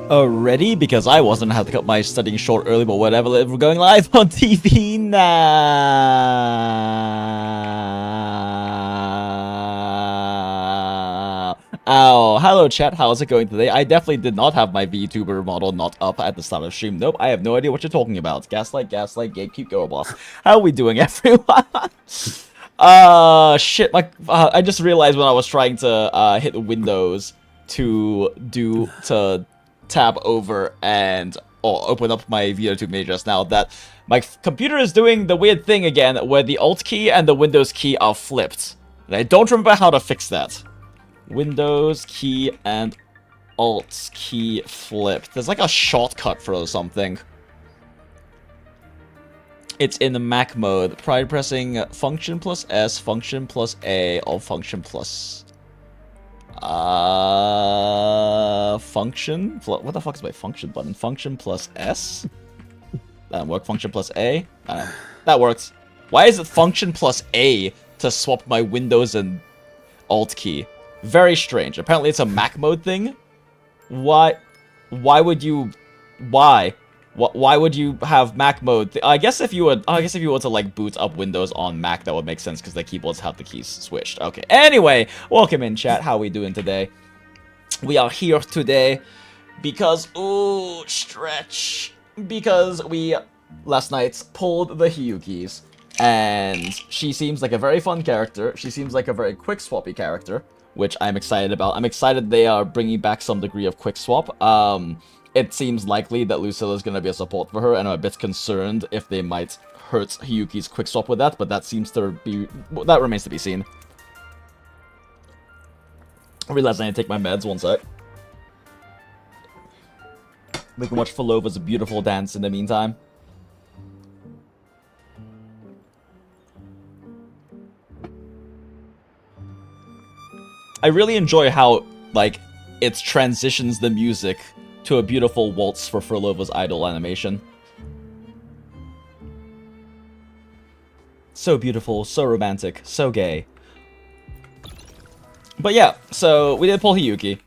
Already? Because I wasn't had to cut my studying short early, but whatever, we're going live on TV now. Oh, hello chat, how's it going today? I definitely did not have my VTuber model not up at the start of stream. Nope, I have no idea what you're talking about. Gaslight, gatekeep, girl boss. How are we doing, everyone? Shit, I just realized when I was trying to hit Windows to tab over and open up my VTuber menu just now that my computer is doing the weird thing again where the Alt key and the Windows key are flipped. And I don't remember how to fix that. Windows key and Alt key flipped. There's like a shortcut for something. It's in the Mac mode. Try pressing function plus S, function plus A, or function plus... function? What the fuck is my function button? Function plus S? That work. Function plus A? That works. Why is it function plus A to swap my Windows and Alt key? Very strange. Apparently it's a Mac mode thing. Why would you... Why would you have Mac mode? I guess if you want to like boot up Windows on Mac, that would make sense because the keyboards have the keys switched. Okay. Anyway, welcome in chat. How are we doing today? We are here today because because we last night pulled the Hiyukis, and she seems like a very fun character. She seems like a very quick swappy character, which I'm excited about. I'm excited they are bringing back some degree of quick swap. It seems likely that Lucilla is going to be a support for her, and I'm a bit concerned if they might hurt Hiyuki's quick swap with that, but that seems to be... that remains to be seen. I realize I need to take my meds, one sec. We can watch Falova's beautiful dance in the meantime. I really enjoy how, like, it transitions the music to a beautiful waltz for Furlova's idol animation. So beautiful, so romantic, so gay. But yeah, so we did pull Hiyuki.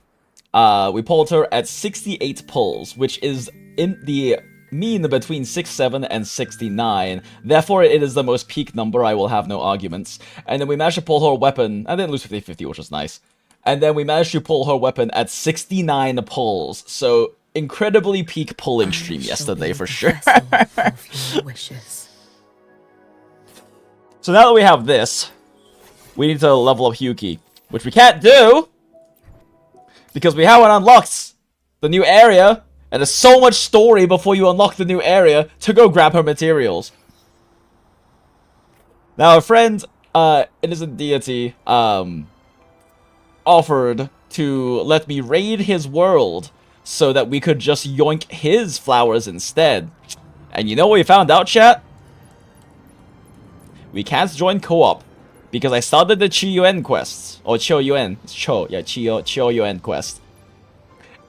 We pulled her at 68 pulls, which is in the mean between 67 and 69. Therefore, it is the most peak number, I will have no arguments. And then we managed to pull her weapon. I didn't lose 50-50, which was nice. And then we managed to pull her weapon at 69 pulls. So, incredibly peak pulling stream yesterday, for sure. So now that we have this, we need to level up Hiyuki, which we can't do because we haven't unlocked the new area, and there's so much story before you unlock the new area to go grab her materials. Now, a friend, Innocent Deity, offered to let me raid his world so that we could just yoink his flowers instead. And you know what we found out, chat? We can't join co-op because I started the QIUYUAN quests. Or QIUYUAN. It's Cho. Yeah, QIUYUAN quest.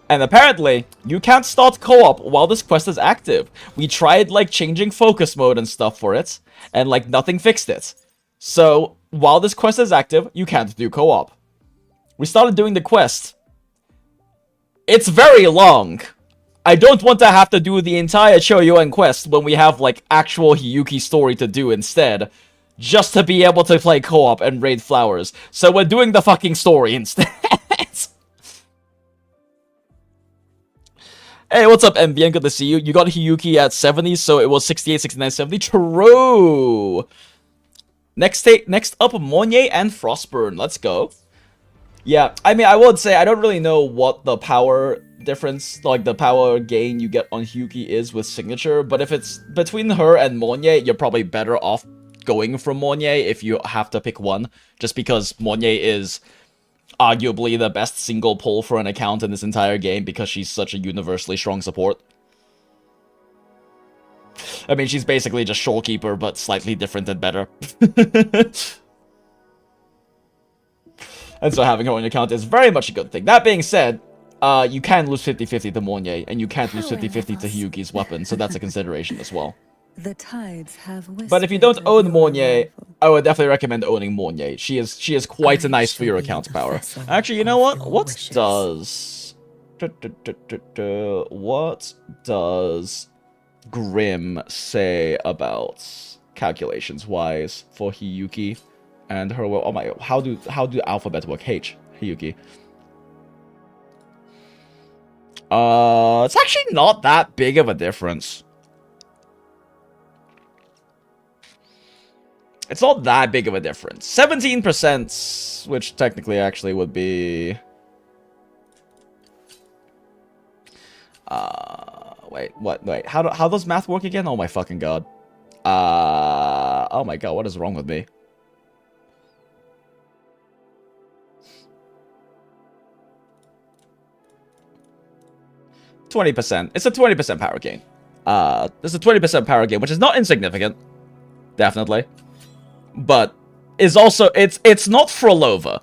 And apparently, you can't start co-op while this quest is active. We tried, like, changing focus mode and stuff for it, and, like, nothing fixed it. So, while this quest is active, you can't do co-op. We started doing the quest. It's very long. I don't want to have to do the entire QIUYUAN quest when we have, like, actual Hiyuki story to do instead. Just to be able to play co-op and raid flowers. So we're doing the fucking story instead. Hey, what's up, MVN? Good to see you. You got Hiyuki at 70, so it was 68, 69, 70. True! Next up, Monye and Frostburn. Let's go. Yeah, I mean, I would say I don't really know what the power difference, like the power gain you get on Hiyuki is with Signature, but if it's between her and Monye, you're probably better off going for Monye if you have to pick one, just because Monye is arguably the best single pull for an account in this entire game because she's such a universally strong support. I mean, she's basically just Shorekeeper, but slightly different and better. And so having her on your account is very much a good thing. That being said, you can lose 50-50 to Monye, and you can't lose 50-50 to Hiyuki's weapon, so that's a consideration as well. The tides have but if you don't own Monye, I would definitely recommend owning Monye. She is quite a nice for your account power. Actually, you know what? What does What does Grim say about calculations wise for Hiyuki and her? Oh my! How do alphabet work? Hiyuki. It's actually not that big of a difference. It's not that big of a difference. 17%, which technically actually would be... wait, what? Wait, how does math work again? Oh my fucking god. Oh my god, what is wrong with me? %. It's a 20% power gain. It's a 20% power gain, which is not insignificant. Definitely. But is also it's not Frolova.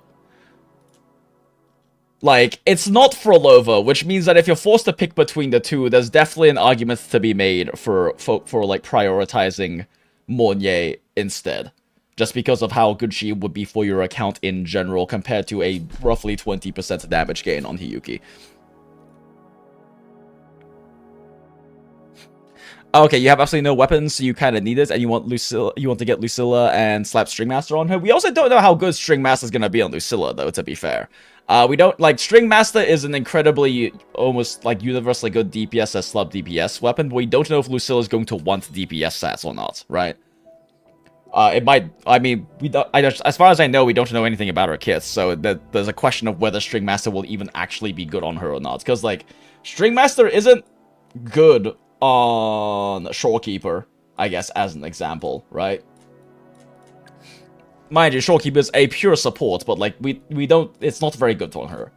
Like, it's not Frolova, which means that if you're forced to pick between the two, there's definitely an argument to be made for like prioritizing Monye instead. Just because of how good she would be for your account in general compared to a roughly 20% damage gain on Hiyuki. Okay, you have absolutely no weapons, so you kind of need it, and you want to get Lucilla and slap Stringmaster on her. We also don't know how good Stringmaster's gonna be on Lucilla, though, to be fair. We don't, like, Stringmaster is an incredibly, almost, like, universally good DPS as slub DPS weapon, but we don't know if Lucilla's going to want DPS stats or not, right? It might, I mean, as far as I know, we don't know anything about her kits, so there's a question of whether Stringmaster will even actually be good on her or not, because, like, Stringmaster isn't good on Shorekeeper, I guess, as an example, right? Mind you, Shorekeeper is a pure support, but like we don't, it's not very good on her,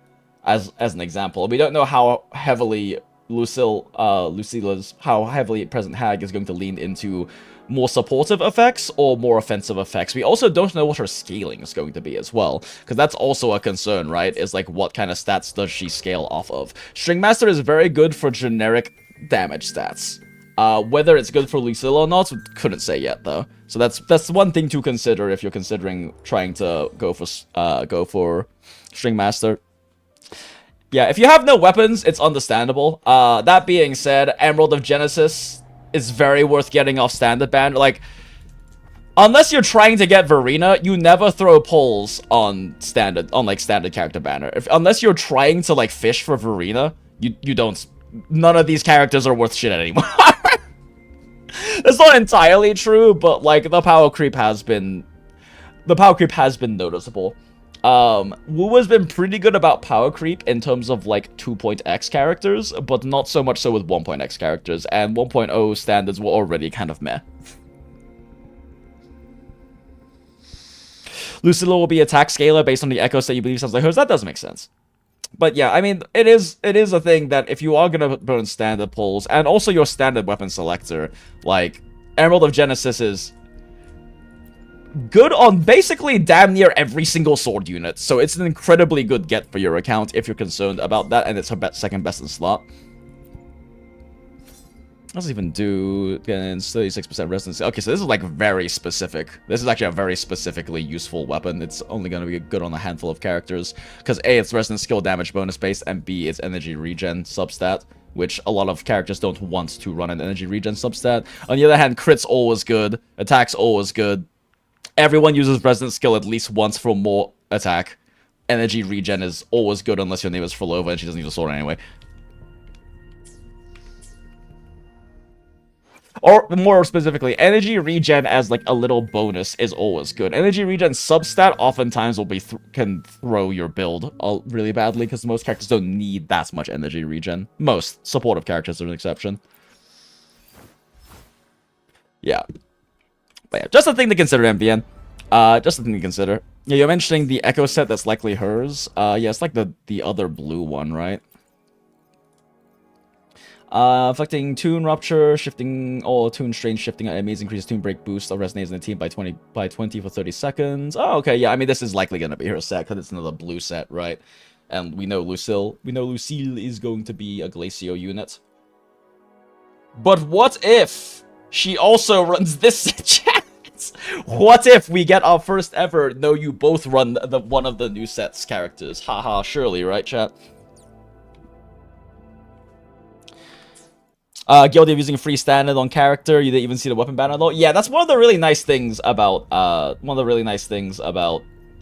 as an example. We don't know how heavily Lucilla's how heavily present Hag is going to lean into more supportive effects or more offensive effects. We also don't know what her scaling is going to be as well, because that's also a concern, right? Is like, what kind of stats does she scale off of? Stringmaster is very good for generic damage stats. Whether it's good for Lucilla or not, couldn't say yet though. So that's one thing to consider if you're considering trying to go for Stringmaster. Yeah, if you have no weapons, it's understandable. That being said, Emerald of Genesis is very worth getting off standard ban. Like, unless you're trying to get Verena, you never throw pulls on standard character banner. Unless you're trying to like fish for Verena, you don't. None of these characters are worth shit anymore. That's not entirely true, but like the power creep has been noticeable. WUWA's been pretty good about power creep in terms of like 2.x characters, but not so much so with 1.x characters, and 1.0 standards were already kind of meh. Lucilla will be attack scaler based on the echo set you believe sounds like hers. That does make sense. But yeah, I mean, it is a thing that if you are gonna burn standard pulls, and also your standard weapon selector, like, Emerald of Genesis is good on basically damn near every single sword unit, so it's an incredibly good get for your account if you're concerned about that, and it's her second best in slot. What does it even do? Again, 36% resistance. Okay, so this is like very specific. This is actually a very specifically useful weapon. It's only going to be good on a handful of characters. Because A, it's resistance skill damage bonus based, and B, it's energy regen substat, which a lot of characters don't want to run an energy regen substat. On the other hand, crit's always good. Attack's always good. Everyone uses resistance skill at least once for more attack. Energy regen is always good unless your name is Frolova and she doesn't use a sword anyway. Or, more specifically, energy regen as, like, a little bonus is always good. Energy regen substat oftentimes will be can throw your build really badly, because most characters don't need that much energy regen. Most supportive characters are an exception. Yeah. But yeah, just a thing to consider, MVN. Just a thing to consider. Yeah, you're mentioning the echo set that's likely hers. Yeah, it's like the other blue one, right? Affecting Tune Rupture, shifting all Tune Strange, shifting enemies, increases Tune Break boost of resonates in the team by 20 for 30 seconds. Oh, okay, yeah, I mean, this is likely gonna be her set, because it's another blue set, right? And we know Lucille is going to be a Glacio unit. But what if she also runs this set, chat? What if we get our first ever, no, you both run one of the new set's characters? Haha, surely, right, chat? Guilty of using free standard on character. You didn't even see the weapon banner though. Yeah, that's one of the really nice things about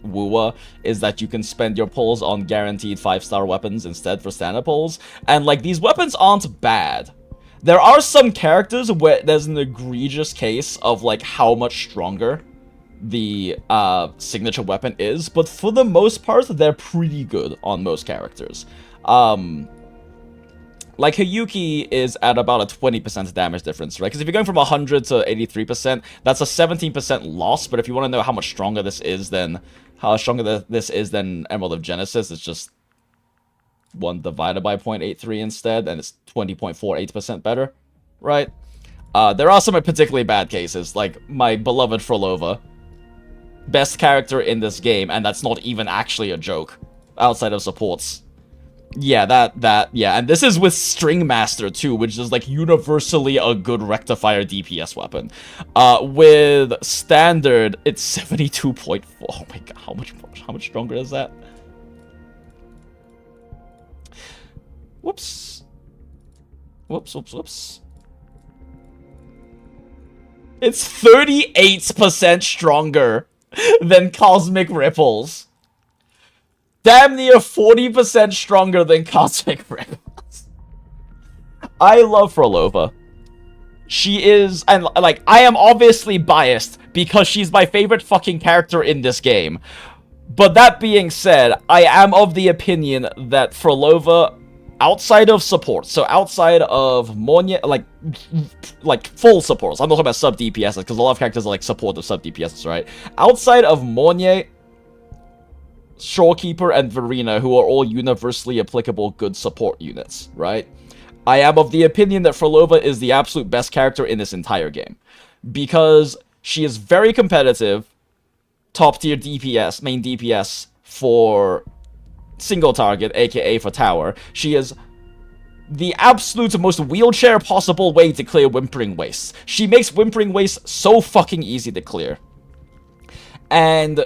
WUWA is that you can spend your pulls on guaranteed 5-star weapons instead for standard pulls. And like these weapons aren't bad. There are some characters where there's an egregious case of like how much stronger the signature weapon is, but for the most part they're pretty good on most characters. Like, Hiyuki is at about a 20% damage difference, right? Because if you're going from 100 to 83%, that's a 17% loss, but if you want to know how much stronger this is than... Emerald of Genesis, it's just 1 divided by 0.83 instead, and it's 20.48% better, right? There are some particularly bad cases, like my beloved Frolova. Best character in this game, and that's not even actually a joke, outside of supports. Yeah, yeah, and this is with String Master too, which is like universally a good rectifier DPS weapon. With Standard, it's 72.4. Oh my god, how much stronger is that? Whoops. Whoops. It's 38% stronger than Cosmic Ripples. Damn near 40% stronger than Cosmic Ripples. I love Frolova. She is, and like, I am obviously biased because she's my favorite fucking character in this game. But that being said, I am of the opinion that Frolova, outside of support, so outside of Monya, like full supports, I'm not talking about sub DPSs, because a lot of characters are like support of sub DPSs, right? Outside of Monya, Shorekeeper, and Verena, who are all universally applicable good support units, right? I am of the opinion that Frolova is the absolute best character in this entire game. Because she is very competitive, top tier DPS, main DPS for single target, aka for tower. She is the absolute most wheelchair possible way to clear Whimpering Wastes. She makes Whimpering Wastes so fucking easy to clear. And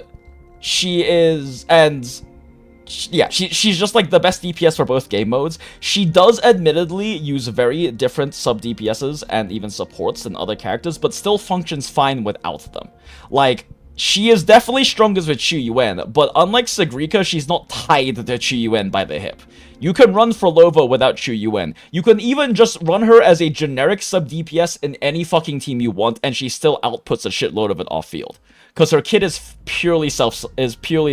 she is, yeah, she's just like the best DPS for both game modes. She does admittedly use very different sub DPSs and even supports than other characters, but still functions fine without them. Like, she is definitely strongest with QIUYUAN, but unlike Sagrika, she's not tied to QIUYUAN by the hip. You can run Frolova without QIUYUAN. You can even just run her as a generic sub DPS in any fucking team you want, and she still outputs a shitload of it off field. Because her kit is purely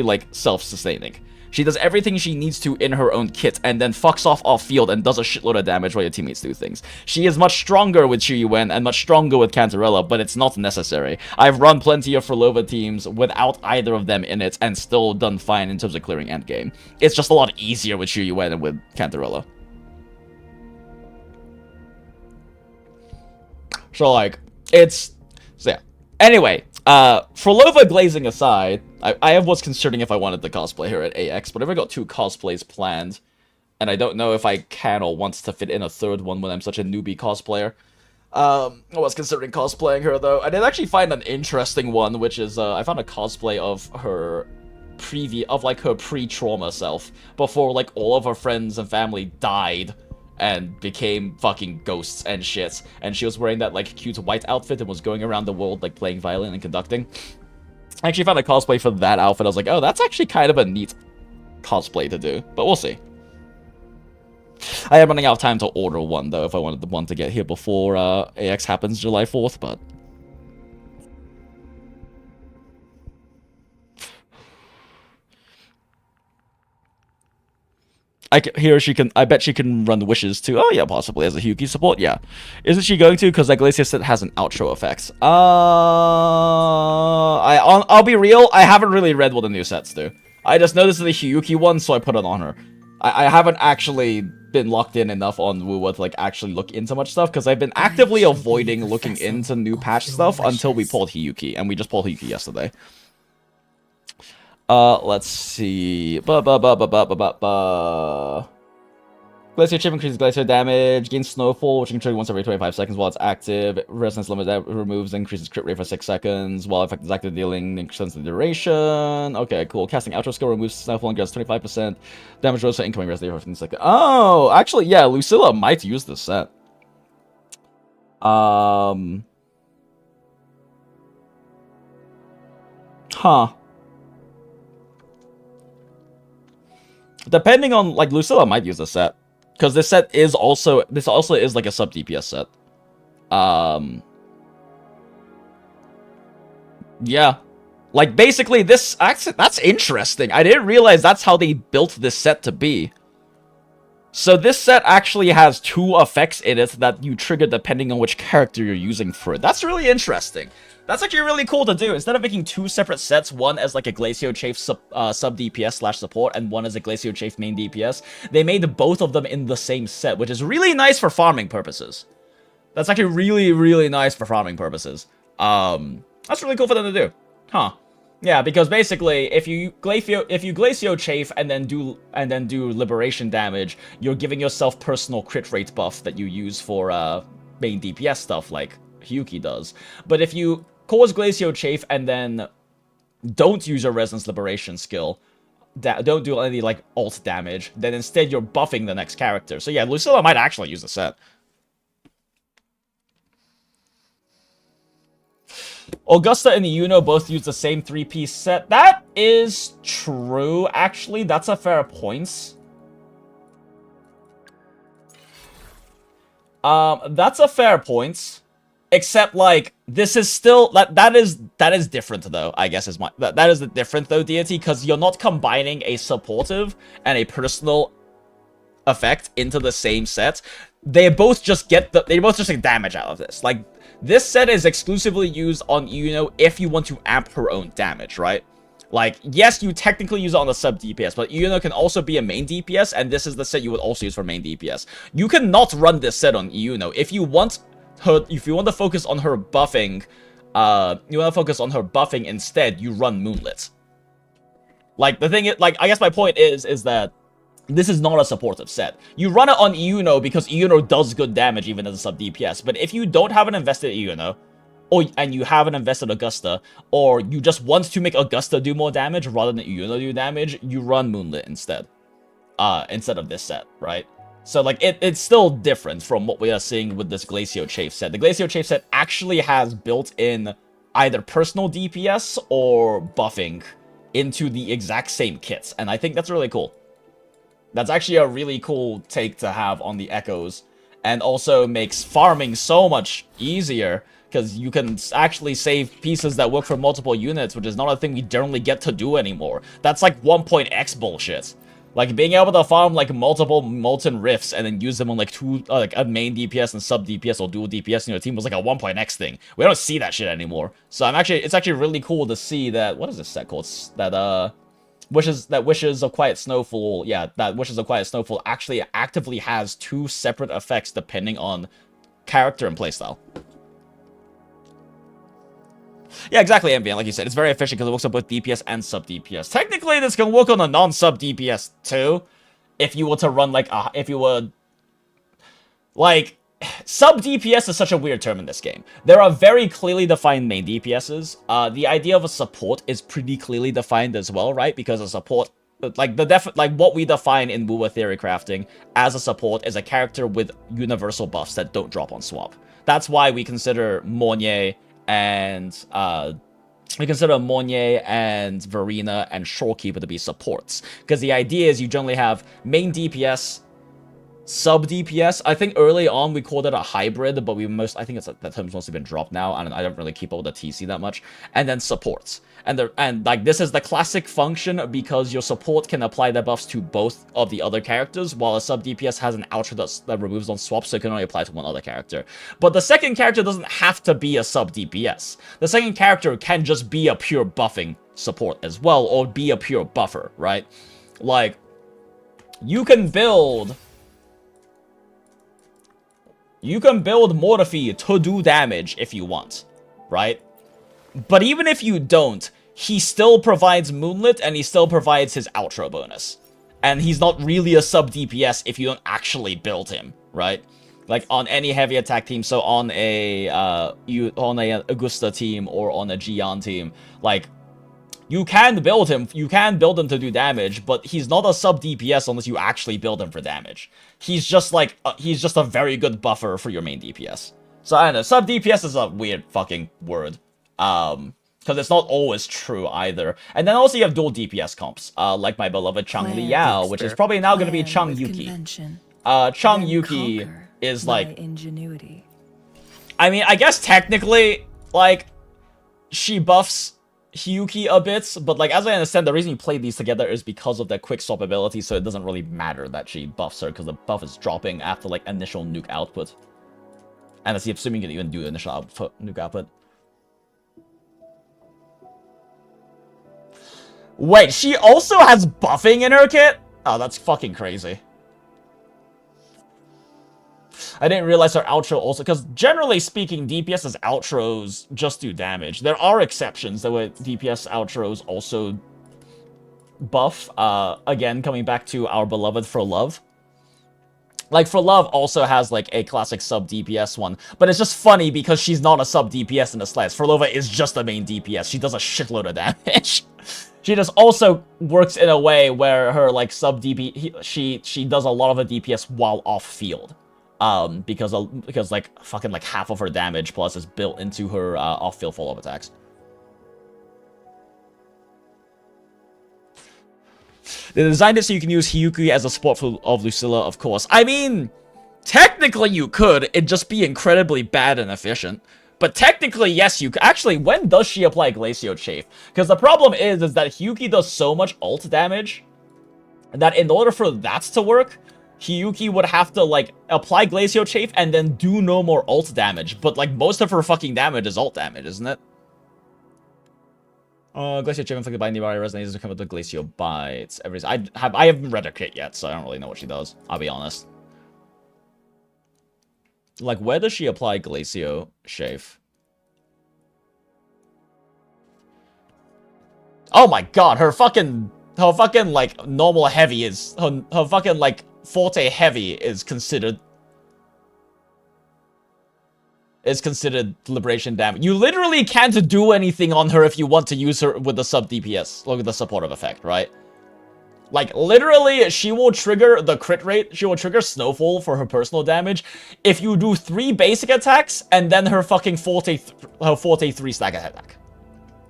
like self-sustaining. She does everything she needs to in her own kit, and then fucks off field and does a shitload of damage while your teammates do things. She is much stronger with QIUYUAN and much stronger with Cantarella, but it's not necessary. I've run plenty of Frolova teams without either of them in it, and still done fine in terms of clearing endgame. It's just a lot easier with QIUYUAN than with Cantarella. So, like, so yeah. Anyway, Frolova glazing aside, I was considering if I wanted to cosplay her at AX, but I've already got 2 cosplays planned, and I don't know if I can or want to fit in a 3rd one when I'm such a newbie cosplayer. I was considering cosplaying her, though. I did actually find an interesting one, which is, I found a cosplay of her her pre-trauma self, before, like, all of her friends and family died and became fucking ghosts and shit. And she was wearing that, like, cute white outfit and was going around the world, like, playing violin and conducting. I actually found a cosplay for that outfit. I was like, oh, that's actually kind of a neat cosplay to do. But we'll see. I am running out of time to order one, though, if I wanted the one to get here before AX happens July 4th, but... I bet she can run Wishes too. Oh yeah, possibly as a Hiyuki support. Yeah, isn't she going to? Because that Glacier set has an outro effect. I'll be real. I haven't really read what the new sets do. I just noticed the Hiyuki one, so I put it on her. I haven't actually been locked in enough on WUWA to like actually look into much stuff because I've been actively avoiding looking into new patch stuff until we pulled Hiyuki, and we just pulled Hiyuki yesterday. Let's see. Glacier chip increases glacier damage, gains snowfall, which can trigger once every 25 seconds while it's active. Resonance limit that removes increases crit rate for 6 seconds, while effect is active, dealing extends the duration. Okay, cool. Casting outro skill removes snowfall and gets 25% damage rose for incoming resonance for 15 seconds. Oh, actually, yeah, Lucilla might use this set. Huh. Depending on, like, Lucilla might use this set. Because this also is like a sub DPS set. Yeah. Like, basically, that's interesting. I didn't realize that's how they built this set to be. So this set actually has 2 effects in it that you trigger depending on which character you're using for it. That's really interesting. That's actually really cool to do. Instead of making 2 separate sets, one as like a Glacio Chafe sub DPS / support, and one as a Glacio Chafe main DPS, they made both of them in the same set, which is really nice for farming purposes. That's actually really, really nice for farming purposes. That's really cool for them to do. Huh. Yeah, because basically, if you Glacio Chafe and then do liberation damage, you're giving yourself personal crit rate buff that you use for main DPS stuff like Hiyuki does. But if you cause Glacio Chafe and then don't use your Resonance Liberation skill, don't do any like alt damage, then instead you're buffing the next character. So yeah, Lucilla might actually use the set. Augusta and Yuno both use the same 3-piece set. That is true, actually. That's a fair point. That's a fair point. Except, like, this is still... That is different, though, I guess is my... That is different, though, Deity, because you're not combining a supportive and a personal effect into the same set. They both just get damage out of this. Like, this set is exclusively used on Yuno if you want to amp her own damage, right? Like, yes, you technically use it on the sub DPS, but Yuno can also be a main DPS, and this is the set you would also use for main DPS. You cannot run this set on Yuno. If you want to focus on her buffing, instead, you run Moonlit. Like, the thing is, like, I guess my point is that this is not a supportive set. You run it on Yuno because Yuno does good damage even as a sub DPS. But if you don't have an invested Yuno, and you have an invested Augusta, or you just want to make Augusta do more damage rather than Yuno do damage, you run Moonlit instead. Instead of this set, right? So, like, it's still different from what we are seeing with this Glacio Chafe set. The Glacio Chafe set actually has built-in either personal DPS or buffing into the exact same kits. And I think that's really cool. That's actually a really cool take to have on the Echoes, and also makes farming so much easier, because you can actually save pieces that work for multiple units, which is not a thing we generally get to do anymore. That's like 1.x bullshit. Like, being able to farm, like, multiple Molten Rifts and then use them on, like, a main DPS and sub DPS or dual DPS in your team was like a 1.x thing. We don't see that shit anymore. So it's actually really cool to see that, what is this set called? Wishes of Quiet Snowfall, yeah, that Wishes of Quiet Snowfall actually actively has 2 separate effects depending on character and playstyle. Yeah, exactly, Ambient, like you said, it's very efficient because it works on both DPS and sub DPS. Technically, this can work on a non-sub DPS too, if you were to run like sub DPS is such a weird term in this game. There are very clearly defined main DPSs. The idea of a support is pretty clearly defined as well, right? Because a support, like what we define in WUWA theory crafting as a support is a character with universal buffs that don't drop on swap. That's why we consider Mornier and Verena and Shorekeeper to be supports. Because the idea is you generally have main DPS, sub DPS. I think early on we called it a hybrid, but I think that term's mostly been dropped now, and I don't really keep up with the TC that much. And then supports, and like this is the classic function because your support can apply their buffs to both of the other characters, while a sub DPS has an outro that removes on swap, so it can only apply to one other character. But the second character doesn't have to be a sub DPS. The second character can just be a pure buffing support as well, or be a pure buffer, right? Like, you can build Morphe to do damage if you want, right? But even if you don't, he still provides Moonlit and he still provides his outro bonus. And he's not really a sub DPS if you don't actually build him, right? Like on any heavy attack team, so on a Augusta team or on a Jian team, like, you can build him to do damage, but he's not a sub DPS unless you actually build him for damage. He's just like, he's just a very good buffer for your main DPS. So I don't know, sub DPS is a weird fucking word. Because it's not always true either. And then also you have dual DPS comps, like my beloved Chang Liao, which is probably now going to be Chang Yuki. Chang Yuki is like... ingenuity. I mean, I guess technically, like, she buffs Hiyuki a bit, but like, as I understand, the reason you play these together is because of their quick swap ability, so it doesn't really matter that she buffs her, because the buff is dropping after, like, initial nuke output. And that's assuming you can even do initial nuke output. Wait, she also has buffing in her kit? Oh, that's fucking crazy. I didn't realize her outro also, because generally speaking, DPS's outros just do damage. There are exceptions that where DPS outros also buff. Again, coming back to our beloved For Love. Like, For Love also has, like, a classic sub-DPS one. But it's just funny because she's not a sub-DPS in the slides. For Lova is just a main DPS. She does a shitload of damage. She just also works in a way where her, like, sub-DP... She does a lot of the DPS while off-field. Because, like, fucking, like, half of her damage plus is built into her, off-field follow-up attacks. They designed it so you can use Hiyuki as a support of Lucilla, of course. I mean, technically you could. It'd just be incredibly bad and efficient. But technically, yes, you could. Actually, when does she apply Glacio Chafe? Because the problem is that Hiyuki does so much ult damage that in order for that to work, Hiyuki would have to, like, apply Glacio Chafe and then do no more ult damage. But, like, most of her fucking damage is ult damage, isn't it? Glacio Chafe inflicted by nearby resonates to come with the Glacio bites. I haven't read her kit yet, so I don't really know what she does. I'll be honest. Like, where does she apply Glacio Chafe? Oh my god, her fucking, like, normal heavy is... Her fucking, like, forte heavy is considered liberation damage. You literally can't do anything on her if you want to use her with the sub DPS, like with the supportive effect, right? Like, literally, she will trigger the crit rate, she will trigger Snowfall for her personal damage if you do 3 basic attacks and then her fucking forte 3 stack attack.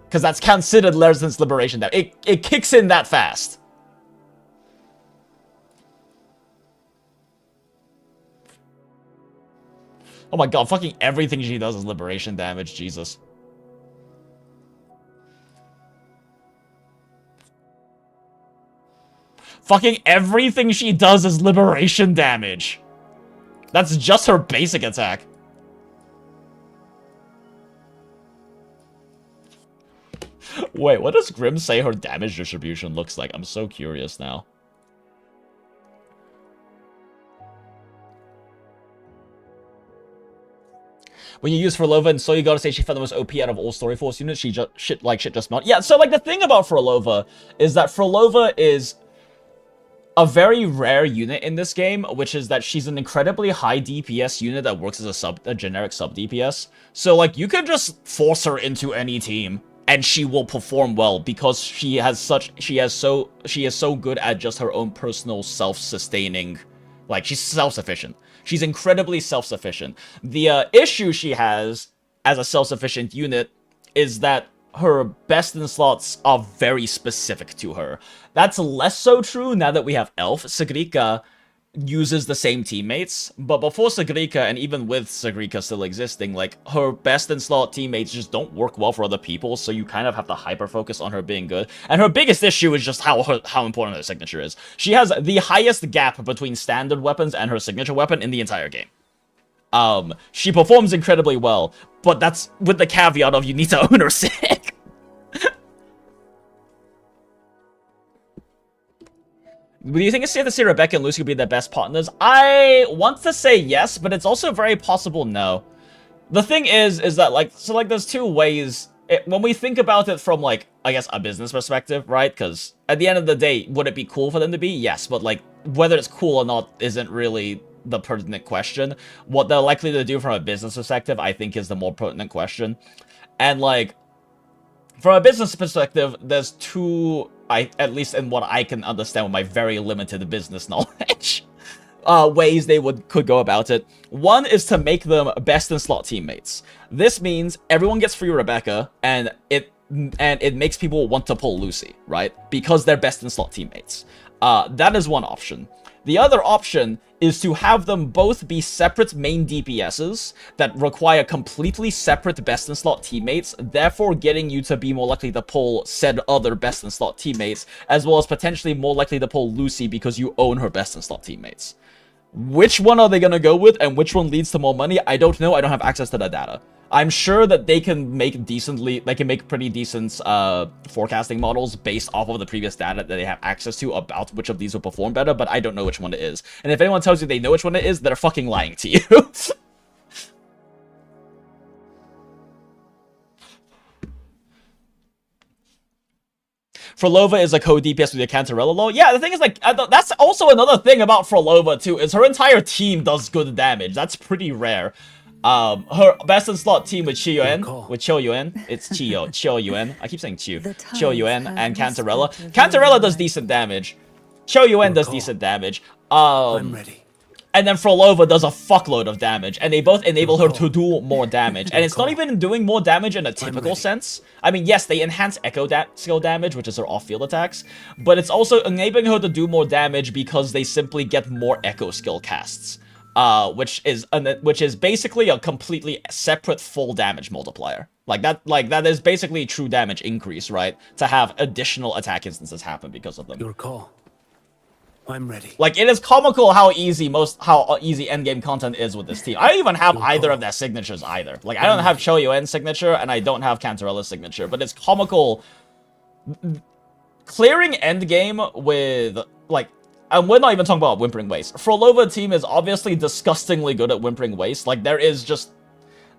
Because that's considered resistance liberation damage. It kicks in that fast. Oh my god, fucking everything she does is liberation damage, Jesus. Fucking everything she does is liberation damage. That's just her basic attack. Wait, what does Grim say her damage distribution looks like? I'm so curious now. When you use Frolova and so you gotta say she found the most OP out of all Story Force units, she just shit just melt. Yeah, so like the thing about Frolova is that Frolova is a very rare unit in this game, which is that she's an incredibly high DPS unit that works as a generic sub DPS. So like you could just force her into any team and she will perform well because she is so good at just her own personal self-sustaining, like she's self-sufficient. She's incredibly self-sufficient. The issue she has as a self-sufficient unit is that her best in slots are very specific to her. That's less so true now that we have Elf. Sagrika uses the same teammates, but before Sagrika, and even with Sagrika still existing, like, her best in slot teammates just don't work well for other people, so you kind of have to hyper-focus on her being good. And her biggest issue is just how important her signature is. She has the highest gap between standard weapons and her signature weapon in the entire game. She performs incredibly well, but that's with the caveat of you need to own her sick. Do you think it's safe to say Rebecca and Lucy could be their best partners? I want to say yes, but it's also very possible no. The thing is that, like, so, like, there's two ways. When we think about it from, like, I guess, a business perspective, right? Because at the end of the day, would it be cool for them to be? Yes, but, like, whether it's cool or not isn't really the pertinent question. What they're likely to do from a business perspective, I think, is the more pertinent question. And, like, from a business perspective, there's two, at least in what I can understand with my very limited business knowledge. ways they could go about it. One is to make them best in slot teammates. This means everyone gets free Rebecca, and it makes people want to pull Lucy, right? Because they're best in slot teammates. That is one option. The other option is to have them both be separate main DPSs that require completely separate best-in-slot teammates, therefore getting you to be more likely to pull said other best-in-slot teammates, as well as potentially more likely to pull Lucy because you own her best-in-slot teammates. Which one are they going to go with, and which one leads to more money? I don't know. I don't have access to that data. I'm sure that they can make pretty decent forecasting models based off of the previous data that they have access to about which of these will perform better, but I don't know which one it is. And if anyone tells you they know which one it is, they're fucking lying to you. Frolova is a co-DPS with your Cantarella lore. Yeah, the thing is, like, that's also another thing about Frolova, too, is her entire team does good damage. That's pretty rare. Her best in slot team with QIUYUAN, it's QIUYUAN. I keep saying QIUYUAN and Cantarella. Cantarella does decent damage. QIUYUAN does decent damage. I'm ready. And then Frolova does a fuckload of damage, and they both enable her to do more damage. And it's not even doing more damage in a typical sense. I mean, yes, they enhance Echo skill damage, which is her off-field attacks, but it's also enabling her to do more damage because they simply get more Echo skill casts. Which is basically a completely separate full damage multiplier. Like that is basically true damage increase, right? To have additional attack instances happen because of them. Your call. I'm ready. Like, it is comical how easy endgame content is with this team. I don't even have either of their signatures either. Like, I don't have QIUYUAN's signature, and I don't have Cantarella's signature, but it's comical. Clearing endgame with, like, and we're not even talking about Whimpering Waste. Frolova team is obviously disgustingly good at Whimpering Waste. Like, there is just...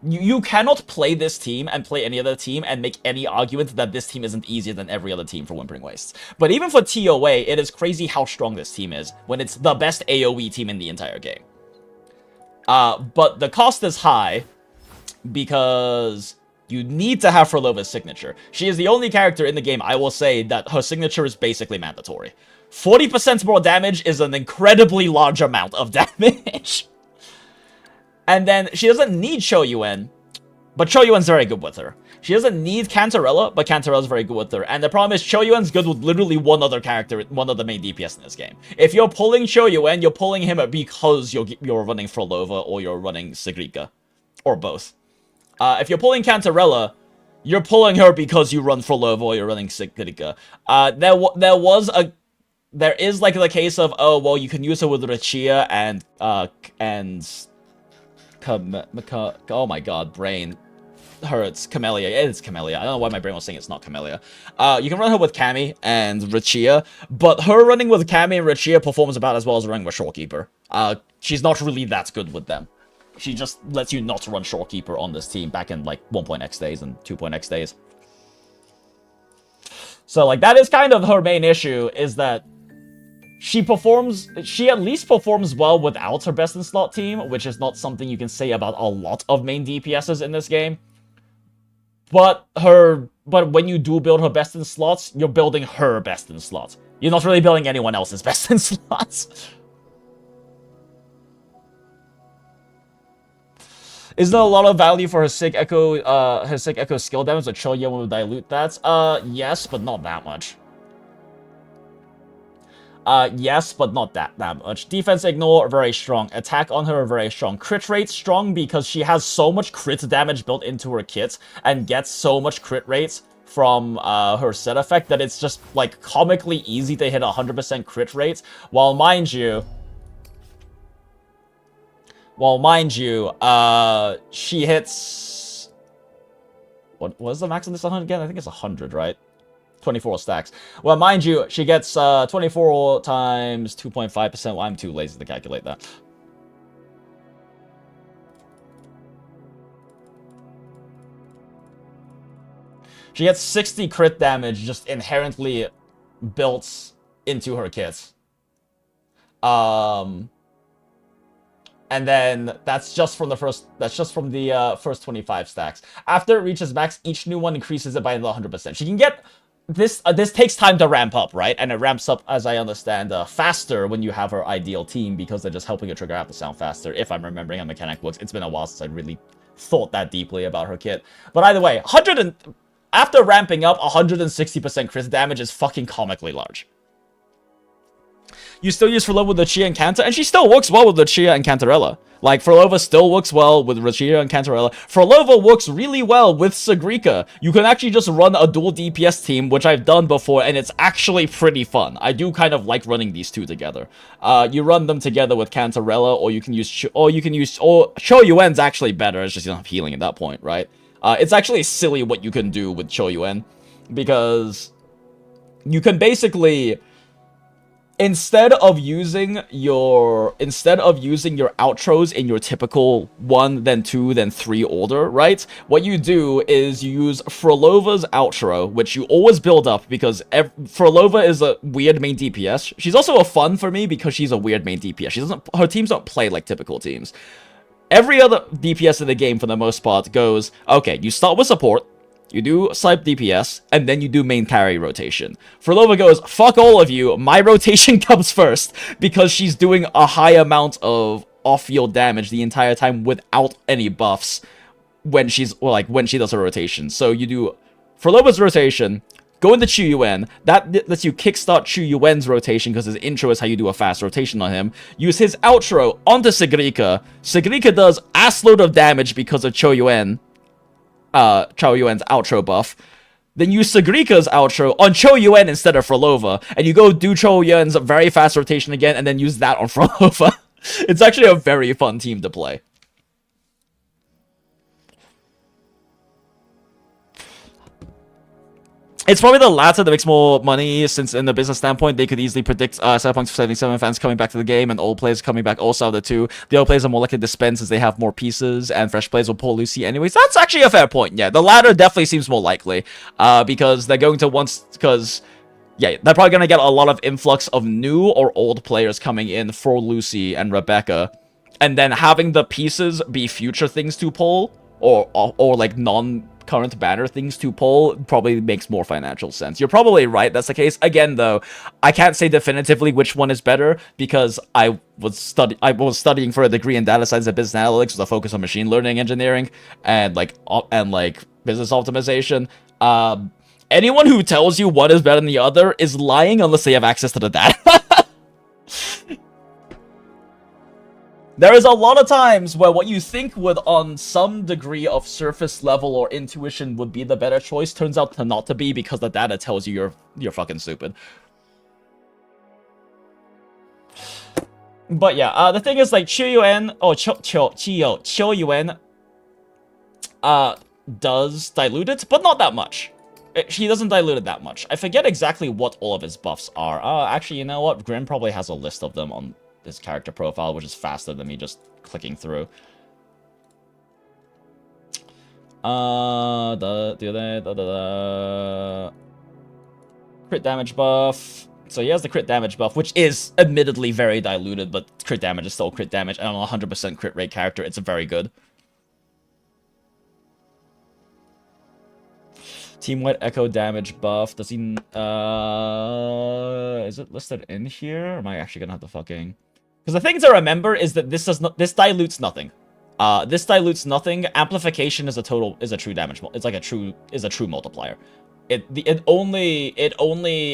You cannot play this team and play any other team and make any argument that this team isn't easier than every other team for Whimpering Waste. But even for TOA, it is crazy how strong this team is when it's the best AoE team in the entire game. But the cost is high because you need to have Frolova's signature. She is the only character in the game, I will say, that her signature is basically mandatory. 40% more damage is an incredibly large amount of damage. And then she doesn't need QIUYUAN, but QIUYUAN's very good with her. She doesn't need Cantarella, but Cantarella's very good with her. And the problem is QIUYUAN's good with literally one other character, one of the main DPS in this game. If you're pulling QIUYUAN, you're pulling him because you're running Frolova or you're running Sigrika. Or both. If you're pulling Cantarella, you're pulling her because you run Frolova or you're running Sigrika. There is like the case of, oh, well, you can use her with Rachia and oh my god, brain hurts. Camellia. It's Camellia. I don't know why my brain was saying it's not Camellia. You can run her with Cammy and Rachia, but her running with Cammy and Rachia performs about as well as running with Shorekeeper. She's not really that good with them. She just lets you not run Shorekeeper on this team back in like 1.x days and 2.x days. So like that is kind of her main issue, is that she at least performs well without her best in slot team, which is not something you can say about a lot of main DPSs in this game. But when you do build her best in slots, you're building her best in slots. You're not really building anyone else's best in slots. Is there a lot of value for her Sig Echo skill damage, but QIUYUAN will dilute that? Yes, but not that much. Yes, but not that much. Defense ignore, very strong. Attack on her, very strong. Crit rate, strong because she has so much crit damage built into her kit and gets so much crit rates from her set effect that it's just, like, comically easy to hit 100% crit rates. While, mind you, she hits... What was the max on this 100 again? I think it's 100, right? 24 stacks. Well, mind you, she gets 24 times 2.5%. Well, I'm too lazy to calculate that. She gets 60 crit damage just inherently built into her kit. And then that's just from the first 25 stacks. After it reaches max, each new one increases it by another 100%. She can get this takes time to ramp up, right? And it ramps up, as I understand, faster when you have her ideal team because they're just helping your trigger app to sound faster, if I'm remembering how mechanic works. It's been a while since I really thought that deeply about her kit. But either way, after ramping up, 160% crit damage is fucking comically large. You still use Frolova with Lucia and Cantor, and she still works well with Lucia and Cantarella. Like, Frolova still works well with Lucia and Cantarella. Frolova works really well with Sagrika. You can actually just run a dual DPS team, which I've done before, and it's actually pretty fun. I do kind of like running these two together. You run them together with Cantarella, or you can use QIUYUAN's actually better. It's just you don't have healing at that point, right? It's actually silly what you can do with QIUYUAN, because you can basically, instead of using your outros in your typical 1, then 2, then 3 order, right? What you do is you use Frolova's outro, which you always build up because Frolova is a weird main DPS. She's also a fun for me because she's a weird main DPS. Her teams don't play like typical teams. Every other DPS in the game, for the most part, goes, okay, you start with support, you do snipe DPS, and then you do main carry rotation. Frolova goes, fuck all of you, my rotation comes first, because she's doing a high amount of off-field damage the entire time without any buffs when she does her rotation. So you do Frolova's rotation, go into QIUYUAN, that lets you kickstart QIUYUAN's rotation because his intro is how you do a fast rotation on him. Use his outro onto Sagrika. Sagrika does assload of damage because of QIUYUAN's outro buff. Then use Sagrika's outro on QIUYUAN instead of Frolova, and you go do QIUYUAN's very fast rotation again, and then use that on Frolova. It's actually a very fun team to play. It's probably the latter that makes more money, since in the business standpoint, they could easily predict Cyberpunk 77 fans coming back to the game and old players coming back also the two. The old players are more likely to dispense as they have more pieces, and fresh players will pull Lucy anyways. That's actually a fair point, yeah. The latter definitely seems more likely, because they're going to they're probably going to get a lot of influx of new or old players coming in for Lucy and Rebecca, and then having the pieces be future things to pull, or like non-current banner things to pull probably makes more financial sense. You're probably right, that's the case. Again, though, I can't say definitively which one is better because I was studying for a degree in data science and business analytics with a focus on machine learning engineering and like business optimization. Anyone who tells you one is better than the other is lying unless they have access to the data. There is a lot of times where what you think would, on some degree of surface level or intuition, would be the better choice, turns out to not to be because the data tells you you're fucking stupid. But yeah, the thing is, like, QIUYUAN, or QIUYUAN, does dilute it, but not that much. He doesn't dilute it that much. I forget exactly what all of his buffs are. Actually, you know what? Grim probably has a list of them on his character profile, which is faster than me just clicking through. Crit damage buff. So he has the crit damage buff, which is admittedly very diluted, but crit damage is still crit damage. And on a 100% crit rate character, it's very good. Team-wide echo damage buff. Does he... is it listed in here? Or am I actually gonna have to fucking... Because the thing to remember is that this dilutes nothing. This dilutes nothing. Amplification is a true damage. It's like a true multiplier. It only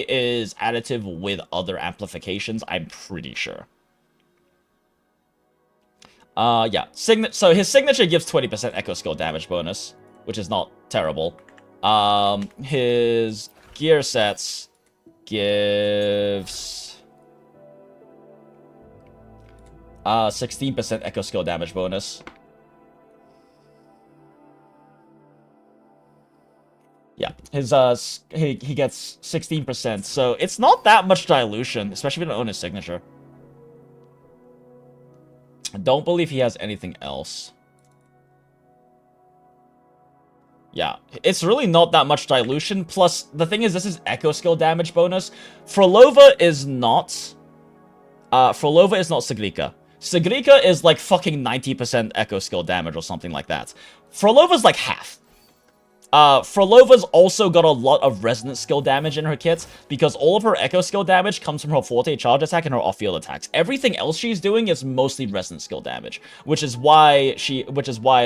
is additive with other amplifications, I'm pretty sure. Yeah. So his signature gives 20% echo skill damage bonus, which is not terrible. His gear sets gives 16% echo skill damage bonus. Yeah, his he gets 16%, so it's not that much dilution, especially if you don't own his signature. I don't believe he has anything else. Yeah, it's really not that much dilution. Plus, the thing is, this is echo skill damage bonus. Frolova is not Sagrika. Sagrika is like fucking 90% echo skill damage or something like that. Frolova's like half. Frolova's also got a lot of resonance skill damage in her kits because all of her echo skill damage comes from her forte charge attack and her off-field attacks. Everything else she's doing is mostly resonance skill damage, which is why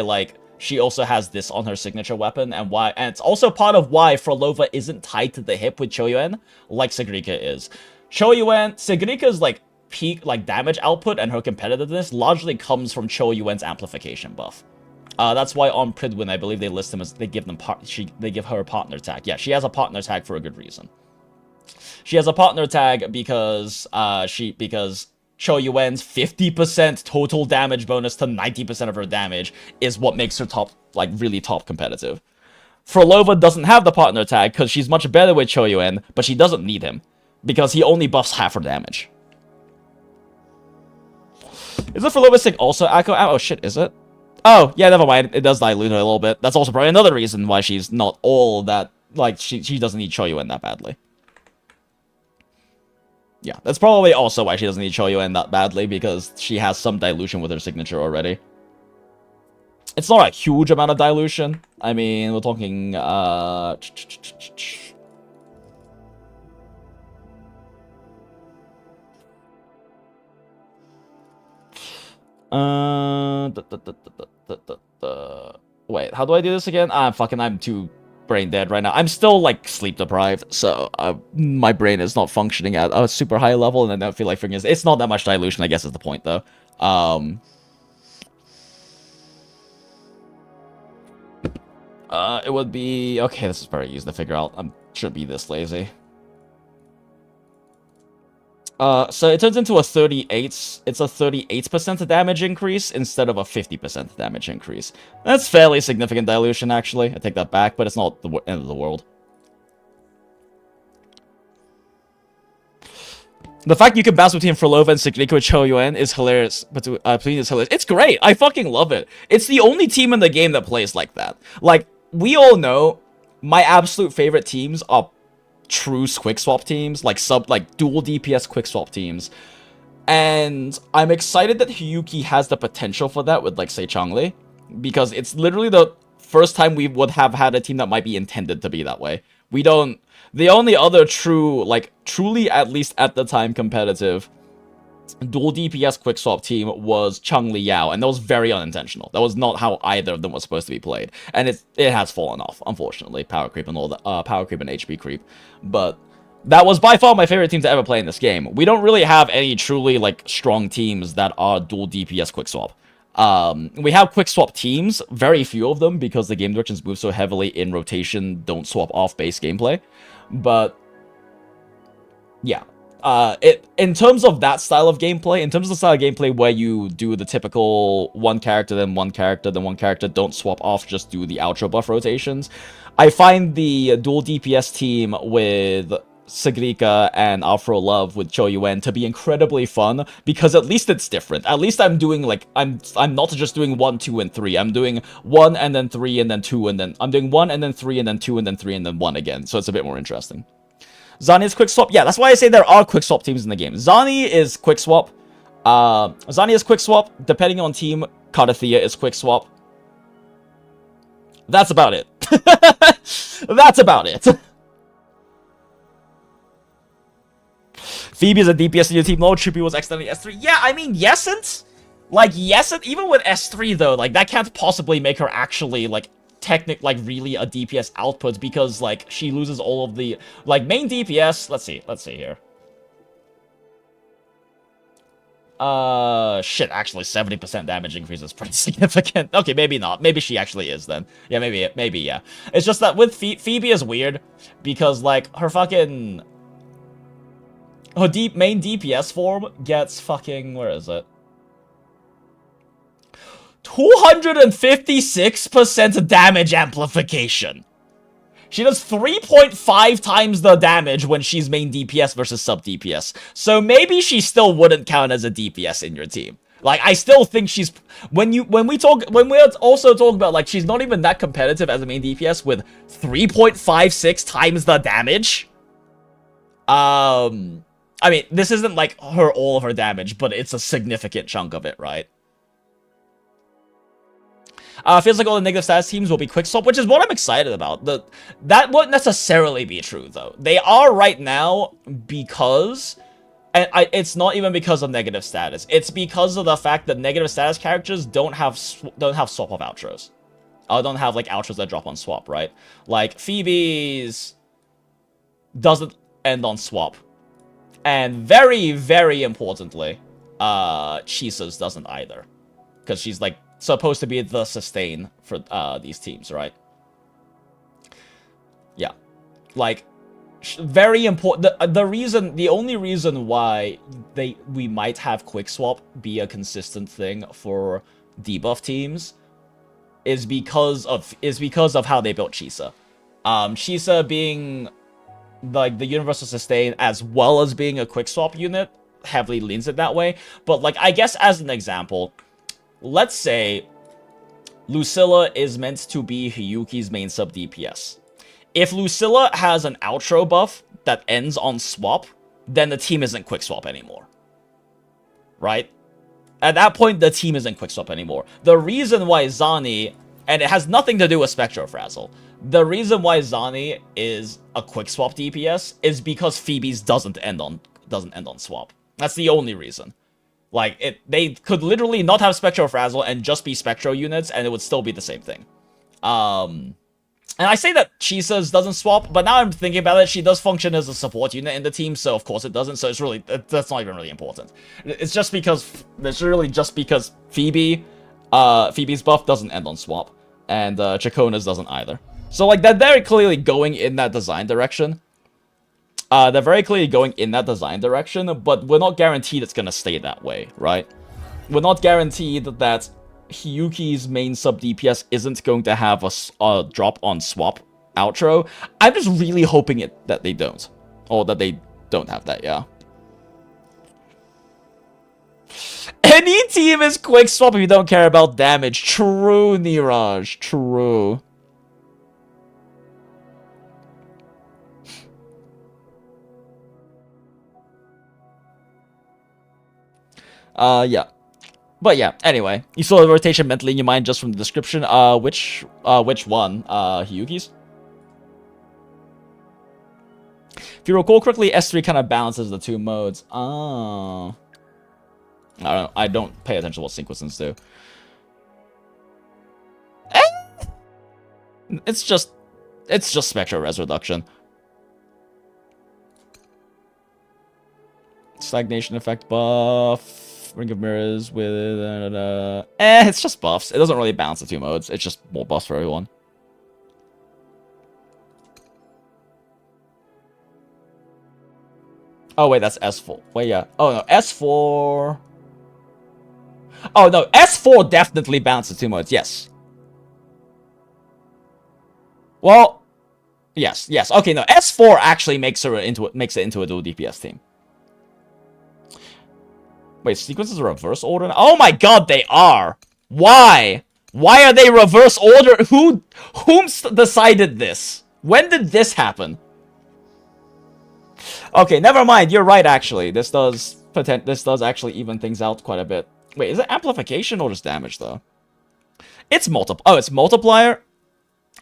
like she also has this on her signature weapon, and it's also part of why Frolova isn't tied to the hip with QIUYUAN like Sagrika is. Sagrika's like peak like damage output and her competitiveness largely comes from QIUYUAN's amplification buff. That's why on Pridwin, I believe they list them as they give her a partner tag. Yeah, she has a partner tag for a good reason. She has a partner tag because QIUYUAN's 50% total damage bonus to 90% of her damage is what makes her really top competitive. Frolova doesn't have the partner tag because she's much better with QIUYUAN, but she doesn't need him because he only buffs half her damage. Is the Frolova stick also Echo? Oh shit, is it? Oh, yeah, never mind. It does dilute her a little bit. That's also probably another reason why she's not all that... Like, she doesn't need QIUYUAN that badly. Yeah, that's probably also why she doesn't need QIUYUAN that badly, because she has some dilution with her signature already. It's not a huge amount of dilution. I mean, we're talking... Wait, how do I do this again? I'm too brain dead right now. I'm still, like, sleep deprived, so my brain is not functioning at a super high level, and I don't feel like figuring it. It's not that much dilution, I guess is the point, though. It would be... Okay, this is very easy to figure out. I should be this lazy. So it turns into a 38. It's a 38% damage increase instead of a 50% damage increase. That's fairly significant dilution, actually. I take that back, but it's not the end of the world. The fact you can bounce between Frolova and Sagrika with QIUYUAN is hilarious. But is hilarious. It's great. I fucking love it. It's the only team in the game that plays like that. Like, we all know my absolute favorite teams are true quick swap teams, like dual DPS quick swap teams, and I'm excited that Hiyuki has the potential for that with, like, say, Changli, because it's literally the first time we would have had a team that might be intended to be that way. The only other truly, at least at the time, competitive dual DPS quick swap team was Changli Yao, and that was very unintentional. That was not how either of them was supposed to be played, and it has fallen off, unfortunately. Power creep and all the power creep and HP creep, but that was by far my favorite team to ever play in this game. We don't really have any truly, like, strong teams that are dual DPS quick swap. We have quick swap teams, very few of them, because the game directions move so heavily in rotation, don't swap off base gameplay, but yeah. In terms of that style of gameplay, in terms of the style of gameplay where you do the typical one character, then one character, then one character, don't swap off, just do the outro buff rotations, I find the dual DPS team with Sagrika and Afro Love with QIUYUAN to be incredibly fun, because at least it's different. At least I'm doing, like, I'm not just doing 1, 2, and 3. I'm doing 1, and then 3, and then 2, and then... I'm doing 1, and then 3, and then 2, and then 3, and then 1 again, so it's a bit more interesting. Zani is quick swap. Yeah, that's why I say there are quick swap teams in the game. Zani is quick swap. Zani is quick swap. Depending on team, Karathea is quick swap. That's about it. That's about it. Phoebe is a DPS in your team. No, Trippy was accidentally S3. Yeah, I mean, Yesent? Like, Yesent, even with S3, though, like, that can't possibly make her actually, like, really a DPS output, because, like, she loses all of the, like, main DPS. Let's see here. Shit, actually 70% damage increase is pretty significant. Okay, maybe not. Maybe she actually is then. Yeah, maybe, yeah. It's just that with Phoebe is weird, because, like, her fucking... Her main DPS form gets fucking... Where is it? 256% damage amplification. She does 3.5 times the damage when she's main DPS versus sub DPS. So maybe she still wouldn't count as a DPS in your team. Like, I still think she's... When we're also talking about, like, she's not even that competitive as a main DPS with 3.56 times the damage. I mean, this isn't, like, all of her damage, but it's a significant chunk of it, right? Feels like all the negative status teams will be quick swap, which is what I'm excited about. That won't necessarily be true, though. They are right now because... And it's not even because of negative status. It's because of the fact that negative status characters don't have swap-off outros. Don't have, like, outros that drop on swap, right? Like, Phoebe's doesn't end on swap. And very, very importantly, Chisa's doesn't either. Because she's, like, supposed to be the sustain for these teams, right? Yeah. Like, very important. The only reason why we might have quick swap be a consistent thing for debuff teams is because of how they built Chisa. Chisa being like the universal sustain as well as being a quick swap unit heavily leans it that way. But like, I guess as an example, let's say Lucilla is meant to be Hiyuki's main sub DPS. If Lucilla has an outro buff that ends on swap, then the team isn't quick swap anymore. Right? At that point, the team isn't quick swap anymore. The reason why Zani, and it has nothing to do with Spectrofrazzle, the reason why Zani is a quick swap DPS is because Phoebe's doesn't end on swap. That's the only reason. Like, they could literally not have Spectrofrazzle and just be Spectro units, and it would still be the same thing. And I say that Chisa's doesn't swap, but now I'm thinking about it, she does function as a support unit in the team, so of course it doesn't, so it's really, that's not even really important. It's just because Phoebe's buff doesn't end on swap, and Chacona's doesn't either. So like, they're very clearly going in that design direction. They're very clearly going in that design direction, but we're not guaranteed it's gonna stay that way, right? We're not guaranteed that Hiyuki's main sub DPS isn't going to have a drop on swap outro. I'm just really hoping that they don't. Or that they don't have that, yeah. Any team is quick swap if you don't care about damage. True, Niraj. True. Yeah. But yeah, anyway, you saw the rotation mentally in your mind just from the description. Which one? Hiyuki's? If you recall correctly, S3 kind of balances the two modes. Oh. I don't pay attention to what sequences do. It's just Spectro Res Reduction. Stagnation effect buff. Ring of Mirrors with... it's just buffs. It doesn't really balance the two modes. It's just more buffs for everyone. Oh, wait, that's S4. Wait, yeah. Oh, no, S4... Oh, no, S4 definitely balances two modes, yes. Well... Yes. Okay, no, S4 actually makes it into a dual DPS team. Wait, sequences are reverse order? Oh my god, they are! Why? Why are they reverse order? Who decided this? When did this happen? Okay, never mind. You're right, actually. This does actually even things out quite a bit. Wait, is it amplification or just damage, though? It's it's multiplier?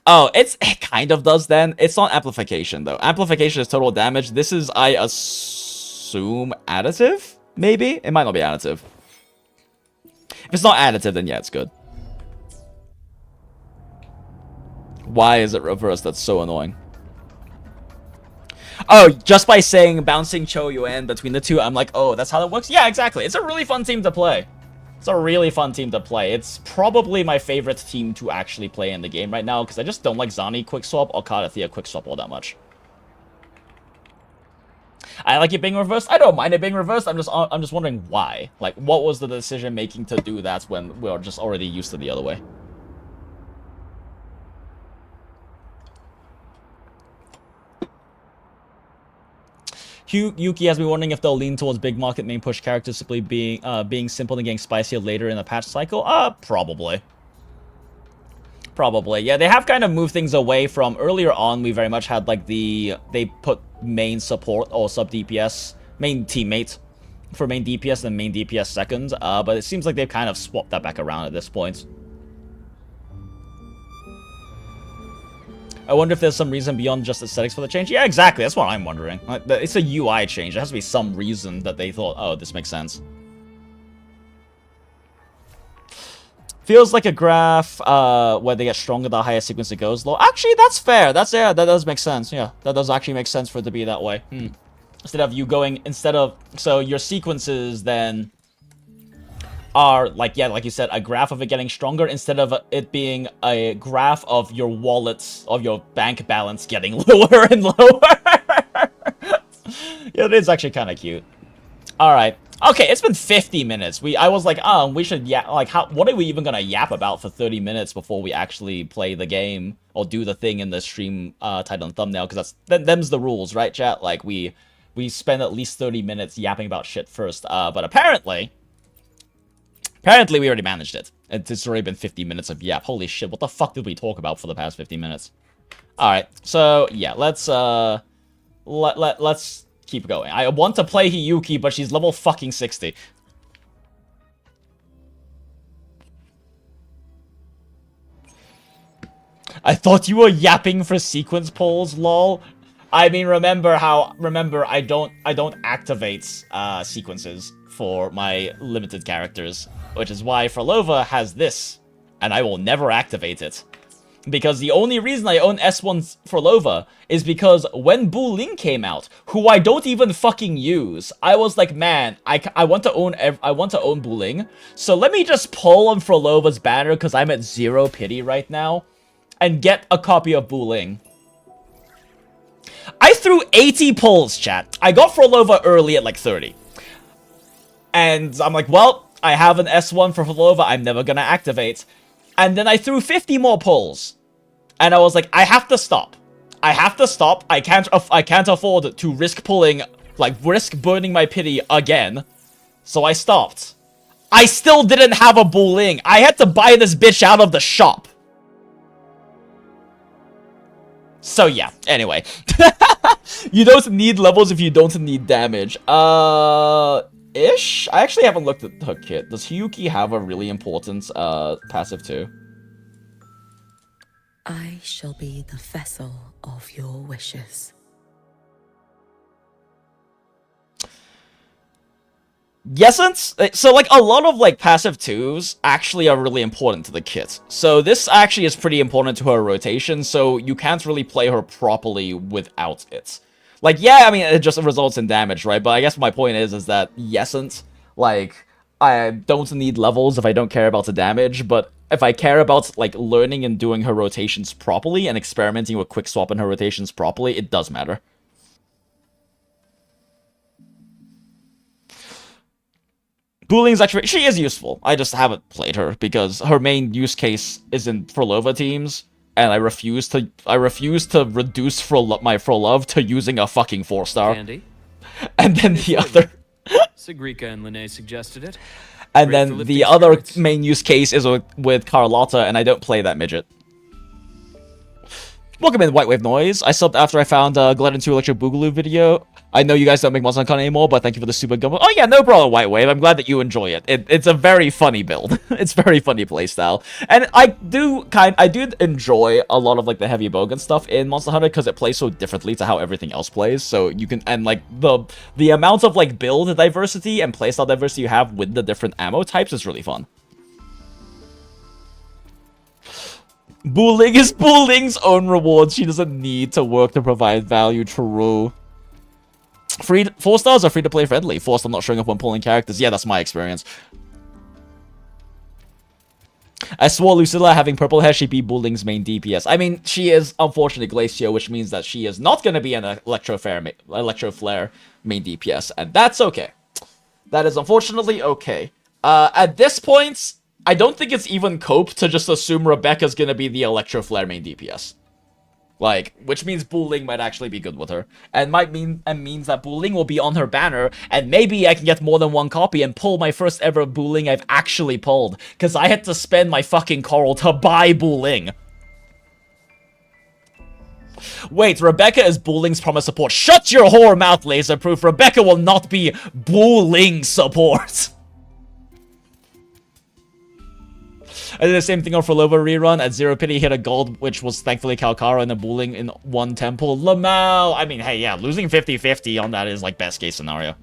Oh, it kind of does then. It's not amplification, though. Amplification is total damage. This is, I assume, additive? Maybe? It might not be additive. If it's not additive, then yeah, it's good. Why is it reversed? That's so annoying. Oh, just by saying bouncing QIUYUAN between the two, I'm like, oh, that's how that works? Yeah, exactly. It's a really fun team to play. It's a really fun team to play. It's probably my favorite team to actually play in the game right now, because I just don't like Zani quick swap or Karathea quick swap all that much. I like it being reversed. I don't mind it being reversed. I'm just wondering why. Like, what was the decision making to do that when we are just already used to the other way? Hiyuki has been wondering if they'll lean towards big market main push characters simply being simple and getting spicier later in the patch cycle. Probably. Probably. Yeah, they have kind of moved things away from earlier on. We very much had like they put main support or sub DPS, main teammate for main DPS and main DPS second. But it seems like they've kind of swapped that back around at this point. I wonder if there's some reason beyond just aesthetics for the change. Yeah, exactly. That's what I'm wondering. Like, it's a UI change. There has to be some reason that they thought, oh, this makes sense. Feels like a graph where they get stronger the higher sequence it goes low. Actually, that's fair. Yeah, that does make sense. Yeah, that does actually make sense for it to be that way. Instead of so your sequences then are like, yeah, like you said, a graph of it getting stronger instead of it being a graph of your wallets, of your bank balance getting lower and lower. Yeah, it is actually kind of cute. All right. Okay, it's been 50 minutes. I was like, we should what are we even gonna yap about for 30 minutes before we actually play the game or do the thing in the stream title and thumbnail? Because them's the rules, right, chat? Like we spend at least 30 minutes yapping about shit first. But apparently we already managed it. It's already been 50 minutes of yap. Holy shit! What the fuck did we talk about for the past 50 minutes? All right, so yeah, let's keep going. I want to play Hiyuki, but she's level fucking 60. I thought you were yapping for sequence polls, lol. I mean, remember I don't activate sequences for my limited characters, which is why Frolova has this, and I will never activate it. Because the only reason I own S1 Frolova is because when Buling came out, who I don't even fucking use, I was like, man, I want to own Buling, so let me just pull on Frolova's banner because I'm at 0 pity right now, and get a copy of Buling. I threw 80 pulls, chat. I got Frolova early at like 30. And I'm like, well, I have an S1 for Frolova I'm never gonna activate. And then I threw 50 more pulls. And I was like, I have to stop. I have to stop. I can't afford to risk pulling, like, risk burning my pity again. So I stopped. I still didn't have a Buling. I had to buy this bitch out of the shop. So yeah, anyway. You don't need levels if you don't need damage. Ish? I actually haven't looked at her kit. Does Hiyuki have a really important passive too? I shall be the vessel of your wishes. Yesence? So, like, a lot of, like, passive 2s actually are really important to the kit. So this actually is pretty important to her rotation, so you can't really play her properly without it. Like, yeah, I mean, it just results in damage, right? But I guess my point is that Yesence, like, I don't need levels if I don't care about the damage, but if I care about, like, learning and doing her rotations properly and experimenting with quick swap in her rotations properly, it does matter. Buling's actually, she is useful. I just haven't played her because her main use case is in Frolova teams, and I refuse to reduce my Frolov to using a fucking 4-star. Candy. And then the other Sigrika and Lene suggested it. and Great for then lifting the other spirits. main use case is with Carlotta, and I don't play that midget. Welcome in, White Wave Noise. I subbed after I found Glad into Electro Boogaloo video. I know you guys don't make Monster Con anymore, but thank you for the super gumbo. Oh yeah, no problem, White Wave. I'm glad that you enjoy it. It's a very funny build. It's very funny playstyle. And I do enjoy a lot of like the heavy bogan stuff in Monster Hunter because it plays so differently to how everything else plays. So you can, and like the amount of like build diversity and playstyle diversity you have with the different ammo types is really fun. Buling is Buling's own reward. She doesn't need to work to provide value. True. 4 stars are free to play friendly. 4 stars not showing up when pulling characters. Yeah, that's my experience. I swore Lucilla having purple hair, she'd be Buling's main DPS. I mean, she is unfortunately Glacio, which means that she is not going to be an Electro Flare main DPS, and that's okay. That is unfortunately okay. At this point, I don't think it's even cope to just assume Rebecca's gonna be the Electro Flare main DPS. Like, which means Buling might actually be good with her. And means that Buling will be on her banner, and maybe I can get more than one copy and pull my first ever Buling I've actually pulled. Because I had to spend my fucking coral to buy Buling. Wait, Rebecca is Buling's promise support. Shut your whore mouth, Laserproof. Rebecca will not be Buling support. I did the same thing on Frolova rerun. At Zero Pity, hit a gold, which was thankfully Kalkara, and a bowling in one temple. Lamau! I mean, hey, yeah, losing 50-50 on that is like best case scenario.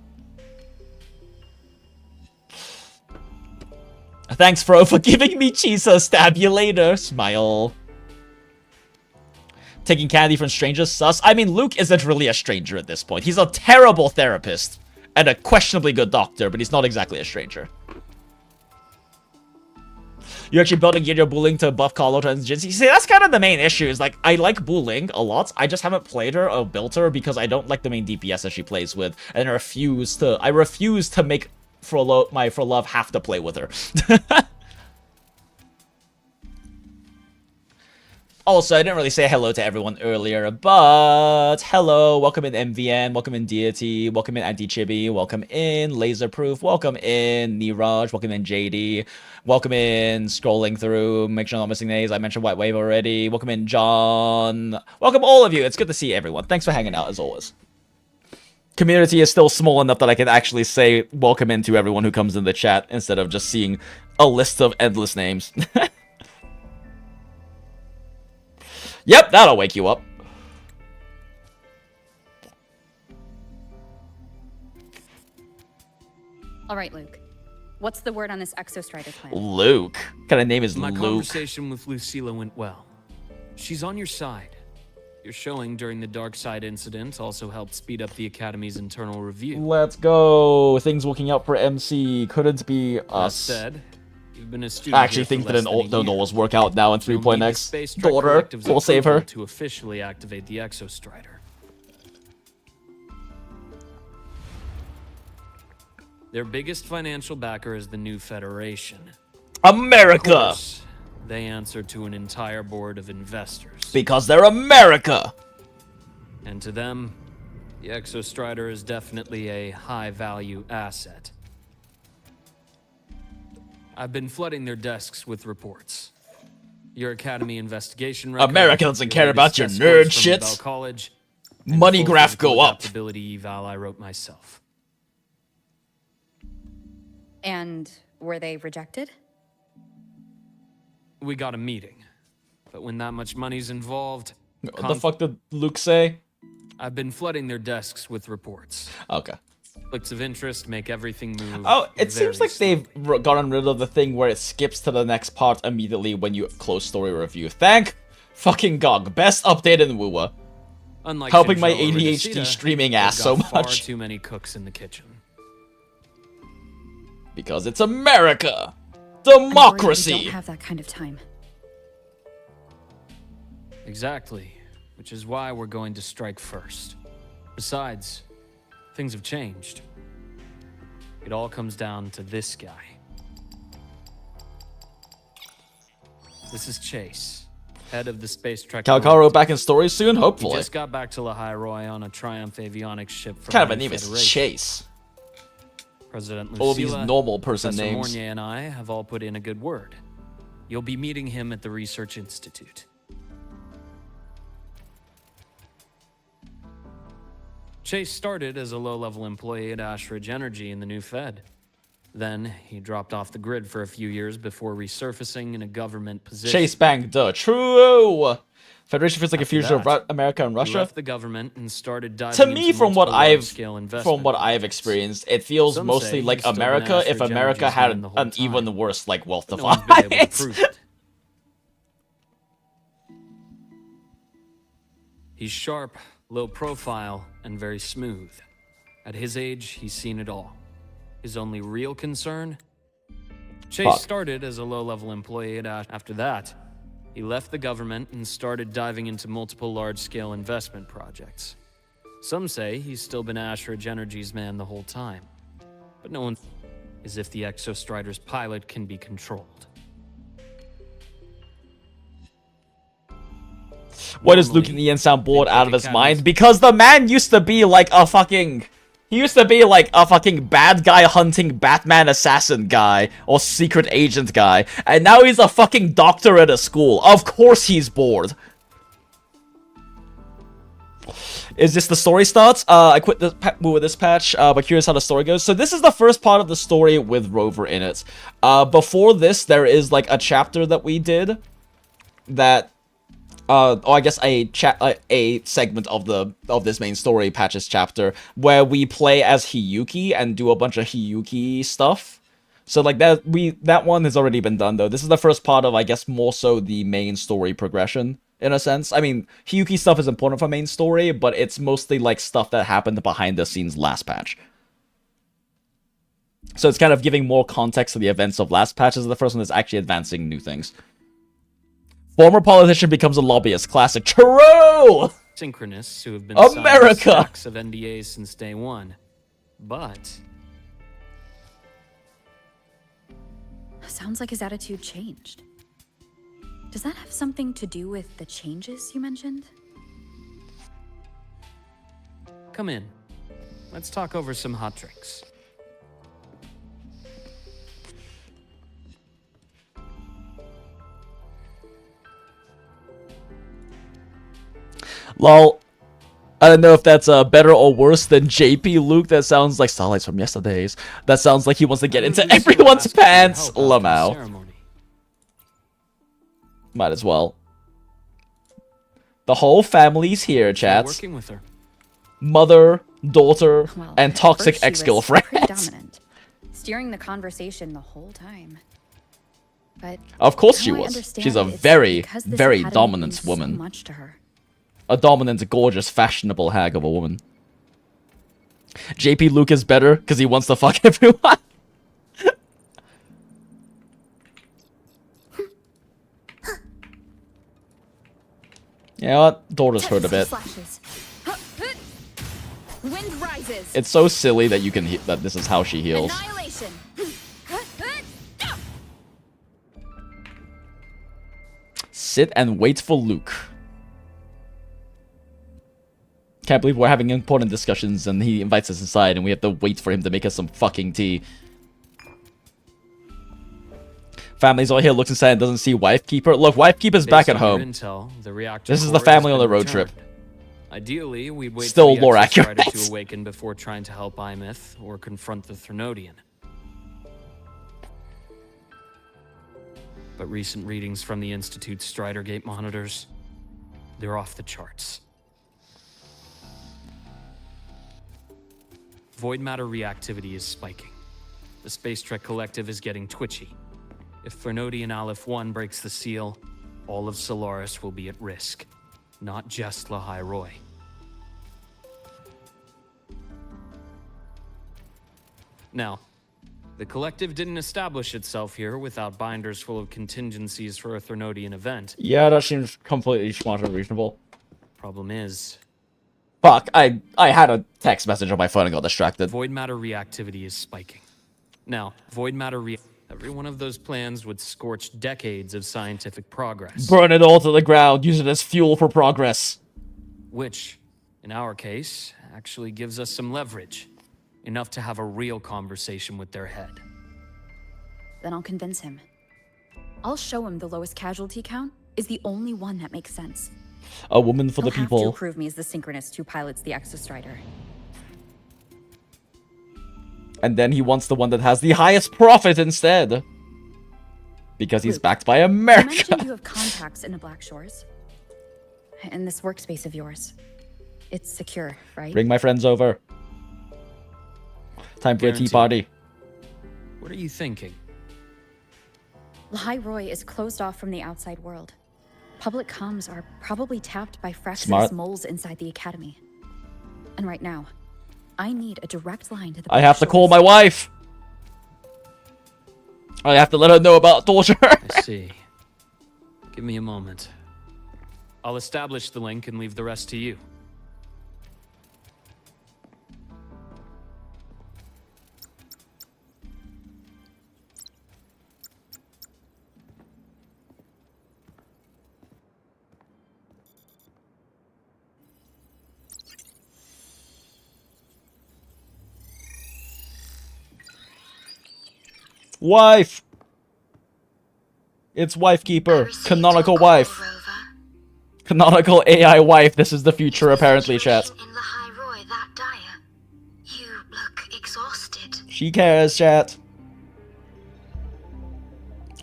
Thanks, Fro, for giving me Chisa. Stab you later. Smile. Taking candy from strangers, sus. I mean, Luke isn't really a stranger at this point. He's a terrible therapist and a questionably good doctor, but he's not exactly a stranger. You're actually building your bullying to buff Carlota and JinJinx. See, that's kind of the main issue. Is like, I like bullying a lot. I just haven't played her or built her because I don't like the main DPS that she plays with, and I refuse to make my For Love have to play with her. Also, I didn't really say hello to everyone earlier, but hello, welcome in MVN, welcome in Deity, welcome in Anti-Chibi, welcome in Laserproof, welcome in Niraj, welcome in JD, welcome in Scrolling Through, make sure I'm not missing names, I mentioned White Wave already, welcome in John, welcome all of you, it's good to see everyone, thanks for hanging out as always. Community is still small enough that I can actually say welcome in to everyone who comes in the chat instead of just seeing a list of endless names. Yep, that'll wake you up. All right, Luke. What's the word on this Exostrider plan? Luke? What kind of name is My Luke? conversation with Lucilla went well. She's on your side. Your showing during the Dark Side incident also helped speed up the Academy's internal review. Let's go. Things working out for MC. Couldn't be us. That said, you've been a student. I actually think that don't always work out now in 3.x. Daughter, we'll save her. To officially activate the Exostrider. Their biggest financial backer is the new Federation. America! Of course, they answer to an entire board of investors. Because they're America! And to them, the Exostrider is definitely a high-value asset. I've been flooding their desks with reports. Your Academy investigation record, America doesn't care about your nerd shit. College, Money graph go up. Adaptability eval I wrote myself. And were they rejected? We got a meeting, but when that much money's involved, What the fuck did Luke say? I've been flooding their desks with reports. Okay. Conflicts of interest make everything move. Oh, it seems like slowly. they've gotten rid of the thing where it skips to the next part immediately when you close story review. Thank fucking God. Best update in WUWA. Unlike Helping my Shinjo or ADHD Nishida, streaming they've ass so got far much. too many cooks in the kitchen. Because it's America. I'm worried we Democracy. don't have that kind of time. Exactly, which is why we're going to strike first. Besides, things have changed. It all comes down to this guy. This is Chase, head of the space trek. Calcaro back in story soon? He Hopefully. just got back to Lahai Roy on a Triumph avionics ship from Kind of the a name is Federation. Chase. President All these Lucilla, normal person Professor names. Mornier and I have all put in a good word. You'll be meeting him at the Research Institute. Chase started as a low-level employee at Ashridge Energy in the new Fed. Then, he dropped off the grid for a few years before resurfacing in a government position. Chase Bang, duh. True! Federation feels like a fusion of that, America and He Russia. left the government and started diving To me, into from what multiple large-scale investment projects. experienced, it feels Some mostly say like he's still been America if Ashridge America Energy's had man the whole an even time. worse like wealth to No one's been able to find. prove it. He's sharp, low profile, and very smooth. At his age, he's seen it all. His only real concern? Chase Fuck. started as a low-level employee at After that, he left the government and started diving into multiple large-scale investment projects. Some say he's still been Ashridge Energy's man the whole time. But no one is if the Exostrider's pilot can be controlled. Why does Luke and Ian sound bored out of his mind? Because the man used to be like a fucking... He used to be like a fucking bad guy hunting Batman assassin guy or secret agent guy. And now he's a fucking doctor at a school. Of course he's bored. Is this the story starts? I quit the with this patch, but curious how the story goes. So this is the first part of the story with Rover in it. Before this, there is like a chapter that we did that, or I guess a segment of this main story patches chapter where we play as Hiyuki and do a bunch of Hiyuki stuff. So like that one has already been done though. This is the first part of, I guess, more so the main story progression. In a sense, I mean, Hiyuki stuff is important for main story, but it's mostly like stuff that happened behind the scenes last patch. So it's kind of giving more context to the events of last patches. The first one is actually advancing new things. Former politician becomes a lobbyist. Classic. True! Synchronists who have been America! signing stacks of NDAs since day one. But Sounds like his attitude changed. Does that have something to do with the changes you mentioned? come in. Let's talk over some hot drinks. Lol. I don't know if that's better or worse than JP Luke. That sounds like Starlights from Yesterdays. That sounds like he wants to get into everyone's pants. Lamau. Might as well. The whole family's here, chat. Working with her. Mother, daughter, Well, and at toxic first she was ex-girlfriend. pretty dominant, steering the conversation the whole time. But Of course she now I was. understand She's a it's very, because this very academy dominant means so woman. much to her. A dominant, gorgeous, fashionable hag of a woman. JP Luke is better because he wants to fuck everyone. You know what? Daughter's hurt a bit. Flashes. Wind rises. It's so silly that you can that this is how she heals. Annihilation. Sit and wait for Luke. Can't believe we're having important discussions and he invites us inside and we have to wait for him to make us some fucking tea. Family's all here, looks inside and doesn't see Wife Keeper. Look, Wife Keeper's back at home. Intel, the reactor This is the core has family on been the road returned. trip. Ideally, we'd wait Still for the more Exo accurate. Strider to awaken before trying to help Imyth or confront the Threnodian. But recent readings from the Institute's Strider Gate monitors, they're off the charts. Void matter reactivity is spiking. The Space Trek Collective is getting twitchy. If Threnodian Aleph 1 breaks the seal, all of Solaris will be at risk. Not just Lahai Roy. Now, the Collective didn't establish itself here without binders full of contingencies for a Threnodian event. Yeah, that seems completely smart and reasonable. Problem is, Fuck, I had a text message on my phone and got distracted. void matter reactivity is spiking. Now, void matter every one of those plans would scorch decades of scientific progress. Burn it all to the ground, use it as fuel for progress. Which, in our case, actually gives us some leverage. Enough to have a real conversation with their head. Then I'll convince him. I'll show him the lowest casualty count is the only one that makes sense. A woman for the He'll have people. to prove me as the synchronist who pilots the Exostrider. And then he wants the one that has the highest profit instead. Because he's Luke, backed by You America. mentioned you have contacts in the Black Shores. In this workspace of yours. It's secure, right? Bring my friends over. Time for a tea Guaranteed. party. What are you thinking? Lahai Roy is closed off from the outside world. Public comms are probably tapped by Smart. Fraxis moles inside the Academy. And right now, I need a direct line to the I Black have to call Shores. my wife. I have to let her know about torture. I see. Give me a moment. I'll establish the link and leave the rest to you. Wife. It's Wife Keeper. Canonical wife. Canonical AI wife, this is the future apparently, chat. In Lahai Roy that dire. You look exhausted. She cares, chat.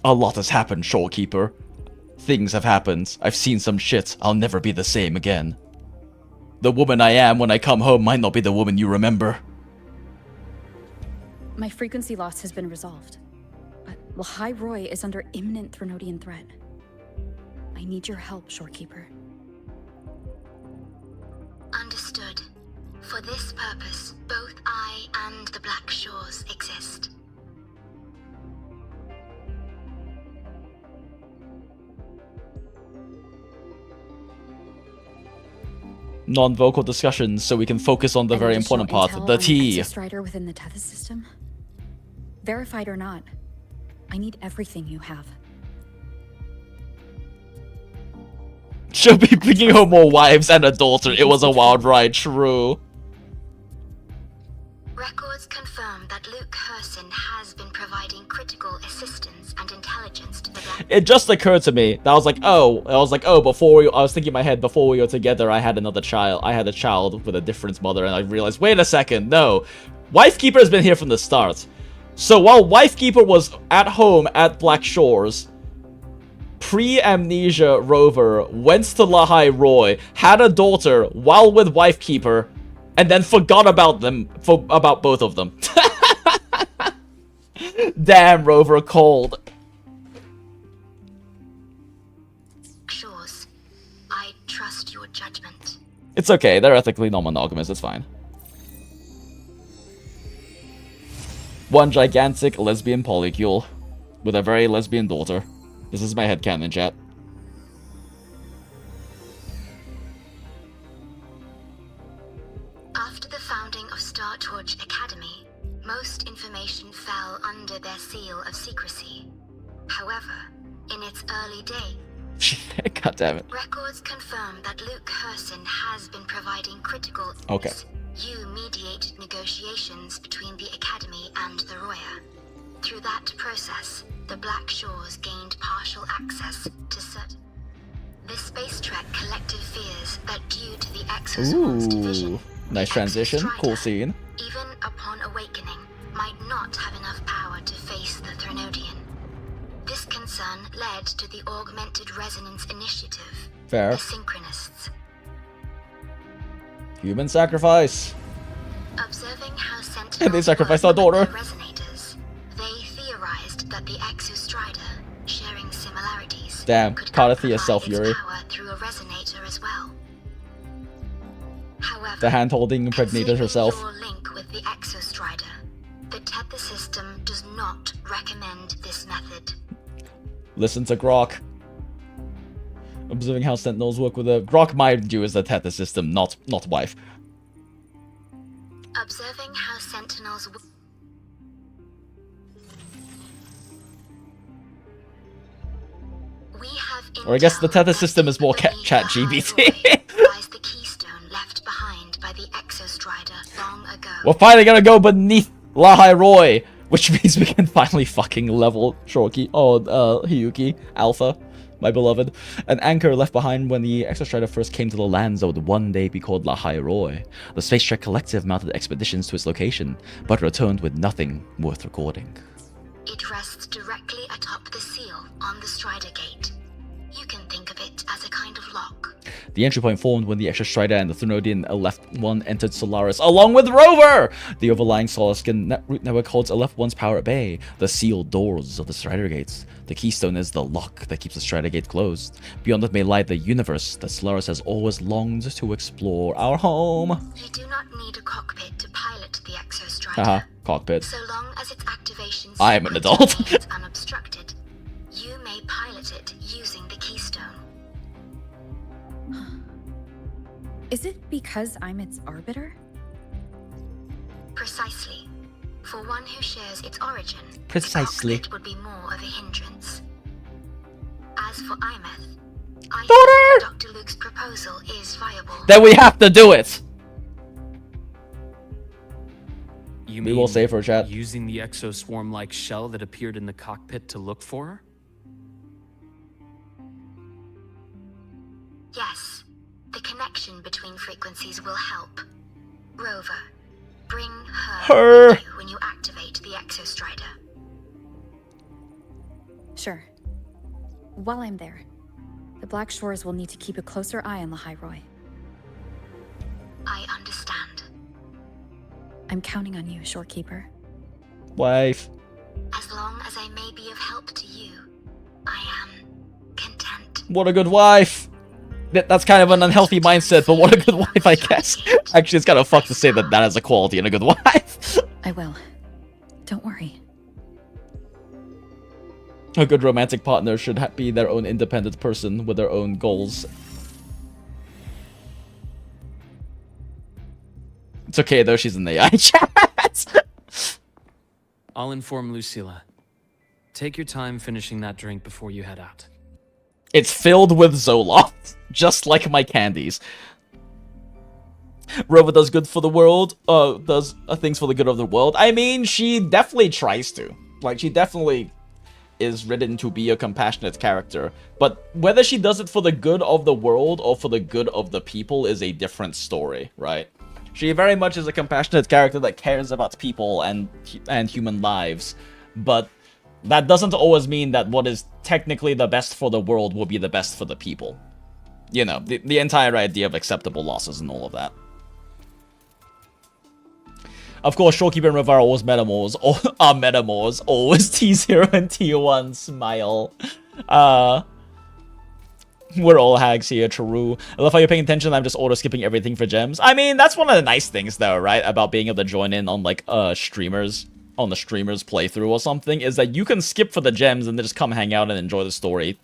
A lot has happened, Shorekeeper. Things have happened. I've seen some shit. I'll never be the same again. The woman I am when I come home might not be the woman you remember. My frequency loss has been resolved. But Lahai Roy is under imminent Threnodian threat. I need your help, Shorekeeper. Understood. For this purpose, both I and the Black Shores exist. Non-vocal discussions so we can focus on the Any very additional important part, intel the on tea. Exostrider within the Tethys system? Verified or not, I need everything you have. She'll be bringing home more wives and a daughter. It was a wild ride, true. Records confirm that Luke Herson has been providing critical assistance and intelligence to the Black. It just occurred to me that I was like, oh, I was thinking in my head, before we were together, I had another child. I had a child with a different mother, and I realized, wait a second, no. Wifekeeper has been here from the start. So while Wifekeeper was at home at Black Shores, pre-amnesia Rover went to Lahai Roy, had a daughter while with Wifekeeper, and then forgot about them, about both of them. Damn, Rover cold. Shores, I trust your judgment. It's okay, they're ethically non-monogamous, it's fine. One gigantic lesbian polycule with a very lesbian daughter. This is my headcanon, chat. After the founding of Star Torch Academy, most information fell under their seal of secrecy. However, in its early days, God damn it. records confirm that Luke Herson has been providing critical. Okay. You mediated negotiations between the Academy and the Roya. Through that process, the Black Shores gained partial access to certain. The Space Trek collective fears that due to the Exoswarm's division, Ooh, nice transition, cool scene. even upon awakening, might not have enough power to face the Threnodian. This concern led to the Augmented Resonance Initiative, Fair. the Synchronists. Human sacrifice. Observing how Sentinels And they sacrificed work our with daughter. their resonators, they theorized that the Exostrider, sharing similarities, Damn, could Carathea amplify self-Yuri. its power through a resonator as well. However, The hand-holding impregnated considering herself. your link with the Exostrider, the Tether system does not recommend this method. Listen to Grok. Observing how Sentinels work with a Grok, mind you, is the Tether system, not wife. Observing how Sentinels we have Or I guess the intel Tether that system is more beneath chat the High GBT. Roy lies the keystone left behind by the Exostrider long ago. We're finally gonna go beneath Lahai Roy, which means we can finally fucking level Hiyuki, Alpha, my beloved. An anchor left behind when the Exostrider first came to the lands that would one day be called Lahai Roy. The Space Trek Collective mounted expeditions to its location, but returned with nothing worth recording. It rests directly atop the seal on the Strider Gate. You can think of it as a kind of lock. The entry point formed when the Exostrider and the Threnodian Aleph-1 entered Solaris, along with Rover! The overlying Solar-skin root network holds Aleph-1's power at bay, the sealed doors of the Strider Gates. The keystone is the lock that keeps the Strider Gate closed. Beyond it may lie the universe that Solaris has always longed to explore. Our home! You do not need a cockpit to pilot the Exostrider. Haha, cockpit. So long as its activation I am an sequence adult. remains unobstructed, you may pilot it using the keystone. Is it because I'm its arbiter? Precisely. For one who shares its origin, Precisely. the cockpit would be more of a hindrance. As for Imeth, I Daughter! think Dr. Luke's proposal is viable. Then we have to do it! You We will mean save her, chat. using the exoswarm-like shell that appeared in the cockpit to look for her? Yes. frequencies will help. Rover, bring her with you when you activate the Exostrider. Sure. While I'm there, the Black Shores will need to keep a closer eye on the High Roy. I understand. I'm counting on you, Shorekeeper. Wife. As long as I may be of help to you, I am content. What a good wife. That's kind of an unhealthy mindset, but what a good wife, I guess. Actually, it's kind of fucked to say that that is a quality in a good wife. I will. Don't worry. A good romantic partner should be their own independent person with their own goals. It's okay though, she's in the AI chat. I'll inform Lucilla. Take your time finishing that drink before you head out. It's filled with Zoloft, just like my candies. Rover does good for the world, does things for the good of the world. I mean, she definitely tries to. Like, she definitely is written to be a compassionate character. But whether she does it for the good of the world or for the good of the people is a different story, right? She very much is a compassionate character that cares about people and human lives. But that doesn't always mean that what is technically the best for the world will be the best for the people. You know, the entire idea of acceptable losses and all of that. Of course, Shorekeeper and Rover are always metamors. Are metamors. Always T0 and T1 smile. We're all hags here, true. I love how you're paying attention. I'm just auto-skipping everything for gems. I mean, that's one of the nice things, though, right? About being able to join in on, like, streamers. On the streamer's playthrough or something. Is that you can skip for the gems and then just come hang out and enjoy the story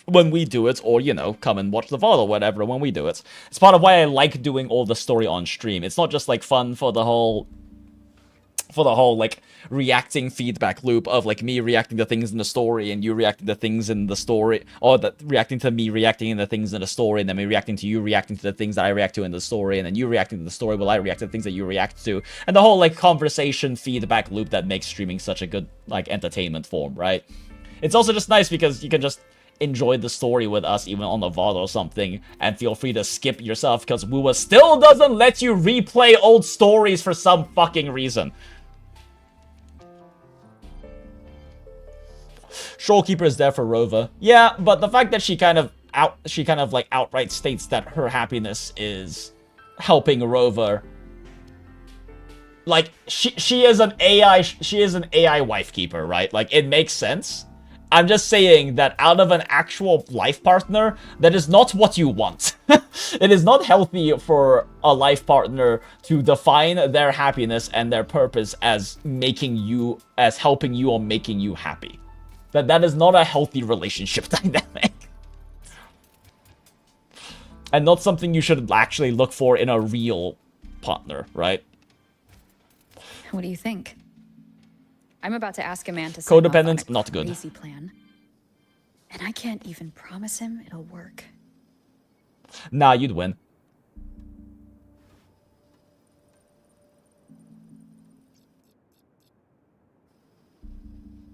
when we do it, or, you know, come and watch the VOD or whatever when we do it. It's part of why I like doing all the story on stream. It's not just, like, fun for the whole, like, reacting feedback loop of, like, me reacting to things in the story and you reacting to things in the story, or reacting to me reacting to things in the story, and then me reacting to you reacting to the things that I react to in the story, and then you reacting to the story while I react to the things that you react to, and the whole, like, conversation feedback loop that makes streaming such a good, like, entertainment form, right? It's also just nice because you can just enjoy the story with us even on the VOD or something, and feel free to skip yourself because WUWA still doesn't let you replay old stories for some fucking reason. Shorekeeper is there for Rover. Yeah, but the fact that she kind of like outright states that her happiness is helping Rover. Like, she is an AI wife keeper, right? Like, it makes sense. I'm just saying that out of an actual life partner, that is not what you want. It is not healthy for a life partner to define their happiness and their purpose as helping you or making you happy. That is not a healthy relationship dynamic. And not something you should actually look for in a real partner, right? What do you think? I'm about to ask a man to Codependent, not good. Crazy plan, and I can't even promise him it'll work. Nah, you'd win.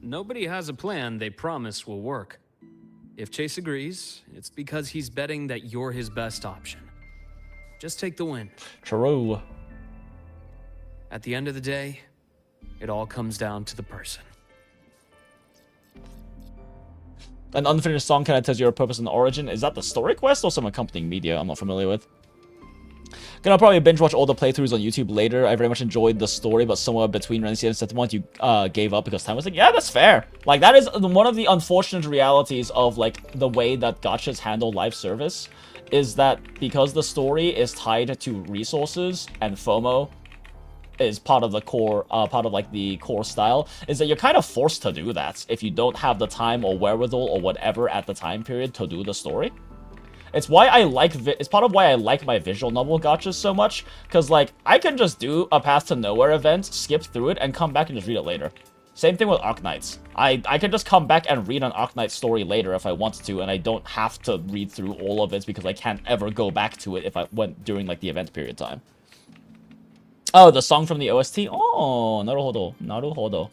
Nobody has a plan they promise will work. If Chase agrees, it's because he's betting that you're his best option. Just take the win. True. At the end of the day, it all comes down to the person. An unfinished song kind of tells your purpose and origin. Is that the story quest or some accompanying media I'm not familiar with? Gonna probably binge watch all the playthroughs on YouTube later. I very much enjoyed the story, but somewhere between Renzi and Settlement, you gave up because time was like, yeah, that's fair. Like, that is one of the unfortunate realities of, like, the way that gachas handle live service, is that because the story is tied to resources and FOMO is part of the core, the core style, is that you're kind of forced to do that if you don't have the time or wherewithal or whatever at the time period to do the story. It's why I like, it's part of why I like my visual novel gachas so much, because, like, I can just do a Path to Nowhere event, skip through it, and come back and just read it later. Same thing with Arknights. I can just come back and read an Arknight story later if I want to, and I don't have to read through all of it because I can't ever go back to it if I went during, like, the event period time. Oh, the song from the OST? Oh, naruhodo, naruhodo.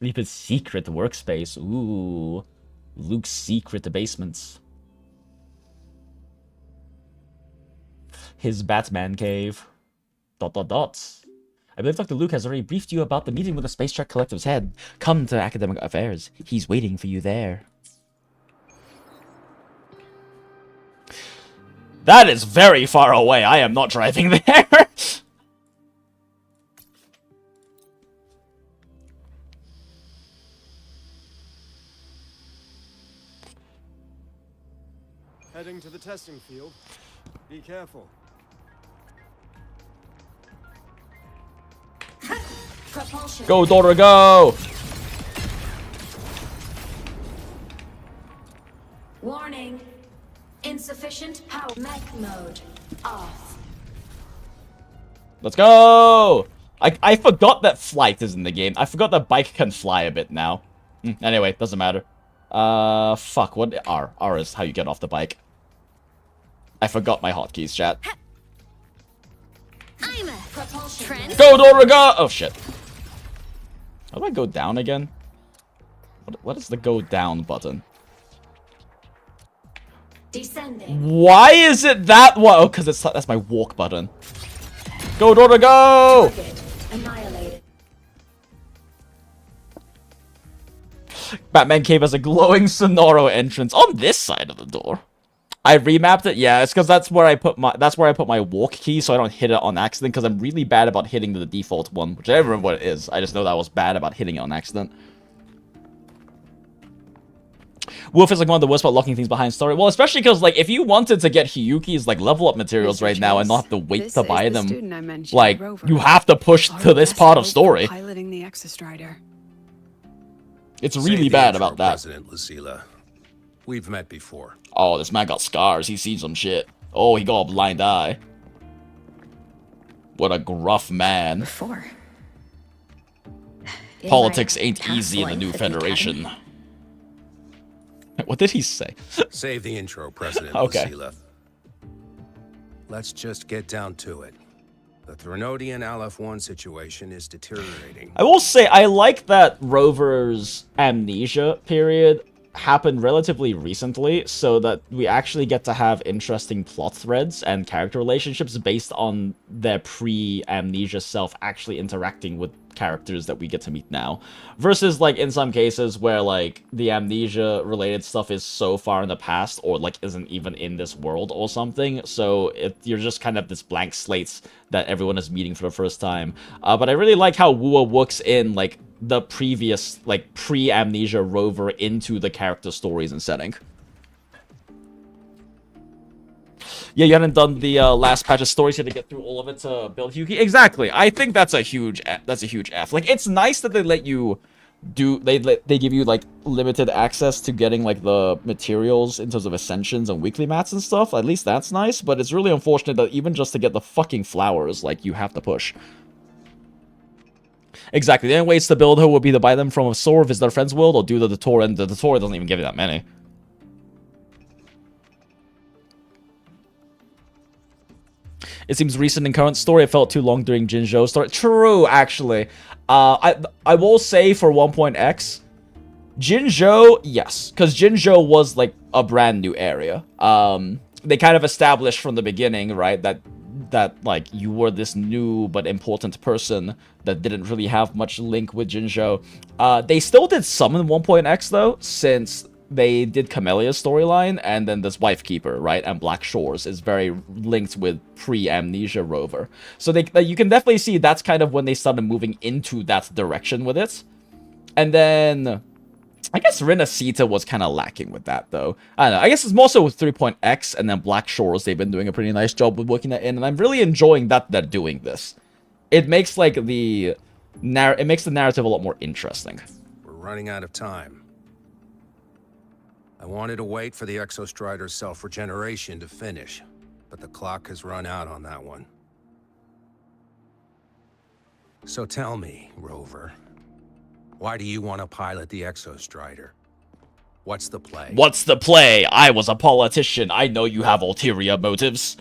Leave his secret workspace. Ooh. Luke's secret basements. His Batman cave. ... I believe Dr. Luke has already briefed you about the meeting with the Space Trek Collective's head. Come to Academic Affairs. He's waiting for you there. That is very far away. I am not driving there. Heading to the testing field. Be careful. Propulsion. Go, daughter, go! Warning. Insufficient power. Mech mode off. Let's go! I forgot that flight is in the game. I forgot that bike can fly a bit now. Anyway, doesn't matter. Fuck, what? R is how you get off the bike. I forgot my hotkeys, chat. I'm a propulsion. Trend. Go, daughter, go! Oh, shit. How do I go down again? What is the go down button? Descending. Why is it that one? Oh, because that's my walk button. Go, daughter, go! Target annihilated. Batman Cave has a glowing Sonoro entrance on this side of the door. I remapped it. Yeah, it's because that's where I put my walk key, so I don't hit it on accident. Because I'm really bad about hitting the default one, which I don't remember what it is. I just know that I was bad about hitting it on accident. Wolf is like one of the worst about locking things behind story. Well, especially because like if you wanted to get Hiyuki's like level up materials right now and not have to wait to buy them, like you have to push to this part of story. Piloting the Exostrider. It's really bad about that. President Lucila. We've met before. Oh, this man got scars. He's seen some shit. Oh, he got a blind eye. What a gruff man. Before. Politics ain't easy in the new Federation. What did he say? Save the intro, President Okay. Lucila. Let's just get down to it. The Threnodian Aleph-1 situation is deteriorating. I will say, I like that Rover's amnesia period happened relatively recently, so that we actually get to have interesting plot threads and character relationships based on their pre-amnesia self actually interacting with characters that we get to meet now. Versus, like, in some cases where, like, the amnesia-related stuff is so far in the past, or, like, isn't even in this world or something, so you're just kind of this blank slates that everyone is meeting for the first time. But I really like how WUWA works in, like, the previous, like, pre-amnesia Rover into the character stories and setting. Yeah, you hadn't done the last patch of stories here to get through all of it to build Hiyuki. Exactly. I think that's a huge F. Like, it's nice that they let you do, they give you like limited access to getting like the materials in terms of ascensions and weekly mats and stuff. At least that's nice, but it's really unfortunate that even just to get the fucking flowers, like, you have to push. Exactly. The only ways to build her would be to buy them from a store, visit our friend's world, or do the tutorial, and the tutorial doesn't even give you that many. It seems recent in current story. It felt too long during Jinzhou's story. True, actually. I will say for 1.x, Jinzhou, yes, because Jinzhou was like a brand new area. They kind of established from the beginning, right, that like you were this new but important person that didn't really have much link with Jinzhou. They still did some in 1.x though, since they did Camelia's storyline, and then this Wife Keeper, right, and Black Shores is very linked with pre-amnesia Rover. So you can definitely see that's kind of when they started moving into that direction with it. And then I guess Renacita was kind of lacking with that, though. I don't know. I guess it's more so with 3.x and then Black Shores. They've been doing a pretty nice job with working that in, and I'm really enjoying that they're doing this. It makes like the narrative a lot more interesting. We're running out of time. I wanted to wait for the Exostrider's self-regeneration to finish, but the clock has run out on that one. So tell me, Rover, why do you want to pilot the Exostrider? What's the play? What's the play? I was a politician. I know you have ulterior motives.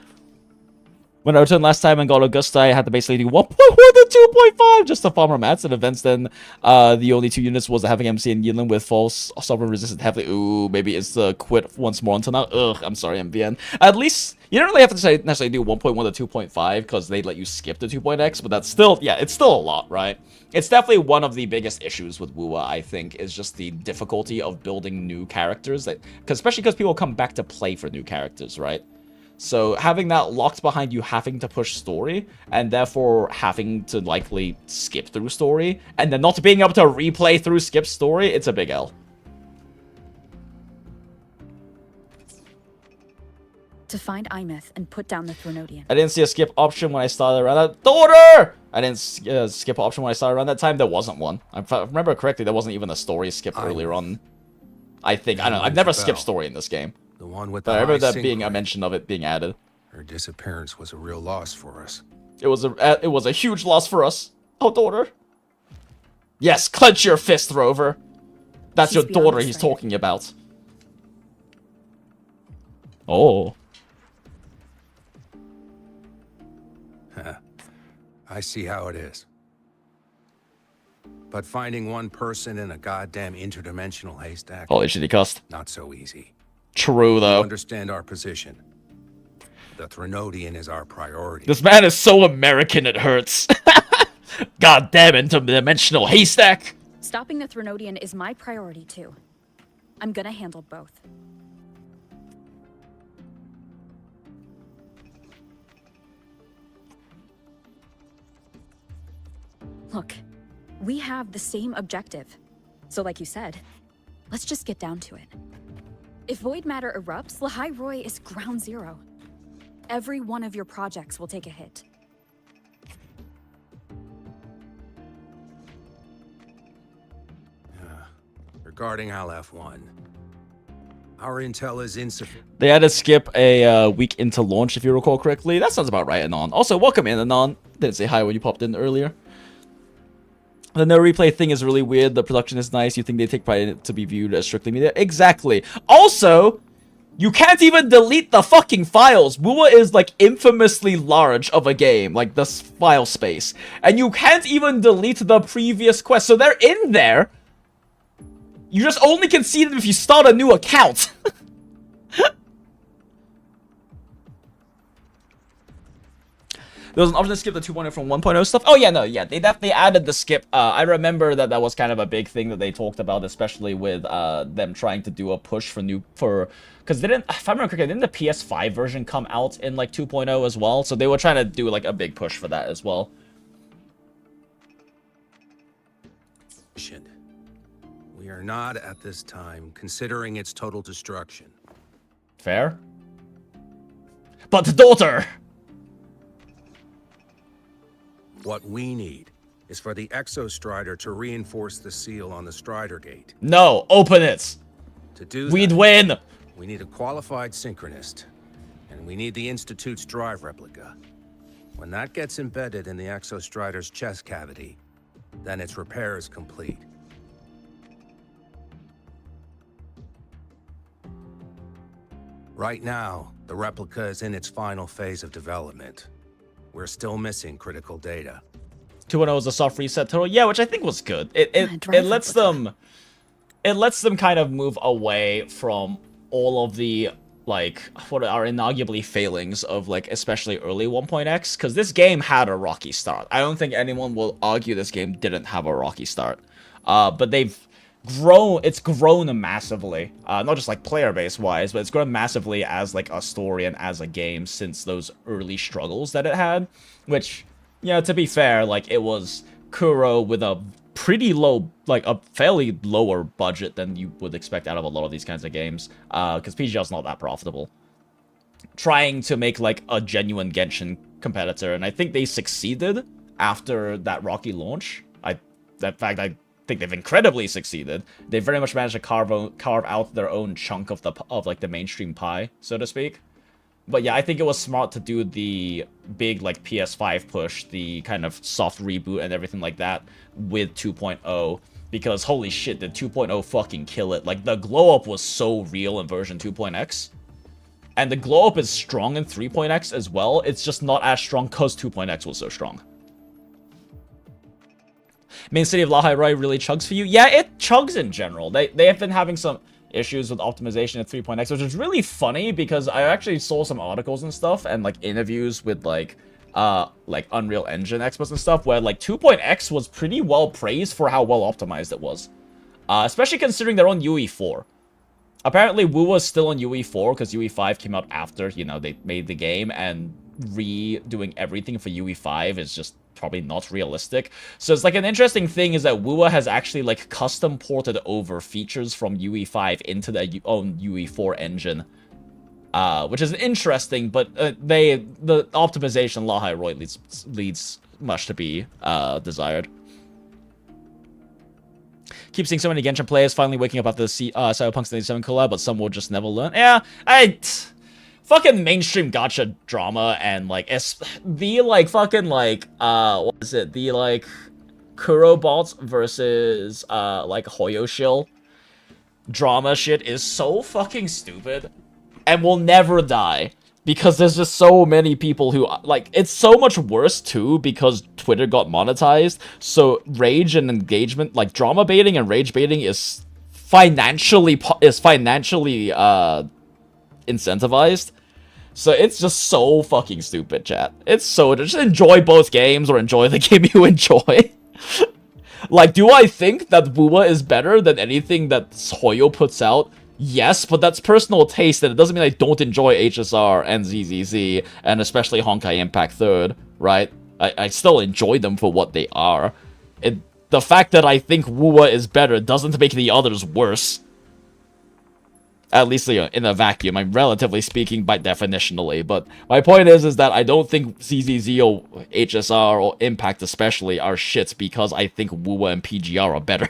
When I returned last time and got Augusta, I had to basically do 1.1 to 2.5 just to farm our mats and events. Then the only 2 units was having MC and Yinlin with false sovereign resistant heavily. Ooh, maybe it's quit once more until now. Ugh, I'm sorry, MVN. At least you don't really have to necessarily do 1.1 to 2.5 because they let you skip the 2.x, but that's still, yeah, it's still a lot, right? It's definitely one of the biggest issues with WUWA, I think, is just the difficulty of building new characters. Especially because people come back to play for new characters, right? So having that locked behind you having to push story, and therefore having to likely skip through story, and then not being able to replay through skip story, it's a big L. To find Imeth and put down the Threnodian. I didn't see a skip option when I started around that. Daughter! I didn't skip option when I started around that time. There wasn't one. If I remember correctly, there wasn't even a story skip earlier on. I think. I don't know. I've never skipped story in this game. The one with the But I remember high that being a sync mention of it being added. rate. Her disappearance was a real loss for us. It was a huge loss for us. Oh, daughter. Yes, clench your fist, Rover. That's She's your daughter beyond he's us, talking about. Oh. I see how it is. But finding one person in a goddamn interdimensional haystack, Holy shit, he cussed. not so easy. True, You though. understand our position. The Threnodian is our priority. This man is so American it hurts. Goddamn interdimensional haystack. Stopping the Threnodian is my priority too. I'm gonna handle both. Look, we have the same objective. So like you said, let's just get down to it. If void matter erupts, Lehigh Roy is ground zero. Every one of your projects will take a hit. Regarding LF1, our intel is insufficient. They had to skip a week into launch, if you recall correctly. That sounds about right, Anon. Also, welcome in, Anon. Didn't say hi when you popped in earlier. The no replay thing is really weird. The production is nice. You think they take pride in it to be viewed as strictly media? Exactly. Also, you can't even delete the fucking files. WUWA is like infamously large of a game, like this file space. And you can't even delete the previous quest. So they're in there. You just only can see them if you start a new account. There was an option to skip the 2.0 from 1.0 stuff. Oh yeah, no, yeah, they definitely added the skip. I remember that was kind of a big thing that they talked about, especially with them trying to do a push because didn't, if I remember correctly, didn't the PS5 version come out in like 2.0 as well? So they were trying to do like a big push for that as well. We are not at this time considering its total destruction. Fair. But daughter. What we need is for the Exostrider to reinforce the seal on the Strider Gate. No, open it. To do We'd that, win. we need a qualified synchronist, and we need the Institute's drive replica. When that gets embedded in the Exostrider's chest cavity, then its repair is complete. Right now, the replica is in its final phase of development. We're still missing critical data. 2.0 is a soft reset total, yeah, which I think was good. It lets them kind of move away from all of the like what are inarguably failings of like especially early 1.x, because this game had a rocky start. I don't think anyone will argue this game didn't have a rocky start. But it's grown massively, not just like player base wise, but it's grown massively as like a story and as a game since those early struggles that it had, which, you know, to be fair, like it was Kuro with a pretty low, like a fairly lower budget than you would expect out of a lot of these kinds of games, because PGR is not that profitable, trying to make like a genuine Genshin competitor, and I think they succeeded after that rocky launch. I think they've incredibly succeeded. They very much managed to carve out their own chunk of the mainstream pie, so to speak. But yeah, I think it was smart to do the big like PS5 push, the kind of soft reboot and everything like that with 2.0, because holy shit, did 2.0 fucking kill it. Like the glow up was so real in version 2.x. And the glow up is strong in 3.x as well. It's just not as strong because 2.x was so strong. Main city of Lahai really chugs for you? Yeah, it chugs in general. They have been having some issues with optimization at 3.x, which is really funny because I actually saw some articles and stuff and like interviews with like Unreal Engine experts and stuff where like 2.x was pretty well praised for how well optimized it was. Especially considering they're on UE4. Apparently, WUWA is still on UE4 because UE5 came out after, you know, they made the game, and redoing everything for UE5 is just probably not realistic. So it's like an interesting thing is that WUWA has actually like custom ported over features from UE5 into their own UE4 engine. Which is interesting, but the optimization Lahai Roy leads much to be desired. Keep seeing so many Genshin players finally waking up after the Cyberpunk 77 collab, but some will just never learn. Yeah, fucking mainstream gacha drama and like the like fucking like what is it? The like Kurobots versus like Hoyo Shill drama shit is so fucking stupid and will never die. Because there's just so many people who, like, it's so much worse, too, because Twitter got monetized. So, rage and engagement, like, drama baiting and rage baiting is financially incentivized. So, it's just so fucking stupid, chat. It's so, just enjoy both games or enjoy the game you enjoy. Like, do I think that WUWA is better than anything that Hoyo puts out? Yes, but that's personal taste, and it doesn't mean I don't enjoy HSR and ZZZ, and especially Honkai Impact 3rd, right? I still enjoy them for what they are. The fact that I think WUWA is better doesn't make the others worse. At least, you know, in a vacuum. I'm relatively speaking by definitionally, but my point is that I don't think ZZZ or HSR or Impact especially are shits because I think WUWA and PGR are better.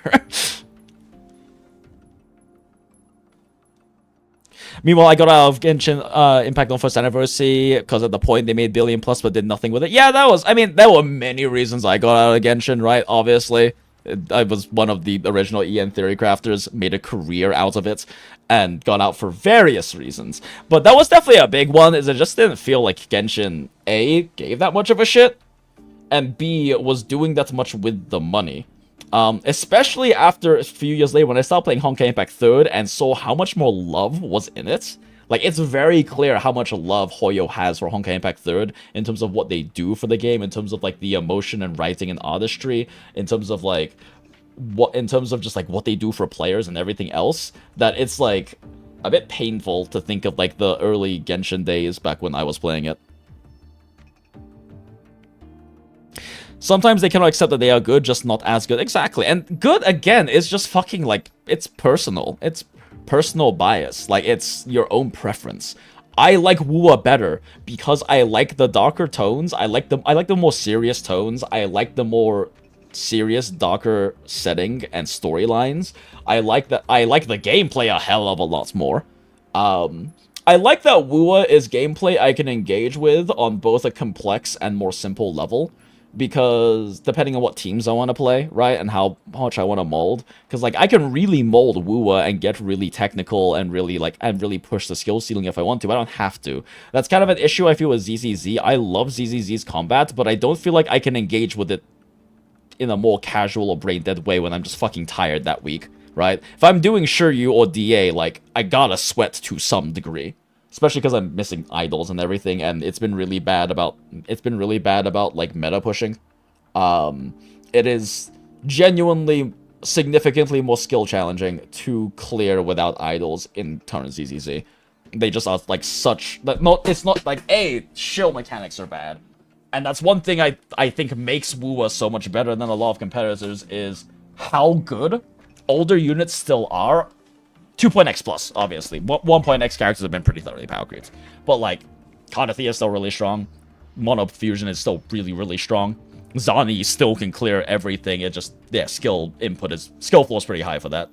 Meanwhile, I got out of Genshin Impact on 1st anniversary because at the point they made billion plus but did nothing with it. Yeah, that was, I mean, there were many reasons I got out of Genshin, right? Obviously. I was one of the original EN theory crafters, made a career out of it, and got out for various reasons. But that was definitely a big one, is it just didn't feel like Genshin, A, gave that much of a shit, and B, was doing that much with the money. Especially after a few years later when I started playing Honkai Impact 3rd and saw how much more love was in it. Like, it's very clear how much love Hoyo has for Honkai Impact 3rd in terms of what they do for the game, in terms of, like, the emotion and writing and artistry, in terms of, like, just, like, what they do for players and everything else, that it's, like, a bit painful to think of, like, the early Genshin days back when I was playing it. Sometimes they cannot accept that they are good, just not as good. Exactly. And good, again, is just fucking, like, it's personal. It's personal bias. Like, it's your own preference. I like WUWA better because I like the darker tones. I like the more serious tones. I like the more serious, darker setting and storylines. I like the gameplay a hell of a lot more. I like that WUWA is gameplay I can engage with on both a complex and more simple level. Because depending on what teams I want to play, right, and how much I want to mold, because like I can really mold WUWA and get really technical and really push the skill ceiling if I want to. I don't have to. That's kind of an issue I feel with ZZZ. I love ZZZ's combat, but I don't feel like I can engage with it in a more casual or brain dead way when I'm just fucking tired that week, right? If I'm doing Shiryu or DA, like I gotta sweat to some degree. Especially because I'm missing idols and everything, and it's been really bad about like meta pushing. It is genuinely significantly more skill challenging to clear without idols in current ZZZ. They just are like such it's not like shill mechanics are bad. And that's one thing I think makes WUWA so much better than a lot of competitors is how good older units still are. 2.x plus, obviously. 1.x characters have been pretty thoroughly power creeps. But, like, Kadathea is still really strong. Mono Fusion is still really, really strong. Zani still can clear everything. It just, yeah, skill floor is pretty high for that.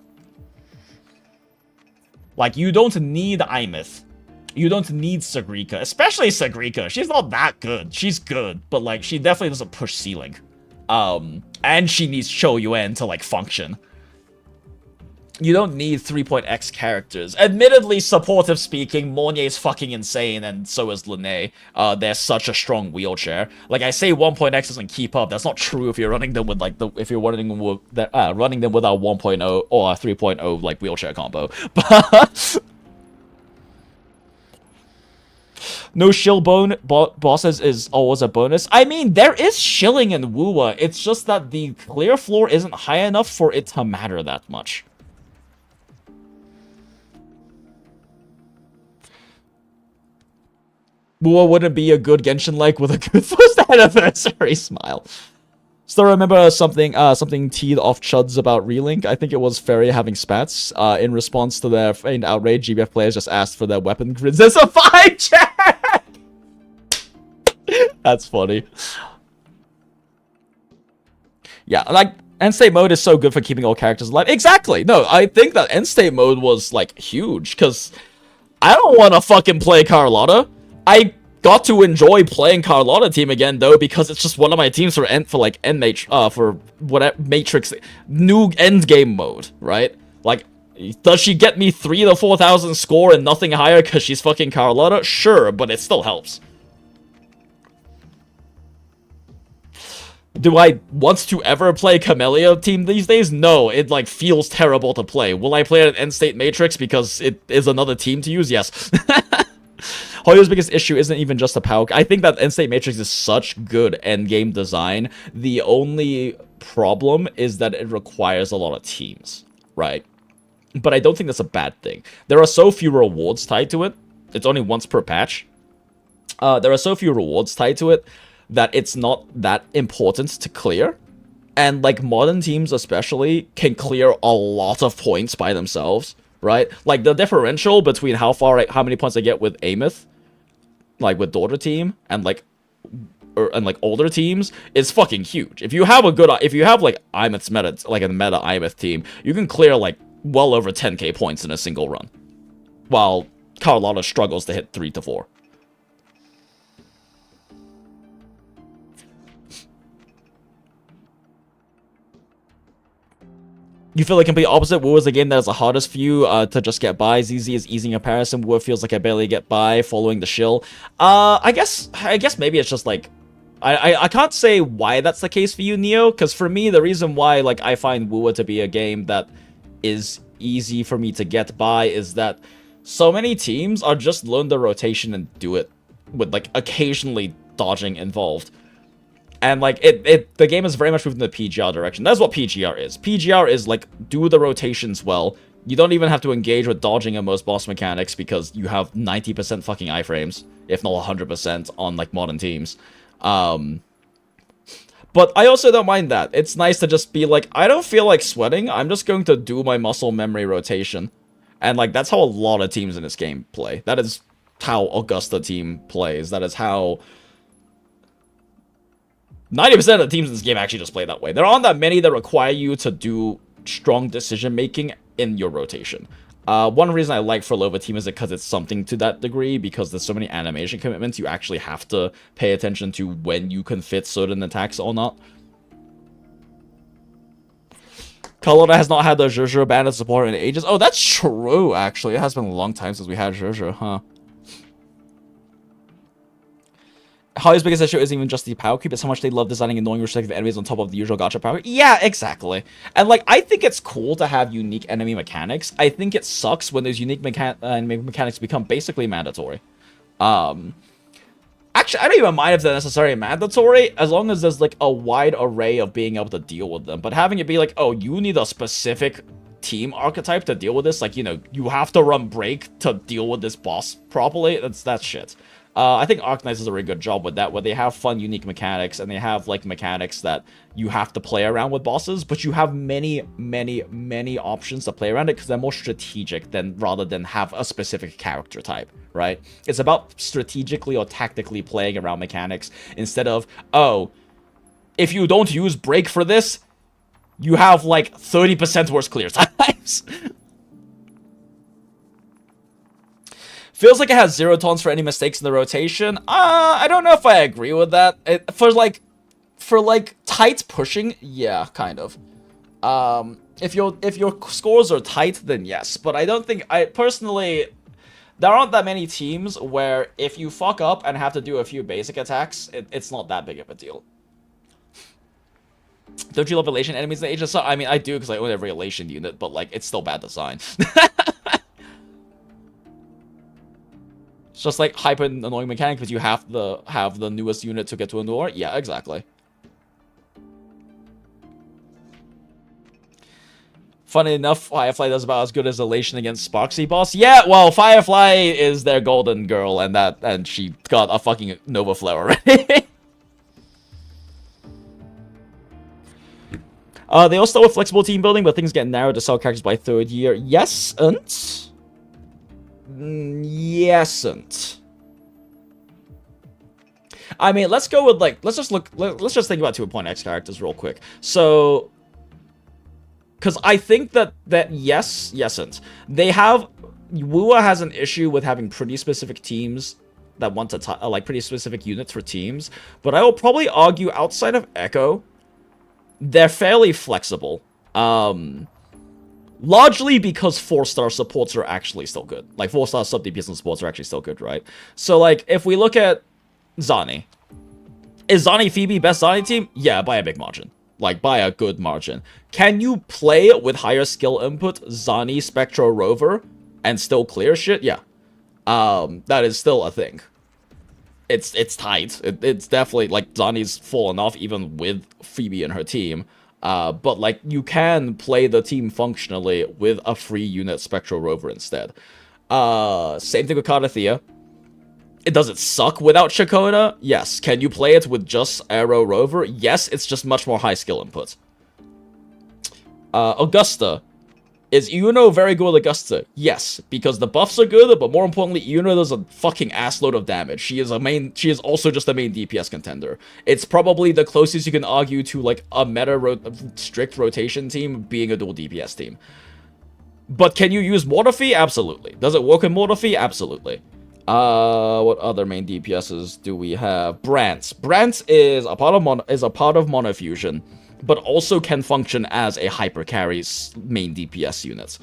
Like, you don't need Imith. You don't need Sagrika. Especially Sagrika. She's not that good. She's good. But, like, she definitely doesn't push ceiling. And she needs QIUYUAN to, like, function. You don't need 3.x characters. Admittedly, supportive speaking, Mornier's fucking insane, and so is Lene. They're such a strong wheelchair. Like, I say 1.x doesn't keep up. That's not true if you're running them with, like, if you're running them with, running them with our 1.0 or our 3.0, like, wheelchair combo. But... No shill bosses is always a bonus. I mean, there is shilling in WUWA. It's just that the clear floor isn't high enough for it to matter that much. WUWA wouldn't be a good Genshin-like with a good first anniversary smile. Still remember something teed off chuds about Relink. I think it was Fairy having spats. In response to their feigned outrage, GBF players just asked for their weapon grids as a 5 check! That's funny. Yeah, like, end state mode is so good for keeping all characters alive. Exactly! No, I think that end state mode was, like, huge, because I don't want to fucking play Carlotta. I got to enjoy playing Carlotta team again, though, because it's just one of my teams for Matrix new end game mode, right? Like, does she get me 3,000 to 4,000 score and nothing higher because she's fucking Carlotta? Sure, but it still helps. Do I want to ever play Camellia team these days? No, it, like, feels terrible to play. Will I play an end state Matrix because it is another team to use? Yes. Hoyo's biggest issue isn't even just the power. I think that End State Matrix is such good endgame design. The only problem is that it requires a lot of teams, right? But I don't think that's a bad thing. There are so few rewards tied to it. It's only once per patch. There are so few rewards tied to it that it's not that important to clear. And, like, modern teams especially can clear a lot of points by themselves, right? Like, the differential between how many points I get with Amith, like, with daughter team, and, like, older teams, is fucking huge. If you have like, Imith's meta, like, a meta Imith team, you can clear, like, well over 10k points in a single run. While Carlotta struggles to hit 3 to 4. You feel like complete opposite. WoW is a game that is the hardest for you to just get by. ZZ is easy in comparison. WoW feels like I barely get by following the shill. I guess maybe it's just like I can't say why that's the case for you, Neo, because for me the reason why, like, I find WoW to be a game that is easy for me to get by is that so many teams are just learn the rotation and do it with, like, occasionally dodging involved. And, like, the game is very much moving in the PGR direction. That's what PGR is. PGR is, like, do the rotations well. You don't even have to engage with dodging in most boss mechanics because you have 90% fucking iframes, if not 100% on, like, modern teams. But I also don't mind that. It's nice to just be like, I don't feel like sweating. I'm just going to do my muscle memory rotation. And, like, that's how a lot of teams in this game play. That is how Augusta team plays. That is how 90% of the teams in this game actually just play that way. There aren't that many that require you to do strong decision-making in your rotation. One reason I like Frolova team is because it's something to that degree, because there's so many animation commitments, you actually have to pay attention to when you can fit certain attacks or not. Carlotta has not had the Zhuzh banded support in ages. Oh, that's true, actually. It has been a long time since we had Zhuzh, huh? Holly's biggest issue isn't even just the power creep, it's how much they love designing annoying restrictive enemies on top of the usual gacha power. Yeah, exactly. And, like, I think it's cool to have unique enemy mechanics. I think it sucks when those unique mechanics become basically mandatory. Actually, I don't even mind if they're necessarily mandatory, as long as there's, like, a wide array of being able to deal with them. But having it be like, oh, you need a specific team archetype to deal with this, like, you know, you have to run break to deal with this boss properly, that's shit. I think Arknights does a really good job with that, where they have fun, unique mechanics, and they have, like, mechanics that you have to play around with bosses, but you have many, many, many options to play around it, because they're more strategic rather than have a specific character type, right? It's about strategically or tactically playing around mechanics, instead of, oh, if you don't use break for this, you have, like, 30% worse clear times. Feels like it has zero tolerance for any mistakes in the rotation. I don't know if I agree with that. For tight pushing, yeah, kind of. if your scores are tight, then yes. But I don't think, I personally, there aren't that many teams where if you fuck up and have to do a few basic attacks, it's not that big of a deal. Don't you love Elation enemies in Age of Sun? I mean, I do because I own every Elation unit, but like, it's still bad design. It's just like hyper annoying mechanic because you have the newest unit to get to a new war. Yeah, exactly. Funny enough, Firefly does about as good as Elation against Sparksy boss. Yeah, well, Firefly is their golden girl, and she got a fucking Nova Flare already. They all start with flexible team building, but things get narrowed to sell characters by 3rd year. Yes-ant. Yes-ant. I mean, let's go with, like, let's just think about 2.x characters real quick. So, because I think that yes-ant. They have, WUWA has an issue with having pretty specific teams that want to, like, pretty specific units for teams. But I will probably argue outside of Echo, they're fairly flexible. Largely because 4-star supports are actually still good. Like, 4-star sub DPS and supports are actually still good, right? So, like, if we look at Zani. Is Zani Phoebe best Zani team? Yeah, by a big margin. Like, by a good margin. Can you play with higher skill input Zani Spectro Rover and still clear shit? Yeah. That is still a thing. It's tight. It's definitely, like, Zani's fallen off even with Phoebe and her team. But, like, you can play the team functionally with a free unit Spectral Rover instead. Same thing with Carathea. Does it suck without Shakota? Yes. Can you play it with just Arrow Rover? Yes, it's just much more high skill input. Augusta. Is Iuno very good with Augusta? Yes, because the buffs are good, but more importantly, Iuno does a fucking assload of damage. She is also just a main DPS contender. It's probably the closest you can argue to, like, a strict rotation team being a dual DPS team. But can you use Mortophy? Absolutely. Does it work in Mortophy? Absolutely. What other main DPSs do we have? Brant. Brant is a part of Monofusion, but also can function as a hyper carry main DPS unit.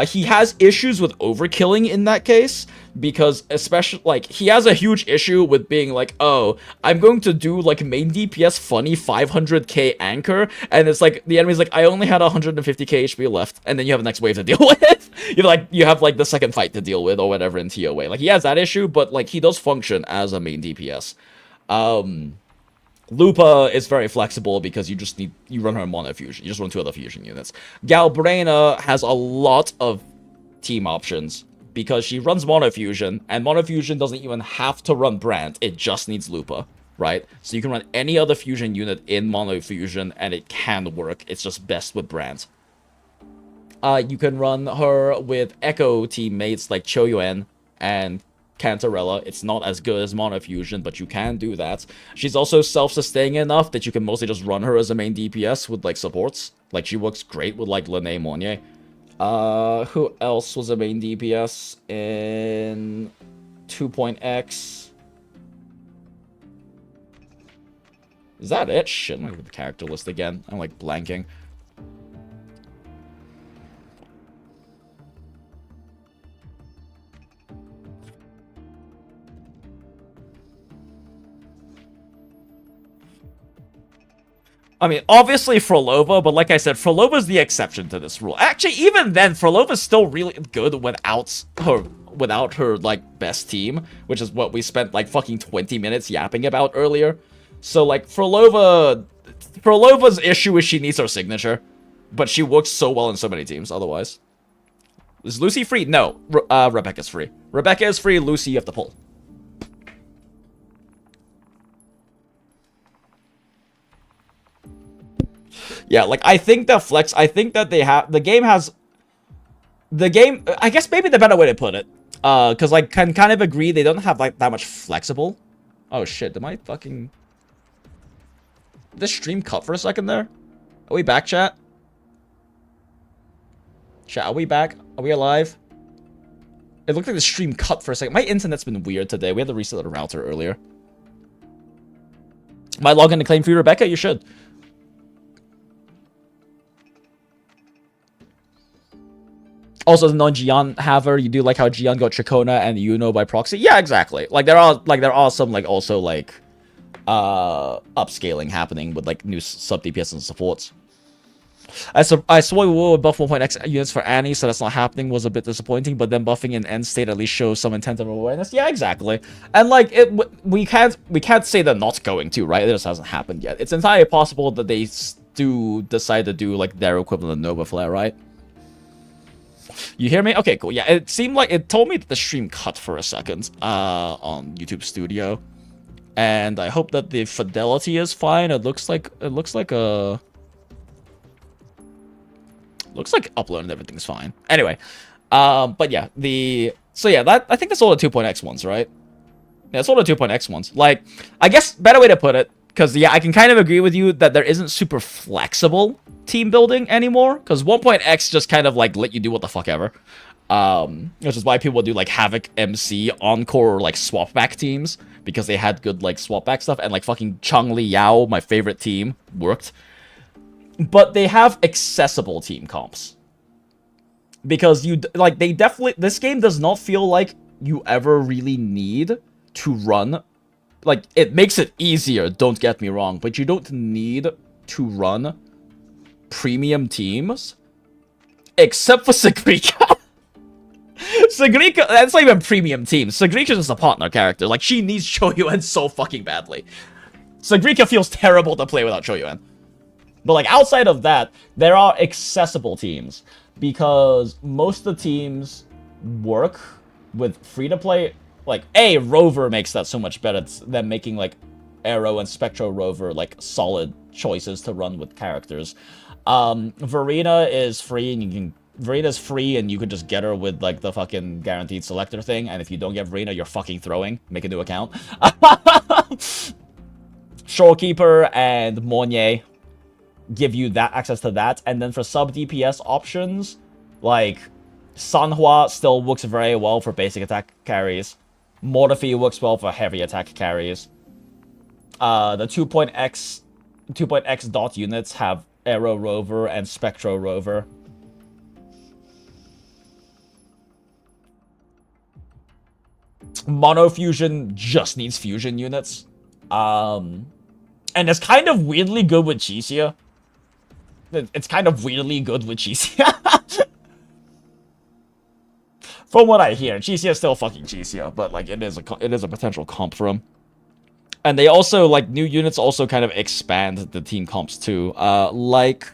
He has issues with overkilling in that case, because especially, like, he has a huge issue with being like, oh, I'm going to do, like, main DPS funny 500k anchor, and it's like, the enemy's like, I only had 150k HP left, and then you have the next wave to deal with. You have, like, the second fight to deal with, or whatever in TOA. Like, he has that issue, but, like, he does function as a main DPS. Lupa is very flexible because you run her mono fusion. You just run 2 other fusion units. Galbrena has a lot of team options because she runs mono fusion, and mono fusion doesn't even have to run Brand. It just needs Lupa, right? So you can run any other fusion unit in mono fusion, and it can work. It's just best with Brand. You can run her with Echo teammates like QIUYUAN and Cantarella. It's not as good as Monofusion, but you can do that. She's also self-sustaining enough that you can mostly just run her as a main DPS with, like, supports. Like, she works great with, like, Lene Monnier. Who else was a main DPS in 2.x? Is that it? Shit, I'm gonna look at the character list again. I'm, like, blanking. I mean, obviously Frolova, but like I said, Frolova's the exception to this rule. Actually, even then, Frolova's still really good without her, like, best team, which is what we spent, like, fucking 20 minutes yapping about earlier. So, like, Frolova's issue is she needs her signature, but she works so well in so many teams otherwise. Is Lucy free? No. Rebecca's free. Rebecca is free, Lucy you have to pull. Yeah, like, I think that they have, the game, I guess maybe the better way to put it, because I can kind of agree they don't have, like, that much flexible. Oh shit, did my fucking, did this stream cut for a second there? Are we back, chat? Chat, are we back? Are we alive? It looked like the stream cut for a second. My internet's been weird today. We had to reset the router earlier. Might log in to claim for you, Rebecca? You should. Also, as a non-Jian haver, you do like how Jian got Chacona and Yuno by proxy. Yeah, exactly. Like there are some like also like upscaling happening with like new sub DPS and supports. I saw we will buff 1.x units for Annie, so that's not happening was a bit disappointing. But then buffing in end state at least shows some intent of awareness. Yeah, exactly. And like we can't say they're not going to, right? It just hasn't happened yet. It's entirely possible that they do decide to do like their equivalent of Nova Flare, right? You hear me? Okay, cool. Yeah, it seemed like it told me that the stream cut for a second on YouTube Studio, and I hope that the fidelity is fine. It looks like upload and everything's fine. Anyway, but yeah, I think that's all the 2.x ones, right? Yeah, that's all the 2.x ones. Like, I guess better way to put it, because yeah, I can kind of agree with you that there isn't super flexible team building anymore, because 1.x just kind of like let you do what the fuck ever, which is why people do like Havoc, MC, Encore, or like swap back teams, because they had good like swap back stuff, and like fucking Changli Yao, my favorite team, worked. But they have accessible team comps, because this game does not feel like you ever really need to run, like, it makes it easier, don't get me wrong, but you don't need to run premium teams, except for Sagrika. Sagrika, that's not even premium teams. Sagrika's just a partner character. Like, she needs QIUYUAN so fucking badly. Sagrika feels terrible to play without QIUYUAN. But, like, outside of that, there are accessible teams, because most of the teams work with free-to-play. Like, Rover makes that so much better than making, like, Arrow and Spectro Rover, like, solid choices to run with characters. Verena is free, and Verena's free, and you can just get her with, like, the fucking guaranteed selector thing, and if you don't get Verena, you're fucking throwing. Make a new account. Shorekeeper and Monye give you that access to that, and then for sub DPS options, like, Sanhua still works very well for basic attack carries. Morphe works well for heavy attack carries. The 2.x dot units have Arrow Rover and Spectro Rover. Mono Fusion just needs fusion units. And it's kind of weirdly good with Chixia. It's kind of weirdly good with Chixia. From what I hear, Chixia is still fucking Chixia, but like it is a potential comp for him. And they also, like, new units also kind of expand the team comps too. Like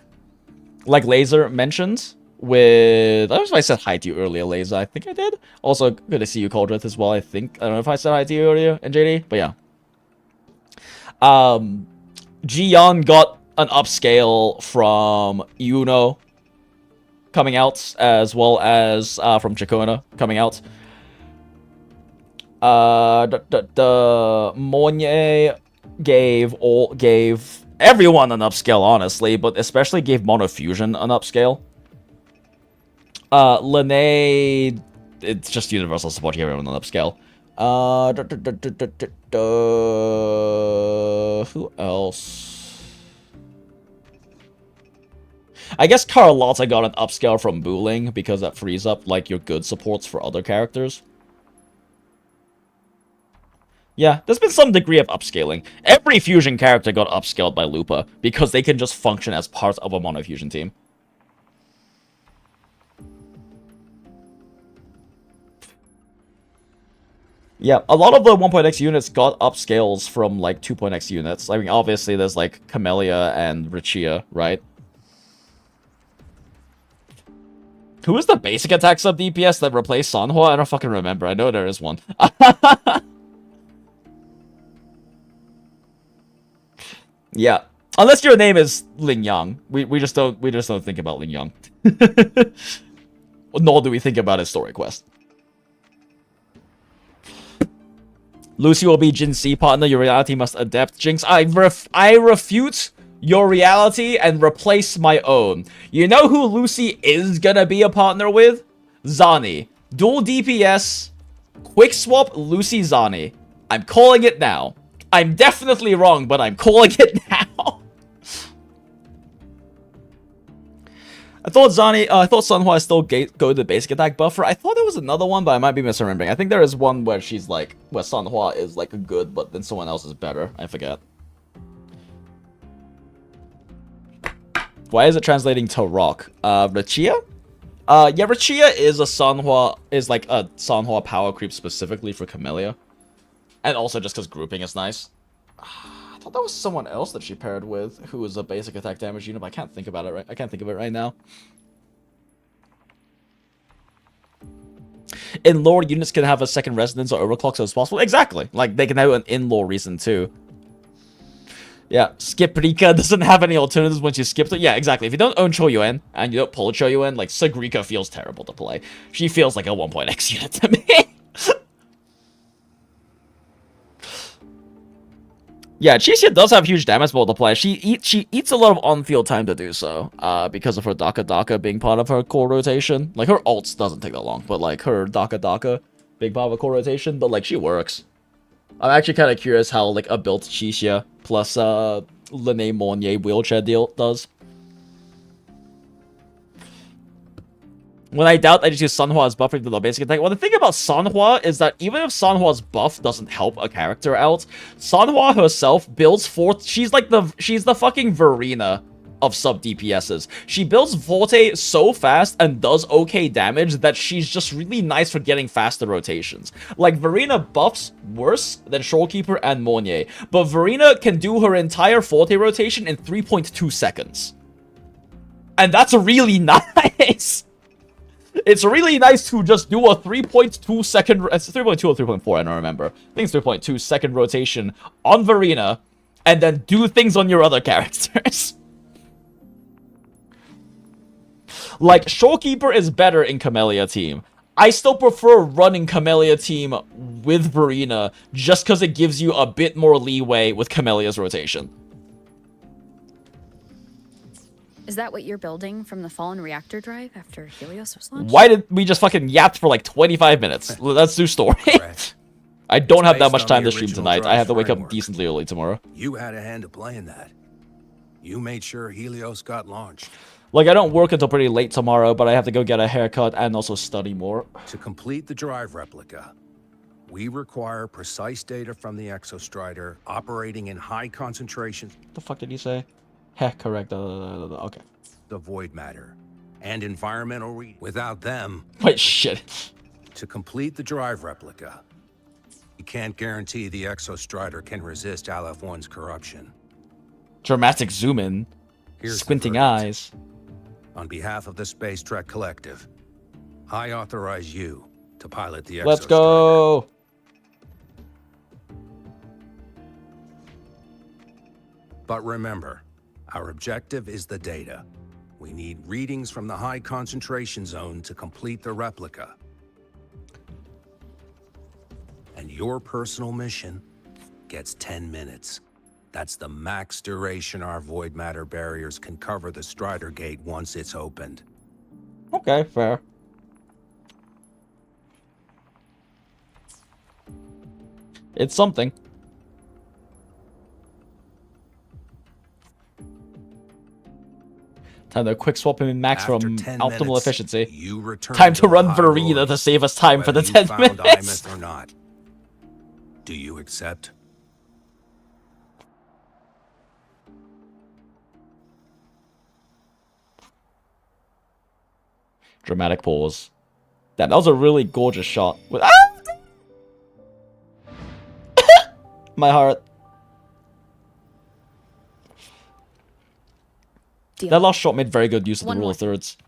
Laser mentioned with, I don't know if I said hi to you earlier, Laser. I think I did. Also, good to see you, Coldrith, as well. I don't know if I said hi to you earlier, and JD, but yeah. Jian got an upscale from Yuno coming out, as well as from Chacona coming out. Monye gave everyone an upscale, honestly, but especially gave Monofusion an upscale. Lene, it's just universal support, give everyone an upscale. Who else? I guess Carlotta got an upscale from Booling, because that frees up, like, your good supports for other characters. Yeah, there's been some degree of upscaling. Every fusion character got upscaled by Lupa, because they can just function as part of a mono-fusion team. Yeah, a lot of the 1.x units got upscales from, like, 2.x units. I mean, obviously, there's, like, Camellia and Richia, right? Who is the basic attack sub DPS that replaced Sanhua? I don't fucking remember. I know there is one. Yeah. Unless your name is Ling Yang. We just don't think about Ling Yang. Nor do we think about his story quest. Lucy will be Jin C partner. Your reality must adapt. Jinx, I refute your reality and replace my own. You know who Lucy is gonna be a partner with? Zani. Dual DPS. Quick swap Lucy Zani. I'm calling it now. I'm definitely wrong, but I'm calling it now. thought Sunhwa is still go to the basic attack buffer. I thought there was another one, but I might be misremembering. I think there is one where she's like, where Sunhwa is like good, but then someone else is better. I forget. Why is it translating to rock? Rachia? Yeah, Rachia is a Sunhwa, is like a Sunhwa power creep specifically for Camellia. And also just because grouping is nice. I thought that was someone else that she paired with, who was a basic attack damage unit, but I can't think about it right. I can't think of it right now. In-lore units can have a second resonance or overclock, so it's possible. Exactly. Like they can have an in-lore reason too. Yeah, skip Rika doesn't have any alternatives when she skips it. Yeah, exactly. If you don't own QIUYUAN and you don't pull QIUYUAN, like Sagrika feels terrible to play. She feels like a 1.x unit to me. Yeah, Chixia does have huge damage multiplier. She eats a lot of on-field time to do so, because of her Daka being part of her core rotation. Like, her ults doesn't take that long, but, like, her Daka being part of a core rotation, but, like, she works. I'm actually kind of curious how, like, a built Chixia plus, Lene Monnier wheelchair deal does. When I doubt, I just use Sunhwa's buffing to the basic attack. Well, the thing about Sunhwa is that even if Sunhwa's buff doesn't help a character out, Sunhwa herself builds forth. She's the fucking Verena of sub DPSs. She builds Forte so fast and does okay damage that she's just really nice for getting faster rotations. Like, Verena buffs worse than Shorekeeper and Monnier, but Verena can do her entire Forte rotation in 3.2 seconds. And that's really nice. It's really nice to just do a 3.2 second... It's 3.2 or 3.4, I don't remember. I think it's 3.2 second rotation on Verena, and then do things on your other characters. Like, Shorekeeper is better in Camellia team. I still prefer running Camellia team with Verena, just because it gives you a bit more leeway with Camellia's rotation. Is that what you're building from the fallen reactor drive after Helios was launched? Why did we just fucking yap for like 25 minutes? Let's do story. I don't have that much time to stream tonight. I have to wake up decently early tomorrow. You had a hand to play in that. You made sure Helios got launched. Like, I don't work until pretty late tomorrow, but I have to go get a haircut and also study more. To complete the drive replica, we require precise data from the Exostrider operating in high concentrations. What the fuck did you say? Heh, correct. Okay. The void matter and environmental without them. Wait, shit. To complete the drive replica, we can't guarantee the Exostrider can resist LF1's corruption. Dramatic zoom in. Here's Squinting eyes. On behalf of the Space Trek Collective, I authorize you to pilot the Exostrider. Let's go. But remember, our objective is the data. We need readings from the high concentration zone to complete the replica. And your personal mission gets 10 minutes. That's the max duration our void matter barriers can cover the Strider Gate once it's opened. Okay, fair. It's something. Time to quick swap him in max from optimal efficiency. Time to run Verena to save us time for the 10 minutes. Or not. Do you accept? Dramatic pause. Damn, that was a really gorgeous shot. My heart. Deal. That last shot made very good use of the rule of thirds.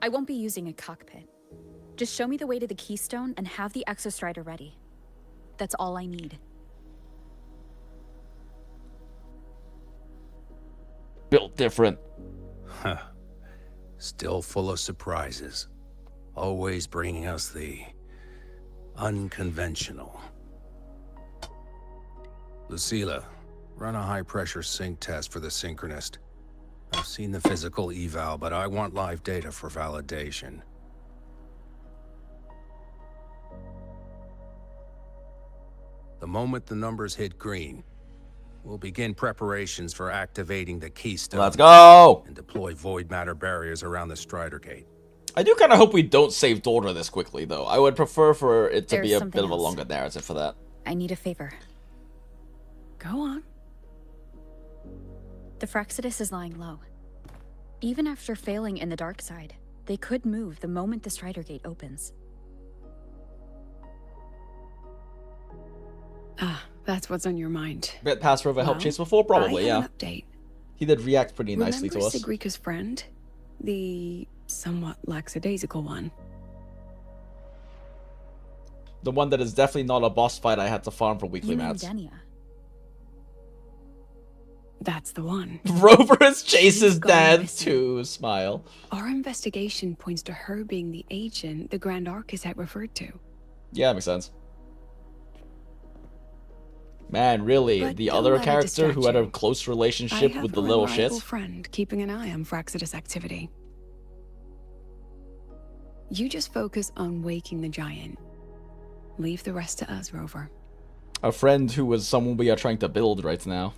I won't be using a cockpit. Just show me the way to the Keystone and have the Exostrider ready. That's all I need. Built different. Huh. Still full of surprises. Always bringing us the unconventional. Lucila, run a high-pressure sync test for the Synchronist. I've seen the physical eval, but I want live data for validation. The moment the numbers hit green, we'll begin preparations for activating the keystone. Let's go! And deploy void matter barriers around the Strider Gate. I do kind of hope we don't save Dora this quickly, though. I would prefer for it to be There's a bit something of a else. longer narrative for that. I need a favor. Go on. The Fraxidus is lying low. Even after failing in the dark side, they could move the moment the Strider Gate opens. Ah, that's what's on your mind. Bet Pass Rover helped Well, chase before? Probably, I yeah. have an update. He did react pretty nicely to Remember us. Sigrika's friend? The somewhat lackadaisical one. The one that is definitely not a boss fight I had to farm for weekly You mean mats. Denia. That's the one. Rover is Chase's She's gone dad missing. too. Smile. Our investigation points to her being the agent the Grand Architect referred to. Yeah, that makes sense. Man, really, But the don't other let it character who had a distract you. close I relationship have with the a little reliable shit. friend keeping an eye on Fraxidus activity. You just focus on waking the giant. Leave the rest to us, Rover. A friend who was someone we are trying to build right now.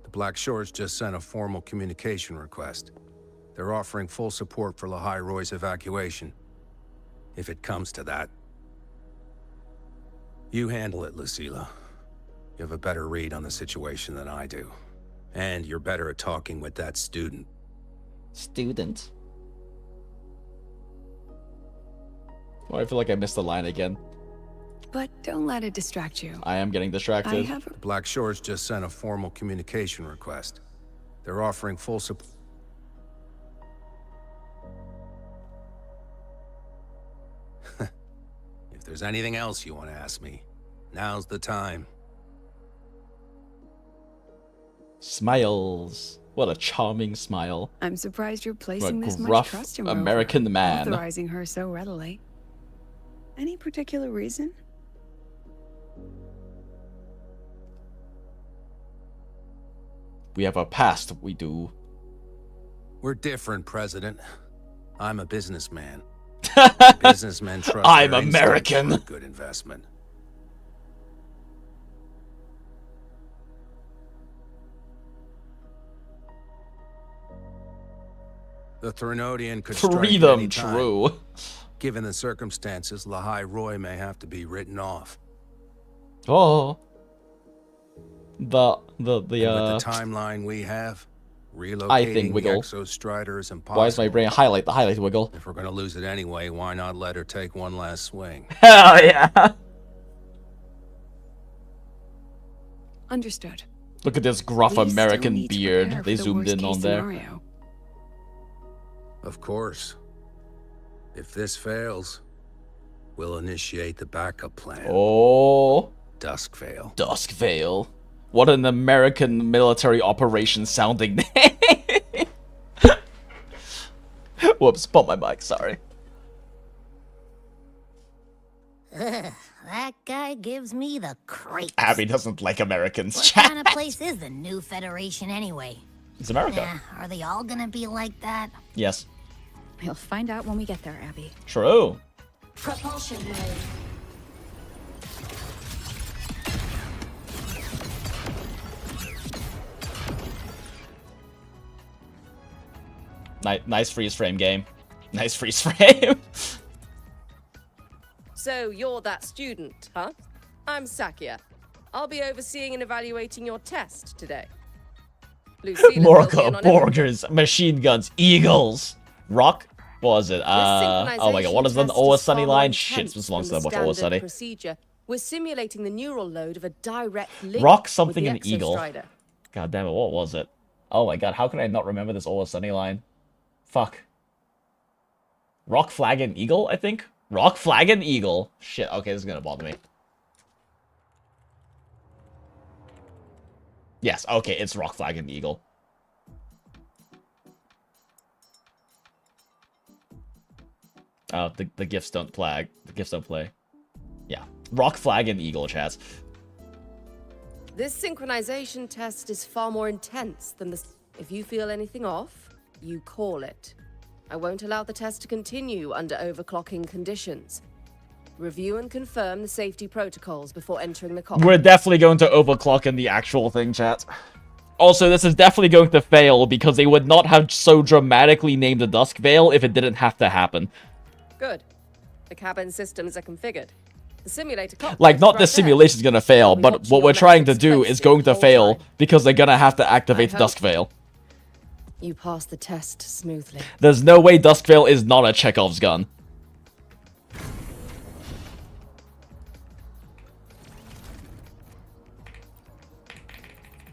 The Black Shores just sent a formal communication request. They're offering full support for Lahai Roy's evacuation. If it comes to that. You handle it, Lucilla. You have a better read on the situation than I do. And you're better at talking with that student. Student. Oh, I feel like I missed the line again. But don't let it distract you. I am getting I distracted. have a The Black Shores just sent a formal communication request. They're offering full support. If there's anything else you want to ask me, now's the time. Smiles. What a charming smile. I'm surprised you're placing What a this much gruff trust in Rover, American man. authorizing her so readily. Any particular reason? We have a past, we do. We're different, President. I'm a businessman. Businessmen trust I'm their instincts American. for a good investment. The Threnodian could strike Freedom, any time. true. Given the circumstances, Lahai Roy may have to be written off. Oh. And with the timeline we have, relocating the Wiggle. Exostrider is impossible. Why is my brain highlight the highlight wiggle? If we're gonna lose it anyway, why not let her take one last swing? Hell yeah. Understood. Look at this gruff We still American need to beard. prepare They for the zoomed in worst on case there. scenario. Of course. If this fails, we'll initiate the backup plan. Oh. Duskvale. Duskvale. What an American military operation sounding name. Whoops, bump my mic, sorry. That guy gives me the creeps. Abby doesn't like Americans. What kind of place is the new Federation anyway? It's America. Yeah, are they all gonna be like that? Yes. We'll find out when we get there, Abby. True. Propulsion mode. Nice freeze frame game. Nice freeze frame. So you're that student, huh? I'm Sakia. I'll be overseeing and evaluating your test today. Lucilla filled me Morka, in on everything. Borgers, machine guns, eagles. Rock? What was it? This Oh my god, what is the synchronization test Always is Sunny far more line? Shit, intense this belongs to than them. the Watch Always standard Sunny. procedure. We're simulating the neural load of a direct link Rock with something the an eagle. Exostrider. God damn it, what was it? Oh my god, how can I not remember this Always Sunny line? Fuck. Rock, flag, and eagle, I think? Rock, flag, and eagle. Shit, okay, this is gonna bother me. Yes, okay, it's rock, flag, and eagle. Oh, the gifts don't flag. The gifts don't play. Yeah. Rock, flag, and eagle, chats. This synchronization test is far more intense than the... If you feel anything off, you call it. I won't allow the test to continue under overclocking conditions. Review and confirm the safety protocols before entering the cockpit. We're definitely going to overclock in the actual thing, chat. Also, this is definitely going to fail because they would not have so dramatically named the Dusk Veil if it didn't have to happen. Good. The cabin systems are configured. The simulator cockpit Like, not is this right there. simulation's gonna fail, I'll be but watching what your we're trying to metrics do is closely going the to whole fail time. because they're gonna have to activate the hope. Dusk Veil. You passed the test smoothly. There's no way Dusk Veil is not a Chekhov's gun.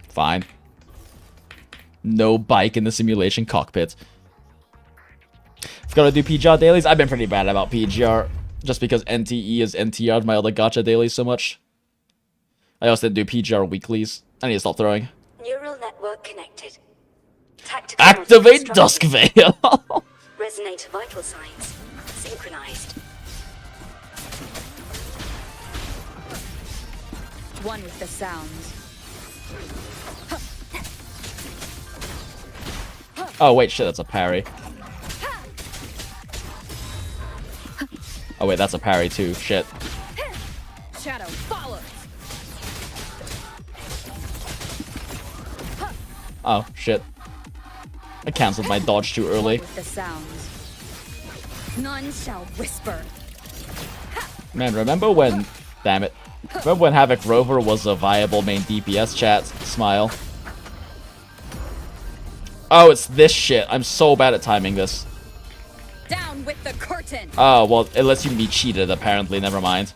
Fine. No bike in the simulation cockpit. I've got to do PGR dailies. I've been pretty bad about PGR, just because NTE is NTR'd my other gacha dailies so much. I also didn't do PGR weeklies. I need to stop throwing. Neural network connected. Tactical Activate module Dusk instructed. Veil! Resonate vital signs. Synchronized. One with the sounds. Oh wait, shit, that's a parry. Oh wait, that's a parry too. Shit. Shadow follows. Oh, shit. I cancelled my dodge too early. With the sounds. None shall whisper. Man, remember when... Damn it. Remember when Havoc Rover was a viable main DPS, chat? Smile. Oh, it's this shit. I'm so bad at timing this. Down with the curtain. Oh, well, it lets you be cheated, apparently. Never mind.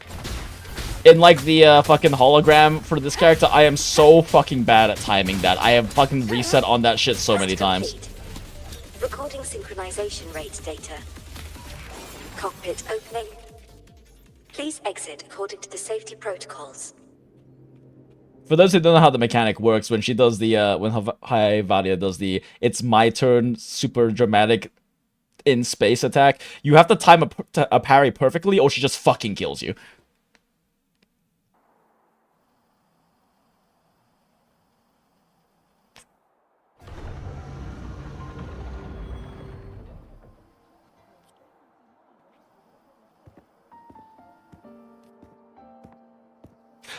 In, like, the fucking hologram for this character, I am so fucking bad at timing that. I have fucking reset on that shit so many times. Complete. Recording synchronization rate data. Cockpit opening. Please exit according to the safety protocols. For those who don't know how the mechanic works, when she does the, when Valia does the "it's my turn" super dramatic in space attack, you have to time a parry perfectly, or she just fucking kills you.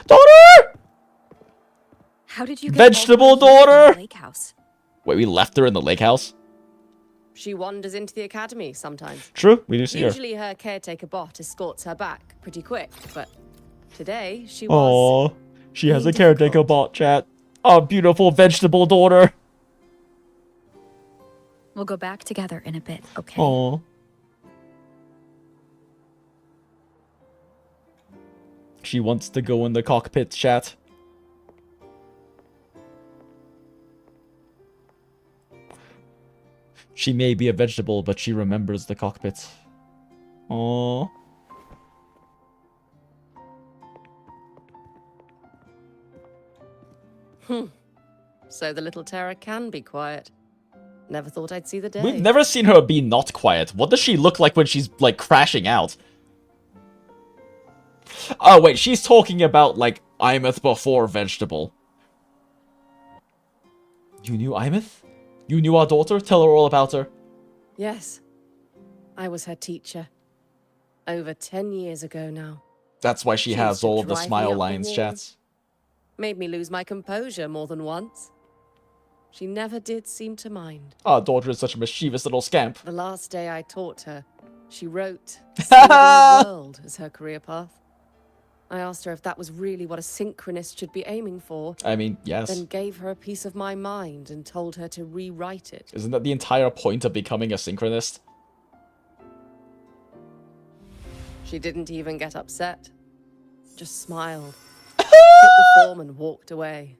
Daughter! How did you get Vegetable all the way here from daughter! the lake house? Wait, we left her in the lake house? She wanders into the academy sometimes. True, we do see her. Usually her caretaker bot escorts her back pretty quick, but today she was... Aww, she has a being caretaker difficult. bot, chat. Oh, beautiful vegetable daughter. We'll go back together in a bit, okay? Aww. She wants to go in the cockpit, chat. She may be a vegetable, but she remembers the cockpit. Aww. So the little terror can be quiet. Never thought I'd see the day. We've never seen her be not quiet. What does she look like when she's, like, crashing out? Oh, wait, she's talking about, like, Imeth before vegetable. You knew Imeth? You knew our daughter? Tell her all about her. Yes. I was her teacher. Over 10 years ago now. That's why she She has used to all of the drive me smile up the lines, wall. chats. Made me lose my composure more than once. She never did seem to mind. Our daughter is such a mischievous little scamp. The last day I taught her, she wrote "Saving the World" as her career path. I asked her if that was really what a synchronist should be aiming for, I mean, yes. then gave her a piece of my mind and told her to rewrite it. Isn't that the entire point of becoming a synchronist? She didn't even get upset. Just smiled, took the form and walked away.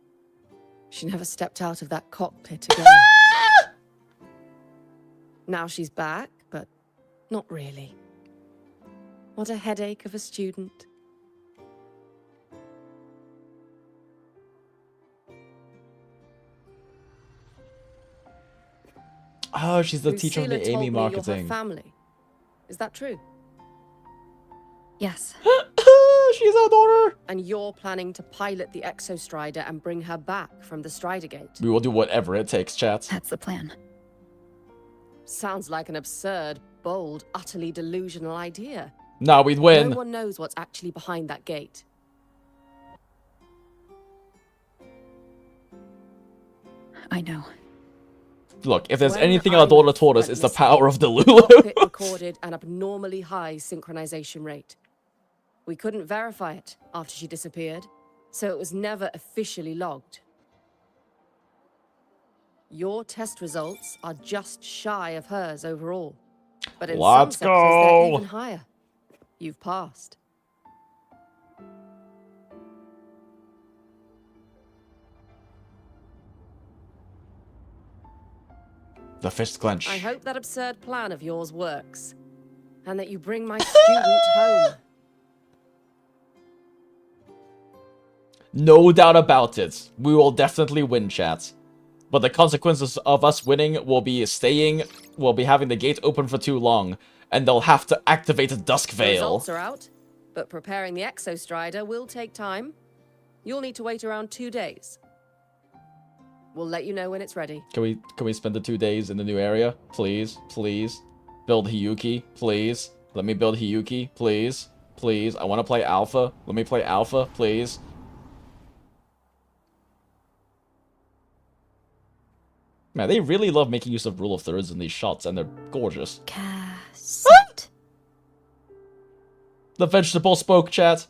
She never stepped out of that cockpit again. Now she's back, but not really. What a headache of a student. Oh, she's the teacher of Lucilla the Amy told me you're her marketing. family. Is that true? Yes. She's our daughter. And you're planning to pilot the Exostrider and bring her back from the Strider Gate. We will do whatever it takes, chat. That's the plan. Sounds like an absurd, bold, utterly delusional idea. Nah, we'd win. No one knows what's actually behind that gate. I know. Look, if there's When anything our daughter taught us, went it's the missing, power of the Delulu. cockpit recorded an abnormally high synchronization rate. We couldn't verify it after she disappeared, so it was never officially logged. Your test results are just shy of hers overall. But in some Let's sectors, they're go. even higher. You've passed. The fist clench. I hope that absurd plan of yours works, and that you bring my student home. No doubt about it. We will definitely win, chat. But the consequences of us winning will be having the gate open for too long, and they'll have to activate a Dusk The Veil. results are out, but preparing the Exostrider will take time. You'll need to wait around 2 days. We'll let you know when it's ready. Can we spend the 2 days in the new area? Please, please. Build Hiyuki, please. Let me build Hiyuki, please. Please. I want to play Alpha. Let me play Alpha, please. Man, they really love making use of rule of thirds in these shots, and they're gorgeous. Cassette. The vegetable spoke, chat.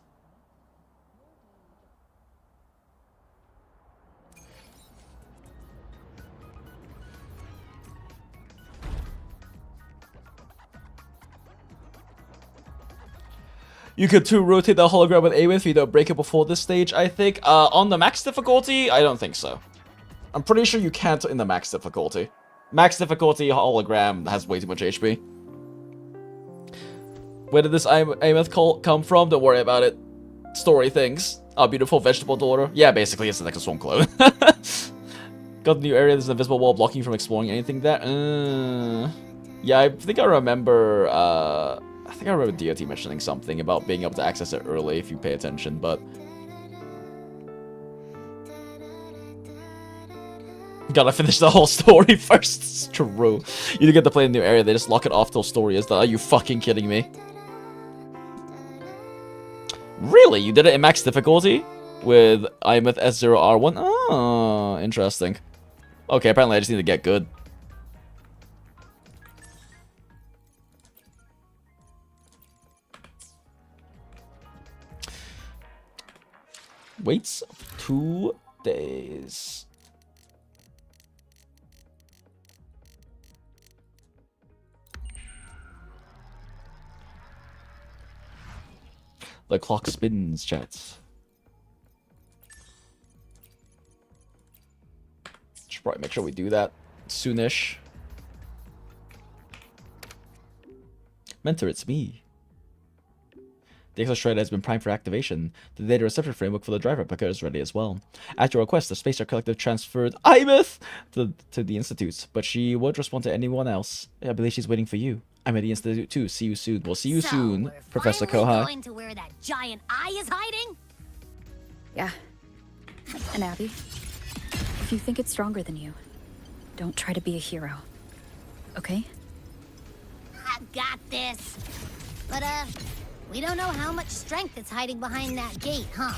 You could too rotate the hologram with aim if you don't break it before this stage, I think. On the max difficulty, I don't think so. I'm pretty sure you can't in the max difficulty. Max difficulty hologram has way too much HP. Where did this Ameth come from? Don't worry about it. Story things. Our beautiful vegetable daughter. Yeah, basically it's like a swamp clone. Got the new area, there's an invisible wall blocking you from exploring anything there. Yeah, I think I remember DOT mentioning something about being able to access it early if you pay attention, but gotta finish the whole story first. It's true. You do get to play in the new area, they just lock it off till story is done. Are you fucking kidding me? Really? You did it in max difficulty? With Imeth S0R1? Oh, interesting. Okay, apparently I just need to get good. Waits 2 days. The clock spins, chat. Should probably make sure we do that soonish. Mentor, it's me. The Exostrider has been primed for activation. The data reception framework for the drive replica is ready as well. At your request, the Space Star Collective transferred Imeth to the Institute, but she won't respond to anyone else. I believe she's waiting for you. I'm at the Institute too. See you soon. We'll see you soon, Professor Kohai. Going to where that giant eye is hiding? Yeah. And Abby, if you think it's stronger than you, don't try to be a hero. Okay? I got this. But, we don't know how much strength is hiding behind that gate, huh?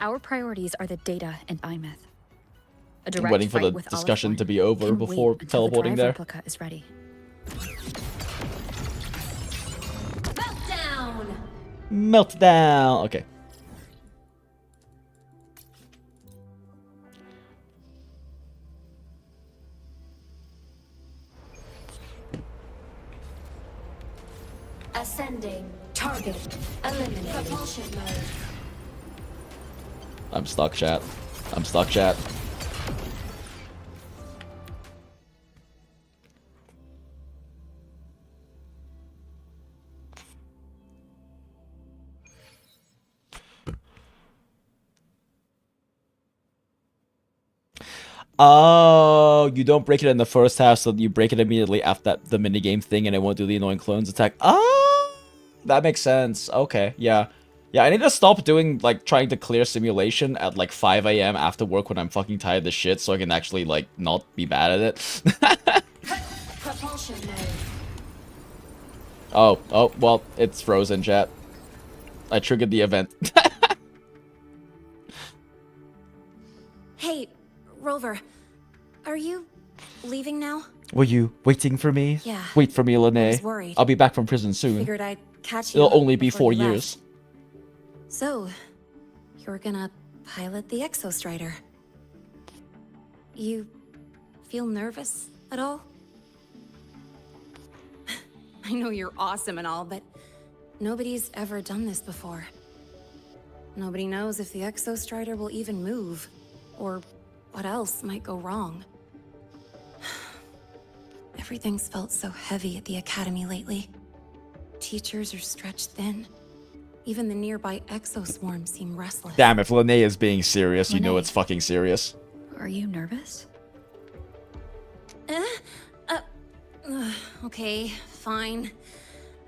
Our priorities are the data and Imeth. A I'm direct waiting for the fight with discussion Olive to be One over can before wait until teleporting the there. drive replica is ready. Meltdown! Meltdown. Okay. Ascending. Target. Eliminated. Propulsion mode. I'm stuck, chat. I'm stuck, chat. Oh, you don't break it in the first half, so you break it immediately after the minigame thing, and it won't do the annoying clones attack. Oh, that makes sense. Okay, yeah. Yeah, I need to stop doing, like, trying to clear simulation at, like, 5 a.m. after work when I'm fucking tired as shit so I can actually, like, not be bad at it. Propulsion mode. Oh, well, it's frozen, chat. I triggered the event. Hey, Rover, are you leaving now? Were you waiting for me? Yeah. Wait for me, I Lene. was worried. I'll be back from prison soon. Figured I'd catch you. It'll only be before 4 you years. left. So, you're gonna pilot the Exostrider. You feel nervous at all? I know you're awesome and all, but nobody's ever done this before. Nobody knows if the Exostrider will even move, or what else might go wrong. Everything's felt so heavy at the Academy lately. Teachers are stretched thin. Even the nearby exoswarms seem restless. Damn, if Lene is being serious, you know Lene. it's fucking serious. Are you nervous? Okay, fine.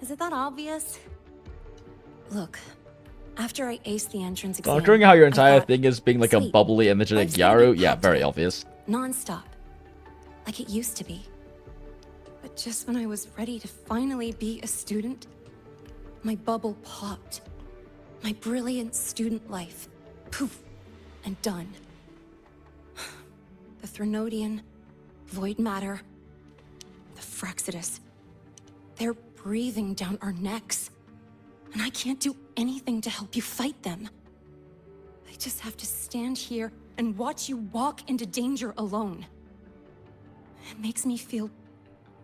Is it that obvious? Look, after I aced the entrance exam, Considering how your I entire thought, thing is being like a sweet, bubbly, energetic life's gonna Yaru, be yeah, packed very in. obvious. Non-stop. Like it used to be. But just when I was ready to finally be a student, my bubble popped. My brilliant student life. Poof. And done. The Threnodian, void matter, the Frexidus. They're breathing down our necks. And I can't do anything to help you fight them. I just have to stand here and watch you walk into danger alone. It makes me feel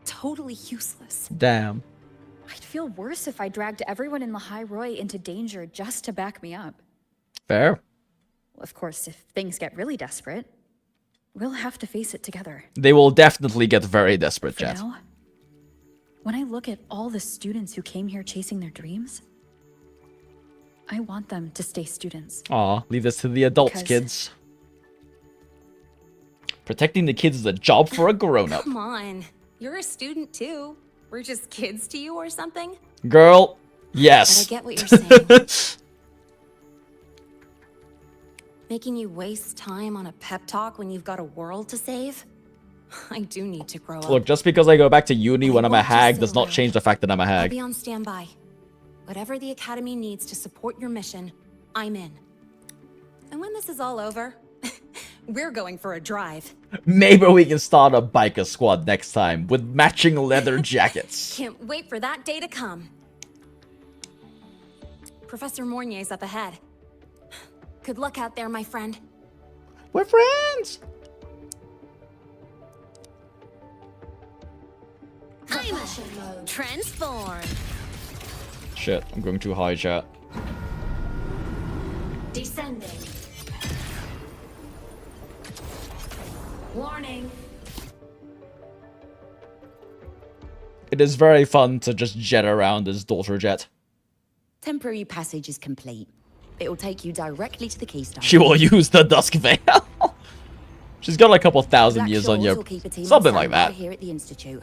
totally useless. Damn. I'd feel worse if I dragged everyone in Lehigh Roy into danger just to back me up. Fair. Of course, if things get really desperate, we'll have to face it together. They will definitely get very desperate, For chat. now, when I look at all the students who came here chasing their dreams, I want them to stay students. Aw, leave this to the adults, Because- kids. Protecting the kids is a job for a grown-up. Come on. You're a student too. We're just kids to you or something? Girl, But I yes. get what you're saying. Making you waste time on a pep talk when you've got a world to save? I do need to grow up. Look, just because I go back to uni when I I'm a won't just hag sit does not around. change the fact that I'm a I'll hag. be on standby. Whatever the Academy needs to support your mission, I'm in. And when this is all over, we're going for a drive. Maybe we can start a biker squad next time with matching leather jackets. Can't wait for that day to come. Professor Mornier's up ahead. Good luck out there, my friend. We're friends! Transform. Shit, I'm going too high, chat. Descending. Warning. It is very fun to just jet around as daughter jet. Temporary passage is complete. It'll take you directly to the keystone. She will use the Dusk Veil. She's got like a couple thousand Black years on Shores you. will keep a team on Something like standby that. here at the Institute.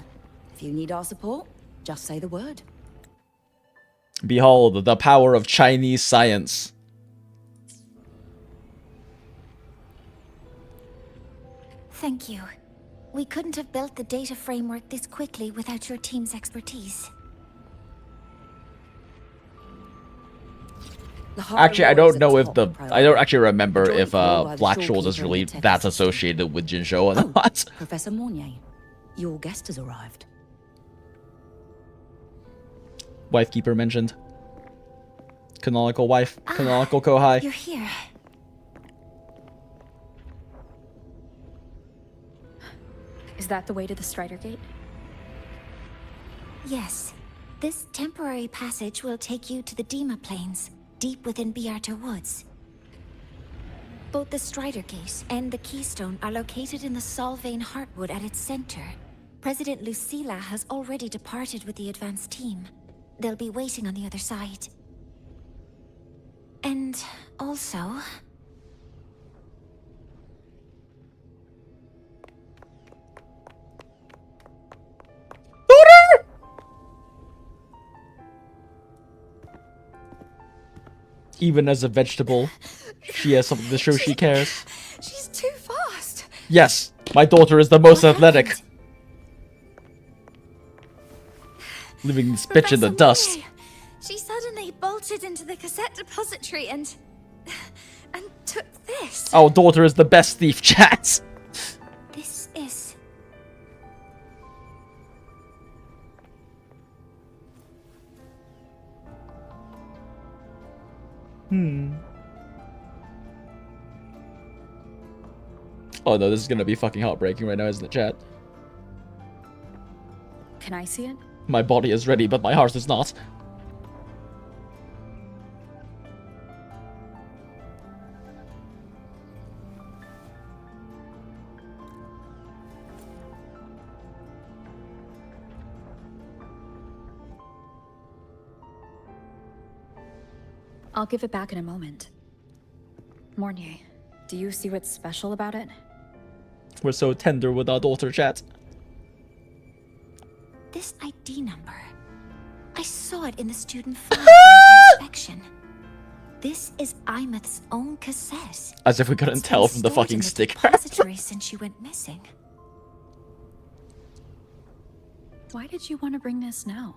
If you need our support, just say the word. Behold, the power of Chinese science. Thank you. We couldn't have built the data framework this quickly without your team's expertise. Actually, I don't know if I don't actually remember if Black Shores is really that associated with Jinzhou or not. Professor Mornier, your guest has arrived. Wife keeper mentioned. Canonical wife. Canonical Kohai. You're here. Is that the way to the Strider Gate? Yes. This temporary passage will take you to the Dima Plains, deep within Biarta Woods. Both the Strider Gate and the Keystone are located in the Solvane Heartwood at its center. President Lucilla has already departed with the advance team. They'll be waiting on the other side. And also... Even as a vegetable, she has something to show she cares. She's too fast. Yes, my daughter is the most What athletic. happened? Leaving this bitch in the Professor dust. Monet, she suddenly bolted into the cassette depository and took this. Our daughter is the best thief, chat. This is... Oh no, this is gonna be fucking heartbreaking right now, isn't it, chat? Can I see it? My body is ready, but my heart is not. I'll give it back in a moment. Mornier, do you see what's special about it? We're so tender with our daughter, chat. This ID number. I saw it in the student file during the inspection. This is Imeth's own cassette. As if we couldn't It's tell been from the stored fucking in the sticker. depository since she went missing. Why did you want to bring this now?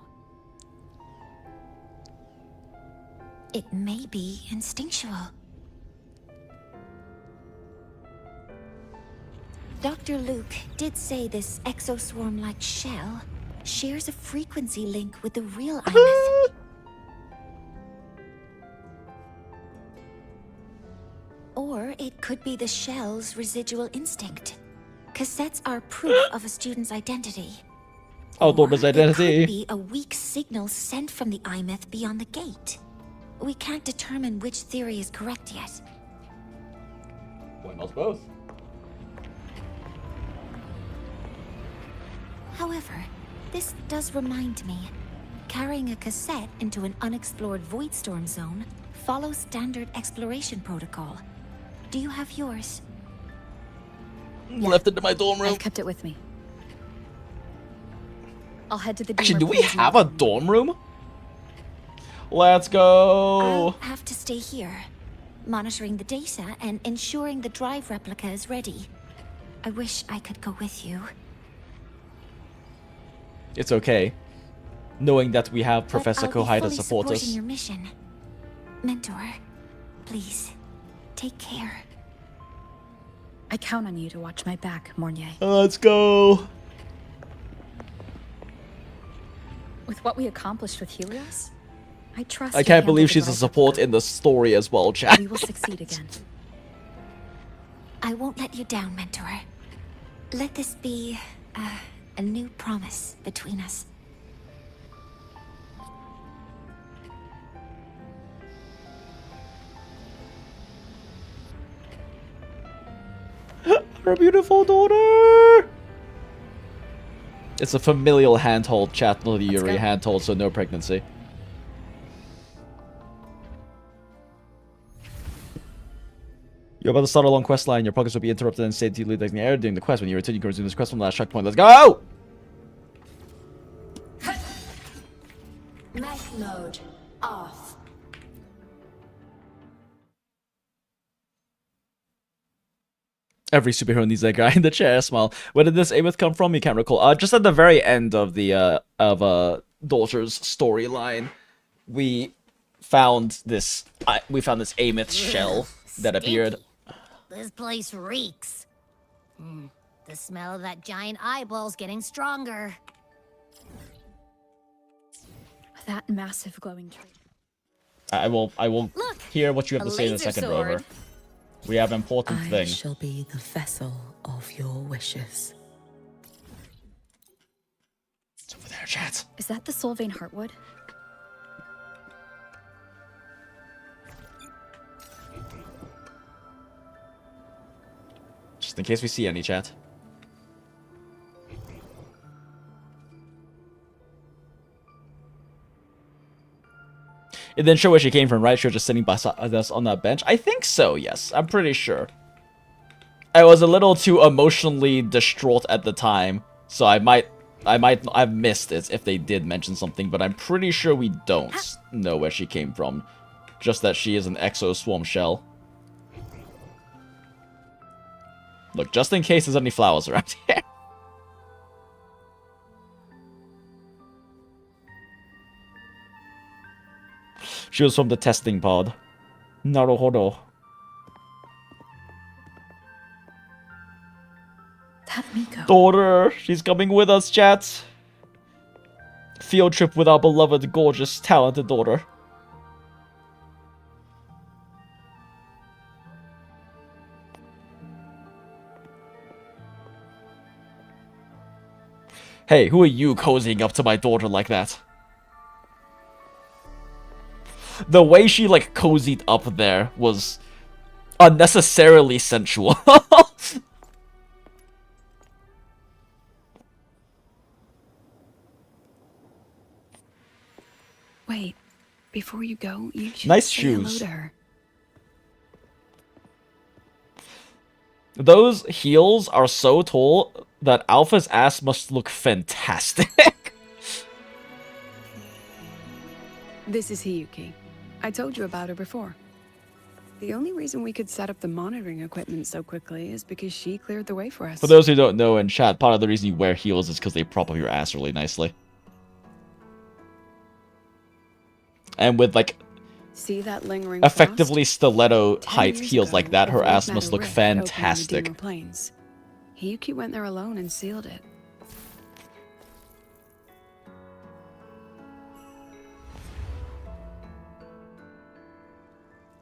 It may be instinctual. Dr. Luke did say this exoswarm-like shell shares a frequency link with the real Imeth. Or it could be the shell's residual instinct. Cassettes are proof of a student's identity. Our daughter's Or It identity. could be a weak signal sent from the Imeth beyond the gate. We can't determine which theory is correct yet. Why not both? However, this does remind me. Carrying a cassette into an unexplored Voidstorm zone follows standard exploration protocol. Do you have yours? Left it in my dorm room. I've kept it with me. I'll head to the Actually, do we Deemer Plains have a now. dorm room? Let's go. I'll have to stay here, monitoring the data and ensuring the drive replica is ready. I wish I could go with you. It's okay. Knowing that we have But Professor I'll be Kohai to fully support supporting us. your mission. Mentor, please, take care. I count on you to watch my back, Mornier. Let's go. With what we accomplished with Helios, I trust I you can't handle believe the she's a drive support replica. in the story as well, chat. We will succeed again. I won't let you down, Mentor. Let this be a new promise between us. Her beautiful daughter. It's a familial handhold, chat, not a Yuri go. handhold, so no pregnancy. You're about to start a long quest line. Your progress will be interrupted and stayed to lead in the air during the quest. When you return, you can resume this quest from the last checkpoint. Let's go! Mech mode off. Every superhero needs that guy in the chair. Smile. Where did this Ameth come from? You can't recall. Just at the very end of the daughter's storyline, we found this. We found this Ameth shell that appeared. This place reeks. The smell of that giant eyeball's getting stronger. That massive glowing tree. I will Look, hear what you have a to say in a laser second, sword. Rover. We have an important I thing. shall be the vessel of your wishes. It's over there, chat. Is that the Solvane Heartwood? Just in case we see any, chat. It didn't show where she came from, right? She was just sitting beside us on that bench. I think so, yes. I'm pretty sure. I was a little too emotionally distraught at the time, so I've missed it if they did mention something, but I'm pretty sure we don't know where she came from. Just that she is an exo swarm shell. Look, just in case there's any flowers around here. She was from the testing pod. Naruhodo. That Miko. Daughter, she's coming with us, chat. Field trip with our beloved, gorgeous, talented daughter. Hey, who are you cozying up to my daughter like that? The way she, like, cozied up there was unnecessarily sensual. Wait, before you go, you should Nice say hello shoes. to her. Those heels are so tall that Alpha's ass must look fantastic. This is Hiyuki. I told you about her before. The only reason we could set up the monitoring equipment so quickly is because she cleared the way for us. For those who don't know in chat, part of the reason you wear heels is because they prop up your ass really nicely. And with, like, See that lingering effectively stiletto 10 height years heels ago, like that, the her Void ass Matter must look Rift opened in the fantastic. Dimmer Plains. Hiyuki went there alone and sealed it.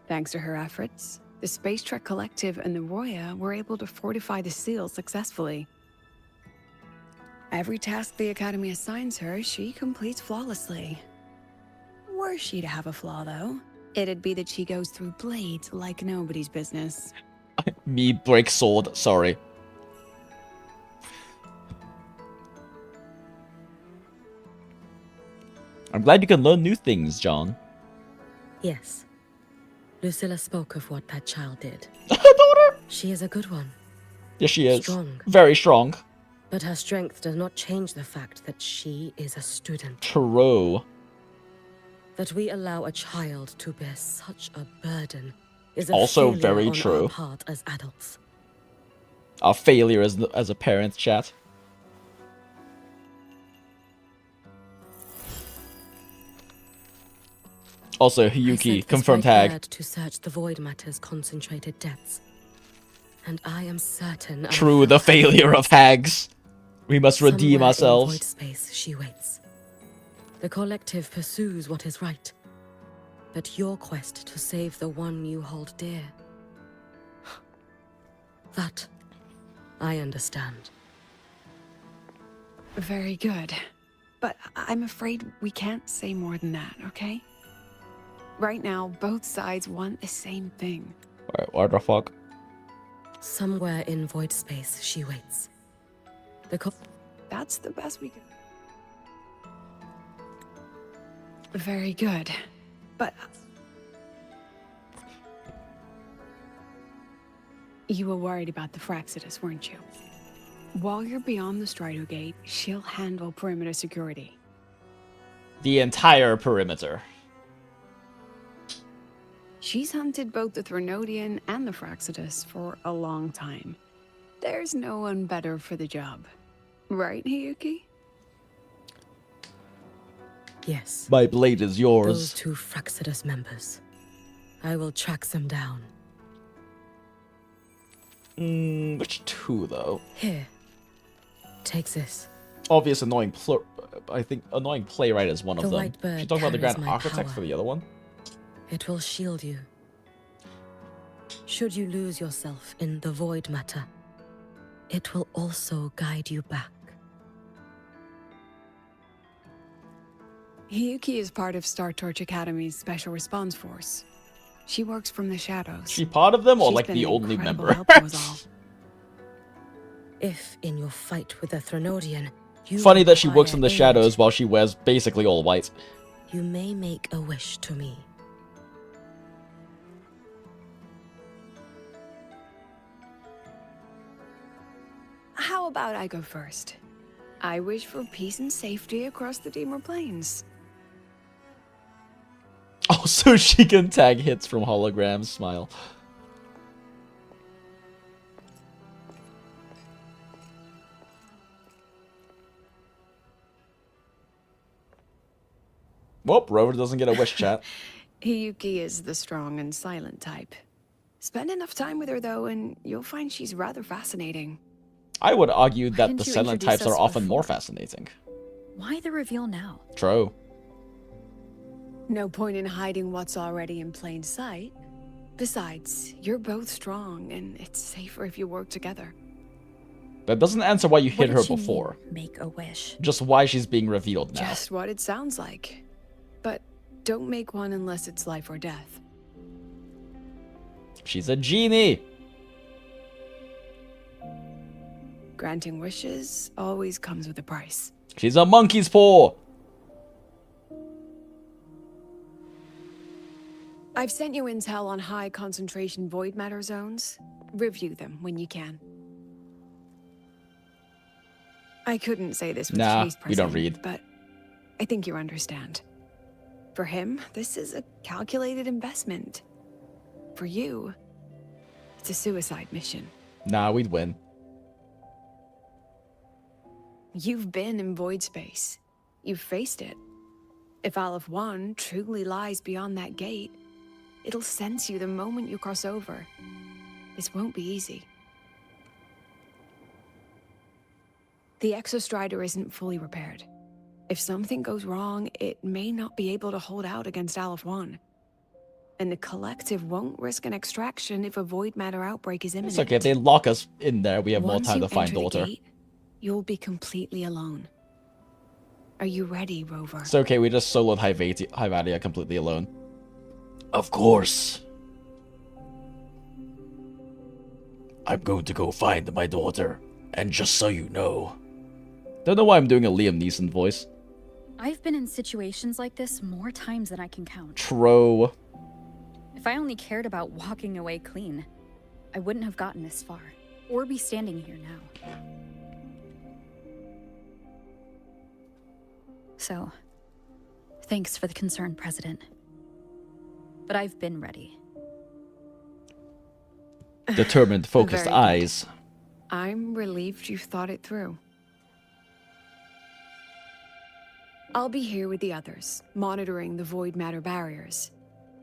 Thanks to her efforts, the Space Trek Collective and the Roya were able to fortify the seal successfully. Every task the Academy assigns her, she completes flawlessly. Were she to have a flaw, though, it'd be that she goes through blades like nobody's business. Me break sword, sorry. I'm glad you can learn new things, John. Yes. Lucilla spoke of what that child did. Daughter! She is a good one. Yes, she is. Strong. Very strong. But her strength does not change the fact that she is a student. True. That we allow a child to bear such a burden is a Also failure very on true. our part as adults. Our failure as a parent, chat. Also, Hiyuki, confirmed Hag. To search the Void Matter's concentrated depths. And I am certain True, the failure of Hags. We must redeem somewhere ourselves. In void space, she waits. The collective pursues what is right. But your quest to save the one you hold dear. That, I understand. Very good. But I'm afraid we can't say more than that, okay? Right now, both sides want the same thing. Alright, what the fuck? Somewhere in void space, she waits. That's the best we can. Very good. But you were worried about the Fraxidus, weren't you? While you're beyond the Strider Gate, she'll handle perimeter security. The entire perimeter. She's hunted both the Threnodian and the Fraxidus for a long time. There's no one better for the job. Right, Hiyuki? Yes. My blade is yours. Those two Fraxidus members. I will track them down. Which two, though? Here. Take this. Obvious annoying I think annoying playwright is one of The them. white bird She's talking about the carries Grand my Architect power. for the other one. It will shield you. Should you lose yourself in the void matter, it will also guide you back. Hiyuki is part of Star Torch Academy's Special Response Force. She works from the shadows. She part of them or She's like been the an only incredible member? help to us all. If in your fight with the Threnodian, you Funny that she works require in the aid, shadows while she wears basically all white. you may make a wish to me. How about I go first? I wish for peace and safety across the Dimmer Plains. Oh, so she can tag hits from holograms. Smile. Whoop, Rover doesn't get a wish, chat. Hiyuki is the strong and silent type. Spend enough time with her, though, and you'll find she's rather fascinating. I would argue that didn't the you silent introduce types are us often more before? fascinating. Why the reveal now? True. No point in hiding what's already in plain sight. Besides, you're both strong, and it's safer if you work together. That doesn't answer why you What hid did her she before. mean, make a wish. Just why she's being revealed now. Just what it sounds like. But don't make one unless it's life or death. She's a genie. Granting wishes always comes with a price. She's a monkey's paw. I've sent you intel on high concentration void matter zones. Review them when you can. I couldn't say this with Nah, Chase you don't present, read. but I think you understand. For him, this is a calculated investment. For you, it's a suicide mission. Nah, we'd win. You've been in void space. You've faced it. If Aleph 1 truly lies beyond that gate, it'll sense you the moment you cross over. This won't be easy. The Exostrider isn't fully repaired. If something goes wrong, it may not be able to hold out against Aleph 1. And the Collective won't risk an extraction if a void matter outbreak is imminent. It's okay, if they lock us in there, we have more Once time you to find enter the daughter. gate, you'll be completely alone. Are you ready, Rover? It's okay, we just soloed Hyvadia completely alone. Of course. I'm going to go find my daughter. And just so you know. Don't know why I'm doing a Liam Neeson voice. I've been in situations like this more times than I can count. True. If I only cared about walking away clean, I wouldn't have gotten this far, or be standing here now. So, thanks for the concern, President. But I've been ready. Determined, focused Very good. eyes. I'm relieved you thought it through. I'll be here with the others, monitoring the void matter barriers.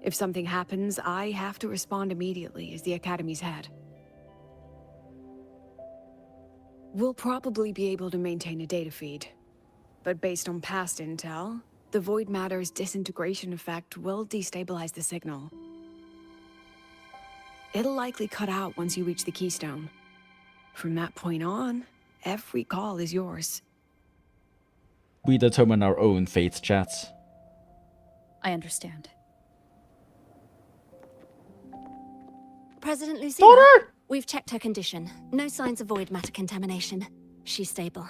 If something happens, I have to respond immediately as the Academy's head. We'll probably be able to maintain a data feed. But based on past intel, the void matter's disintegration effect will destabilize the signal. It'll likely cut out once you reach the keystone. From that point on, every call is yours. We determine our own fate, chats. I understand. President Lucina, Daughter! we've checked her condition. No signs of void matter contamination. She's stable.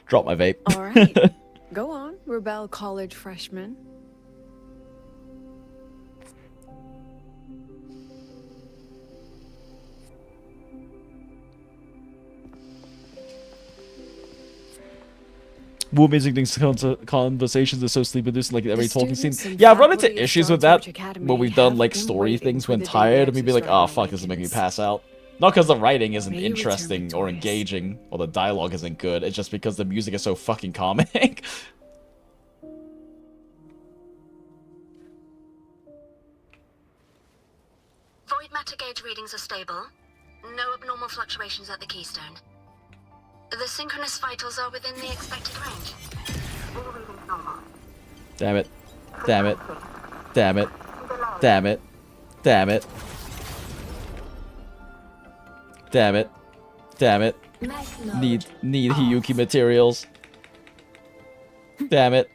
Drop my vape. All right. Go on, Rebel College freshman. More amazing things conversations are so sleep inducing, like every talking scene. students and Yeah, I've run into faculty of issues with that Startorch Academy when we've done have like been story waiting things for when the day tired, the and we'd be like, Exostrider oh fuck, this is making me awakens. pass out. Not because the writing isn't May you return interesting or victorious. engaging or the dialogue isn't good, it's just because the music is so fucking calming. Void matter gauge readings are stable. No abnormal fluctuations at the keystone. The synchronous vitals are within the expected range. All readings normal. Damn it. Damn it. Damn it. Damn it. Damn it. Damn it. Damn it. Need Hiyuki materials. Damn it.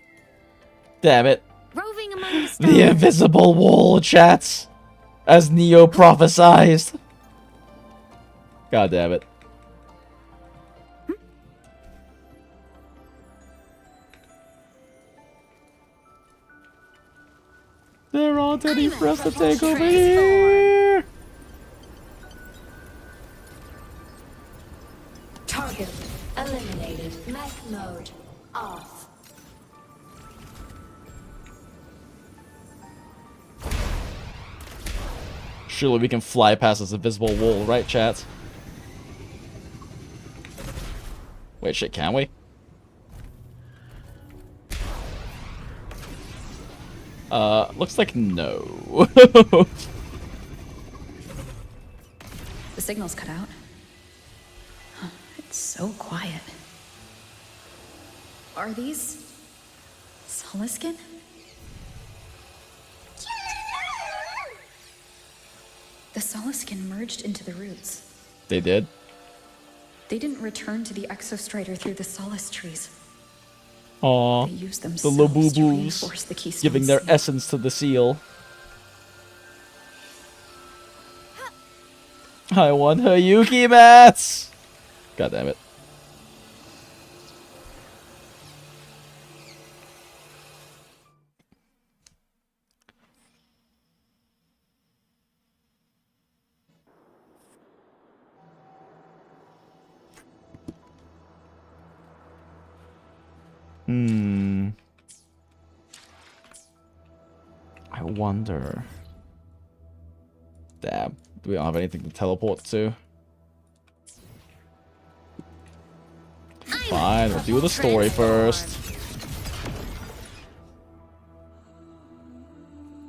Damn it. Roving among the The stars. invisible wall, chats! As Neo prophesized. God damn it. There aren't any for us to take over here. Target eliminated. Mech mode off. Surely we can fly past this invisible wall, right, chat? Wait, shit, can we? Looks like no. The signal's cut out. Huh, it's so quiet. Are these Soliskin? The Soliskin merged into the roots. They did? They didn't return to the Exostrider through the Solace trees. Aww, They used the themselves little to boo-boos, reinforce the Keystone giving their seal. essence to the seal. I want Hiyuki mats! God damn it. I wonder. Damn, we don't have anything to teleport to. Fine, we'll do the story first.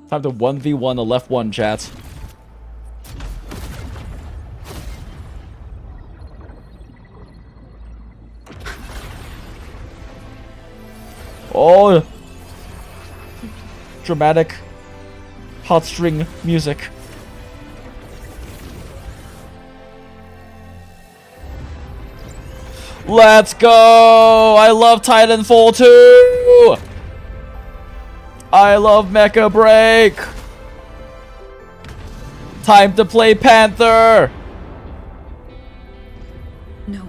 Time to 1v1 the left one, chat. Oh! Dramatic heartstring music. Let's go! I love Titanfall 2! I love Mecha Break! Time to play Panther! No,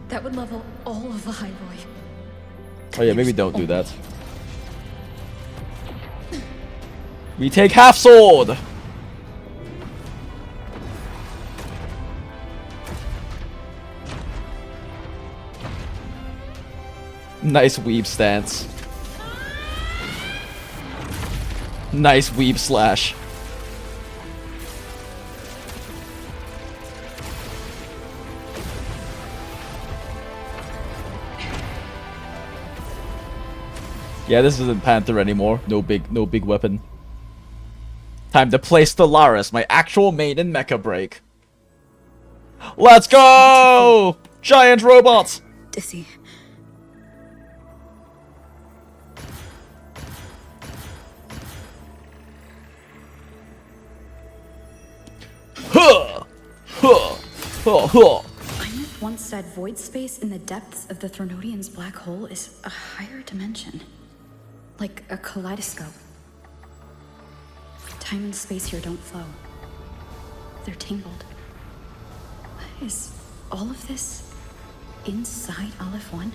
that would level all of the High Roy. Oh yeah, maybe don't do that. We take half sword! Nice weeb stance. Nice weeb slash. Yeah, this isn't Panther anymore. No big weapon. Time to play Stellaris, my actual main in Mecha Break. Let's go! Giant robots! Dizzy. Huh! Huh! Huh! Huh! Imeth once said void space in the depths of the Thronodian's black hole is a higher dimension. Like a kaleidoscope. Time and space here don't flow. They're tangled. Is all of this inside Aleph 1?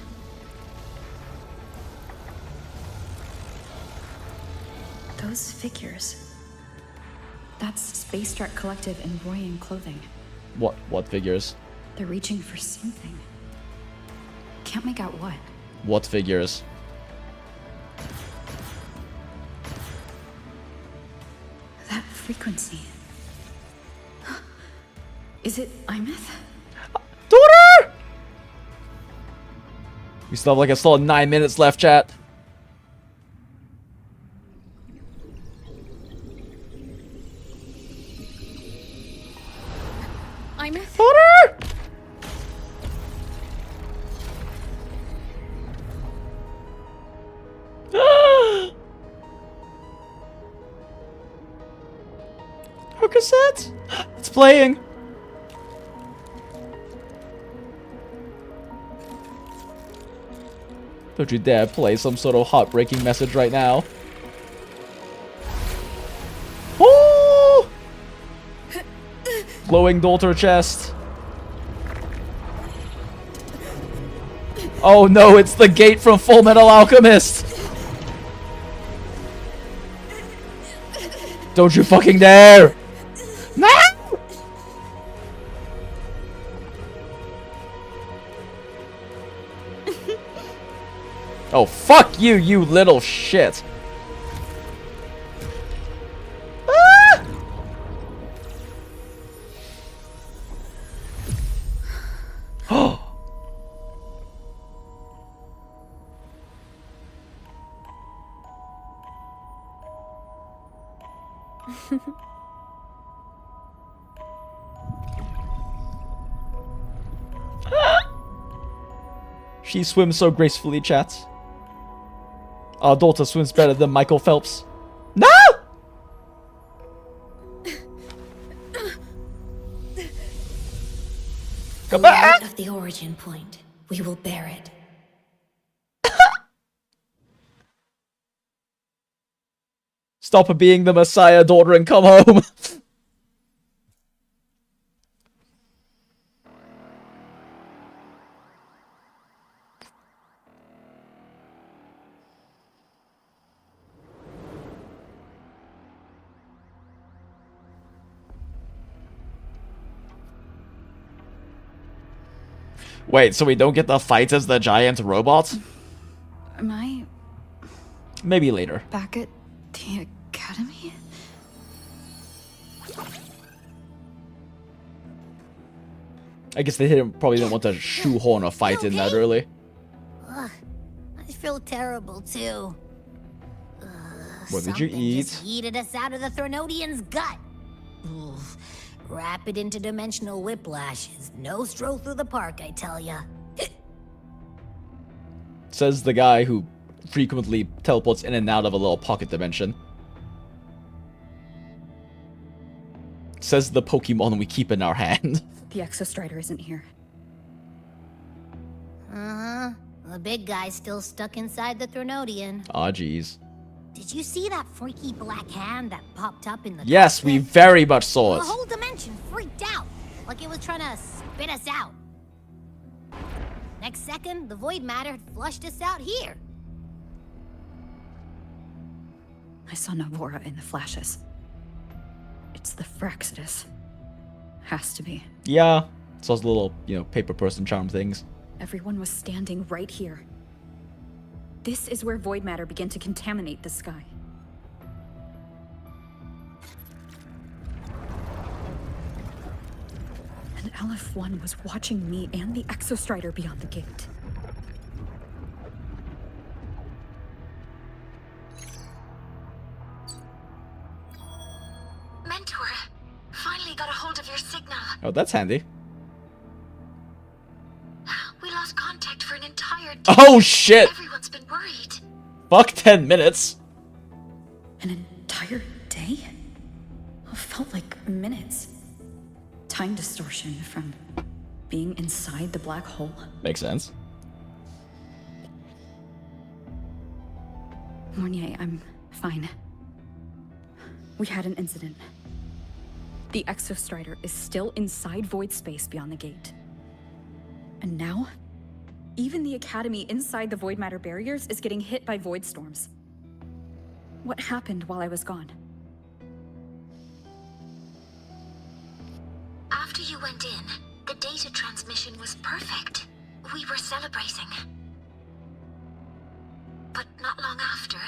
Those figures. That's Space Trek Collective in Royan clothing. What figures? They're reaching for something. Can't make out what. What figures? That frequency. Is it Imeth? Daughter! We still have like a solid 9 minutes left, chat. Imeth? Daughter! Her cassette? It's playing. Don't you dare play some sort of heartbreaking message right now. Oh! Glowing daughter chest. Oh no, it's the gate from Full Metal Alchemist! Don't you fucking dare! No! Oh, fuck you, you little shit! Ah! She swims so gracefully, chat. Our daughter swims better than Michael Phelps. No! The light of the origin point. We will bear it. Stop being the Messiah, daughter, and come home. Wait, so we don't get to fight as the giant robot? Am I Maybe later. back at the academy? I guess they probably didn't want to shoehorn a fight in that early. Ugh, I feel terrible too. What did you eat? Just yeeted us out of the Thronodian's gut. Oof. Rapid interdimensional whiplash is no stroll through the park, I tell ya. Says the guy who frequently teleports in and out of a little pocket dimension. Says the Pokemon we keep in our hand. The Exostrider isn't here. Uh-huh. The big guy's still stuck inside the Thronodian. Aw, jeez. Did you see that freaky black hand that popped up in the Yes, we cockpit? very much saw The it. whole dimension freaked out, like it was trying to spit us out. Next second, the void matter had flushed us out here. I saw Navora in the flashes. It's the Fraxidus. Has to be. Yeah, it's those little, paper person charm things. Everyone was standing right here. This is where void matter began to contaminate the sky. And LF1 was watching me and the Exostrider beyond the gate. Mentor, finally got a hold of your signal. Oh, that's handy. We lost contact for an entire day. Oh, shit! Everyone's been worried. Fuck 10 minutes. An entire day? It felt like minutes. Time distortion from being inside the black hole. Makes sense. Mornier, I'm fine. We had an incident. The Exostrider is still inside void space beyond the gate. And now, even the Academy inside the void matter barriers is getting hit by void storms. What happened while I was gone? After you went in, the data transmission was perfect. We were celebrating. But not long after,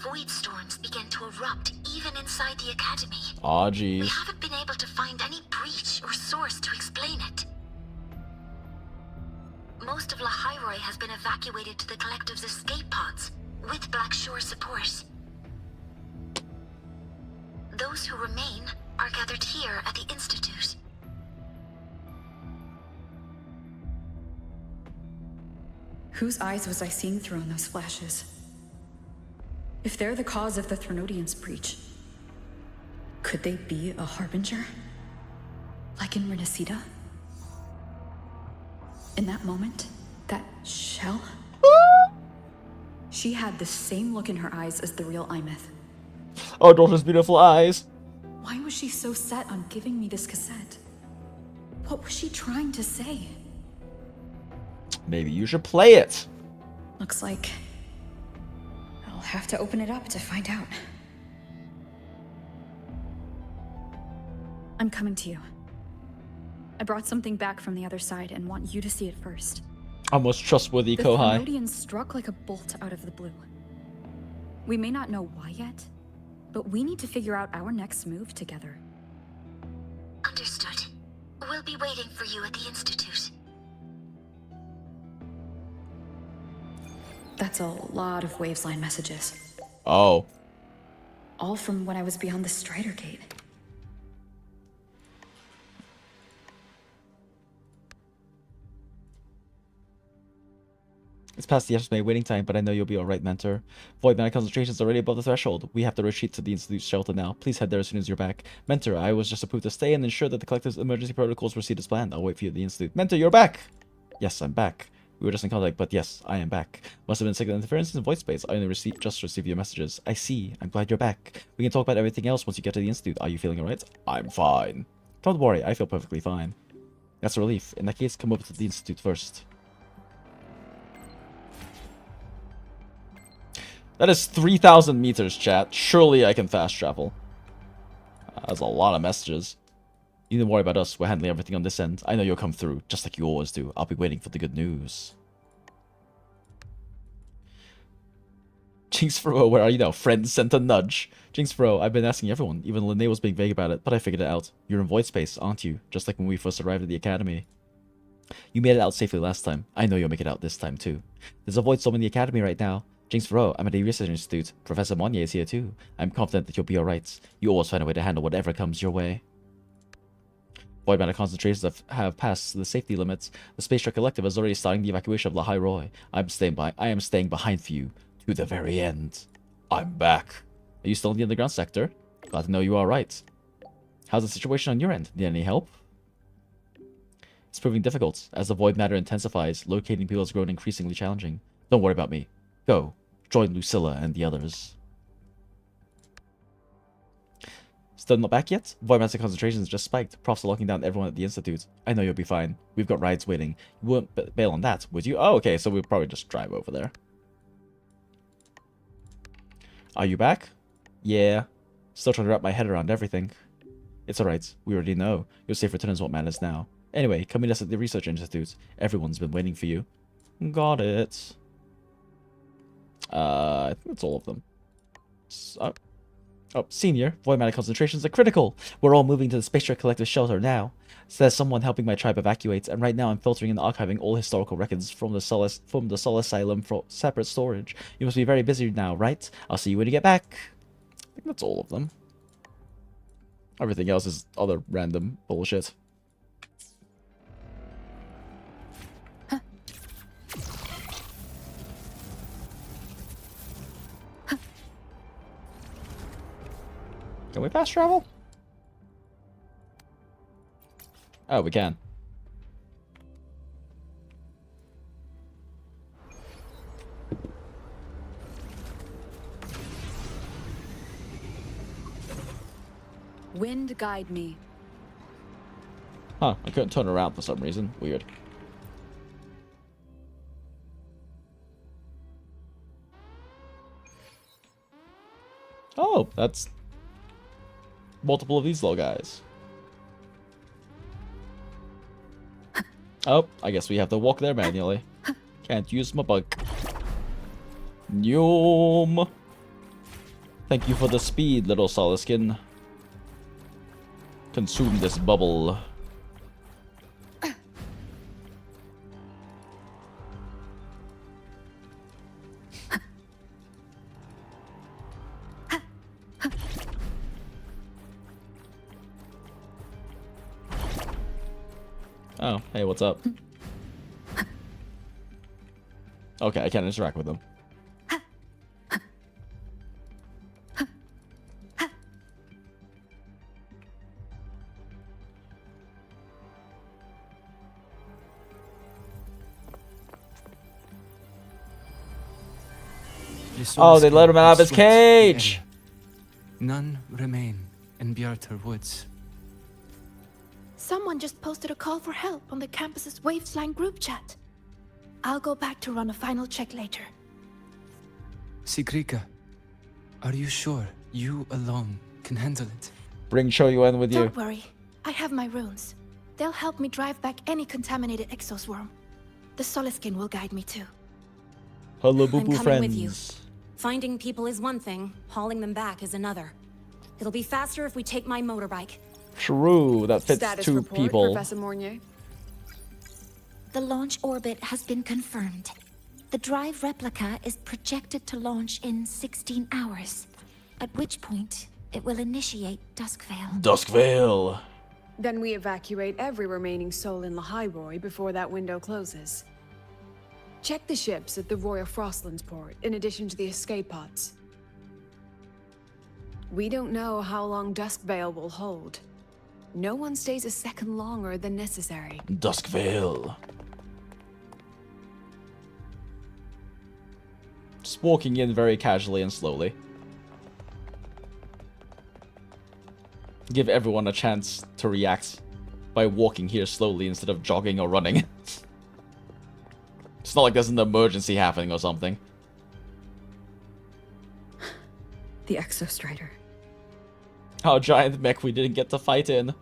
void storms began to erupt even inside the Academy. Aw, We jeez. haven't been able to find any breach or source to explain it. Most of Lahairoi has been evacuated to the Collective's escape pods, with Black Shore support. Those who remain are gathered here at the Institute. Whose eyes was I seeing through in those flashes? If they're the cause of the Thronodian's breach, could they be a harbinger? Like in Renacida? In that moment, that shell? She had the same look in her eyes as the real Imeth. Oh, daughter's beautiful eyes. Why was she so set on giving me this cassette? What was she trying to say? Maybe you should play it. Looks like I'll have to open it up to find out. I'm coming to you. I brought something back from the other side and want you to see it first. Our most trustworthy The Kohai. Thronodian struck like a bolt out of the blue. We may not know why yet, but we need to figure out our next move together. Understood. We'll be waiting for you at the Institute. That's a lot of Waves line messages. Oh. all from when I was beyond the Strider Gate. It's past the estimated waiting time, but I know you'll be alright, Mentor. Void Mana concentration is already above the threshold. We have to retreat to the Institute's shelter now. Please head there as soon as you're back. Mentor, I was just approved to stay and ensure that the collective's emergency protocols proceed as planned. I'll wait for you at the Institute. Mentor, you're back! Yes, I'm back. We were just in contact, but yes, I am back. Must have been signal interference in void space. I only just received your messages. I see. I'm glad you're back. We can talk about everything else once you get to the Institute. Are you feeling alright? I'm fine. Don't worry, I feel perfectly fine. That's a relief. In that case, come over to the Institute first. That is 3,000 meters, chat. Surely I can fast travel. That's a lot of messages. You don't worry about us. We're handling everything on this end. I know you'll come through, just like you always do. I'll be waiting for the good news. Jinx Bro, where are you now? Friend sent a nudge. Jinx Bro, I've been asking everyone. Even Linnae was being vague about it, but I figured it out. You're in void space, aren't you? Just like when we first arrived at the academy. You made it out safely last time. I know you'll make it out this time, too. There's a void storm in the academy right now. Jinx Bro, I'm at a research institute. Professor Monnier is here, too. I'm confident that you'll be alright. You always find a way to handle whatever comes your way. Void Mana concentrations have passed the safety limits. The Space Truck Collective is already starting the evacuation of Lahai Roi. I am staying behind for you to the very end. I'm back. Are you still in the underground sector? Glad to know you are right. How's the situation on your end? Need any help? It's proving difficult. As the void matter intensifies, locating people has grown increasingly challenging. Don't worry about me. Go. Join Lucilla and the others. Still not back yet? Void Master concentrations just spiked. Profs are locking down everyone at the Institute. I know you'll be fine. We've got rides waiting. You wouldn't bail on that, would you? Oh, okay, so we'll probably just drive over there. Are you back? Yeah. Still trying to wrap my head around everything. It's alright. We already know. Your safe return is what matters now. Anyway, come meet us at the Research Institute. Everyone's been waiting for you. Got it. I think that's all of them. Oh, Senior, Void Matter concentrations are critical. We're all moving to the Space Truck Collective shelter now. So there's someone helping my tribe evacuate, and right now I'm filtering and archiving all historical records from the Sol Asylum for separate storage. You must be very busy now, right? I'll see you when you get back. I think that's all of them. Everything else is other random bullshit. Can we fast travel? Oh, we can. Wind guide me. Huh, I couldn't turn around for some reason. Weird. Oh, that's multiple of these little guys. Oh, I guess we have to walk there manually. Can't use my bike. Nyom. Thank you for the speed, little Soliskin. Consume this bubble. Oh, hey, what's up? Okay, I can't interact with them. Oh, they let him out of his cage! None remain in Bjartar Woods. Someone just posted a call for help on the campus's Waveslang group chat. I'll go back to run a final check later. Sigrika, are you sure you alone can handle it? Bring QIUYUAN with you. Don't worry, I have my runes. They'll help me drive back any contaminated exoswarm. The Soliskin will guide me too. Hello, I'm boo-boo coming friends. with you. Finding people is one thing, hauling them back is another. It'll be faster if we take my motorbike. True, that fits Status two report, people. Professor Mornier. The launch orbit has been confirmed. The drive replica is projected to launch in 16 hours. At which point, it will initiate Duskvale. Duskvale. Then we evacuate every remaining soul in Lahairoi before that window closes. Check the ships at the Royal Frostlands port, in addition to the escape pods. We don't know how long Duskvale will hold. No one stays a second longer than necessary. Duskvale. Just walking in very casually and slowly. Give everyone a chance to react by walking here slowly instead of jogging or running. It's not like there's an emergency happening or something. The Exostrider. Our giant mech we didn't get to fight in.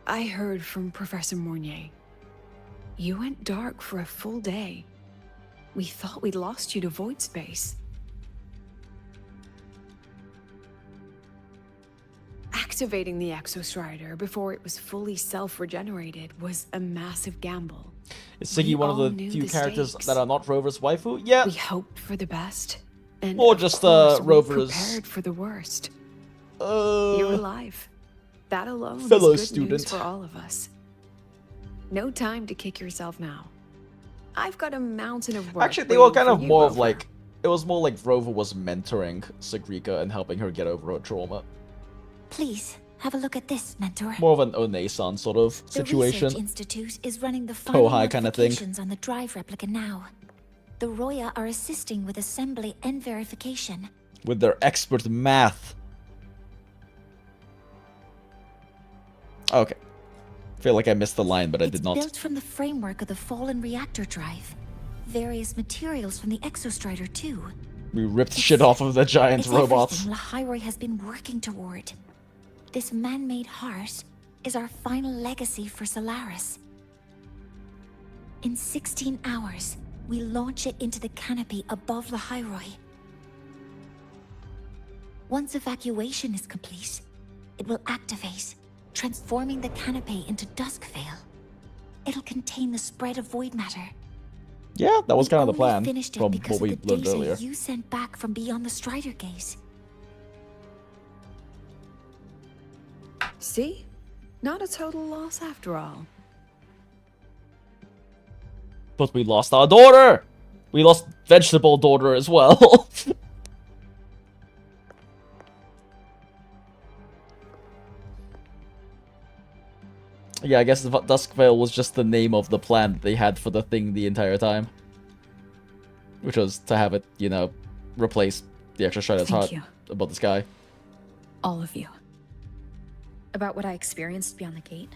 I heard from Professor Mournier. You went dark for a full day. We thought we'd lost you to void space. Activating the Exostrider before it was fully self-regenerated was a massive gamble. Is Siggy one of the few characters that are not Rover's waifu? Yeah. We hoped for the best. And or just Rover's... prepared for the worst. You're alive. That alone fellow is good student. News for all of us. No time to kick yourself now. I've got a mountain of work. Actually, they were kind of waiting for you, more of Rover. like... It was more like Rover was mentoring Sagrika and helping her get over her trauma. Please, have a look at this, Mentor. More of an Onesan sort of situation. The Research Institute is running the final Tohai kind of thing. modifications on the drive replica now. The Roya are assisting with assembly and verification. With their expert math. Okay. Feel like I missed the line, but I did not. Built from the framework of the fallen reactor drive. Various materials from the Exostrider too. We ripped shit off of the giant It's robots. everything Lahairoi has been working toward. This man-made heart is our final legacy for Solaris. In 16 hours, we launch it into the canopy above Lahairoi. Once evacuation is complete, it will activate, transforming the canopy into Duskvale. It'll contain the spread of void matter. Yeah, that was kind of the We plan finished it from because what we of the learned data earlier. you sent back from beyond the Strider Gate. See? Not a total loss after all. But we lost our daughter! We lost Vegetable Daughter as well. Yeah, I guess Duskvale was just the name of the plan that they had for the thing the entire time. Which was to have it, you know, replace the extra Strider's Thank heart you. above the sky. All of you. About what I experienced beyond the gate.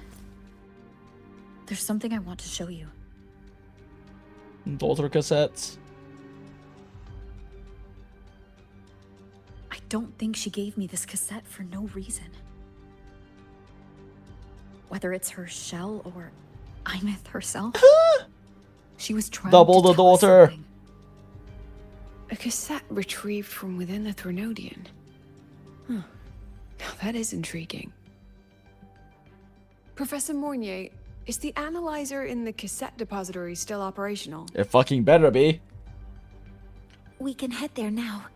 There's something I want to show you. Daughter cassettes. I don't think she gave me this cassette for no reason. Whether it's her shell or Imeth herself, she was trying Double to the tell us daughter. something. A cassette retrieved from within the Threnodian. Huh. Now that is intriguing. Professor Mournier, is the analyzer in the cassette depository still operational? It fucking better be. We can head there now.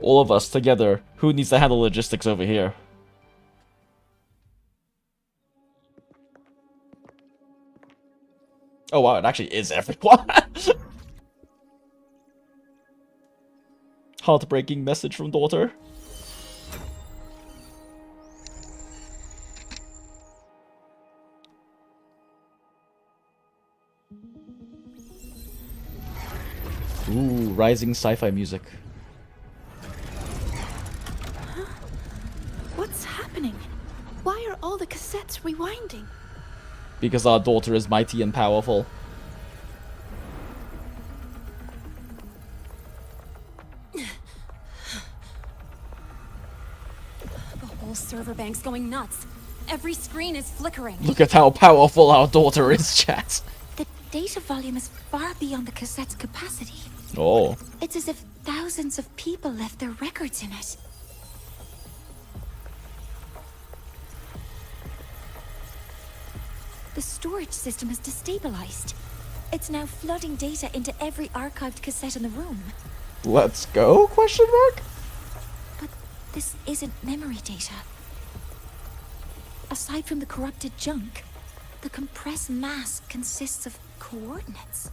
All of us together. Who needs to handle logistics over here? Oh wow, it actually is everyone. Heartbreaking message from daughter. Ooh, rising sci-fi music. What's happening? Why are all the cassettes rewinding? Because our daughter is mighty and powerful. The whole server bank's going nuts. Every screen is flickering. Look at how powerful our daughter is, chat. The data volume is far beyond the cassette's capacity. Oh. It's as if thousands of people left their records in it. The storage system is destabilized. It's now flooding data into every archived cassette in the room. Let's go? Question mark? But this isn't memory data. Aside from the corrupted junk, the compressed mass consists of coordinates.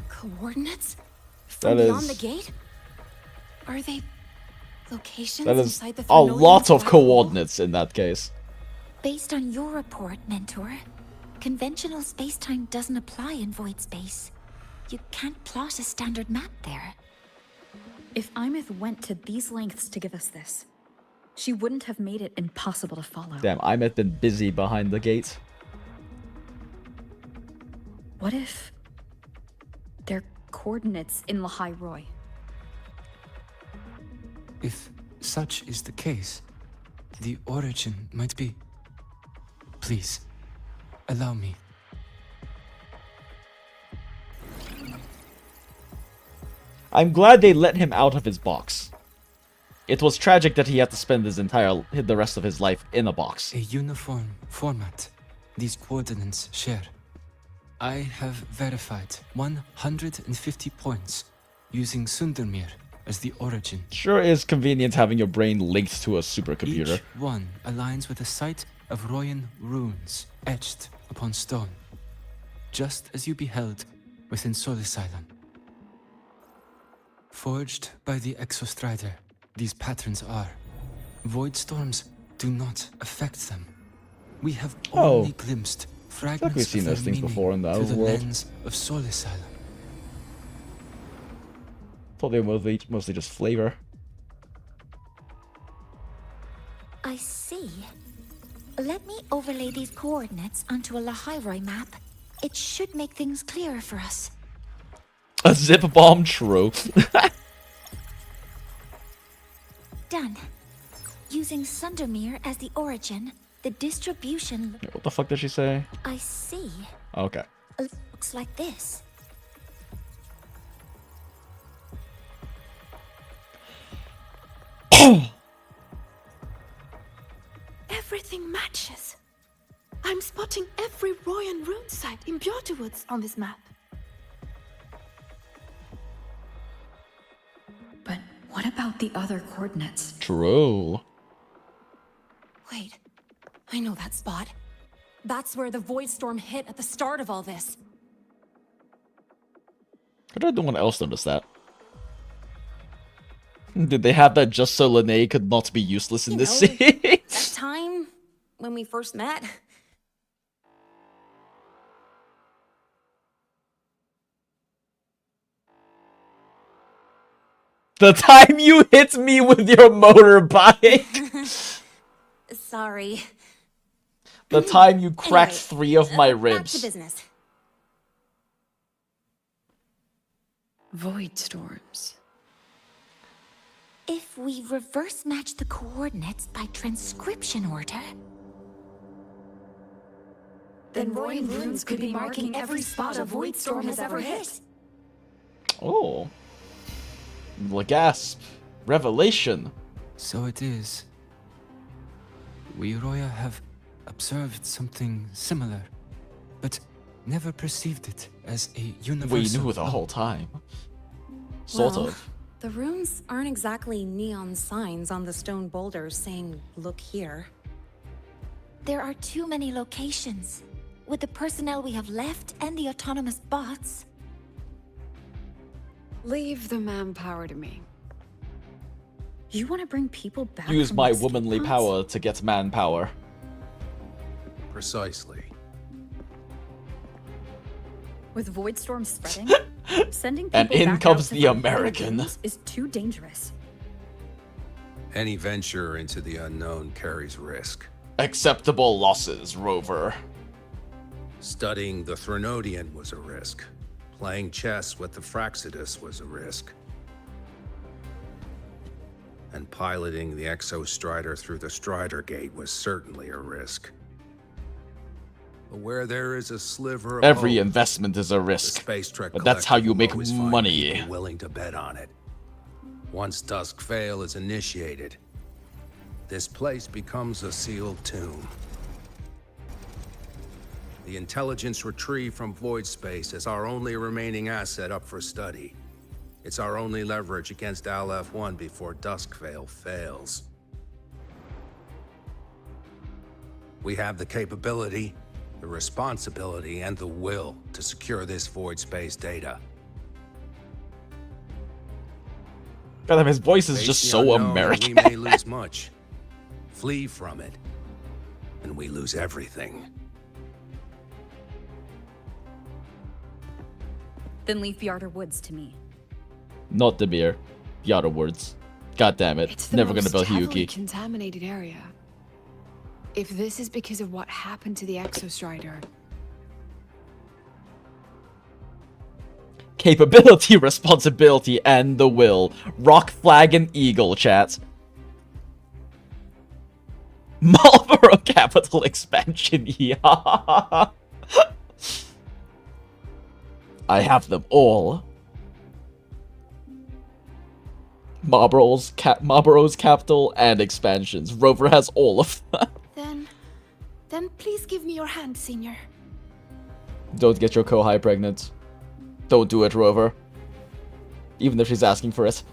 Coordinates? That From beyond the is... gate? Are they locations That is inside the a Threnodian's lot of black hole? coordinates in that case. Based on your report, Mentor, conventional space-time doesn't apply in void space. You can't plot a standard map there. If Imith went to these lengths to give us this, she wouldn't have made it impossible to follow. Damn, I might have been busy behind the gate. What if they're coordinates in Lahai Roy? If such is the case, the origin might be... Please, allow me. I'm glad they let him out of his box. It was tragic that he had to spend the rest of his life in a box. A uniform format these coordinates share. I have verified 150 points using Sundermere as the origin. Sure is convenient having your brain linked to a supercomputer. Each one aligns with a site of Royan runes etched upon stone, just as you beheld within Solis Island. Forged by the Exostrider, these patterns are. Void storms do not affect them. We have only glimpsed fragments we've seen of those their things meaning before in the through the overworld. lens of Solis Island. Thought they were mostly just flavor. I see. Let me overlay these coordinates onto a Lahairoi map. It should make things clearer for us. A zip bomb, true. Done. Using Sundermere as the origin, the distribution... What the fuck did she say? I see. Okay. Looks like this. Everything matches. I'm spotting every Royan rune site in Bjorterwoods on this map. But what about the other coordinates? True. Wait, I know that spot. That's where the void storm hit at the start of all this. How did no one else notice that? Did they have that just so Lene could not be useless in this scene? That time when we first met. The time you hit me with your motorbike! Sorry. The time you cracked Anyway, 3 of my Back to ribs. business. Void storms. If we reverse match the coordinates by transcription order... Then Royan runes could be marking every spot a void storm has ever hit. Oh. Gasp. Revelation. So it is. We Roya have observed something similar, but never perceived it as a universal... We knew the whole time. Sort Well, of. The runes aren't exactly neon signs on the stone boulders saying, "Look here." There are too many locations. With the personnel we have left and the autonomous bots... Leave the manpower to me. You want to bring people back Use from my escape womanly pods? power to get manpower. Precisely. With void storms spreading, sending And people in back comes out to the fight other American. runes is too dangerous. Any venture into the unknown carries risk. Acceptable losses, Rover. Studying the Threnodian was a risk. Playing chess with the Fraxidus was a risk. And piloting the Exostrider through the Strider Gate was certainly a risk. But where there is a sliver of Every hope, investment is a the risk. Space Trek But that's how Collective you will make always find money. people willing to bet on it. Once Dusk Vale is initiated, this place becomes a sealed tomb. The intelligence retrieved from void space is our only remaining asset up for study. It's our only leverage against Al-F1 before Duskvale fails. We have the capability, the responsibility, and the will to secure this void space data. God, his voice is just so American. We may lose much, flee from it, and we lose everything. Then leave the Outer Woods to me. Not the beer. The Outer Woods. God damn it. It's the Never most gonna build heavily Hiyuki. contaminated area. If this is because of what happened to the Exostrider, Capability, responsibility, and the will. Rock, flag, and eagle, chat. Marlboro capital expansion, yeah. I have them all. Marlboro's capital and expansions. Rover has all of them. Then please give me your hand, Senior. Don't get your Kohai pregnant. Don't do it, Rover. Even if she's asking for it.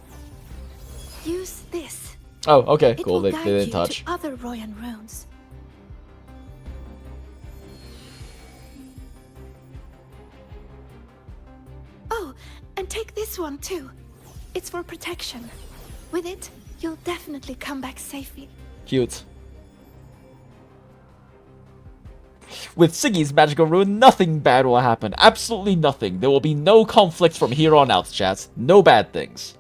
Use this. Oh, okay, It cool. will They guide didn't you touch. to other Royan runes. Oh, and take this one too. It's for protection. With it, you'll definitely come back safely. Cute. With Siggy's magical rune, nothing bad will happen. Absolutely nothing. There will be no conflict from here on out, chat. No bad things.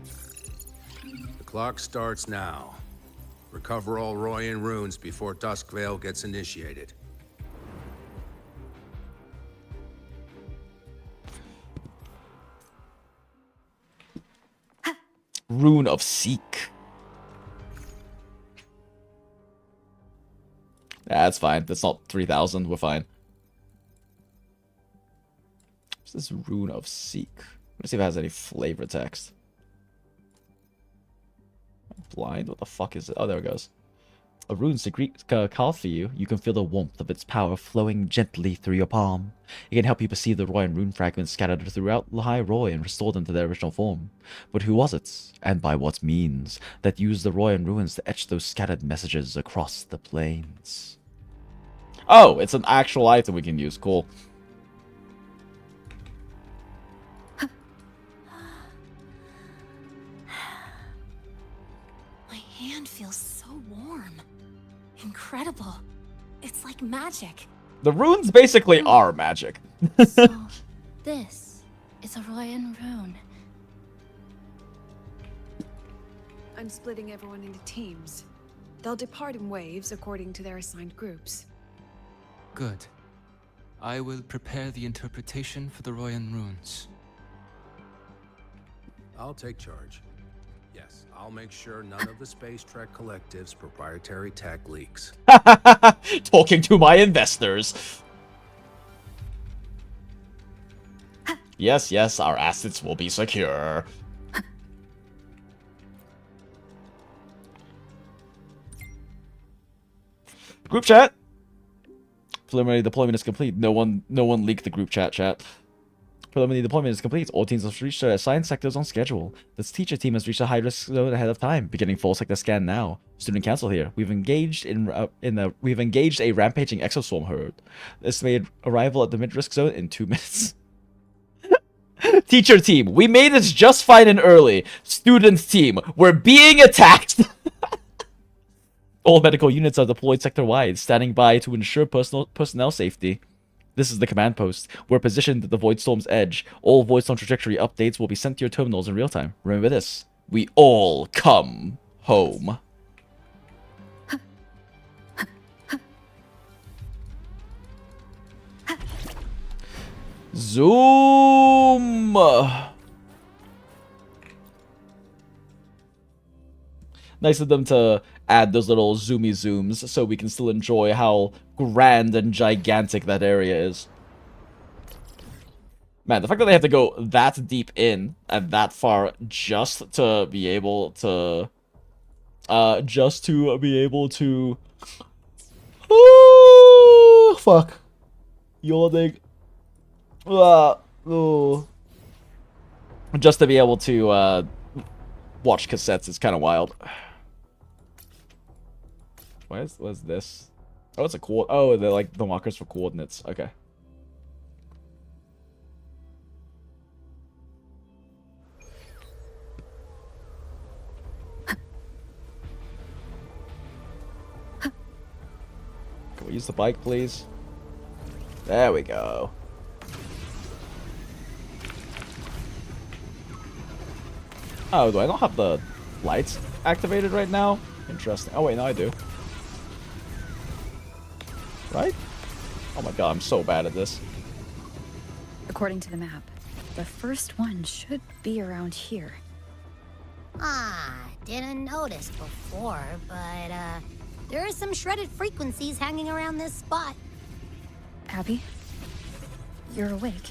The clock starts now. Recover all Royan runes before Duskvale gets initiated. Rune of Seek. That's fine. That's not 3,000. We're fine. What's this Rune of Seek? Let's see if it has any flavor text. Blind? What the fuck is it? Oh, there it goes. A rune secret call for you. You can feel the warmth of its power flowing gently through your palm. It can help you perceive the Royan rune fragments scattered throughout Lehigh Roy and restore them to their original form. But who was it, and by what means, that used the Royan ruins to etch those scattered messages across the plains? Oh, it's an actual item we can use. Cool. My hand feels so warm. Incredible. It's like magic. The runes basically are magic. This is a Royan rune. I'm splitting everyone into teams. They'll depart in waves according to their assigned groups. Good. I will prepare the interpretation for the Royan runes. I'll take charge. Yes, I'll make sure none of the Space Trek Collective's proprietary tech leaks. Talking to my investors. Yes, yes, our assets will be secure. Group chat. Preliminary deployment is complete. No one leaked the group chat. Preliminary deployment is complete. All teams have reached their assigned sectors on schedule. This teacher team has reached a high-risk zone ahead of time, beginning full sector scan now. Student council here. We've engaged we've engaged a rampaging exoswarm herd. Estimated arrival at the mid-risk zone in 2 minutes. Teacher team, we made it just fine and early. Student team, we're being attacked. All medical units are deployed sector-wide, standing by to ensure personnel safety. This is the command post. We're positioned at the Voidstorm's edge. All Voidstorm trajectory updates will be sent to your terminals in real time. Remember this. We all come home. Zoom! Nice of them to add those little zoomy zooms so we can still enjoy how grand and gigantic that area is. Man, the fact that they have to go that deep in and that far just to be able to Ooh, fuck. Yawning. Ooh. Just to be able to watch cassettes is kind of wild. What is this? Oh, it's a oh, they're like the markers for coordinates. Okay. Can we use the bike, please? There we go. Oh, do I not have the lights activated right now? Interesting. Oh, wait, no, I do. Right? Oh my god, I'm so bad at this. According to the map, the first one should be around here. Ah, didn't notice before, but there are some shredded frequencies hanging around this spot. Abby, you're awake.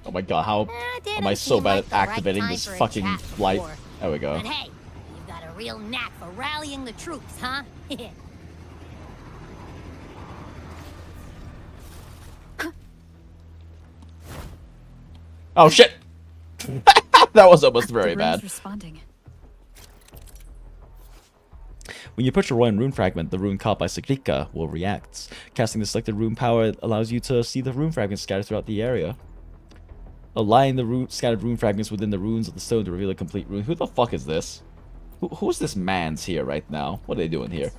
Oh my god, how am I so bad at activating this fucking light? There we go. But hey, you've got a real knack for rallying the troops, huh? Oh shit! That was almost very bad. Responding. When you push a rune fragment, the rune caught by Sigrika will react. Casting the selected rune power allows you to see the rune fragments scattered throughout the area. Align the scattered rune fragments within the runes of the stone to reveal a complete rune. Who the fuck is this? Who's this man's here right now? What are they doing here?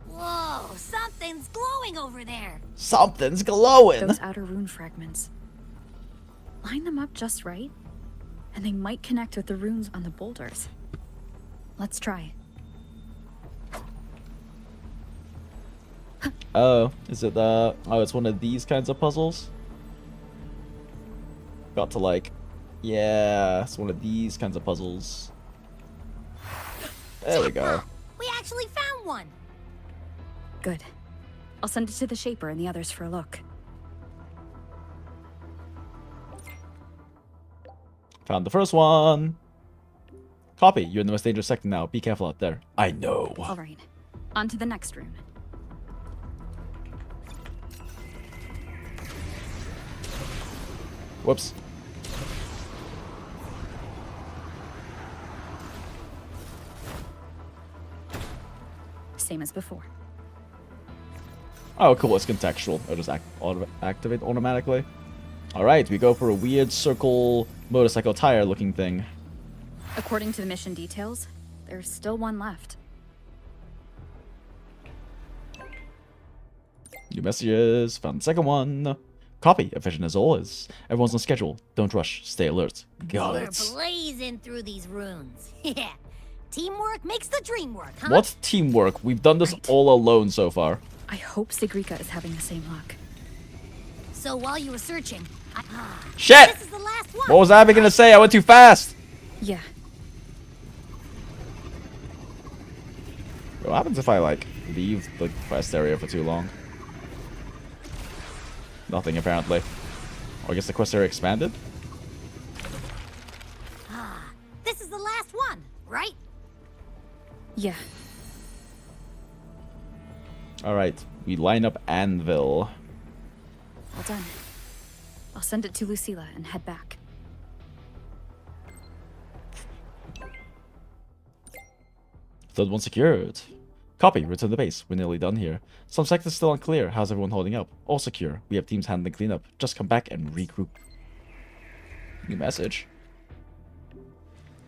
Whoa, something's glowing over there. Something's glowing! Those outer rune fragments. Line them up just right, and they might connect with the runes on the boulders. Let's try. Oh, is it oh, it's one of these kinds of puzzles? Got to like, yeah, it's one of these kinds of puzzles. There we go. We actually found one. Good. I'll send it to the Shaper and the others for a look. Found the first one. Copy. You're in the most dangerous sector now. Be careful out there. I know. All right. On to the next rune. Whoops. Same as before. Oh, cool. It's contextual. It'll just activate automatically. Alright, we go for a weird circle motorcycle tire looking thing. According to the mission details, there's still one left. New messages. Found the second one. Copy. Efficient as always. Everyone's on schedule. Don't rush. Stay alert. Got We're it. blazing through these runes. Yeah. Teamwork makes the dream work, huh? What's teamwork? We've done this all alone so far. I hope Sigrika is having the same luck. So while you were searching, Shit! This is the last one. What was Abby gonna say? I went too fast! Yeah. What happens if I, like, leave the quest area for too long? Nothing, apparently. Or I guess the quest area expanded? This is the last one, right? Yeah. Alright, we line up Anvil. All done. I'll send it to Lucilla and head back. Third one secured. Copy, return to base. We're nearly done here. Some sectors still unclear. How's everyone holding up? All secure. We have teams handling cleanup. Just come back and regroup. New message.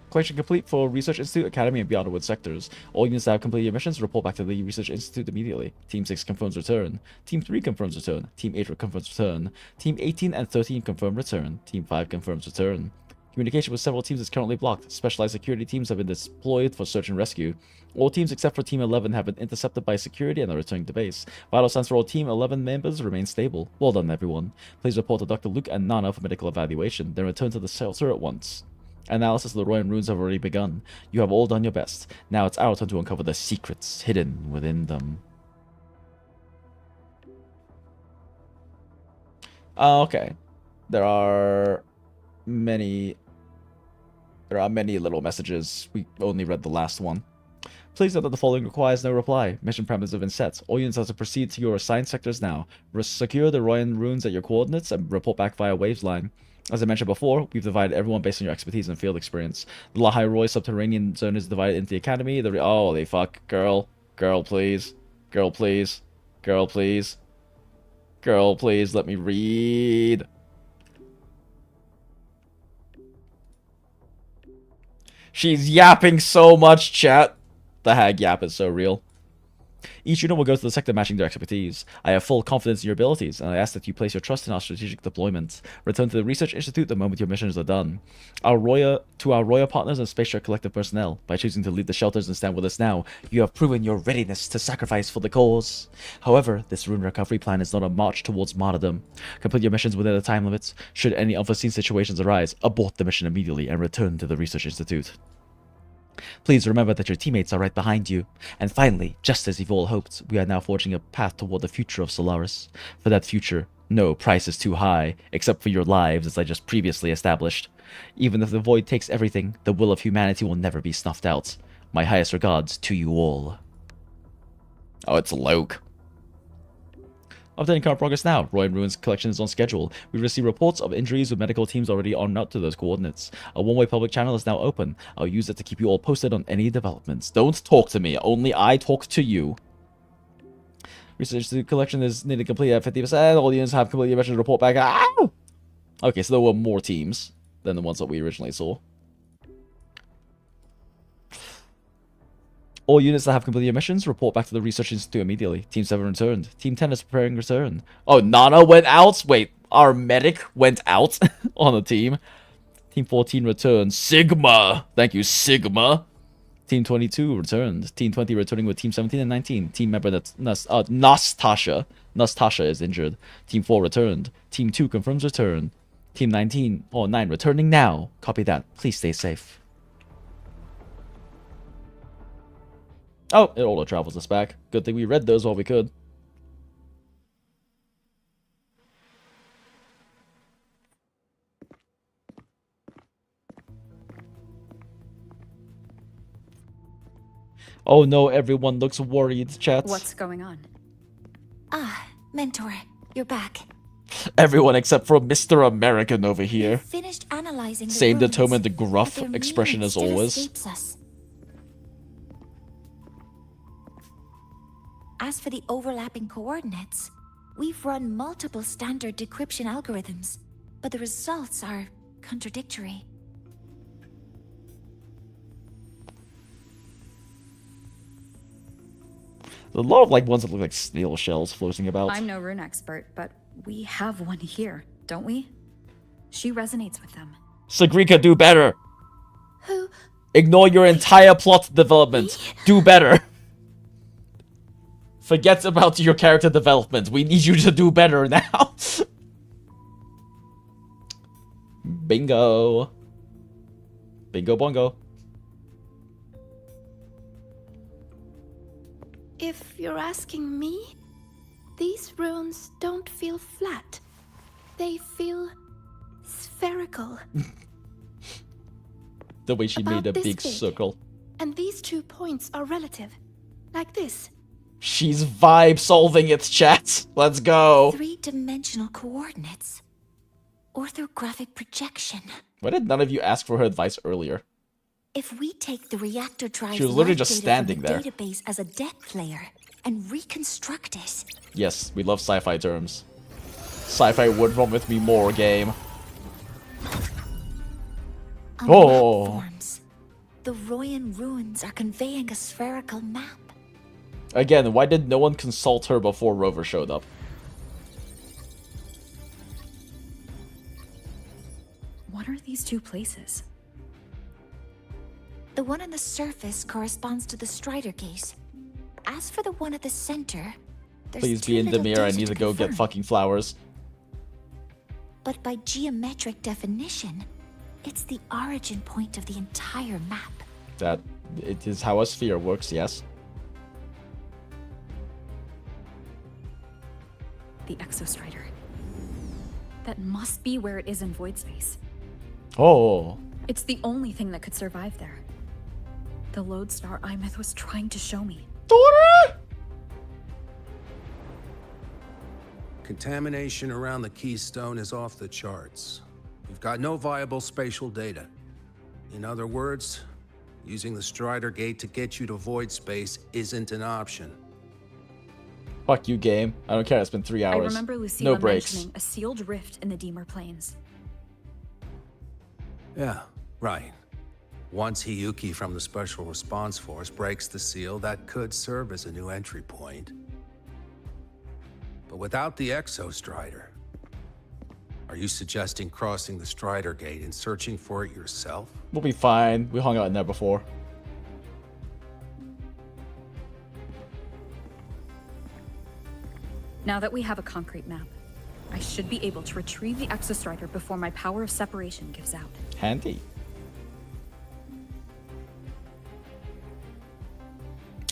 Collection complete for Research Institute, Academy, and Beyond the Wood sectors. All units that have completed your missions report back to the Research Institute immediately. Team 6 confirms return. Team 3 confirms return. Team 8 confirms return. Team 18 and 13 confirm return. Team 5 confirms return. Communication with several teams is currently blocked. Specialized security teams have been deployed for search and rescue. All teams except for Team 11 have been intercepted by security and are returning to base. Vital signs for all Team 11 members remain stable. Well done, everyone. Please report to Dr. Luke and Nana for medical evaluation, then return to the shelter at once. Analysis of the Royan runes have already begun. You have all done your best. Now it's our turn to uncover the secrets hidden within them. Okay. There are many little messages. We only read the last one. Please note that the following requires no reply. Mission parameters have been set. All units are to proceed to your assigned sectors now. Secure the Royan ruins at your coordinates and report back via waves line. As I mentioned before, we've divided everyone based on your expertise and field experience. The Lahai Roy subterranean zone is divided into the academy. Holy fuck. Girl, please. Girl, please. Girl, please. Girl, please, let me read. She's yapping so much, chat. The hag yap is so real. Each unit will go to the sector matching their expertise. I have full confidence in your abilities, and I ask that you place your trust in our strategic deployment. Return to the Research Institute the moment your missions are done. To our Roya partners and Space Trek Collective personnel, by choosing to leave the shelters and stand with us now, you have proven your readiness to sacrifice for the cause. However, this rune recovery plan is not a march towards martyrdom. Complete your missions within the time limits. Should any unforeseen situations arise, abort the mission immediately and return to the Research Institute. Please remember that your teammates are right behind you. And finally, just as you've all hoped, we are now forging a path toward the future of Solaris. For that future, no price is too high, except for your lives, as I just previously established. Even if the Void takes everything, the will of humanity will never be snuffed out. My highest regards to you all. Oh, it's Loke. Updating current progress now. Royan Ruins collection is on schedule. We've received reports of injuries with medical teams already on route to those coordinates. A one-way public channel is now open. I'll use it to keep you all posted on any developments. Don't talk to me. Only I talk to you. Research collection is nearly complete at 50%. All units have completely mentioned report back. Ow! Okay, so there were more teams than the ones that we originally saw. All units that have completed your missions, report back to the Research Institute immediately. Team 7 returned. Team 10 is preparing return. Oh, Nana went out? Wait, our medic went out on the team. Team 14 returned. Sigma! Thank you, Sigma. Team 22 returned. Team 20 returning with Team 17 and 19. Team member that's Nastasha. Nastasha is injured. Team 4 returned. Team 2 confirms return. Team 19 or 9 returning now. Copy that. Please stay safe. Oh, it auto travels us back. Good thing we read those while we could. Oh no, everyone looks worried, chat. What's going on? Ah, Mentor, you're back. Everyone except for Mr. American over here. Finished analyzing the Same ruins, determined gruff but their expression meaning as still always. escapes us. As for the overlapping coordinates, we've run multiple standard decryption algorithms, but the results are contradictory. There's a lot of like ones that look like snail shells floating about. I'm no rune expert, but we have one here, don't we? She resonates with them. Sagrika, do better. Who? Ignore your entire plot development. Do better. Forget about your character development. We need you to do better now. Bingo. Bingo bongo. If you're asking me, these runes don't feel flat. They feel spherical. The way she made a big circle. And these 2 points are relative. Like this. She's vibe solving it, chat. Let's go. 3-dimensional coordinates. Orthographic projection. Why did none of you ask for her advice earlier? If we take the reactor drive She was literally just standing there. Database as a depth layer and reconstruct it. Yes, we love sci-fi terms. Sci-fi would run with me more, game. On map forms, the Royan ruins are conveying a spherical map. Again, why did no one consult her before Rover showed up? What are these 2 places? The one on the surface corresponds to the Strider Gate. As for the one at the center, there's Please be in Demir, I need to go get fucking flowers. But by geometric definition, it's the origin point of the entire map. That it is how a sphere works, yes. The Exostrider. That must be where it is in void space. Oh. It's the only thing that could survive there. the lodestar Imeth was trying to show me. Daughter! Contamination around the keystone is off the charts. We've got no viable spatial data. In other words, using the Strider Gate to get you to void space isn't an option. Fuck you, game. I don't care. It's been 3 hours. I remember Lucilla no breaks. mentioning a sealed rift in the Deemer Plains. Yeah, right. Once Hiyuki from the Special Response Force breaks the seal, that could serve as a new entry point. But without the Exostrider, are you suggesting crossing the Strider Gate and searching for it yourself? We'll be fine. We hung out in there before. Now that we have a concrete map, I should be able to retrieve the Exostrider before my power of separation gives out. Handy.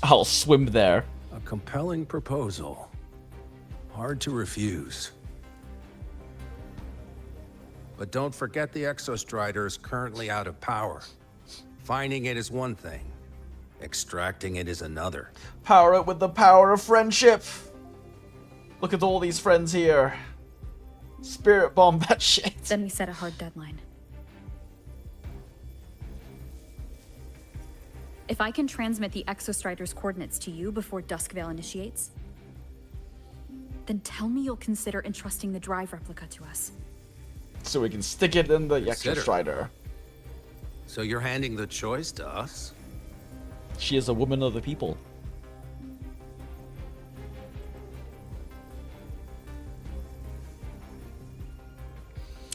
I'll swim there. A compelling proposal. Hard to refuse. But don't forget the Exostrider is currently out of power. Finding it is one thing. Extracting it is another. Power it with the power of friendship. Look at all these friends here. Spirit bomb that shit. Then we set a hard deadline. If I can transmit the Exostrider's coordinates to you before Duskvale initiates, then tell me you'll consider entrusting the drive replica to us. So we can stick it in the Exostrider. So you're handing the choice to us? She is a woman of the people.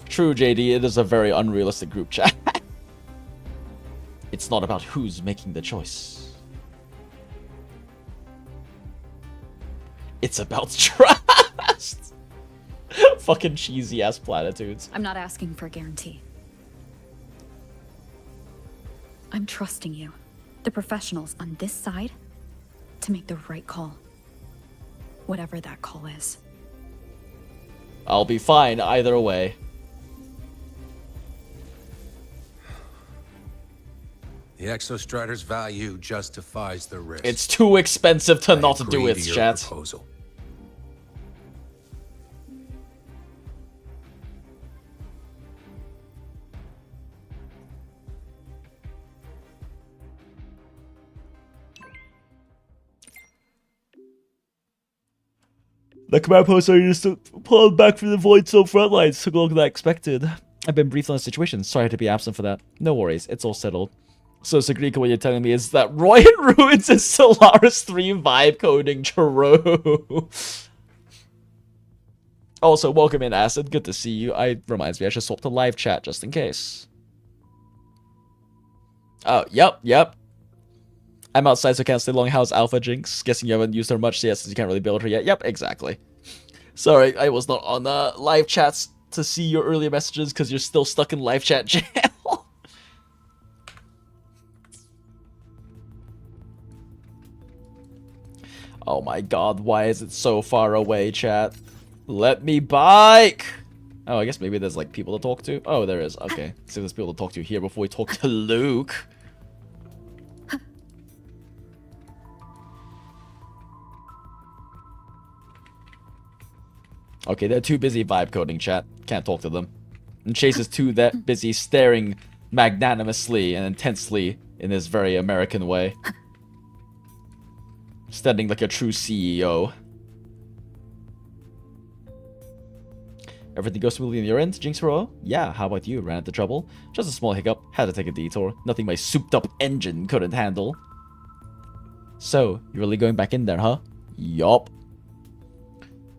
True, JD, it is a very unrealistic group chat. It's not about who's making the choice. It's about trust. Fucking cheesy ass platitudes. I'm not asking for a guarantee. I'm trusting you, the professionals on this side, to make the right call. Whatever that call is. I'll be fine either way. The Exostrider's value justifies the risk. It's too expensive to not do it, chat. Proposal. The command post are used to pull back from the void zone front lines. Took longer than I expected. I've been briefed on the situation. Sorry to be absent for that. No worries, it's all settled. So, Sagrika, what you're telling me is that Roy and Ruins is Solaris 3 vibe coding true. Also, welcome in, Acid. Good to see you. Reminds me I should swap to live chat just in case. Oh, yep. I'm outside, so can't stay long. How's Alpha Jinx? Guessing you haven't used her much yet, since you can't really build her yet. Yep, exactly. Sorry, I was not on live chats to see your earlier messages, because you're still stuck in live chat jail. Oh my god, why is it so far away, chat? Let me bike! Oh, I guess maybe there's like people to talk to. Oh, there is. Okay. So there's people to talk to here before we talk to Luke. Okay, they're too busy vibe coding, chat. Can't talk to them. And Chase is too that busy staring magnanimously and intensely in his very American way. Standing like a true CEO. Everything goes smoothly on your end, Jinx Roa? Yeah, how about you? Ran into trouble? Just a small hiccup. Had to take a detour. Nothing my souped up engine couldn't handle. So, you're really going back in there, huh? Yup.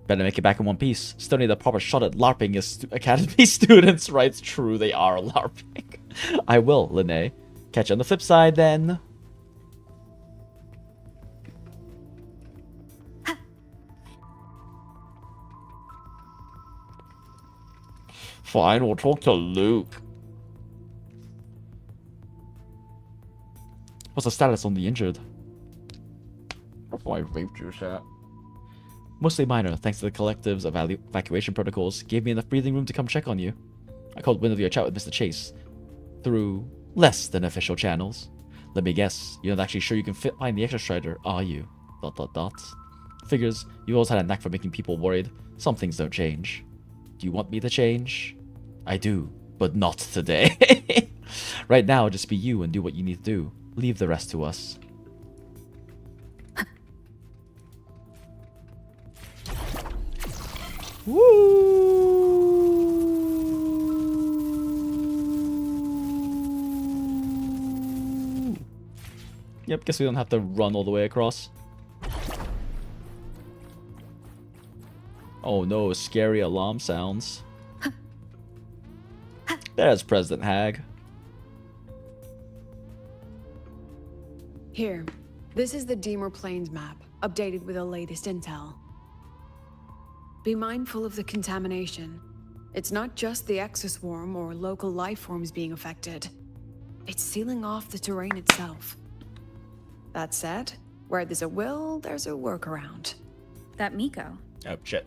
Better make it back in one piece. Still need a proper shot at LARPing as Academy students, right? True, they are LARPing. I will, Lene. Catch you on the flip side, then. Fine, we'll talk to Luke. What's the status on the injured? Oh, I raped your chat. Mostly minor, thanks to the collective's evacuation protocols. Gave me enough breathing room to come check on you. I called Window to your chat with Mr. Chase. Through less than official channels. Let me guess, you're not actually sure you can find the extra strider, are you? ... Figures, you always had a knack for making people worried. Some things don't change. Do you want me to change? I do, but not today. Right now, just be you and do what you need to do. Leave the rest to us. Woo! Yep, guess we don't have to run all the way across. Oh no, scary alarm sounds. There's President Hag. Here, this is the Deemer Plains map, updated with the latest intel. Be mindful of the contamination. It's not just the exoswarm or local life forms being affected. It's sealing off the terrain itself. That said, where there's a will, there's a workaround. That Miko. Oh, shit.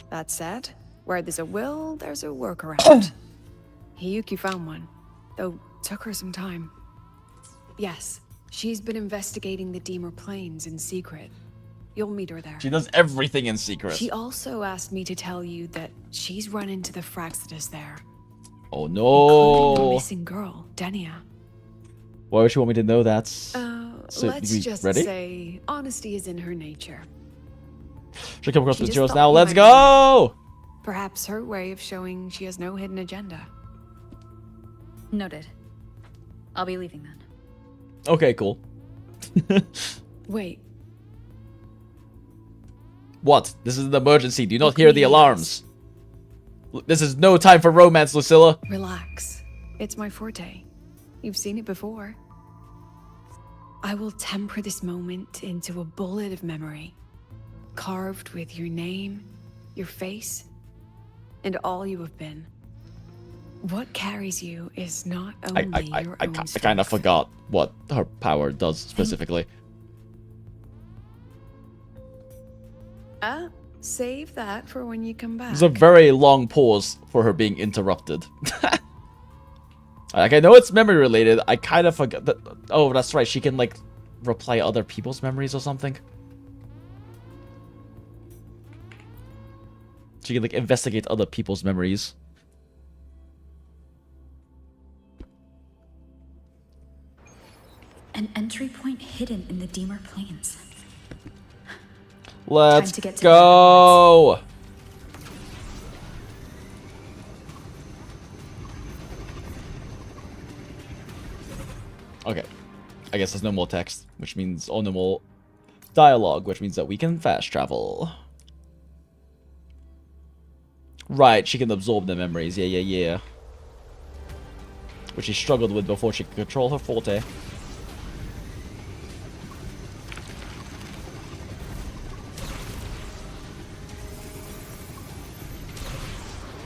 That said, where there's a will, there's a workaround. Hiyuki found one, though took her some time. Yes, she's been investigating the Deemer Plains in secret. You'll meet her there. She does everything in secret. She also asked me to tell you that she's run into the Fraxidus there. Oh no! Including the missing girl, Denia. Why would you want me to know that? So, Let's just ready? say honesty is in her nature. Should come across She just materials thought now. you Let's might go! Perhaps her way of showing she has no hidden agenda. Noted. I'll be leaving then. Okay, cool. Wait. What? This is an emergency. Do you not hear the alarms? This is no time for romance, Lucilla. Relax. It's my forte. You've seen it before. I will temper this moment into a bullet of memory, carved with your name, your face, and all you have been. What carries you is not only your own I kind of forgot what her power does specifically. Save that for when you come back. There's a very long pause for her being interrupted. Like, I know it's memory related. I kind of forgot that. Oh, that's right. She can, like, replay other people's memories or something. She can, like, investigate other people's memories. An entry point hidden in the Deemer Plains. Let's Time to get to go! Okay. I guess there's no more text, which means, or no more dialogue, which means that we can fast travel. Right, she can absorb the memories. Yeah. Which she struggled with before she could control her forte.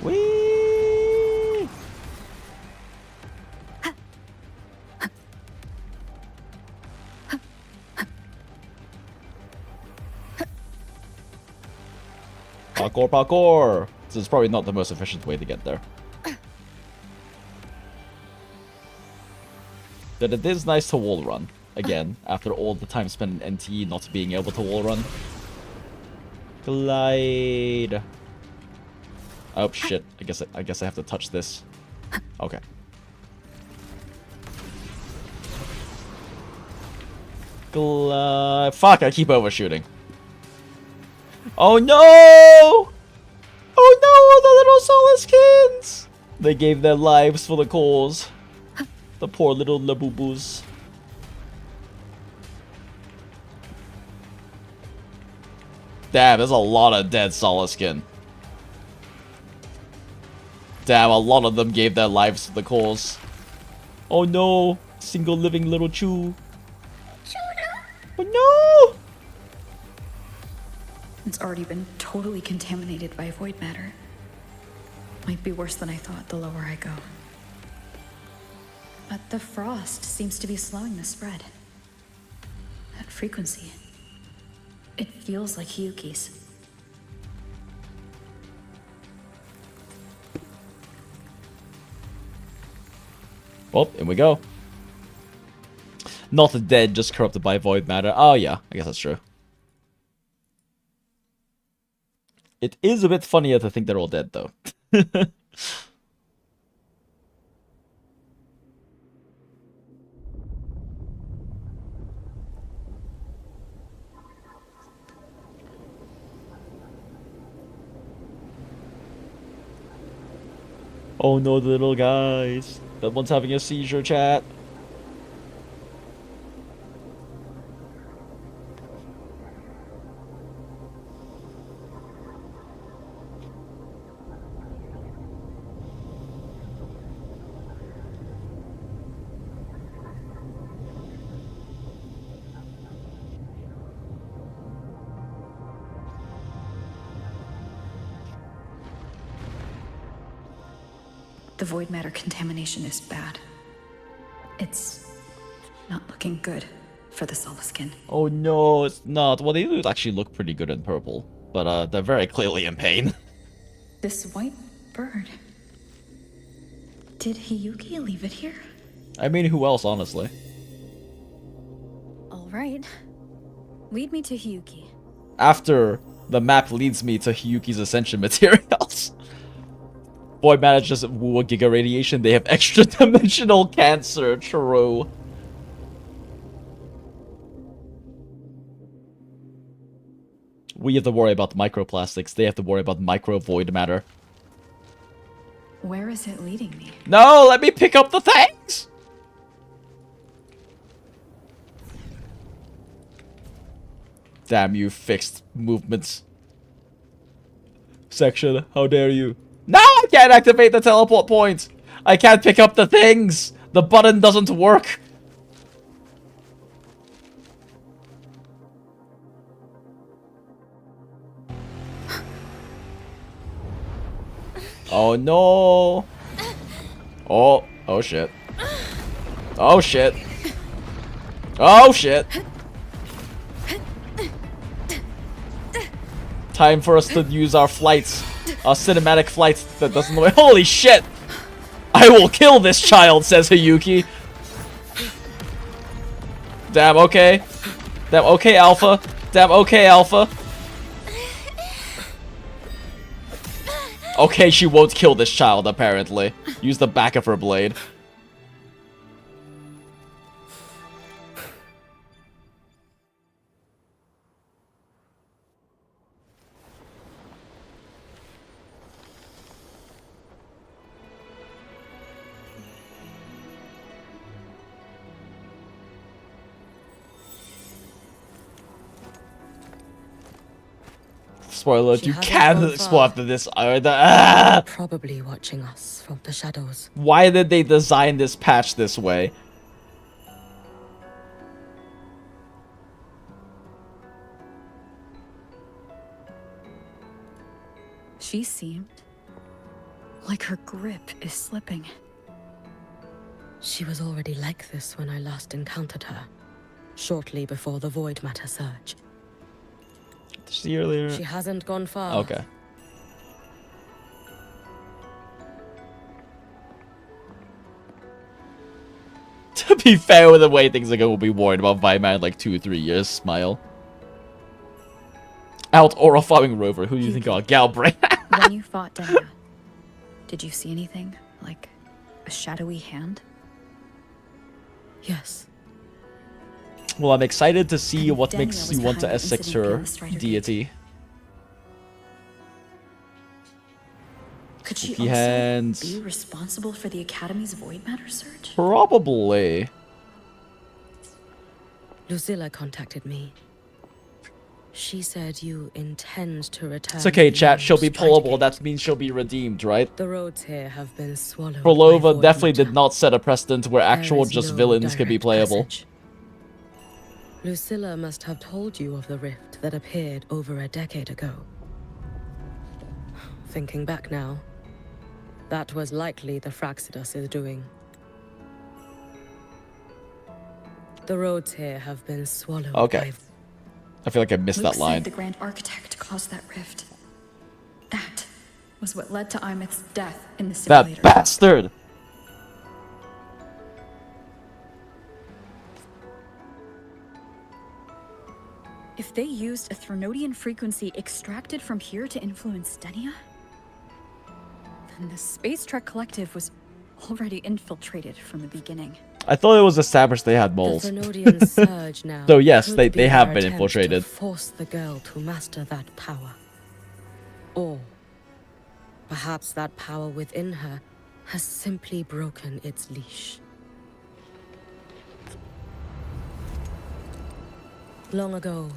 Whee! Parkour! This is probably not the most efficient way to get there. But it is nice to wall run. Again, after all the time spent in NTE not being able to wall run. Glide. Oh shit! I guess I have to touch this. Okay. Glide. Fuck! I keep overshooting. Oh no! Oh no! The little Solace skins! They gave their lives for the cause. The poor little Labubu's. Damn, there's a lot of dead Solace skin. Damn, a lot of them gave their lives to the cause. Oh no! Single living little Chew. Oh no! It's already been totally contaminated by void matter. Might be worse than I thought the lower I go. But the frost seems to be slowing the spread. That frequency. It feels like Hiyuki's. Well, in we go. Not dead, just corrupted by void matter. Oh yeah, I guess that's true. It is a bit funnier to think they're all dead, though. Oh no, the little guys. That one's having a seizure, chat. The void matter contamination is bad. It's not looking good for the Solaskin. Oh no, it's not. Well, they do actually look pretty good in purple, but they're very clearly in pain. This white bird. Did Hiyuki leave it here? I mean, who else, honestly? All right. Lead me to Hiyuki. After the map leads me to Hiyuki's ascension materials. Void matter just WUWA giga radiation. They have extra dimensional cancer. True. We have to worry about microplastics. They have to worry about micro void matter. Where is it leading me? No, let me pick up the things! Damn you, fixed movements. Section, how dare you? No, I can't activate the teleport point! I can't pick up the things! The button doesn't work! Oh no! Oh shit. Oh shit. Oh shit. Time for us to use our flights. Our cinematic flights that doesn't know. Holy shit! I will kill this child, says Hiyuki. Damn, okay. Damn, okay, Alpha. Damn, okay, Alpha. Okay, she won't kill this child, apparently. Use the back of her blade. Spoiler alert, you can't explore after this either. Ah! Probably watching us from the shadows. Why did they design this patch this way? She seemed like her grip is slipping. She was already like this when I last encountered her, shortly before the void matter surge. See earlier. She hasn't gone far. Okay. To be fair with the way things are going, we'll be worried about Vaiman in like 2 or 3 years. Smile. Out or a farming rover. Who do you think are Galbraith? When you fought Denia, did you see anything? Like a shadowy hand? Yes. Well, I'm excited to see what Denia makes was you want to behind the S6 incident in her the Strider deity. Could she Spooky also hands. be responsible for the Academy's void matter surge? Probably. Lucilla contacted me. She said you intend to return. It's okay, chat. She'll be Strider pullable. Gate. That means she'll be redeemed, right? The roads here have been swallowed. Prolova by void definitely matter. did not set a precedent where There actual is just no villains can be direct playable. passage. Lucilla must have told you of the rift that appeared over a decade ago. Thinking back now, that was likely the Fraxidus' doing. The roads here have been swallowed Okay. by... I feel like I missed Luke that line. said the Grand Architect caused that rift. That was what led to Imith's death in the simulator. That bastard! If they used a Threnodian frequency extracted from here to influence Stenia, then the Space Trek Collective was already infiltrated from the beginning. I thought it was established they had moles. The Threnodian surge now. So yes, could they have their been attempt infiltrated. To force the girl to master that power. Or perhaps that power within her has simply broken its leash. Long ago,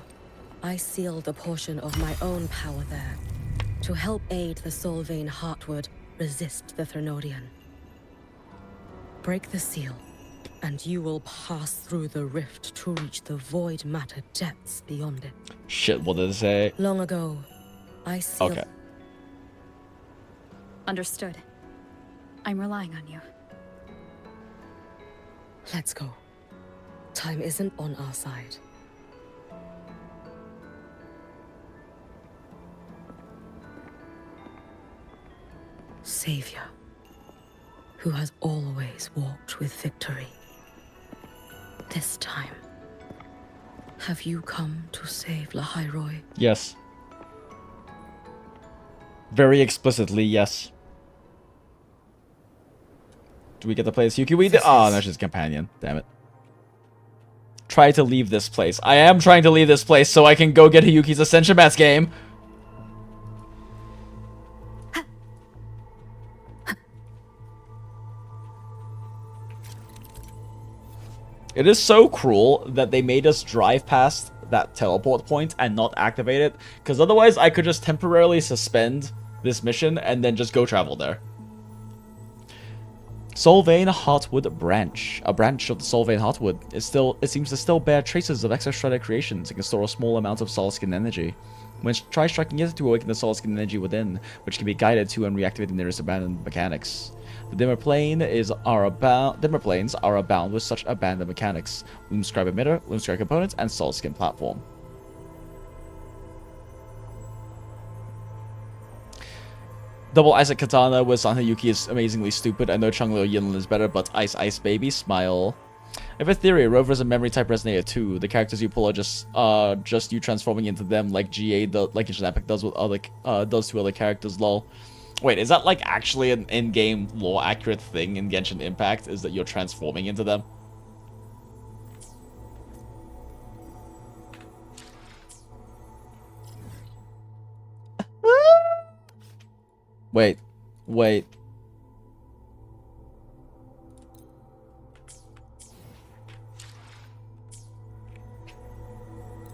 I sealed a portion of my own power there to help aid the Solvane Heartwood resist the Threnodian. Break the seal, and you will pass through the rift to reach the void matter depths beyond it. Shit, what did it say? Long ago, I sealed... Okay. Understood. I'm relying on you. Let's go. Time isn't on our side. Savior, who has always walked with victory. This time, have you come to save Lahairoi? Yes. Very explicitly, yes. Do we get to play as Hiyuki? We did. Oh, no, she's companion. Damn it. Try to leave this place. I am trying to leave this place so I can go get Hiyuki's Ascension Bats game. It is so cruel that they made us drive past that teleport point and not activate it, because otherwise I could just temporarily suspend this mission and then just go travel there. Solvane Heartwood branch. A branch of the Solvane Heartwood. It seems to still bear traces of exostrider creations and can store a small amount of solid skin energy. When try striking it to awaken the solid skin energy within, which can be guided to and reactivate the nearest abandoned mechanics. The dimmer planes are abound with such abandoned mechanics: Loom Scribe emitter, Loom Scribe components, and solid skin platform. Double Isaac Katana with San Hiyuki is amazingly stupid. I know Chung Leo Yinlin is better, but Ice Ice Baby, smile. If a theory, Rover's a memory type resonator too. The characters you pull are just you transforming into them, like GA, like Genshin Epic does with does to other characters. Lol. Wait, is that like actually an in-game lore accurate thing in Genshin Impact? Is that you're transforming into them? Wait. Wait.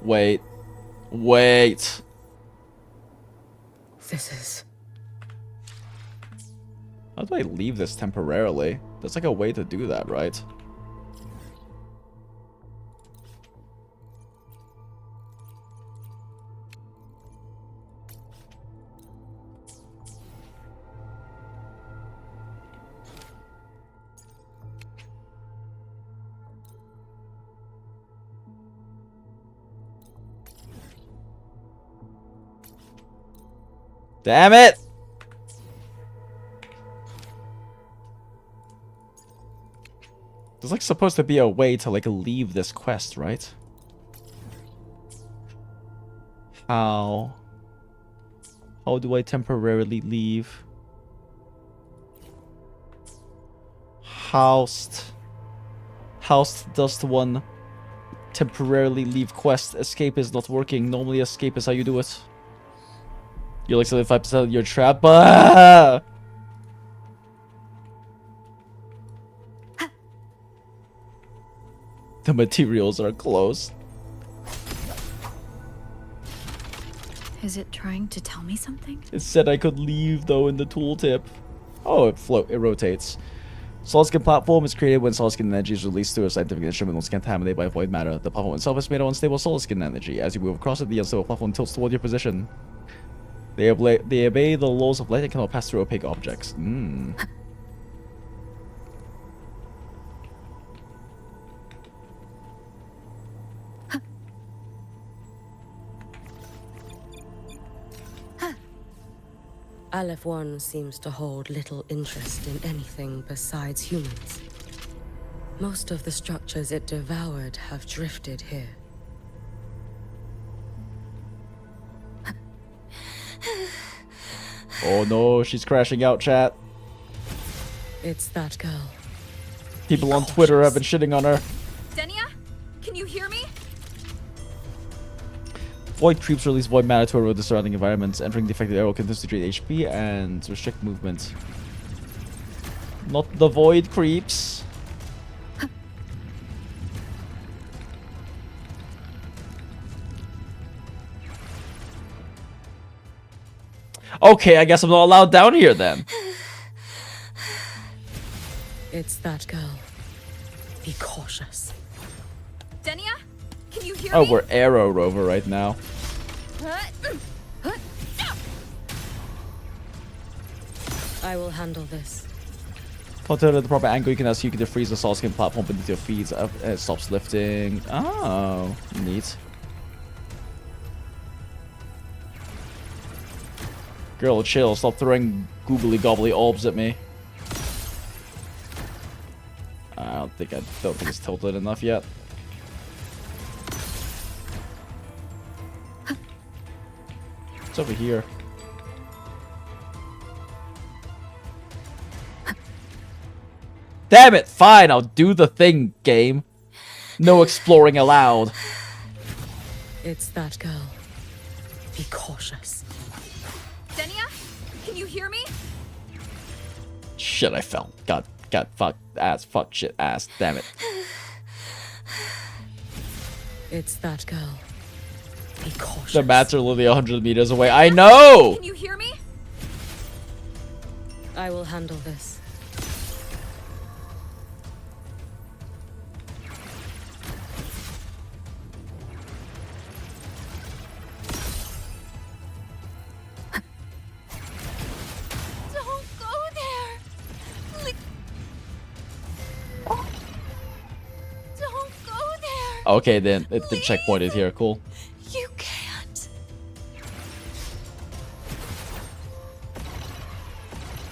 Wait. Wait. This is... How do I leave this temporarily? There's like a way to do that, right? Damn it! There's like supposed to be a way to like leave this quest, right? How do I temporarily leave? Housed does one temporarily leave quest? Escape is not working. Normally escape is how you do it. You're like 75% of your trap. Ah! The materials are closed. Is it trying to tell me something? It said I could leave though in the tooltip. Oh, it rotates. Solid skin platform is created when solid skin energy is released through a scientific instrument and is contaminated by void matter. The platform itself is made of unstable solid skin energy. As you move across it, the unstable platform tilts toward your position. They obey the laws of light and cannot pass through opaque objects. Aleph 1 seems to hold little interest in anything besides humans. Most of the structures it devoured have drifted here. Oh no, she's crashing out, chat. It's that girl. People on Twitter have been shitting on her. Denia, can you hear me? Void creeps release void matter to erode the surrounding environments. Entering the affected area will continues to drain HP and restrict movement. Not the void creeps. Okay, I guess I'm not allowed down here then. It's that girl. Be cautious. Denia, can you hear Oh, me? we're Arrow Rover right now. I will handle this. Put it at the proper angle, you can ask Hiyuki to freeze the salt skin platform beneath your feet. It stops lifting. Oh, neat. Girl, chill. Stop throwing googly gobbly orbs at me. I don't think it's tilted enough yet. It's over here. Damn it! Fine, I'll do the thing, game. No exploring allowed. It's that girl. Be cautious. Denia, can you hear me? Shit, I fell. God, fuck, ass, fuck, shit, ass. Damn it. It's that girl. Be cautious. The mats are literally 100 meters away. I know! Can you hear me? I will handle this. Okay, then the checkpoint is here. Cool. You can't.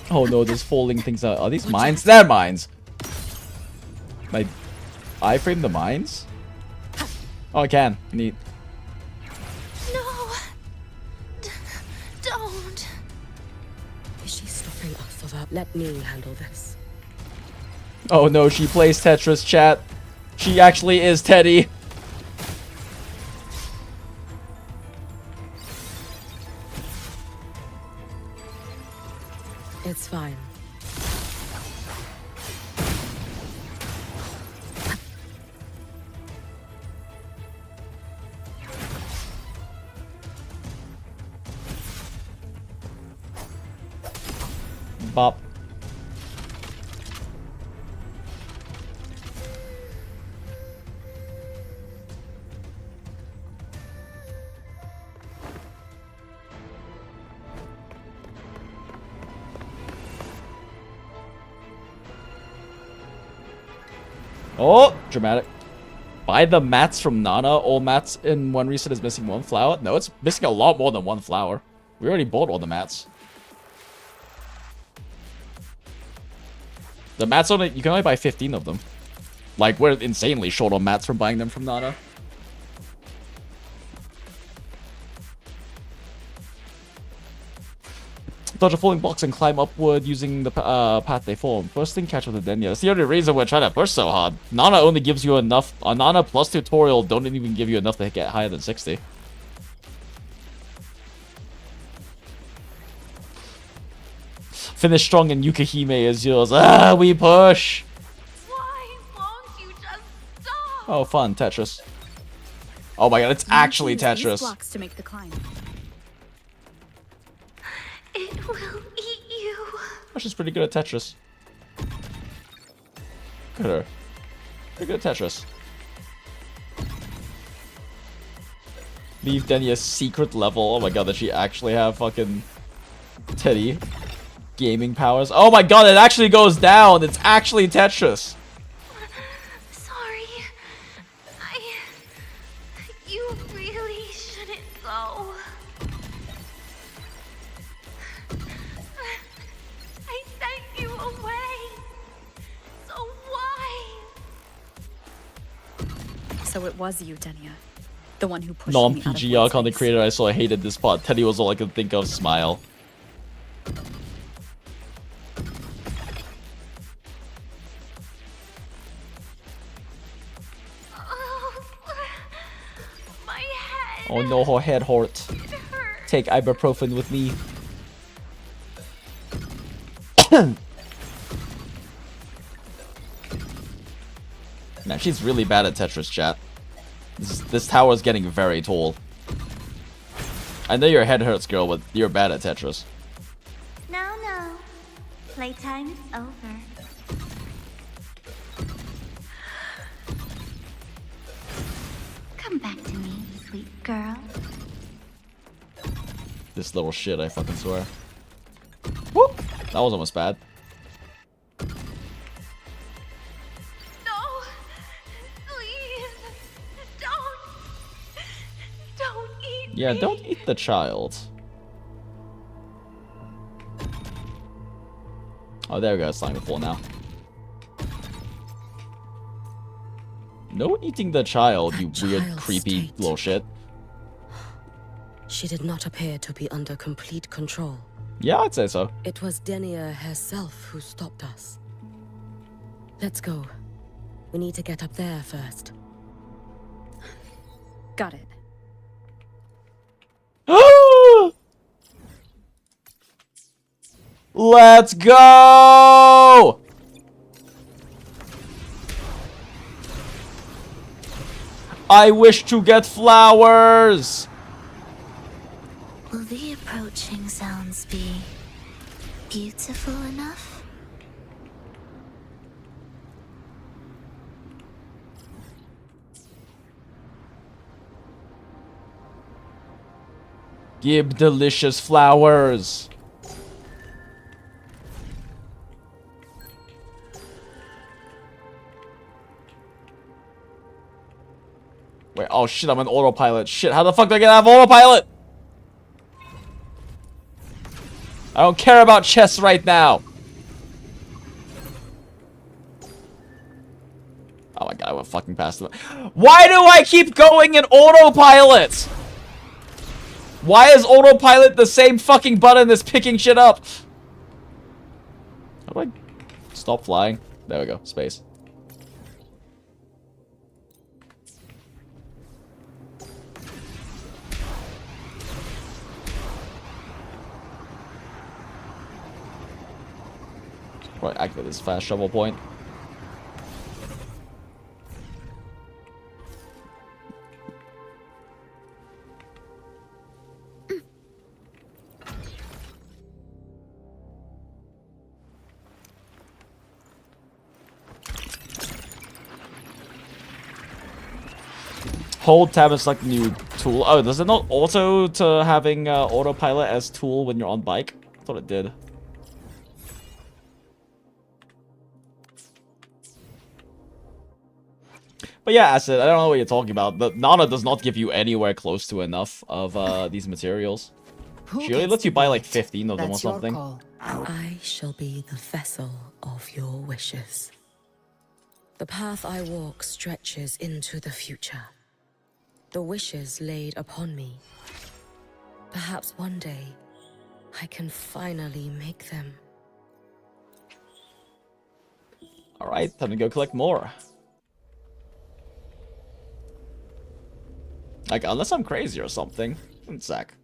Oh no, there's falling things out. Are these mines? They're mines. My iframe the mines? Oh, I can. Neat. No. Don't. Is she stopping us for that? Let me handle this. Oh no, she plays Tetris, chat. She actually is Teddy. It's fine. Bop. Oh, dramatic. Buy the mats from Nana. All mats in one reset is missing one flower. No, it's missing a lot more than one flower. We already bought all the mats. The mats only, you can only buy 15 of them. Like, we're insanely short on mats from buying them from Nana. Dodge a falling box and climb upward using the path they form. First thing, catch with the Denya. That's the only reason we're trying to push so hard. Nana only gives you enough. A Nana plus tutorial don't even give you enough to get higher than 60. Finish strong and Yukihime is yours. Ah, we push! Why won't you just stop? Oh, fun. Tetris. Oh my god, it's actually Use these Tetris. blocks to make the climb. It will eat you. Oh, she's pretty good at Tetris. Look at her. Pretty good at Tetris. Leave Denny a secret level. Oh my god, does she actually have fucking Teddy gaming powers? Oh my god, it actually goes down. It's actually Tetris. Sorry. You really shouldn't go. I sent you away. So why? So it was you, Denia. The one who pushed me out of Non-PGR Void content Space. creator I saw hated this part. Teddy was all I could think of. Smile. Oh no, her head hurt. Take ibuprofen with me. Man, she's really bad at Tetris, chat. This tower is getting very tall. I know your head hurts, girl, but you're bad at Tetris. No, no. Playtime is over. Come back to me, sweet girl. This little shit, I fucking swear. Whoop! That was almost bad. No! Please! Don't eat Yeah, me. don't eat the child. Oh, there we go. It's slime full now. No eating the child, you weird, creepy little shit. She did not appear to be under complete control. Yeah, I'd say so. It was Denia herself who stopped us. Let's go. We need to get up there first. Got it. Let's go! I wish to get flowers! Will the approaching sounds be beautiful enough? Give delicious flowers. Wait, oh shit, I'm on autopilot. Shit, how the fuck do I get out of autopilot? I don't care about chess right now. Oh my god, I went fucking past them. Why do I keep going in autopilot? Why is autopilot the same fucking button that's picking shit up? How do I stop flying? There we go, space. Right, activate this fast travel point. Hold tab and select new tool. Oh, does it not auto to having autopilot as tool when you're on bike? I thought it did. But yeah, Acid, I don't know what you're talking about. The Nana does not give you anywhere close to enough of these materials. She only lets you buy like 15 of them or something. I shall be the vessel of your wishes. The path I walk stretches into the future. The wishes laid upon me. Perhaps one day, I can finally make them. Alright, time to go collect more. Like, unless I'm crazy or something. One sec.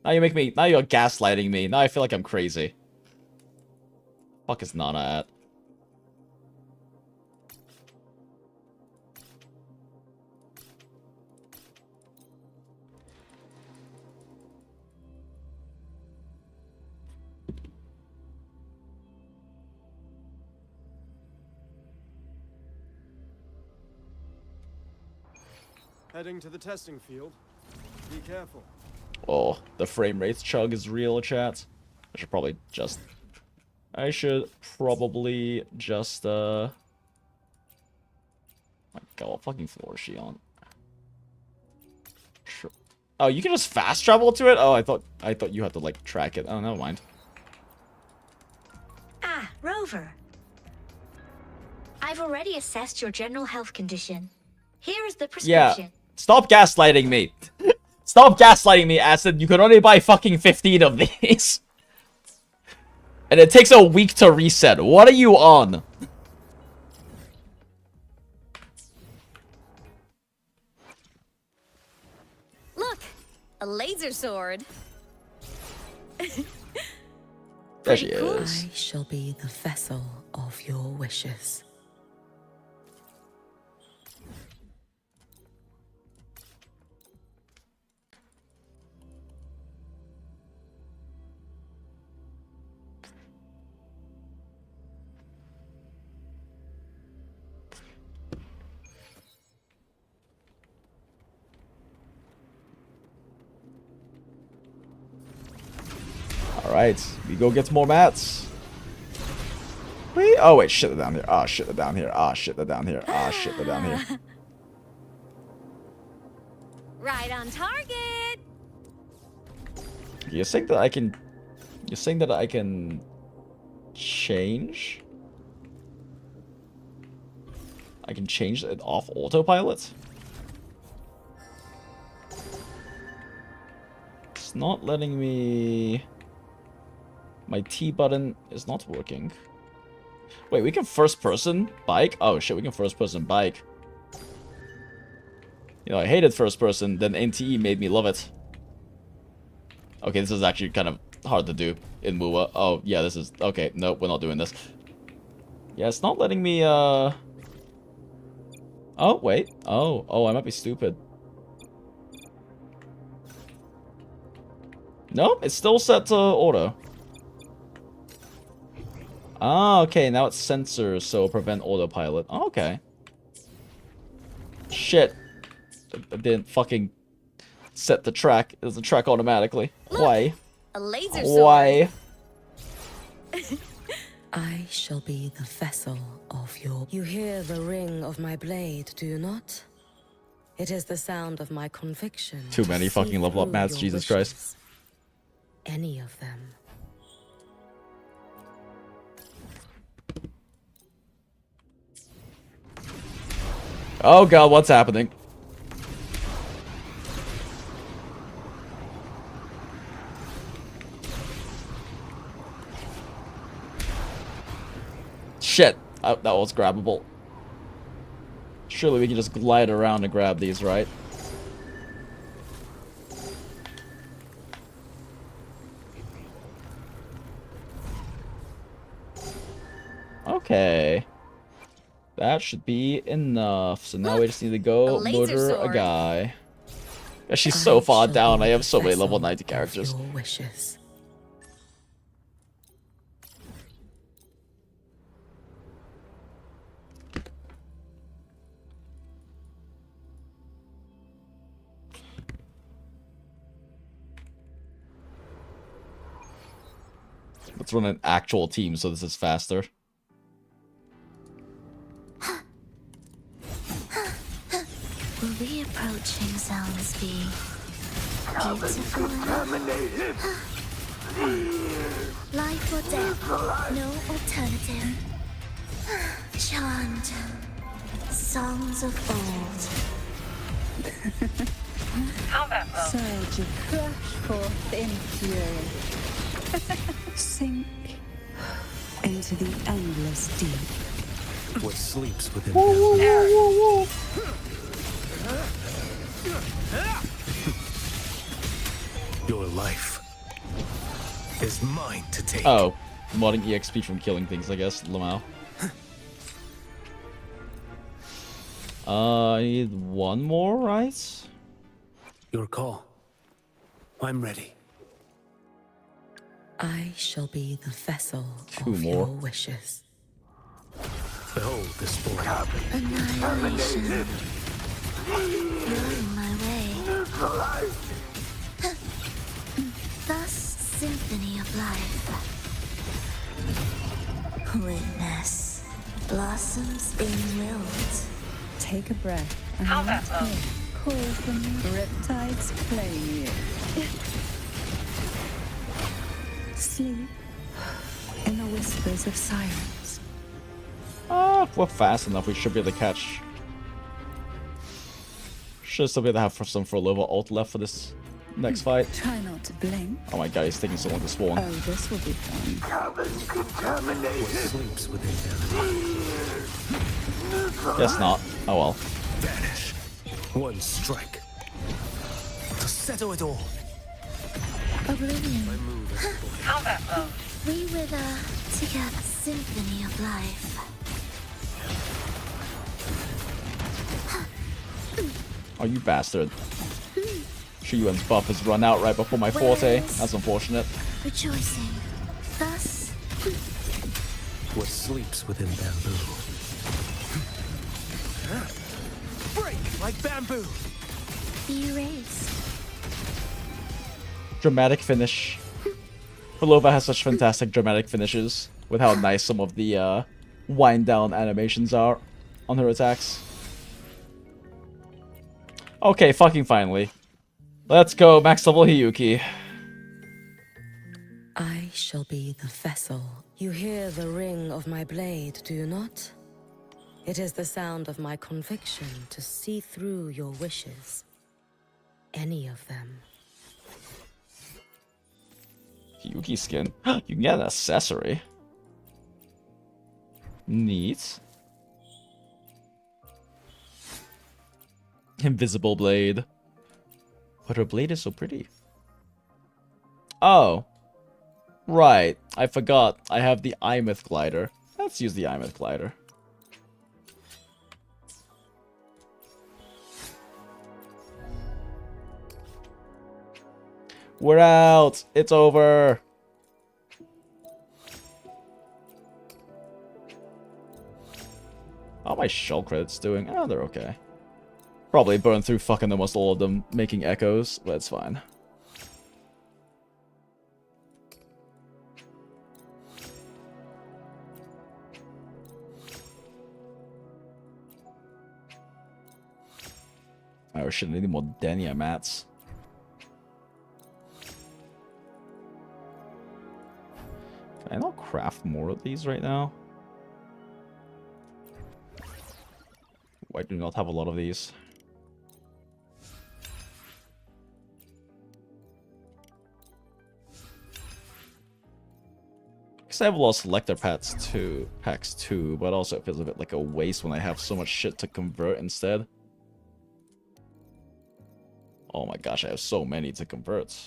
Now you make me, now you're gaslighting me. Now I feel like I'm crazy. Fuck is Nana at? Heading to the testing field. Be careful. Oh, the frame rate chug is real, chat. I should probably just... my god, what fucking floor is she on? Sure. Oh, you can just fast travel to it? Oh, I thought you had to, like, track it. Oh, never mind. Ah, Rover. I've already assessed your general health condition. Here is the prescription. Yeah, stop gaslighting me. Stop gaslighting me, Acid. You can only buy fucking 15 of these. And it takes a week to reset. What are you on? A laser sword? There she is. I shall be the vessel of your wishes. Alright, we go get more mats. Wait, oh wait, shit, they're down here. Ah, shit, they're down here. Ah, shit, they're down here. Ah, shit, they're down here. Right on target. You're saying that I can... You're saying that I can... change? I can change it off autopilot? It's not letting me... My T button is not working. Wait, we can first person bike? Oh shit, we can first person bike. You know, I hated first person, then NTE made me love it. Okay, this is actually kind of hard to do in WUWA. Oh, yeah, this is... Okay, nope, we're not doing this. Yeah, it's not letting me, Oh, wait. Oh, I might be stupid. Nope, it's still set to auto. Ah, okay, now it's sensors, so prevent autopilot. Oh, okay. Shit. I didn't fucking set the track. It doesn't track automatically. Look, why? A laser sword. Why? I shall be the vessel of your... You hear the ring of my blade, do you not? It is the sound of my conviction. Too many fucking level up mats, Jesus Christ. Any of them. Oh god, what's happening? Shit, that was grabbable. Surely we can just glide around and grab these, right? Okay. That should be enough. So now we just need to go murder a guy. Yeah, she's so far down. I have so many level 90 characters. Wishes. Let's run an actual team so this is faster. Will we approaching Zelensby? Beautiful enough? Life or death, no alternative. Chant songs of old. Surge of crush forth in fury. Sink into the endless deep. What sleeps within Whoa, whoa, whoa, whoa, whoa. Your life is mine to take. Oh, modding EXP from killing things, I guess. Lamau. I need one more, right? Your call. I'm ready. I shall be the vessel Two of more. your wishes. Behold this boy. Annihilation. You're in my way. Thus, symphony of life. Witness. Blossoms being willed. Take a breath. Call from riptides playing you. Sleep in the whispers of silence. Ah, if we're fast enough, we should be able to catch. Should still be able to have some for a little ult left for this next fight. Try not to blink. Oh my god, he's taking so long to spawn. Oh, this will be fun. What sleeps within them? Guess not. Oh well. Vanish. One strike. To settle it all. Oblivion. Combat mode. We wither together. Symphony of life. Oh, you bastard. QIUYUAN's buff has run out right before my forte. That's unfortunate. Rejoicing. Thus. What sleeps within bamboo? Break like bamboo. Be erased. Dramatic finish. Belova has such fantastic dramatic finishes with how nice some of the wind down animations are on her attacks. Okay, fucking finally. Let's go, max level Hiyuki. I shall be the vessel. You hear the ring of my blade, do you not? It is the sound of my conviction to see through your wishes. Any of them. Hiyuki skin. You can get an accessory. Neat. Invisible blade. But her blade is so pretty. Oh. Right. I forgot. I have the Imyth glider. Let's use the Imyth glider. We're out. It's over. How are my shell credits doing? Oh, they're okay. Probably burned through fucking almost all of them, making echoes, but it's fine. Oh shit, I need more Denia mats. Can I not craft more of these right now? Why do I not have a lot of these? Because I have a lot of selector packs too, but also it feels a bit like a waste when I have so much shit to convert instead. Oh my gosh, I have so many to convert.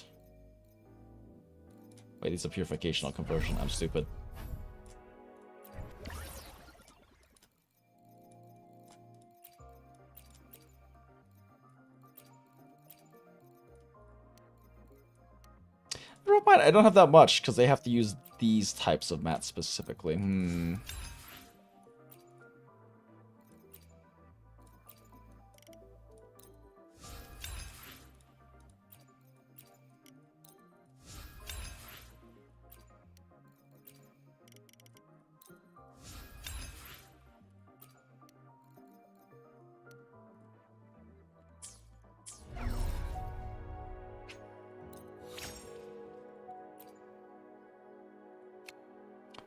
Wait, it's a purification, not conversion. I'm stupid. I don't have that much because they have to use these types of mats specifically.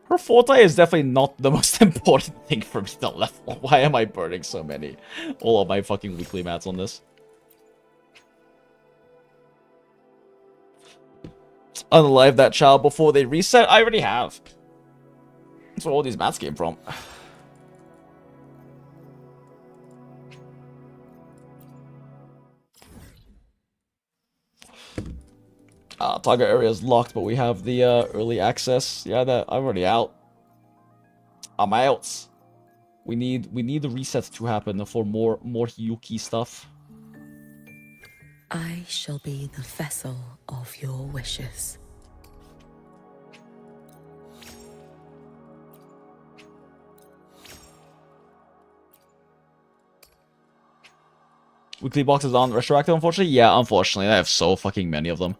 Her forte is definitely not the most important thing for me to level. Why am I burning so many? All of my fucking weekly mats on this. Unalive that child before they reset? I already have. That's where all these mats came from. Target area is locked, but we have the early access. Yeah, that I'm already out. I'm out. We need the reset to happen for more Hiyuki stuff. I shall be the vessel of your wishes. Weekly boxes aren't retroactive, unfortunately. Yeah, unfortunately, I have so fucking many of them.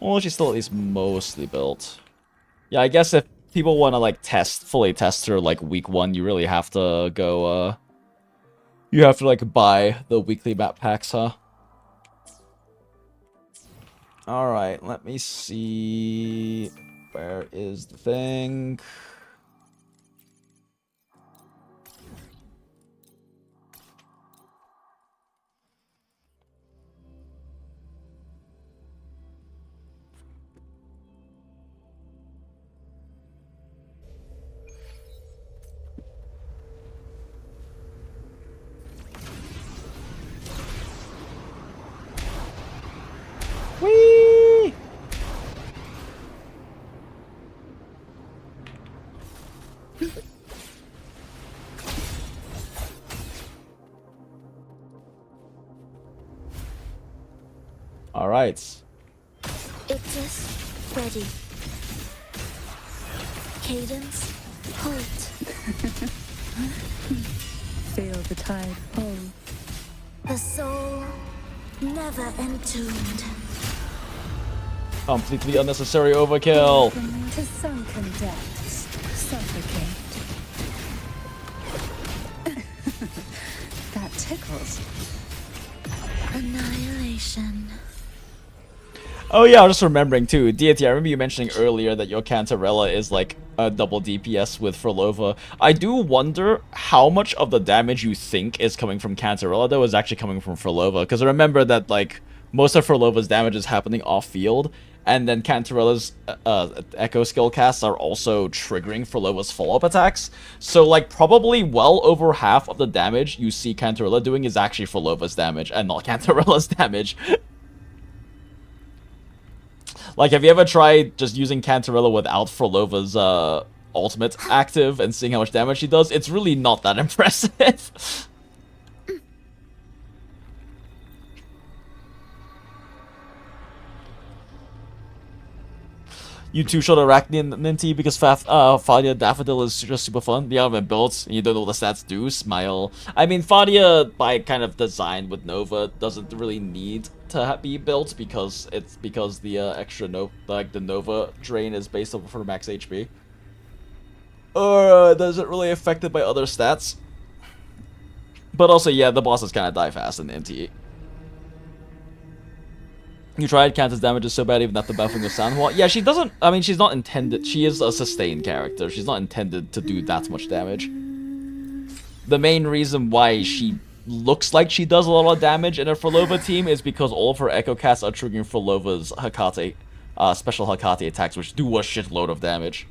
Well, she's still at least mostly built. Yeah, I guess if people want to like fully test her like week 1, you really have to go, you have to like buy the weekly map packs, huh? Alright, let me see. Where is the thing? All right. Ictus, ready. Cadence, hold. Feel the tide pull. The soul never entombed. Completely unnecessary overkill. To sunken depths, suffocate. That tickles. Annihilation. Oh yeah, I was just remembering too. Deity, I remember you mentioning earlier that your Cantarella is like a double DPS with Frolova. I do wonder how much of the damage you think is coming from Cantarella though is actually coming from Frolova. Because remember that like most of Frolova's damage is happening off field, and then Cantarella's Echo skill casts are also triggering Frolova's follow-up attacks. So like probably well over half of the damage you see Cantarella doing is actually Frolova's damage and not Cantarella's damage. Like, have you ever tried just using Cantarella without Frolova's ultimate active and seeing how much damage she does? It's really not that impressive. You two shot Arachne Ninty because Fadia Daffodil is just super fun. Yeah, when built and you don't know what the stats do, smile. I mean, Fadia, by kind of design with Nova, doesn't really need to be built because the extra the Nova drain is based off for max HP. Doesn't really affect it by other stats. But also, yeah, the bosses kind of die fast in NTE. You tried, Kanta's damage is so bad even after buffing with Sanhua. Yeah, she doesn't, I mean, she's not intended, she is a sustained character. She's not intended to do that much damage. The main reason why she looks like she does a lot of damage in a Frolova team is because all of her Echo casts are triggering Frolova's Hakate, special Hakate attacks, which do a shitload of damage.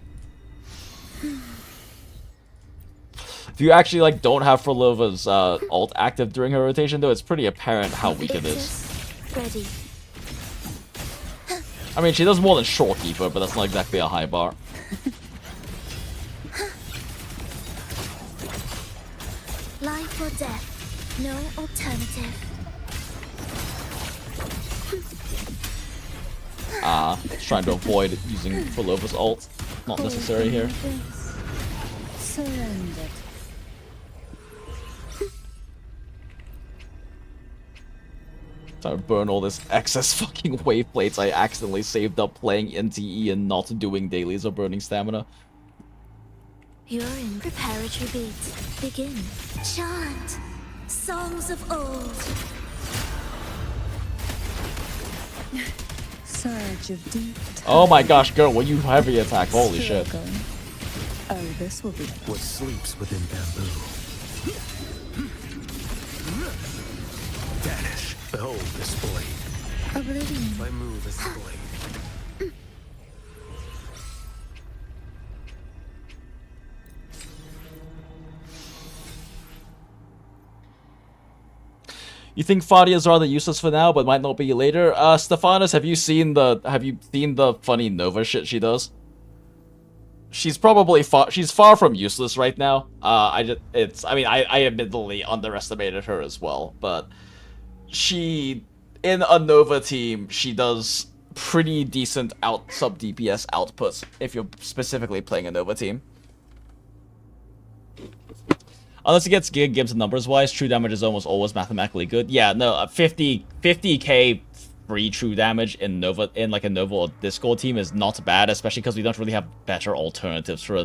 If you actually, like, don't have Frolova's ult active during her rotation, though, it's pretty apparent how weak it is. Ready. I mean, she does more than Shorekeeper, but that's not exactly a high bar. Life or death, no alternative. Just trying to avoid using Frolova's ult. Not necessary here. Surrender. Trying to burn all this excess fucking wave plates I accidentally saved up playing NTE and not doing dailies or burning stamina. You're in preparatory beat. Begin. Chant. Songs of old. Surge of deep. Oh my gosh, girl, when you heavy attack, holy shit. Oh, this will be what sleeps within bamboo. Vanish. Behold this blade. Oblivion. My move is the blade. You think Fadia is rather useless for now, but might not be later? Stephanus, have you seen the funny Nova shit she does? She's probably she's far from useless right now. I mean, I admittedly underestimated her as well, but she, in a Nova team, she does pretty decent sub DPS outputs if you're specifically playing a Nova team. Unless it gets Gibbs numbers wise, true damage is almost always mathematically good. Yeah, no, 50k free true damage in like a Nova or Discord team is not bad, especially because we don't really have better alternatives for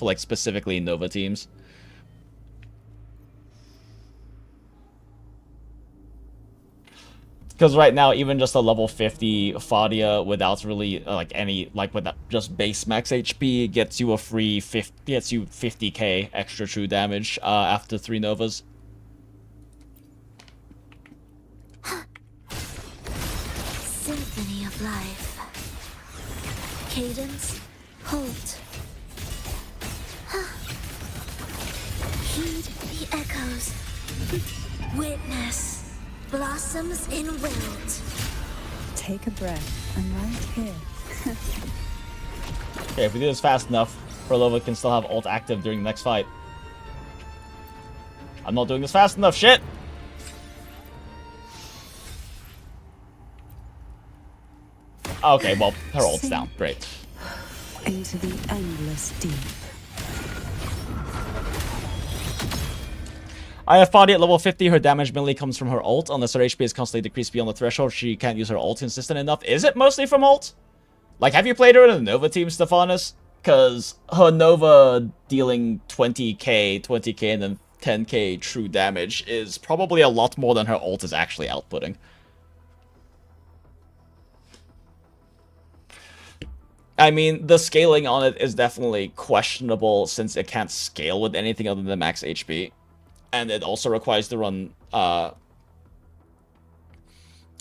like specifically Nova teams. Because right now, even just a level 50 Fadia without really without just base max HP gets you a free 50k extra true damage after 3 Novas. Symphony of life. Cadence, hold. Heed the echoes. Witness. Blossoms in wilt. Take a breath. I'm right here. Okay, if we do this fast enough, Perlova can still have ult active during the next fight. I'm not doing this fast enough, shit! Okay, well, her ult's down. Great. Into the endless deep. I have Fadi at level 50. Her damage mainly comes from her ult. Unless her HP is constantly decreased beyond the threshold, she can't use her ult consistent enough. Is it mostly from ult? Like, have you played her in a Nova team, Stephanus? Because her Nova dealing 20k, and then 10k true damage is probably a lot more than her ult is actually outputting. I mean, the scaling on it is definitely questionable since it can't scale with anything other than max HP. And it also requires to run,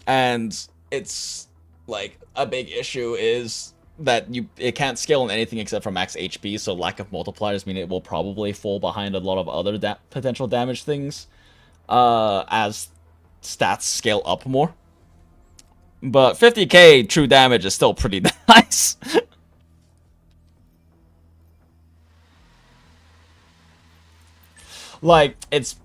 and it's, like, a big issue is that it can't scale on anything except for max HP, so lack of multipliers mean it will probably fall behind a lot of other potential damage things, as stats scale up more. But 50k true damage is still pretty nice. Like, it's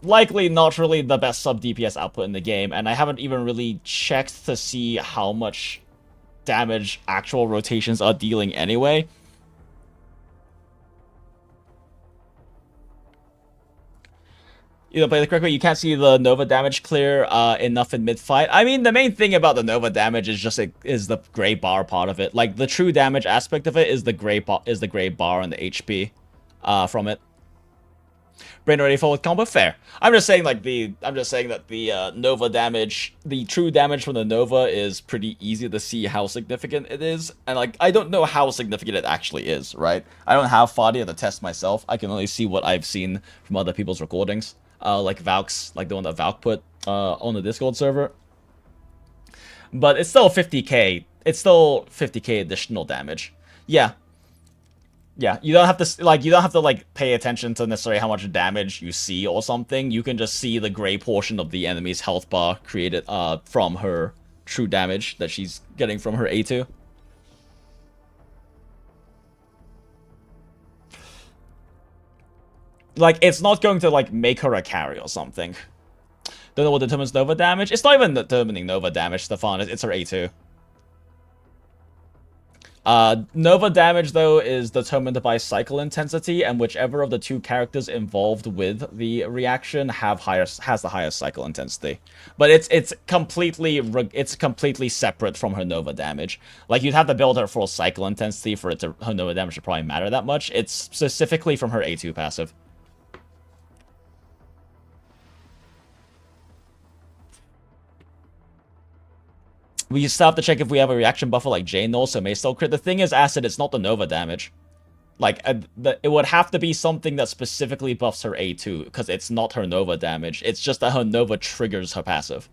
likely not really the best sub-DPS output in the game, and I haven't even really checked to see how much damage actual rotations are dealing anyway. You don't play the correct way, you can't see the Nova damage clear enough in mid-fight. I mean, the main thing about the Nova damage is just is the gray bar part of it. Like, the true damage aspect of it is the gray bar and the HP from it. Brain ready for combo? Fair. I'm just saying that the Nova damage, the true damage from the Nova is pretty easy to see how significant it is. And like, I don't know how significant it actually is, right? I don't have Fadia to test myself. I can only see what I've seen from other people's recordings. Like Valk's, like the one that Valk put on the Discord server. But it's still 50k. It's still 50k additional damage. Yeah. Yeah, you don't have to pay attention to necessarily how much damage you see or something. You can just see the gray portion of the enemy's health bar created from her true damage that she's getting from her A2. Like, it's not going to like make her a carry or something. Don't know what determines Nova damage. It's not even determining Nova damage, Stefan. It's her A2. Nova damage, though, is determined by cycle intensity, and whichever of the two characters involved with the reaction has the highest cycle intensity. But it's completely separate from her Nova damage. Like, you'd have to build her full cycle intensity for her Nova damage to probably matter that much. It's specifically from her A2 passive. We still have to check if we have a reaction buffer like J-Null, so it may still crit. The thing is, Acid, it's not the Nova damage. Like, it would have to be something that specifically buffs her A2, because it's not her Nova damage. It's just that her Nova triggers her passive.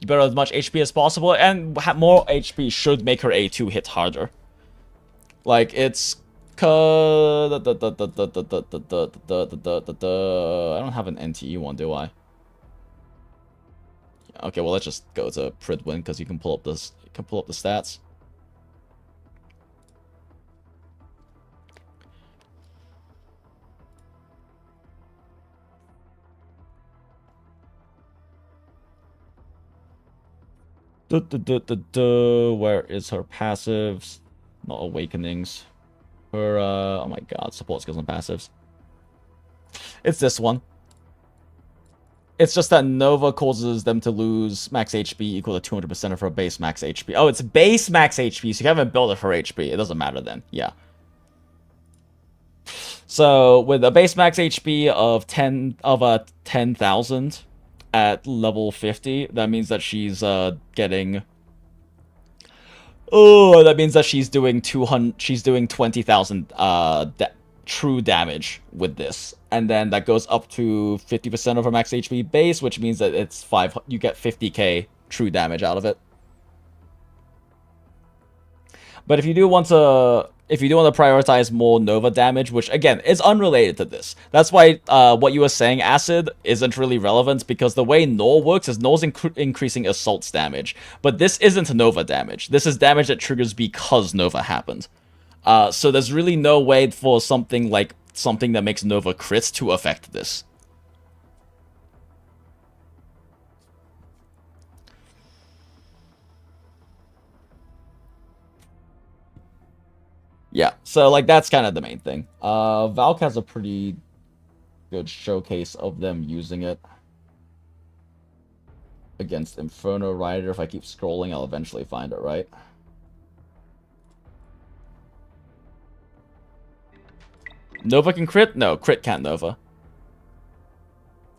You better have as much HP as possible, and more HP should make her A2 hit harder. Like, it's... I don't have an NTE one, do I? Okay, well, let's just go to Pridwin because you can pull up this. You can pull up the stats. Where is her passives? Not awakenings. Her oh my god, support skills and passives. It's this one. It's just that Nova causes them to lose max HP equal to 200% of her base max HP. Oh, it's base max HP, so you haven't built it for HP. It doesn't matter then. Yeah. So with a base max HP of 10,000 at level 50, that means that she's getting. Oh, that means that she's doing 20,000 true damage with this, and then that goes up to 50% of her max HP base, which means that it's you get 50k true damage out of it. But if you do want to if you do want to prioritize more Nova damage, which again is unrelated to this. That's why what you were saying, Acid, isn't really relevant, because the way Nor works is Nor's increasing assaults damage, but this isn't Nova damage. This is damage that triggers because Nova happened. So there's really no way for something that makes Nova crits to affect this. Yeah, so, like, that's kind of the main thing. Valk has a pretty good showcase of them using it against Inferno Rider. If I keep scrolling, I'll eventually find it, right? Nova can crit? No, crit can't Nova.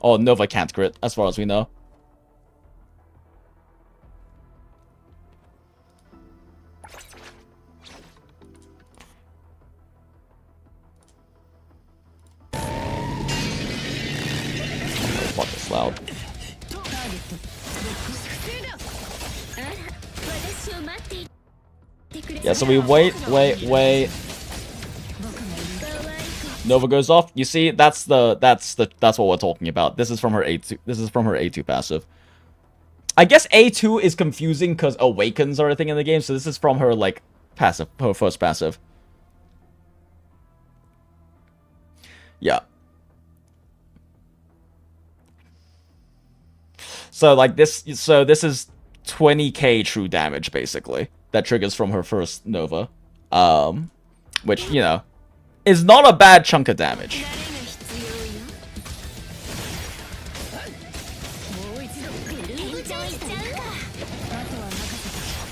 Oh, Nova can't crit, as far as we know. Fuck, it's loud. Yeah, so we wait. Nova goes off. You see, that's what we're talking about. This is from her A2. This is from her A2 passive. I guess A2 is confusing because awakens are a thing in the game, so this is from her like passive, her first passive. Yeah. So like this, so this is 20k true damage basically that triggers from her first Nova, which, you know, is not a bad chunk of damage.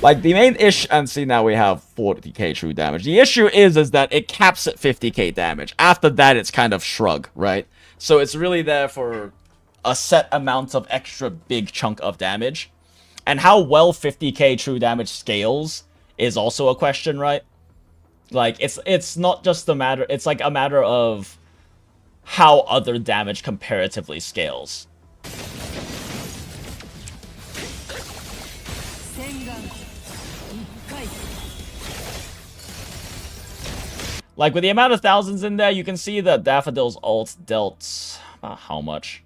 Like, the main issue, and see, now we have 40k true damage. The issue is that it caps at 50k damage. After that, it's kind of shrug, right? So it's really there for a set amount of extra big chunk of damage. And how well 50k true damage scales is also a question, right? Like, it's not just a matter, it's like a matter of how other damage comparatively scales. Like, with the amount of thousands in there, you can see that Daffodil's ult dealt how much?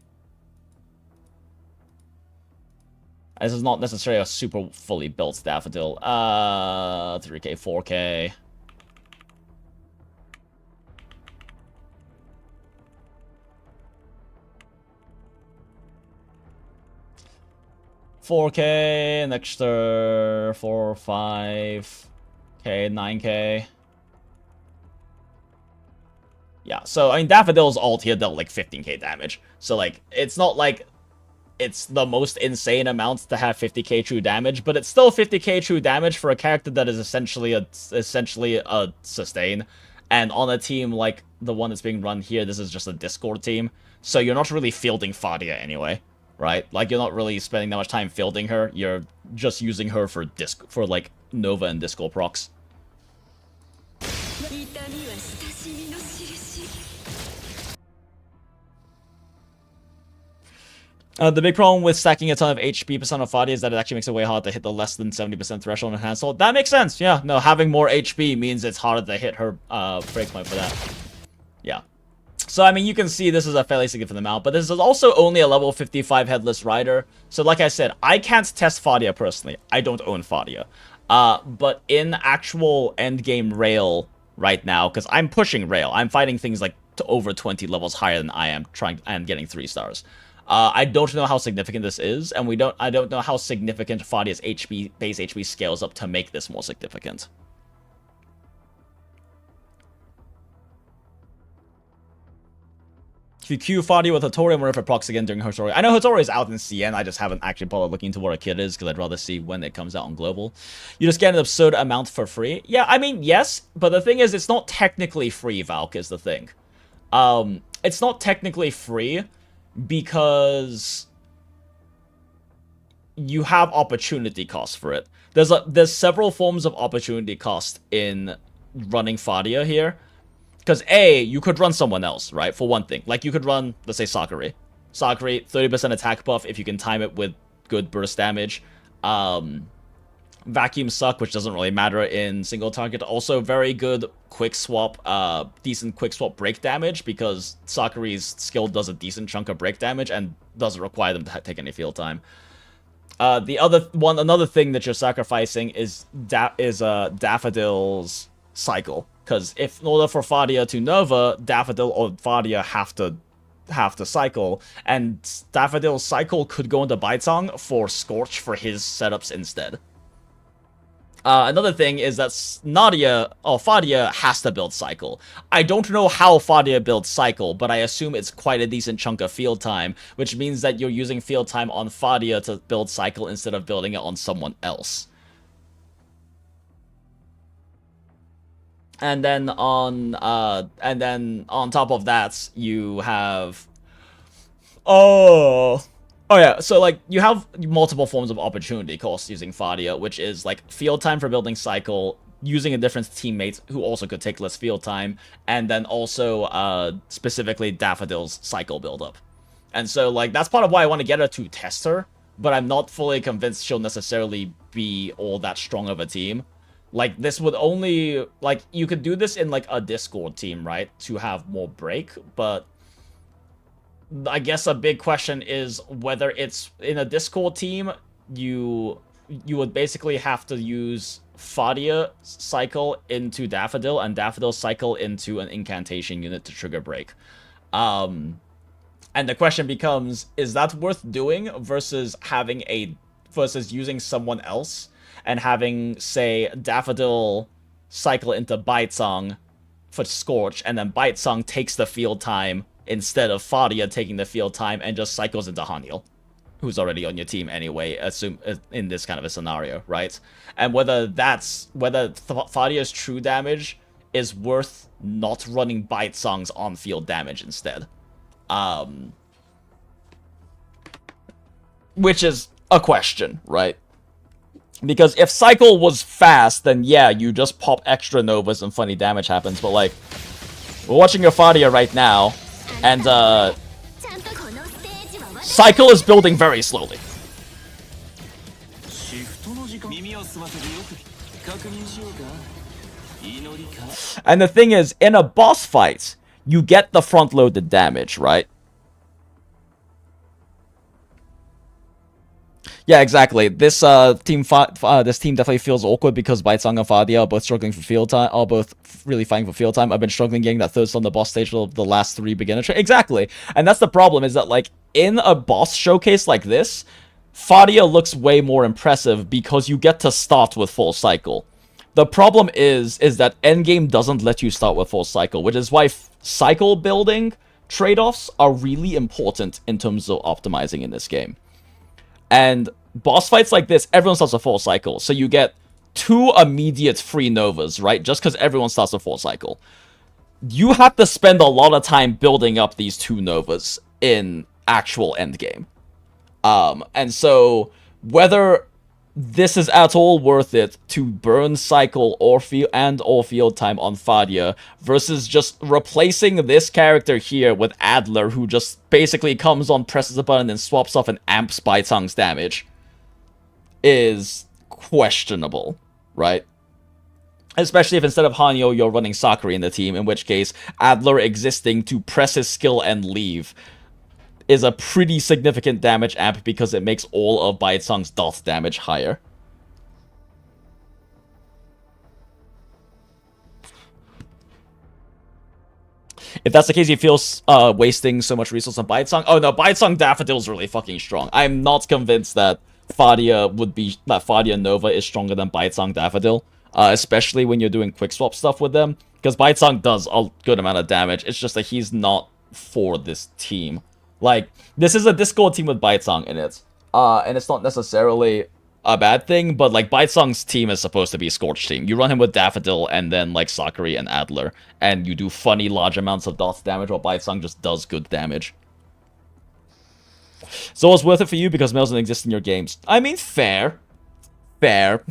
This is not necessarily a super fully built Daffodil. 3k, 4k. $4k, an extra 4 or 5k, 9k. Yeah, so, I mean, Daffodil's ult here dealt like 15k damage. So, like, it's not like it's the most insane amount to have 50k true damage, but it's still 50k true damage for a character that is essentially a sustain. And on a team like the one that's being run here, this is just a Discord team. So you're not really fielding Fadia anyway, right? Like, you're not really spending that much time fielding her. You're just using her for like Nova and Disco procs. The big problem with stacking a ton of HP percent of Fadia is that it actually makes it way hard to hit the less than 70% threshold in Enhanced Ult. That makes sense, yeah. No, having more HP means it's harder to hit her breakpoint for that. Yeah. So, I mean, you can see this is a fairly significant amount, but this is also only a level 55 Headless Rider. So, like I said, I can't test Fadia personally. I don't own Fadia. But in actual endgame rail right now, because I'm pushing rail, I'm fighting things like to over 20 levels higher than I am and getting 3 stars. I don't know how significant this is, and I don't know how significant Fadia's base HP scales up to make this more significant. If you queue Fadia with Hattori and whatever procs again during Hattori. I know Hattori is out in CN, I just haven't actually bothered looking into what a kit is, because I'd rather see when it comes out on Global. You just get an absurd amount for free? Yeah, I mean, yes, but the thing is, it's not technically free, Valk, is the thing. It's not technically free, because you have opportunity cost for it. There's several forms of opportunity cost in running Fadia here. Because A, you could run someone else, right? For one thing. Like, you could run, let's say, Sakura. Sakura, 30% attack buff if you can time it with good burst damage. Vacuum Suck, which doesn't really matter in single target. Also very good quick swap, decent quick swap break damage, because Sakuri's skill does a decent chunk of break damage and doesn't require them to take any field time. Another thing that you're sacrificing is Daffodil's cycle, because if in order for Fadia to Nova, Daffodil or Fadia have to cycle, and Daffodil's cycle could go into Baitang for Scorch for his setups instead. Another thing is that Fadia has to build Cycle. I don't know how Fadia builds Cycle, but I assume it's quite a decent chunk of field time, which means that you're using field time on Fadia to build Cycle instead of building it on someone else. And then on top of that, you have Oh yeah, so like you have multiple forms of opportunity cost using Fadia, which is like field time for building Cycle, using a different teammate who also could take less field time, and then also specifically Daffodil's Cycle buildup. And so like that's part of why I want to get her to test her, but I'm not fully convinced she'll necessarily be all that strong of a team. Like this would only, like you could do this in like a Discord team, right, to have more break, but I guess a big question is whether it's in a Discord team, you would basically have to use Fadia cycle into Daffodil and Daffodil cycle into an incantation unit to trigger break. And the question becomes, is that worth doing versus using someone else and having, say, Daffodil cycle into Baitsang for Scorch, and then Baitsang takes the field time instead of Fadia taking the field time and just cycles into Haniel, who's already on your team anyway, in this kind of a scenario, right? And whether Fadia's true damage is worth not running Baitsang's on-field damage instead. Which is a question, right? Because if Cycle was fast, then yeah, you just pop extra Novas and funny damage happens, but like, we're watching your Fadia right now, and Cycle is building very slowly. And the thing is, in a boss fight, you get the front-loaded damage, right? Yeah, exactly. This team definitely feels awkward because Baitsang and Fadia are both struggling for field time, are both really fighting for field time. I've been struggling getting that third on the boss stage of the last 3 beginner exactly. And that's the problem, is that like in a boss showcase like this, Fadia looks way more impressive because you get to start with full cycle. The problem is that endgame doesn't let you start with full cycle, which is why cycle building trade-offs are really important in terms of optimizing in this game. And boss fights like this, everyone starts a full cycle. So you get 2 immediate free Novas, right? Just because everyone starts a full cycle. You have to spend a lot of time building up these 2 Novas in actual endgame. And so whether this is at all worth it to burn cycle or field time on Fadia versus just replacing this character here with Adler, who just basically comes on, presses a button, and swaps off and amps Baitang's damage, is questionable, right? Especially if instead of Hanyo, you're running Sakura in the team, in which case Adler existing to press his skill and leave is a pretty significant damage amp because it makes all of Baitsang's dot damage higher. If that's the case, he feels wasting so much resource on Baitsang. Oh no, Baitsang Daffodil's really fucking strong. I'm not convinced that Fadia Nova is stronger than Baitsang Daffodil, especially when you're doing quick swap stuff with them, because Baitsang does a good amount of damage. It's just that he's not for this team. Like, this is a Discord team with Baitsang in it, and it's not necessarily a bad thing, but, like, Baitsang's team is supposed to be a Scorch team. You run him with Daffodil and then, like, Sakura and Adler, and you do funny large amounts of dots damage while Baitsang just does good damage. So it's worth it for you because Mel doesn't exist in your games. I mean, fair. Fair.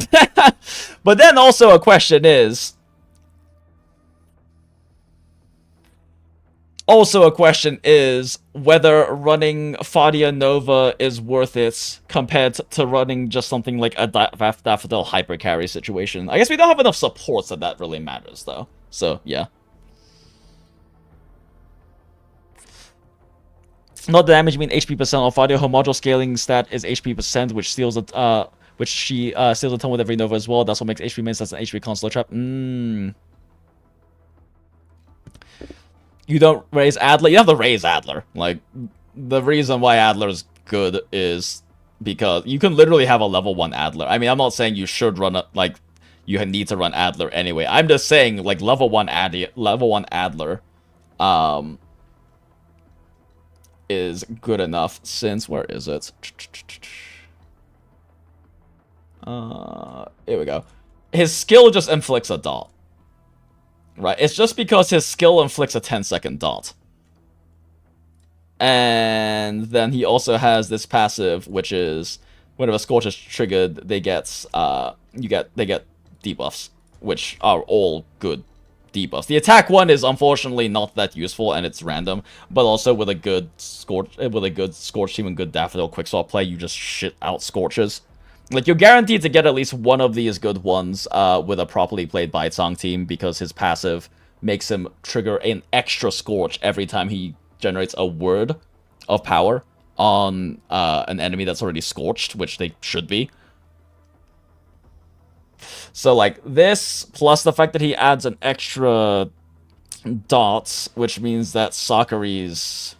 But then also a question is, Also, a question is whether running Fadia Nova is worth it compared to running just something like a Daffodil Hyper Carry situation. I guess we don't have enough supports that really matters, though. So, yeah. Not the damage, you mean HP percent on Fadia. Her module scaling stat is HP percent, which steals it, which she steals a ton with every Nova as well. That's what makes HP mains. That's an HP console trap. You don't raise Adler. You have to raise Adler. Like, the reason why Adler's good is because you can literally have a level 1 Adler. I mean, I'm not saying you should run a, like, you need to run Adler anyway. I'm just saying, like, level 1 Adler, is good enough since, where is it? Here we go. His skill just inflicts a dot. Right, it's just because his skill inflicts a 10-second dot. And then he also has this passive, which is whenever Scorch is triggered, they get debuffs, which are all good debuffs. The attack one is unfortunately not that useful and it's random, but also with a good Scorch team and good Daffodil quickswap play, you just shit out Scorches. Like, you're guaranteed to get at least one of these good ones with a properly played Bite-Song team because his passive makes him trigger an extra Scorch every time he generates a word of power on an enemy that's already Scorched, which they should be. So, like, this, plus the fact that he adds an extra dot, which means that Sakuri's...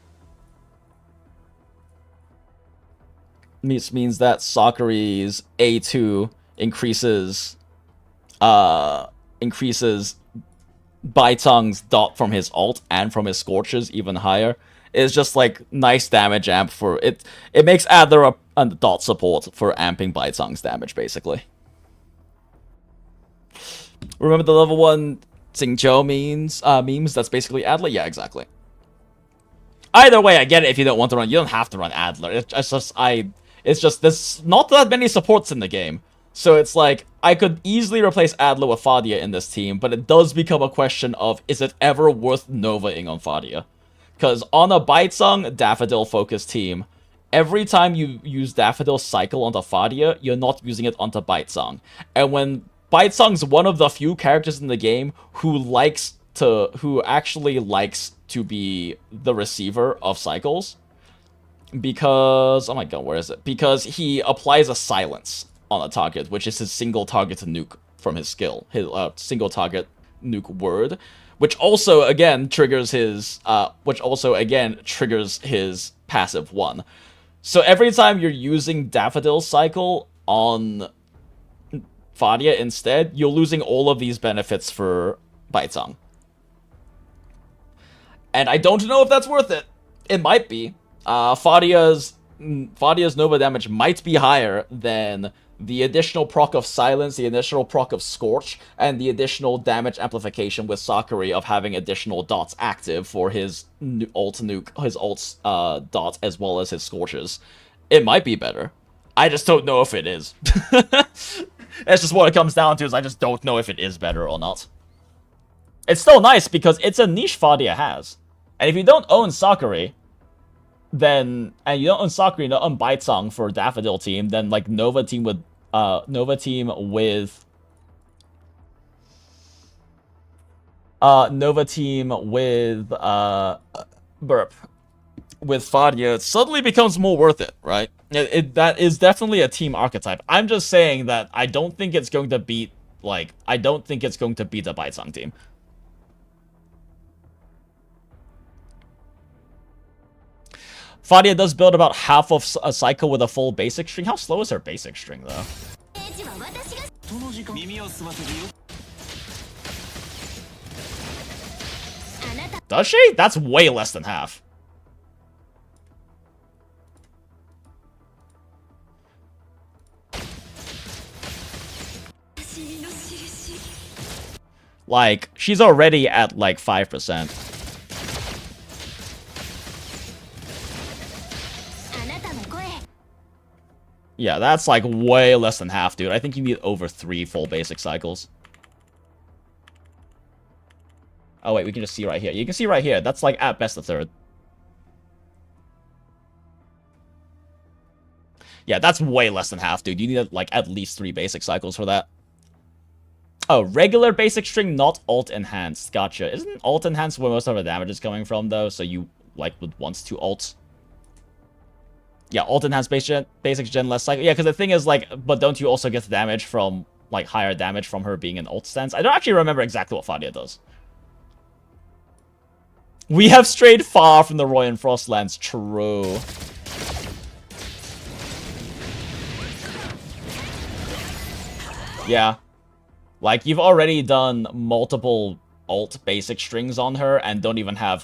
means that Sakuri's A2 increases Baitong's dot from his ult and from his Scorches even higher. It's just like nice damage amp for it. It makes Adler a dot support for amping Baitong's damage, basically. Remember the level 1 Xingqiu memes? That's basically Adler? Yeah, exactly. Either way, I get it if you don't want to run. You don't have to run Adler. It's just there's not that many supports in the game. So it's like, I could easily replace Adler with Fadia in this team, but it does become a question of, is it ever worth Novaing on Fadia? Because on a Bite-Song Daffodil-focused team, every time you use Daffodil Cycle onto Fadia, you're not using it onto Bite-Song. And when Bite-Song's one of the few characters in the game who actually likes to be the receiver of cycles, because, oh my god, where is it? Because he applies a silence on a target, which is his single target nuke from his skill, his single target nuke word, which also again triggers his passive 1. So every time you're using Daffodil Cycle on Fadia instead, you're losing all of these benefits for Bite-Song. And I don't know if that's worth it. It might be. Fadia's Nova damage might be higher than the additional proc of Silence, the additional proc of Scorch, and the additional damage amplification with Sakuri of having additional dots active for his ult dot as well as his Scorches. It might be better. I just don't know if it is. That's just what it comes down to, is I just don't know if it is better or not. It's still nice because it's a niche Fadia has. And if you don't own Sakuri, then, and you don't own Sakuri, you don't own Bite-Song for Daffodil team, then like Nova team with Fadia, it suddenly becomes more worth it, right? That is definitely a team archetype. I'm just saying that I don't think it's going to beat, like, I don't think it's going to beat the Bite-Song team. Fadia does build about half of a cycle with a full basic string. How slow is her basic string, though? Does she? That's way less than half. Like, she's already at, like, 5%. Yeah, that's like way less than half, dude. I think you need over 3 full basic cycles. Oh wait, we can just see right here. You can see right here. That's like at best a third. Yeah, that's way less than half, dude. You need like at least 3 basic cycles for that. Oh, regular basic string, not alt enhanced. Gotcha. Isn't alt enhanced where most of the damage is coming from, though? So you, like, would want to alt. Yeah, alt enhanced basic gen less cycle. Yeah, because the thing is, like, but don't you also get damage from, like, higher damage from her being an alt stance? I don't actually remember exactly what Fadia does. We have strayed far from the Roy and Frostlands. True. Yeah. Like, you've already done multiple alt basic strings on her and don't even have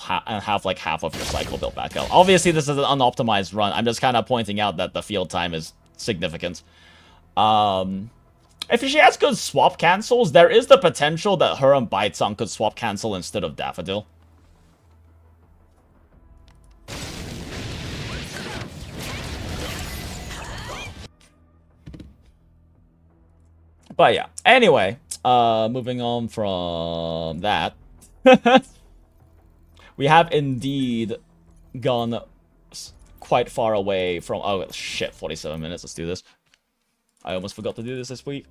like half of your cycle built back up. Obviously, this is an unoptimized run. I'm just kind of pointing out that the field time is significant. If she has good swap cancels, there is the potential that her and Baitzong could swap cancel instead of Daffodil. But yeah, anyway, moving on from that, we have indeed gone quite far away from, oh shit, 47 minutes, let's do this. I almost forgot to do this week.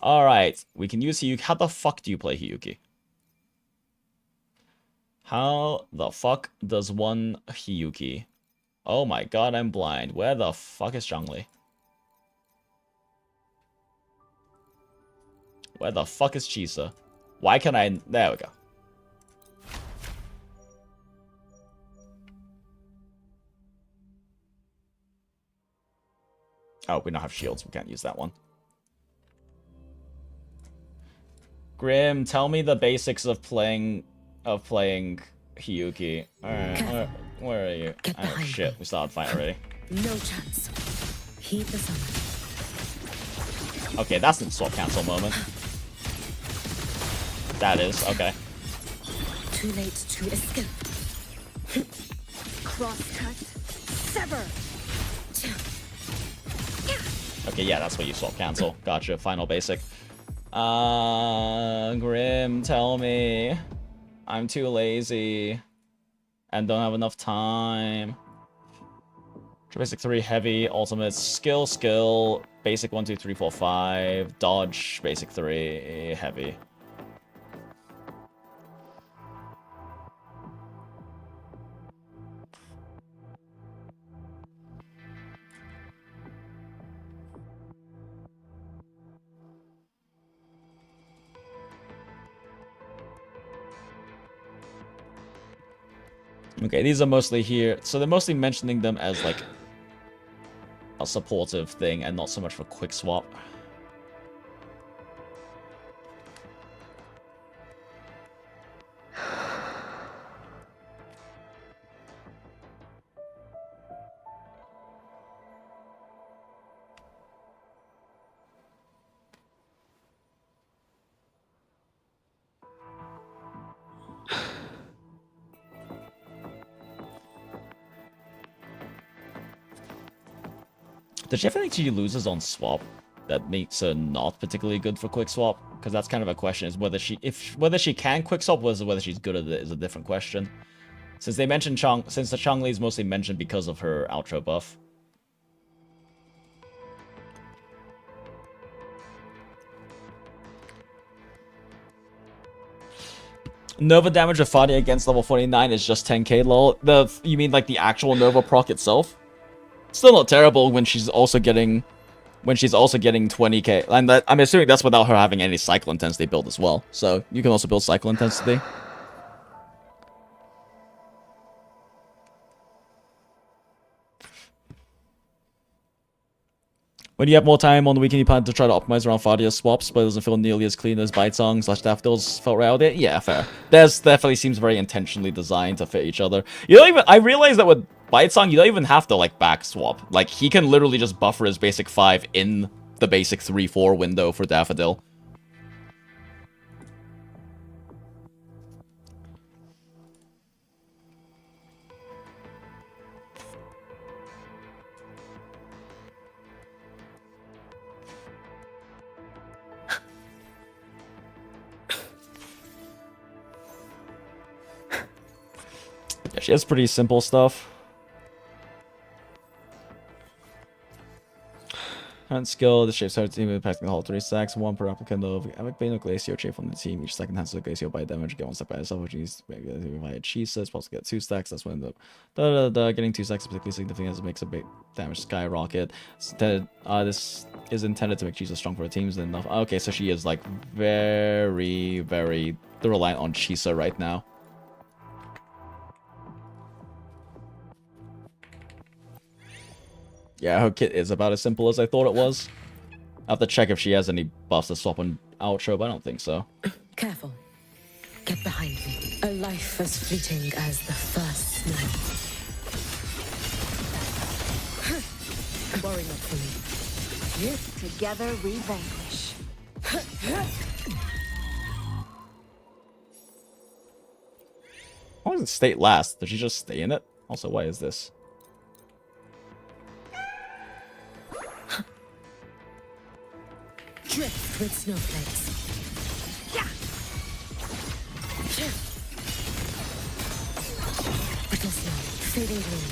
Alright, we can use Hiyuki. How the fuck do you play Hiyuki? How the fuck does one Hiyuki? Oh my god, I'm blind. Where the fuck is Zhongli? Where the fuck is Chisa? Why can I... There we go. Oh, we don't have shields. We can't use that one. Grim, tell me the basics of playing Hiyuki. Alright, where are you? Oh shit, we started fight already. No chance. Heed the summon. Okay, that's the swap cancel moment. That is, okay. Too late to escape. Crosscut. Sever. Okay, yeah, that's what you swap cancel. Gotcha, final basic. Grim, tell me. I'm too lazy. And don't have enough time. Basic 3, heavy, ultimate, skill, basic 1, 2, 3, 4, 5, dodge, basic 3, heavy. Okay, these are mostly here. So they're mostly mentioning them as, like, a supportive thing and not so much for quick swap. Does she have anything she loses on swap that makes her not particularly good for quick swap? Because that's kind of a question, is whether she can quick swap, or whether she's good at it is a different question. Since they mentioned since the Changli is mostly mentioned because of her outro buff. Nova damage of Fadia against level 49 is just 10k lol. You mean like the actual Nova proc itself? Still not terrible when she's also getting 20k, and that, I'm assuming that's without her having any cycle intensity build as well. So you can also build cycle intensity. When you have more time on the weekend, you plan to try to optimize around Fadia's swaps, but it doesn't feel nearly as clean as Baitzong / Daffodils felt around it. Yeah, fair. There's definitely seems very intentionally designed to fit each other. You don't even. I realize that with Baitzong, you don't even have to like back swap. Like he can literally just buffer his basic 5 in the basic 3/4 window for Daffodil. Yeah, she has pretty simple stuff. Hunt skill, the shape starts team impacting the whole 3 stacks, 1 per applicant of Epic Bane or Glacio shape from the team. Each second has the Glacio by damage, get 1 stack by itself, which means via Chisa, it's supposed to get 2 stacks. That's when the getting 2 stacks is particularly significant as it makes a big damage skyrocket. This is intended to make Chisa strong for the teams and enough. Okay, so she is like very reliant on Chisa right now. Yeah, her kit is about as simple as I thought it was. I have to check if she has any buffs to swap on outro, but I don't think so. Careful. Get behind me. A life as fleeting as the first snow. Worry not for me. Together we vanquish. Why does it state last? Did she just stay in it? Also, why is this? Drift with snowflakes. Brittle snow, fading green.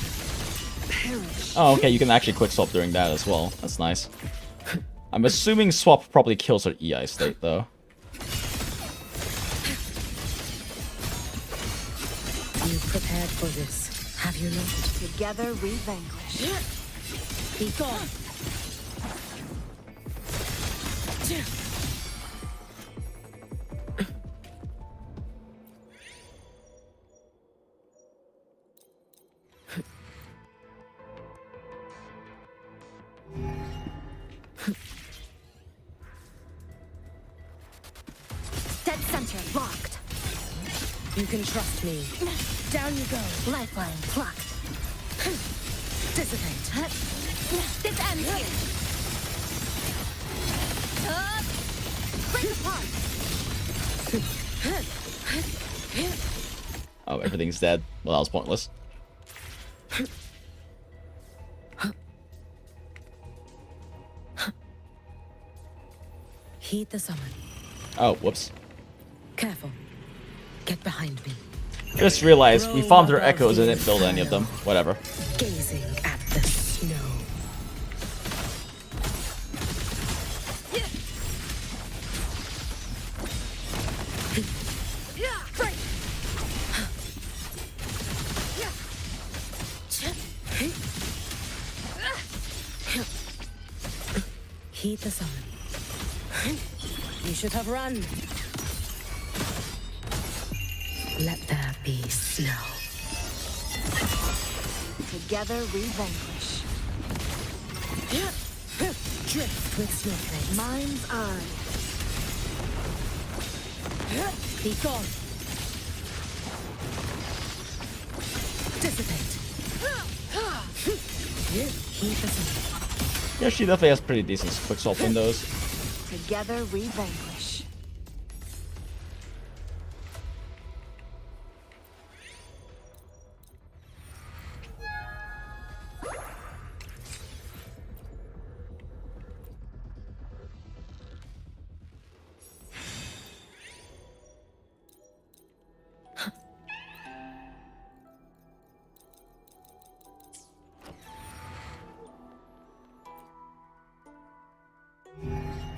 Perish. Oh, okay, you can actually quick swap during that as well. That's nice. I'm assuming swap probably kills her EI state, though. You prepared for this, have you not? Together we vanquish. Be gone. Dead center locked. You can trust me. Down you go. Lifeline plucked. Dissipate. This ends here. Break apart. Oh, everything's dead. Well, that was pointless. Heed the summon. Oh, whoops. Careful. Get behind me. I just realized we farmed her echoes and didn't build any of them. Whatever. Gazing at the snow. Heed the summon. You should have run. Let there be snow. Together we vanquish. Drift with snowflakes. Mind's eye. Be gone. Dissipate. Heed the summon. Yeah, she definitely has pretty decent quick swap windows. Together we vanquish.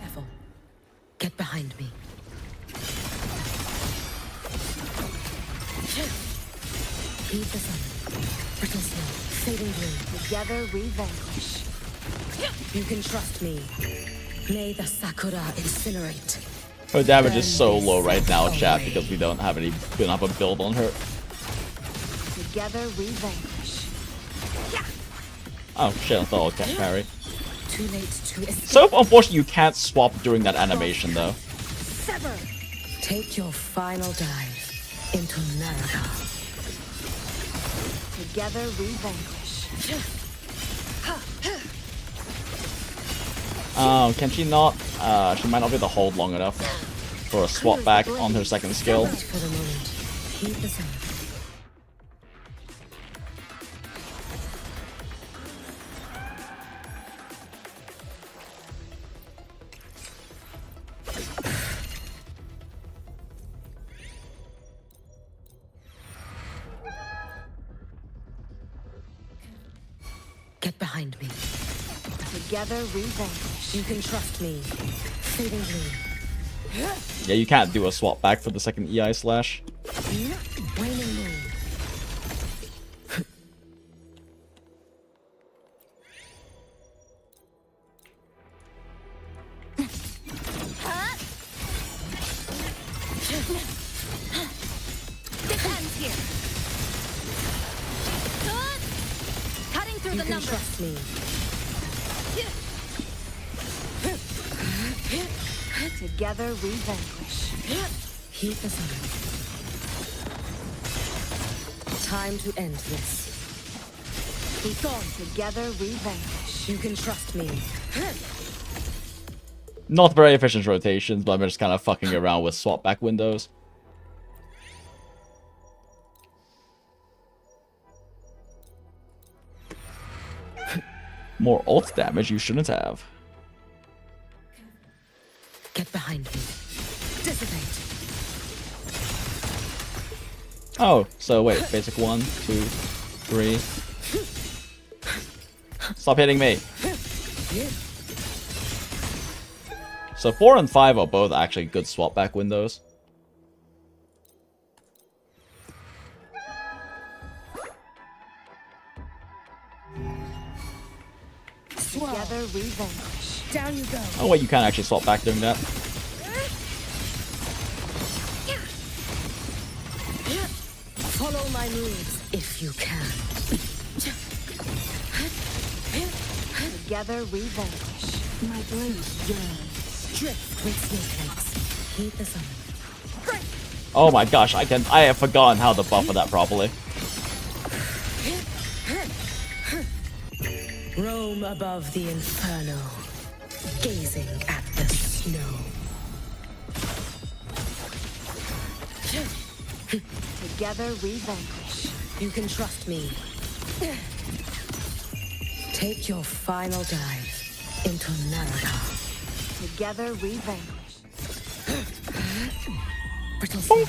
Careful. Get behind me. Heed the summon. Brittle snow, fading green. Together we vanquish. You can trust me. May the Sakura incinerate. Her damage is so low right now, chat, because we don't have a build on her. Together we vanquish. Oh shit, I thought I was can't carry. Too late to escape. So unfortunately you can't swap during that animation though. Sever. Take your final dive into America. Together we vanquish. Oh, can she not? She might not be able to hold long enough for a swap back on her second skill. For the moment. Heed the sound. Get behind me. Together we vanquish. You can trust me. Fading blue. Yeah, you can't do a swap back for the second EI slash. Waning moon. Defense here. Cutting through You the can numbers. trust me. Together we vanquish. Heat the sun. Time to end this. Be gone. Together we vanquish. You can trust me. Not very efficient rotations, but I'm just kind of fucking around with swap back windows. More ult damage you shouldn't have. Get behind me. Dissipate. Oh, so wait, basic 1, 2, 3. Stop hitting me. So 4 and 5 are both actually good swap back windows. Together we vanquish. Down you go. Oh wait, you can actually swap back doing that. Follow my moves if you can. Together we vanquish. My blade yearns. Drift with snowflakes. Heat the sun. Oh my gosh, I have forgotten how to buffer that properly. Roam above the inferno, gazing at the snow. Together we vanquish. You can trust me. Take your final dive into Naraka. Together we vanquish. Brittle snow.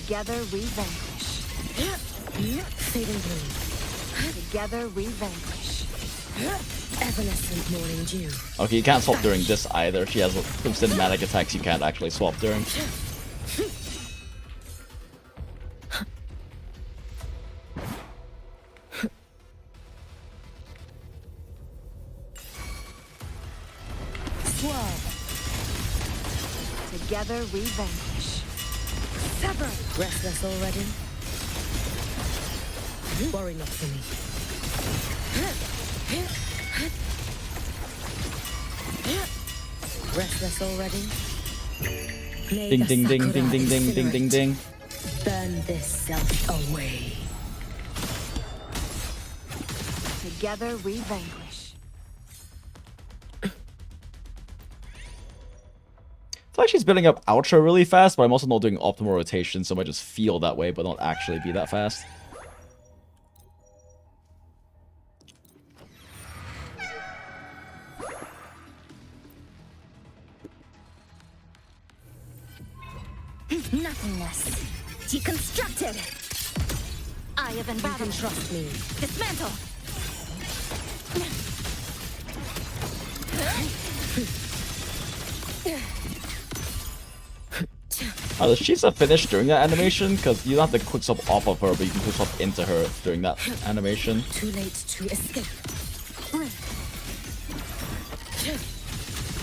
Together we vanquish. Fading blue. Together we vanquish. Evanescent morning dew. Okay, you can't swap during this either. She has some cinematic attacks you can't actually swap during. Together we vanquish. Sever. Restless already? Worry not for me. Restless already? May Ding the ding ding Sakura ding ding ding ding ding ding. burn this self away. Together we vanquish. It's like she's building up Ultra really fast, but I'm also not doing optimal rotation, so I might just feel that way, but not actually be that fast. Nothingness. Deconstructed. Eye of Embattled. You can trust me. Dismantle. Oh, does Shisa finish during that animation? Because you don't have to quick swap off of her, but you can quick swap into her during that animation. Too late to escape.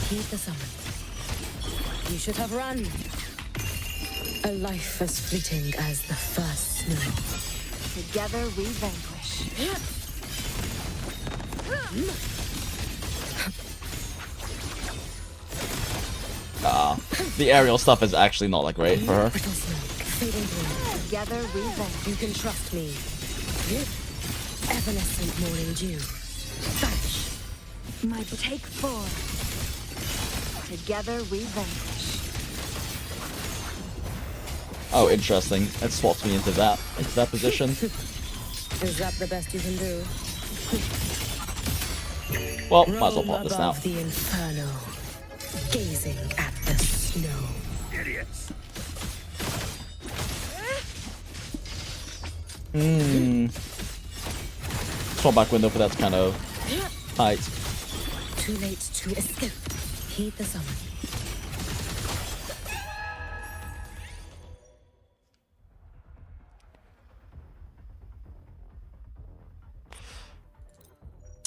Heed the summons. You should have run. A life as fleeting as the first snow. Together we vanquish. The aerial stuff is actually not that great for her. Together we vanquish. You can trust me. Evanescent morning dew. Vanish. My take 4. Together we vanquish. Oh, interesting. It swaps me into that position. Is that the best you can do? Well, might as well pop this now. Above the inferno, gazing at the snow. Idiots. Swap back window, but that's kind of tight. Too late to escape. Heed the summon.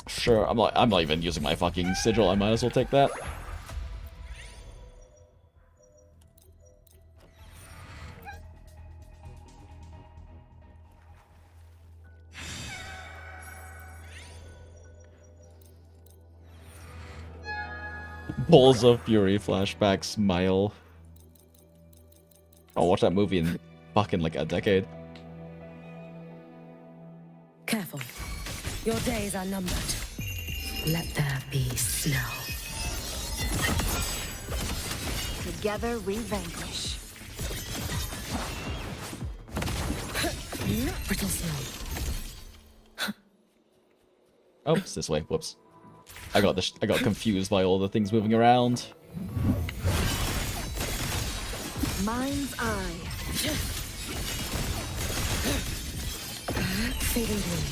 Sure, I'm not even using my fucking sigil. I might as well take that. Balls of Fury flashback smile. I'll watch that movie in fucking like a decade. Careful. Your days are numbered. Let there be snow. Together we vanquish. Brittle snow. Oh, it's this way. Whoops. I got confused by all the things moving around. Mind's eye. Fading blue.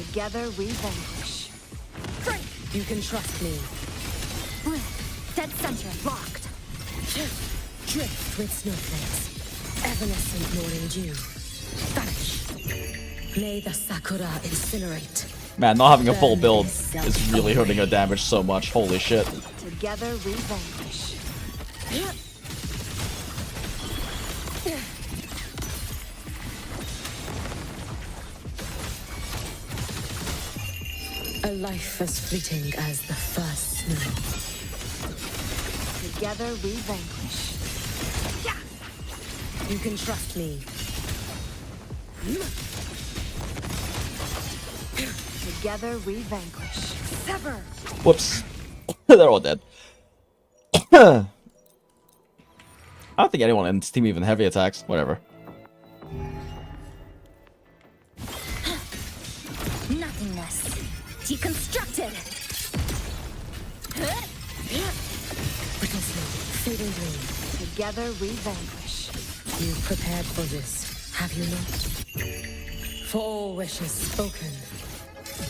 Together we vanquish. You can trust me. Dead center locked. Drift with snowflakes. Evanescent morning dew. Vanish. May the sakura incinerate. Man, not having a full build is really hurting her damage so much. Holy shit. Together we vanquish. A life as fleeting as the first snow. Together we vanquish. You can trust me. Together we vanquish. Sever. Whoops. They're all dead. I don't think anyone in this team even heavy attacks. Whatever. Nothingness. Deconstructed. Brittle snow. Fading blue. Together we vanquish. You've prepared for this, have you not? For all wishes spoken,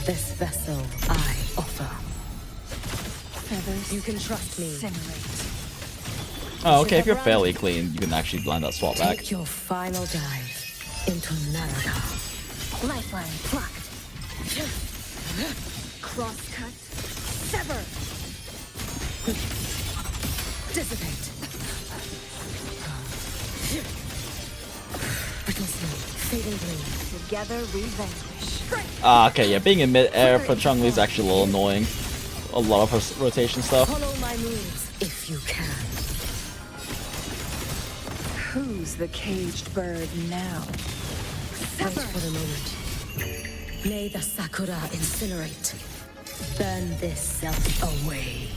this vessel I offer. Feathers. You can trust me. Incinerate. Oh, okay. If you're fairly clean, you can actually blind that swap back. Take your final dive into Narada. Lifeline plucked. Crosscut. Sever. Dissipate. Brittle snow. Fading blue. Together we vanquish. Ah, okay, yeah, being in mid-air for Chun-Li is actually a little annoying. A lot of her rotation stuff. Follow my moves if you can. Who's the caged bird now? Wait for the moment. May the sakura incinerate. Burn this self away.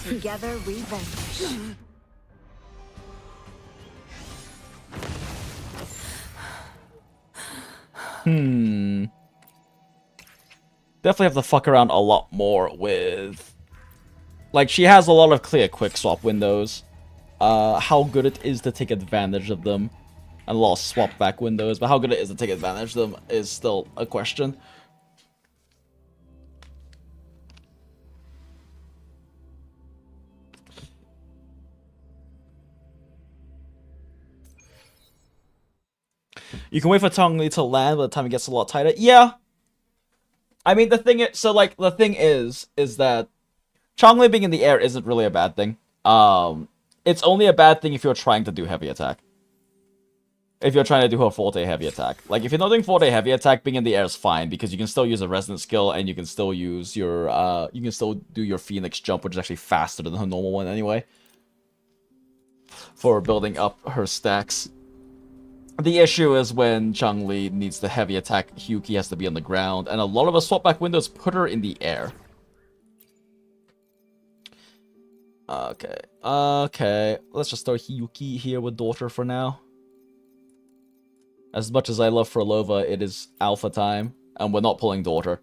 Together we vanquish. Definitely have to fuck around a lot more with... Like, she has a lot of clear quick swap windows. How good it is to take advantage of them. And a lot of swap back windows, but how good it is to take advantage of them is still a question. You can wait for Chun-Li to land by the time it gets a lot tighter. Yeah. I mean, the thing is, so like, the thing is that Chun-Li being in the air isn't really a bad thing. It's only a bad thing if you're trying to do heavy attack. If you're trying to do her forte heavy attack. Like, if you're not doing forte heavy attack, being in the air is fine, because you can still use a resonant skill, and you can still use your, you can still do your Phoenix jump, which is actually faster than her normal one anyway. For building up her stacks. The issue is when Chun-Li needs the heavy attack, Hiyuki has to be on the ground, and a lot of the swap back windows put her in the air. Okay. Okay. Let's just throw Hiyuki here with Daughter for now. As much as I love Frolova, it is alpha time, and we're not pulling Daughter.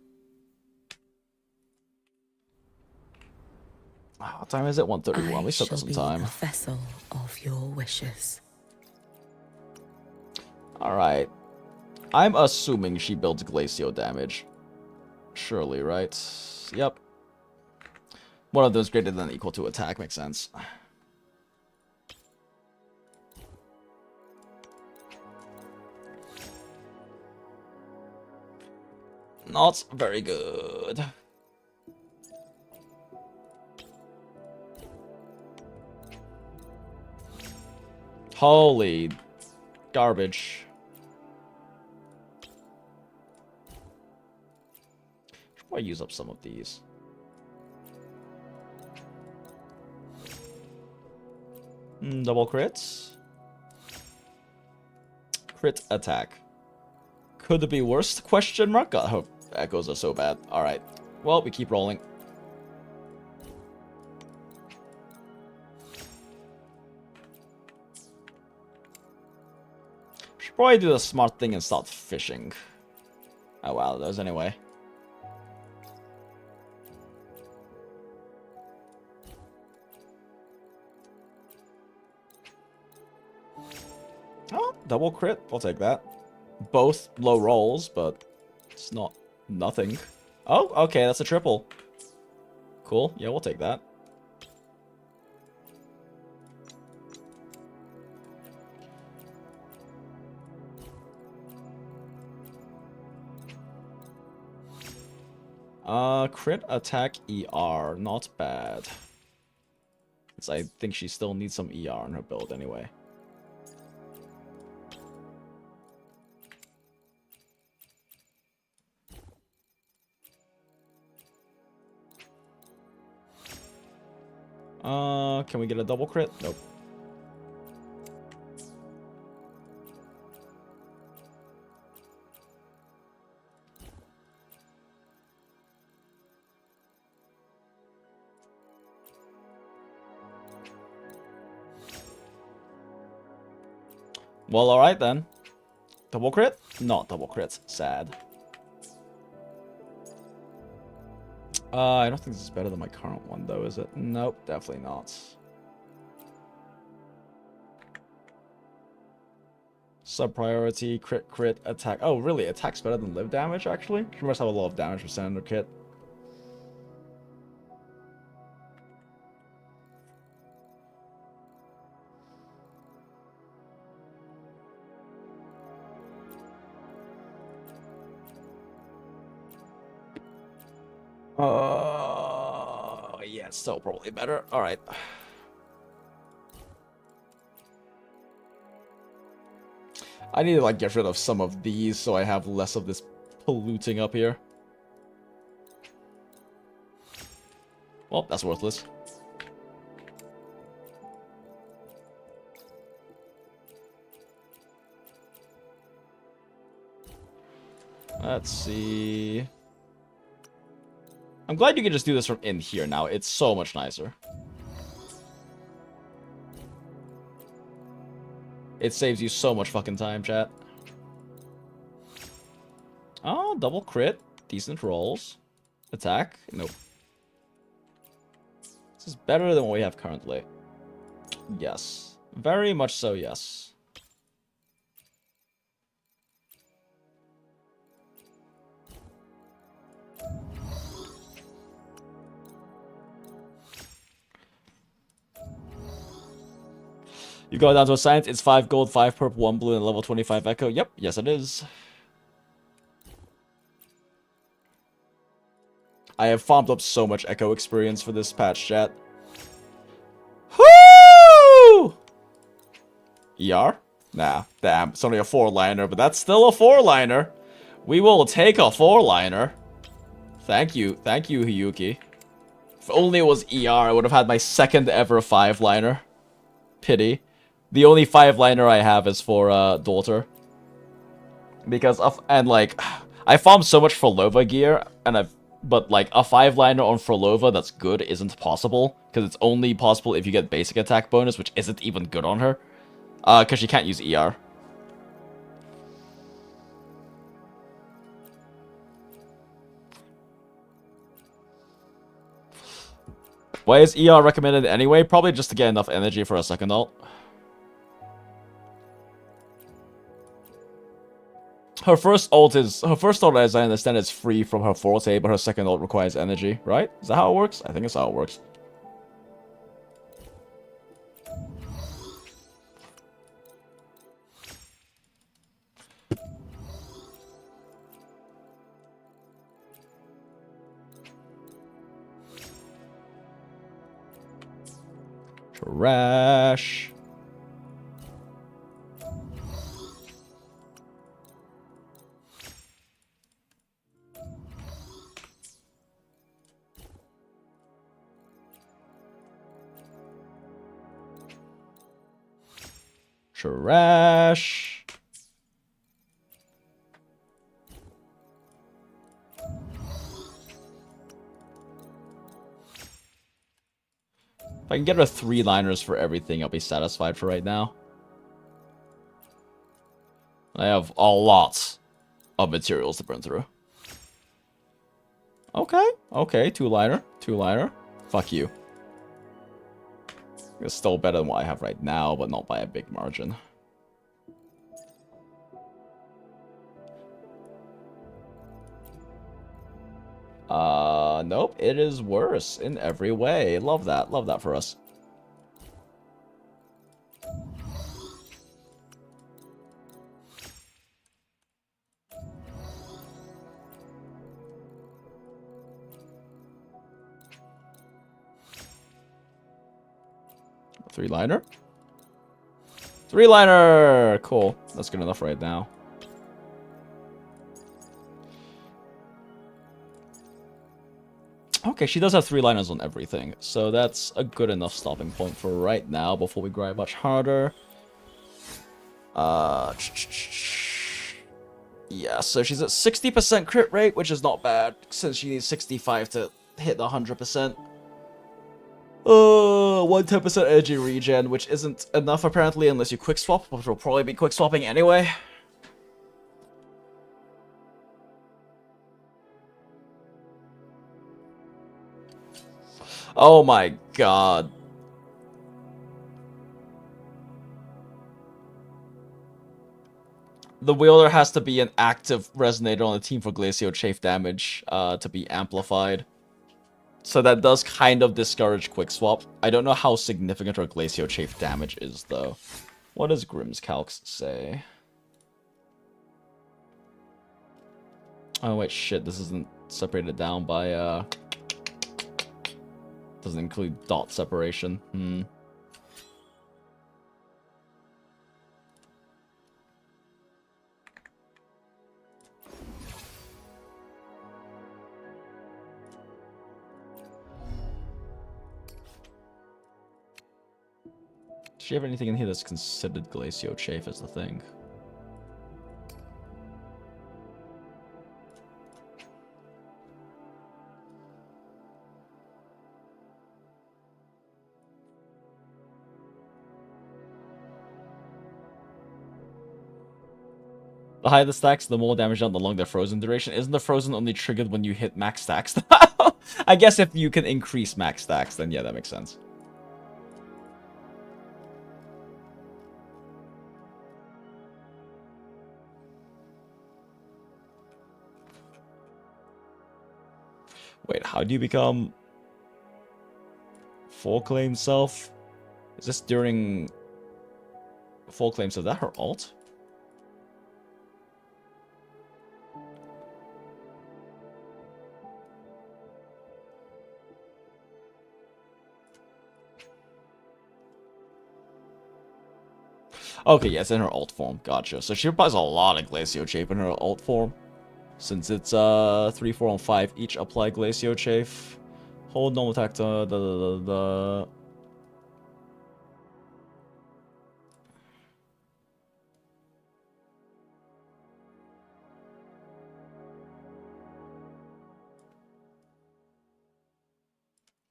What time is it? 1:31. We still got some time. The vessel of your wishes. Alright. I'm assuming she builds glacial damage. Surely, right? Yep. One of those greater than or equal to attack makes sense. Not very good. Holy garbage. Should probably use up some of these. Double crits. Crit attack. Could it be worse? Question mark? God, I hope echoes are so bad. Alright. Well, we keep rolling. Should probably do the smart thing and start fishing. Oh wow, those anyway. Oh, double crit. I'll take that. Both low rolls, but it's not nothing. Oh, okay, that's a triple. Cool. Yeah, we'll take that. Crit attack ER. Not bad. Because I think she still needs some ER in her build anyway. Can we get a double crit? Nope. Well, alright then. Double crit? Not double crits. Sad. I don't think this is better than my current one, though, is it? Nope, definitely not. Sub-priority, crit, attack. Oh, really? Attack's better than live damage, actually? She must have a lot of damage for standard kit. Yeah, it's still probably better. Alright. I need to, like, get rid of some of these so I have less of this polluting up here. Well, that's worthless. Let's see. I'm glad you can just do this from in here now. It's so much nicer. It saves you so much fucking time, chat. Oh, double crit. Decent rolls. Attack. Nope. This is better than what we have currently. Yes. Very much so, yes. You go down to a science, it's 5 gold, 5 purple, 1 blue, and level 25 echo. Yep, yes it is. I have farmed up so much echo experience for this patch, chat. Woo! ER? Nah, damn, it's only a 4-liner, but that's still a 4-liner. We will take a 4-liner. Thank you, Hiyuki. If only it was ER, I would have had my second ever 5-liner. Pity. The only 5-liner I have is for daughter. Because of, and like, I farmed so much for Lova gear, and but like a 5-liner on Frolova that's good isn't possible, because it's only possible if you get basic attack bonus, which isn't even good on her, because she can't use ER. Why is ER recommended anyway? Probably just to get enough energy for a second ult. Her first ult, as I understand, is free from her forte, but her second ult requires energy, right? Is that how it works? I think it's how it works. Trash. Trash. If I can get her 3-liners for everything, I'll be satisfied for right now. I have a lot of materials to burn through. Okay, okay, 2-liner, 2-liner. Fuck you. It's still better than what I have right now, but not by a big margin. Nope, it is worse in every way. Love that for us. Three-liner? 3-liner! Cool. That's good enough right now. Okay, she does have 3-liners on everything, so that's a good enough stopping point for right now before we grind much harder. Yeah, so she's at 60% crit rate, which is not bad, since she needs 65 to hit the 100%. 110% energy regen, which isn't enough apparently unless you quick swap, which will probably be quick swapping anyway. Oh my god. The wielder has to be an active resonator on the team for Glacio Chafe damage to be amplified. So that does kind of discourage quick swap. I don't know how significant her Glacio Chafe damage is though. What does Grimm's Calcs say? Oh wait, shit, this isn't separated down by doesn't include dot separation. Does she have anything in here that's considered Glacio Chafe as the thing? The higher the stacks, the more damage done, the longer the frozen duration. Isn't the frozen only triggered when you hit max stacks? I guess if you can increase max stacks, then yeah, that makes sense. Wait, how do you become full claim self? Is this during full claim? So is that her ult? Okay, yeah, it's in her ult form. Gotcha. So she applies a lot of Glacio Chafe in her ult form. Since it's 3, 4, and 5 each apply Glacio Chafe. Hold normal attack to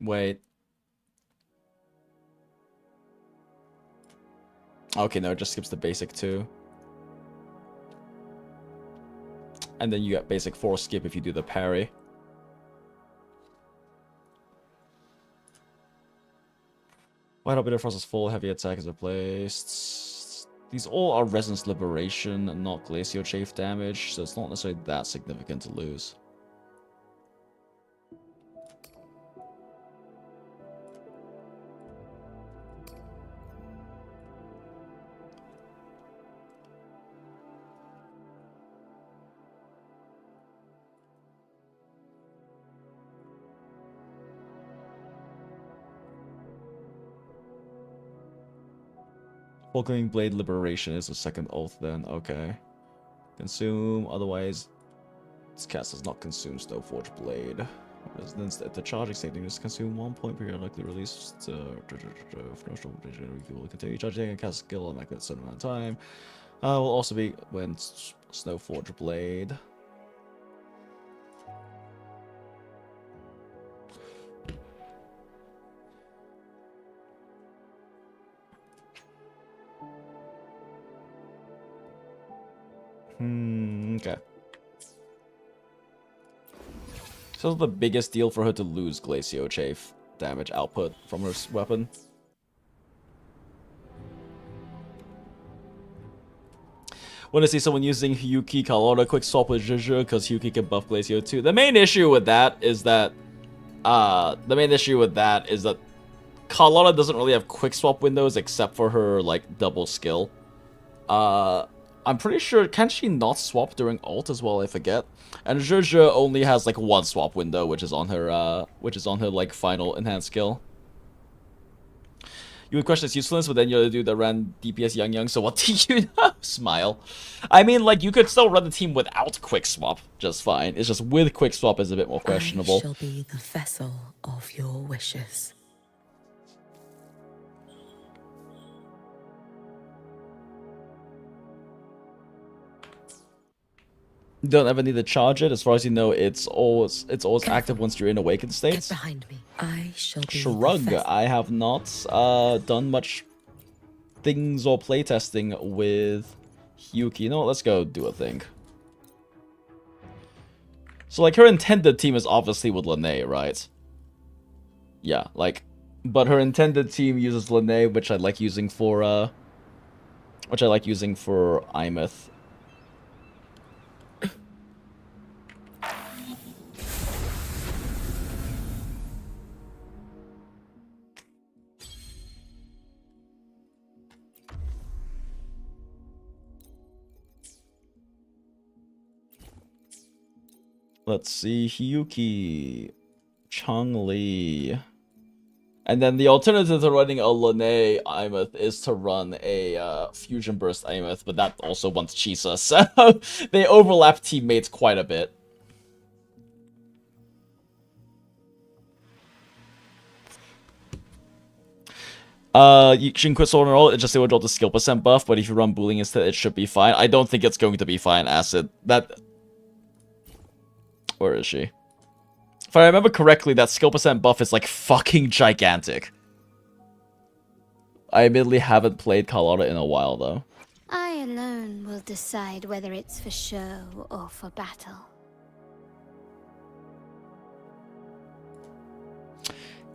Wait. Okay, no, it just skips the basic 2. And then you get basic 4 skip if you do the parry. White Arbiter Frost is full, heavy attack is replaced. These all are Resonance Liberation and not Glacio Chafe damage, so it's not necessarily that significant to lose. Vulcaning Blade Liberation is the second oath then, okay. Consume, otherwise this cast does not consume Snowforge Blade. Resonance at the charging state is consume 1 point periodically released. Will continue charging and cast skill on like a certain amount of time. Will also be when Snowforge Blade. Okay. So the biggest deal for her to lose Glacio Chafe damage output from her weapon. Want to see someone using Hiyuki Carlotta quick swap with JinJinx because Hiyuki can buff Glacio too. The main issue with that is that Carlotta doesn't really have quick swap windows except for her like double skill. I'm pretty sure, can she not swap during ult as well? I forget. And JinJinx only has like 1 swap window, which is on her like final enhanced skill. You would question its usefulness, but then you're the dude that ran DPS Young, so what do you know? Smile. I mean, like, you could still run the team without quick swap just fine. It's just with quick swap is a bit more questionable. I shall be the vessel of your wishes. You don't ever need to charge it. As far as you know, it's always active once you're in awakened states. Get behind me. I shall be Shrug. I have not done much things or playtesting with Hiyuki. You know what? Let's go do a thing. So like her intended team is obviously with Lene, right? Yeah, like, but her intended team uses Lene, which I like using for Imeth. Let's see, Hiyuki, Changli. And then the alternative to running a Lene Imeth is to run a Fusion Burst Imeth, but that also wants Chisa, so they overlap teammates quite a bit. You can quit Sword and Roll, it just will drop the skill percent buff, but if you run Booling instead, it should be fine. I don't think it's going to be fine, Acid. Where is she? If I remember correctly, that skill percent buff is like fucking gigantic. I admittedly haven't played Carlotta in a while though. I alone will decide whether it's for show or for battle.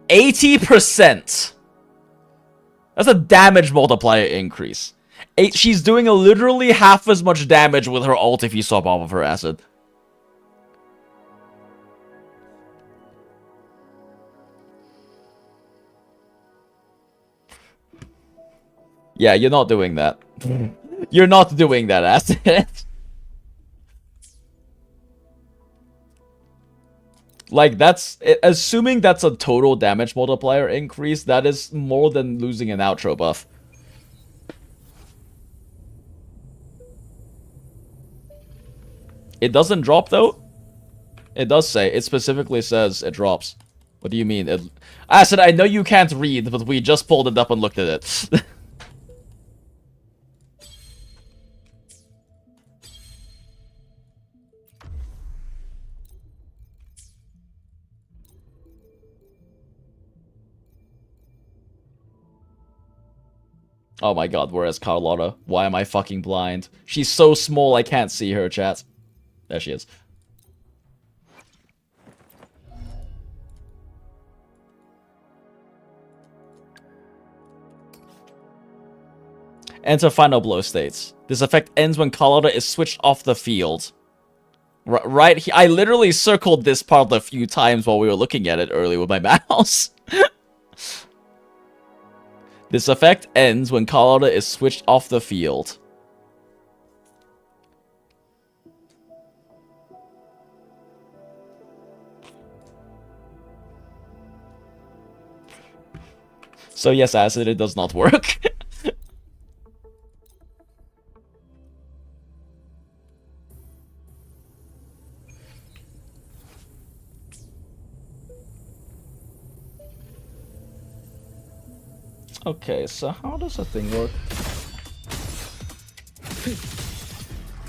80%! That's a damage multiplier increase. She's doing literally half as much damage with her ult if you swap off of her Acid. Yeah, you're not doing that. You're not doing that, Acid. Like, that's... Assuming that's a total damage multiplier increase, that is more than losing an outro buff. It doesn't drop, though? It does say. It specifically says it drops. What do you mean? Acid, I know you can't read, but we just pulled it up and looked at it. Oh my god, where is Carlotta? Why am I fucking blind? She's so small I can't see her, chat. There she is. Enter final blow states. This effect ends when Carlotta is switched off the field. Right here, I literally circled this part a few times while we were looking at it earlier with my mouse. This effect ends when Carlotta is switched off the field. So yes, Acid, it does not work. Okay, so how does that thing work?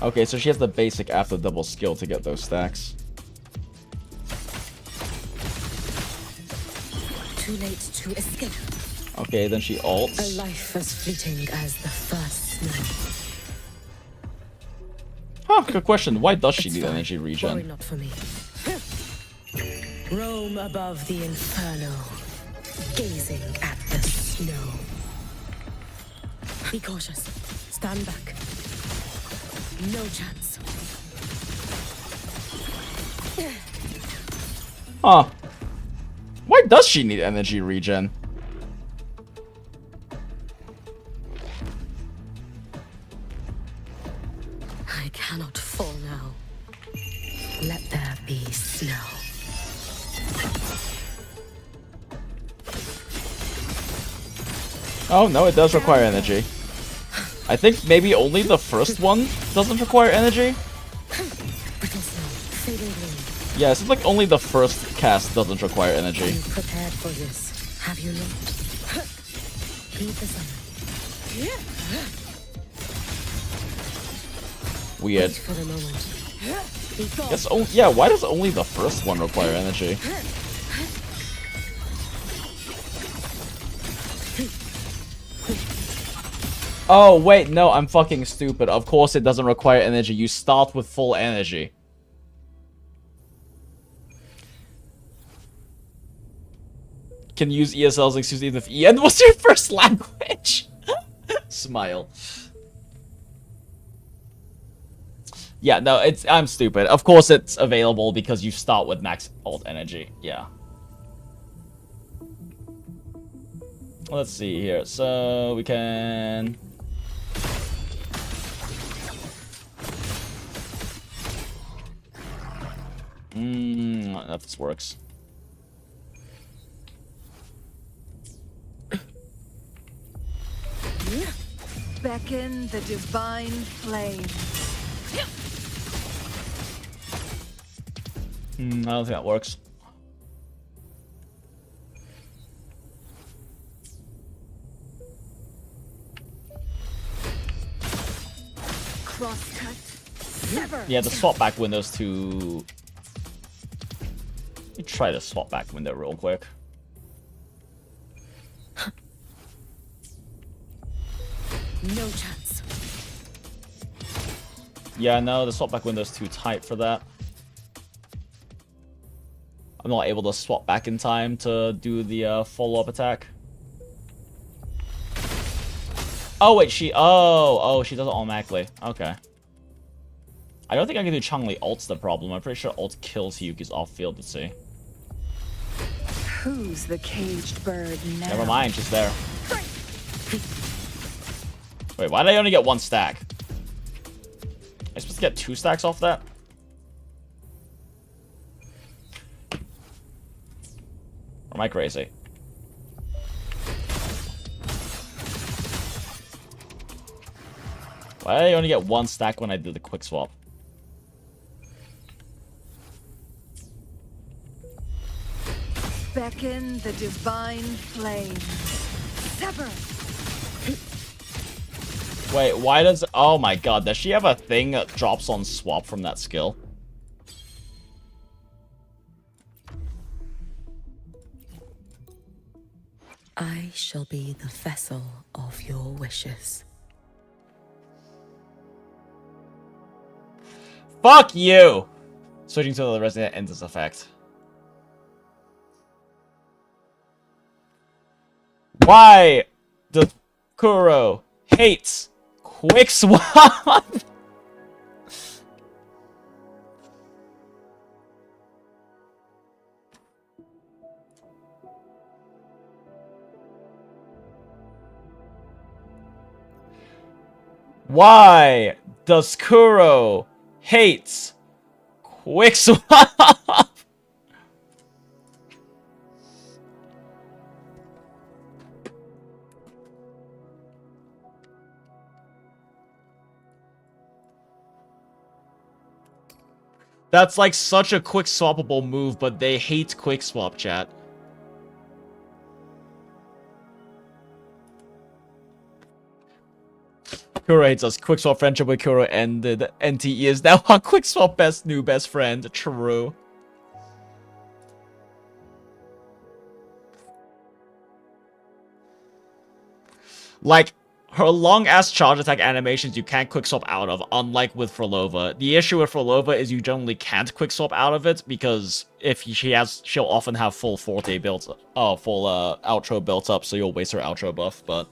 Okay, so she has the basic after double skill to get those stacks. Too late to escape. Okay, then she ults. A life as fleeting as the first snow. Huh, good question. Why does she need energy regen? Worry not for me. Roam above the inferno, gazing at the snow. Be cautious. Stand back. No chance. Huh. Why does she need energy regen? I cannot fall now. Let there be snow. Oh, no, it does require energy. I think maybe only the first one doesn't require energy. Yeah, it seems like only the first cast doesn't require energy. Are you prepared for this? Have you not? Heed the summon. Weird. Wait for the moment. Guess yeah, why does only the first one require energy? Oh, wait, no, I'm fucking stupid. Of course it doesn't require energy. You start with full energy. Can use ESLs exclusive if EN was your first language. Smile. Yeah, no, I'm stupid. Of course it's available because you start with max ult energy. Yeah. Let's see here. So we can... I don't know if this works. Beckon the divine flame. I don't think that works. Crosscut. Sever. Yeah, the swap back windows to... Let me try the swap back window real quick. No chance. Yeah, no, the swap back window is too tight for that. I'm not able to swap back in time to do the follow-up attack. Oh, wait, she... Oh, she does it automatically. Okay. I don't think I can do Changli ult's the problem. I'm pretty sure ult kills Hiyuki's off-field. Let's see. Who's the caged bird now? Never mind, she's there. Wait, why did I only get one stack? Am I supposed to get 2 stacks off that? Or am I crazy? Why did I only get 1 stack when I did the quick swap? Beckon the divine flame. Sever. Wait, why does... Oh my god, does she have a thing that drops on swap from that skill? I shall be the vessel of your wishes. Fuck you! Switching to the Resident ends this effect. Why does Kuro hates quick swap? Why does Kuro hates quick swap? That's like such a quick swappable move, but they hate quick swap, chat. Kuro hates us. Quick swap friendship with Kuro ended. NTE is now our quick swap new best friend. True. Like, her long-ass charge attack animations you can't quick swap out of, unlike with Frolova. The issue with Frolova is you generally can't quick swap out of it, because if she'll often have full Forte built, full outro built up, so you'll waste her outro buff, but...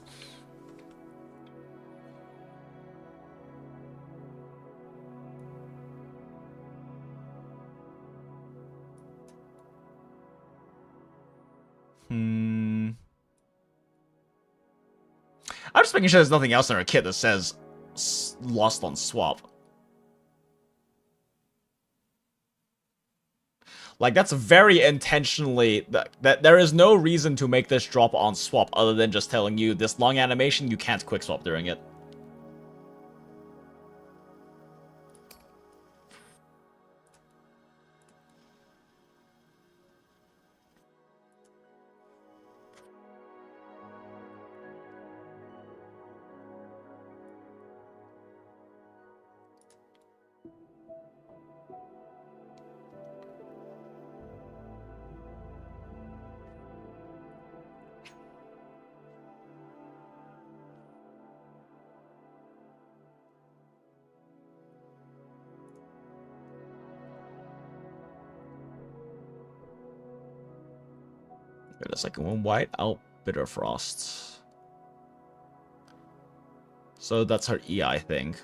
I'm just making sure there's nothing else in her kit that says lost on swap. Like, that's very intentionally... That there is no reason to make this drop on swap other than just telling you this long animation, you can't quick swap during it. Wait a second, one white out Bitter Frost. So that's her EI thing.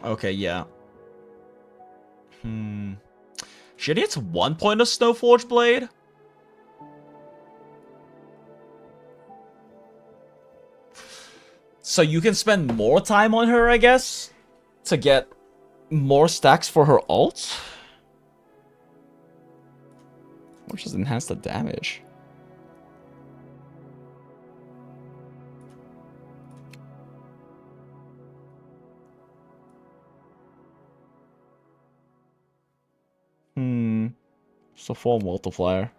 Okay, yeah. She only gets 1 point of Snowforge Blade? So you can spend more time on her, I guess, to get more stacks for her ult? Which is enhance the damage. So 4 multiplier.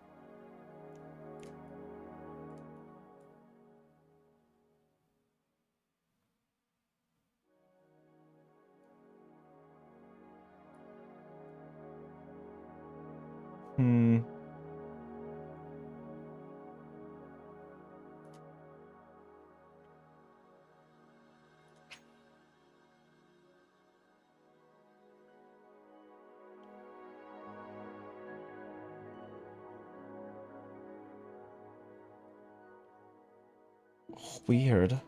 Weird. Am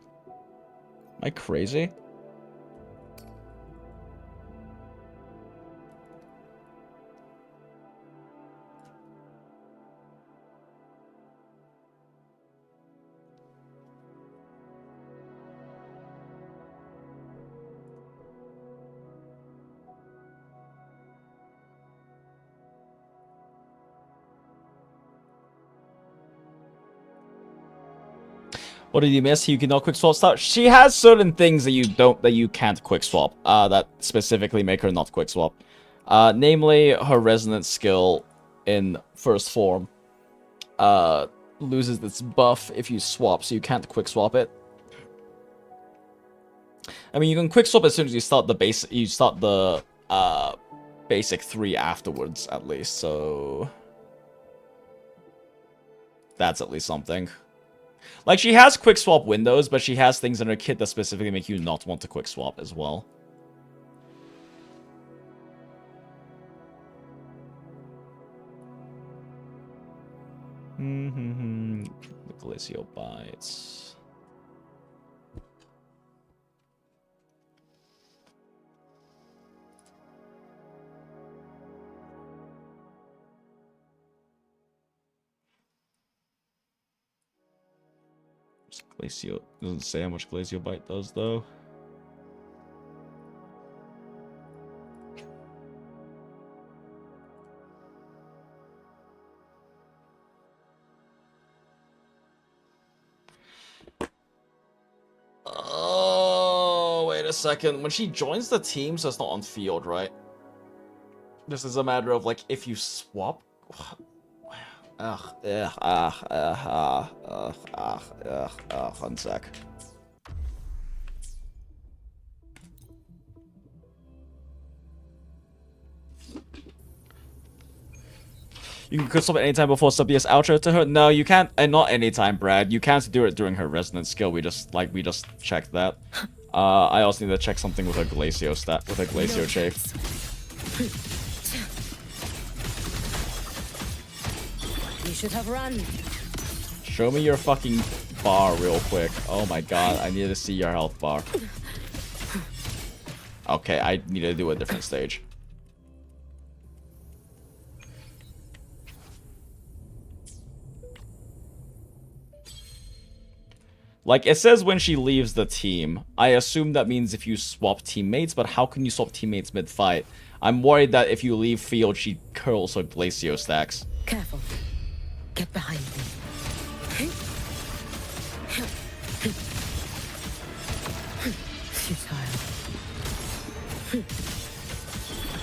I crazy? What did you miss? You cannot quick swap stuff. She has certain things that you can't quick swap. That specifically make her not quick swap. Namely, her resonance skill in first form. loses its buff if you swap, so you can't quick swap it. I mean, you can quick swap as soon as you start the basic 3 afterwards, at least, so that's at least something. Like, she has quick swap windows, but she has things in her kit that specifically make you not want to quick swap as well. The Glacio bites. Glacio doesn't say how much Glacio bite does though. Oh, wait a second. When she joins the team, so it's not on field, right? This is a matter of, like, if you swap... One sec. You can quick swap at any time before sub-BS outro to her? No, you can't, and not anytime, Brad. You can't do it during her resonance skill. We just checked that. I also need to check something with a Glacio stat, with a Glacio shape. You should have run. Show me your fucking bar real quick. Oh my god, I need to see your health bar. Okay, I need to do a different stage. Like, it says when she leaves the team. I assume that means if you swap teammates, but how can you swap teammates mid-fight? I'm worried that if you leave field, she curls her Glacio stacks. Careful. Get behind me. Futile.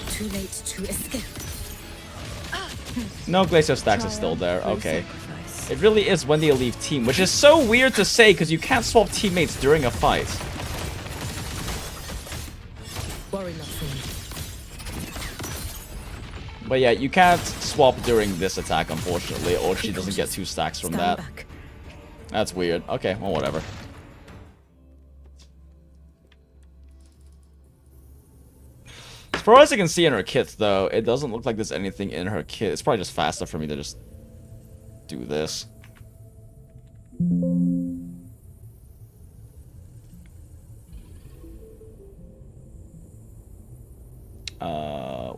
Too late to escape. No, Glacio stacks is still there. Okay. It really is when they leave team, which is so weird to say because you can't swap teammates during a fight. Worry not for me. But yeah, you can't swap during this attack, unfortunately, or she doesn't get 2 stacks from that. That's weird. Okay, well, whatever. As far as I can see in her kit, though, it doesn't look like there's anything in her kit. It's probably just faster for me to just do this.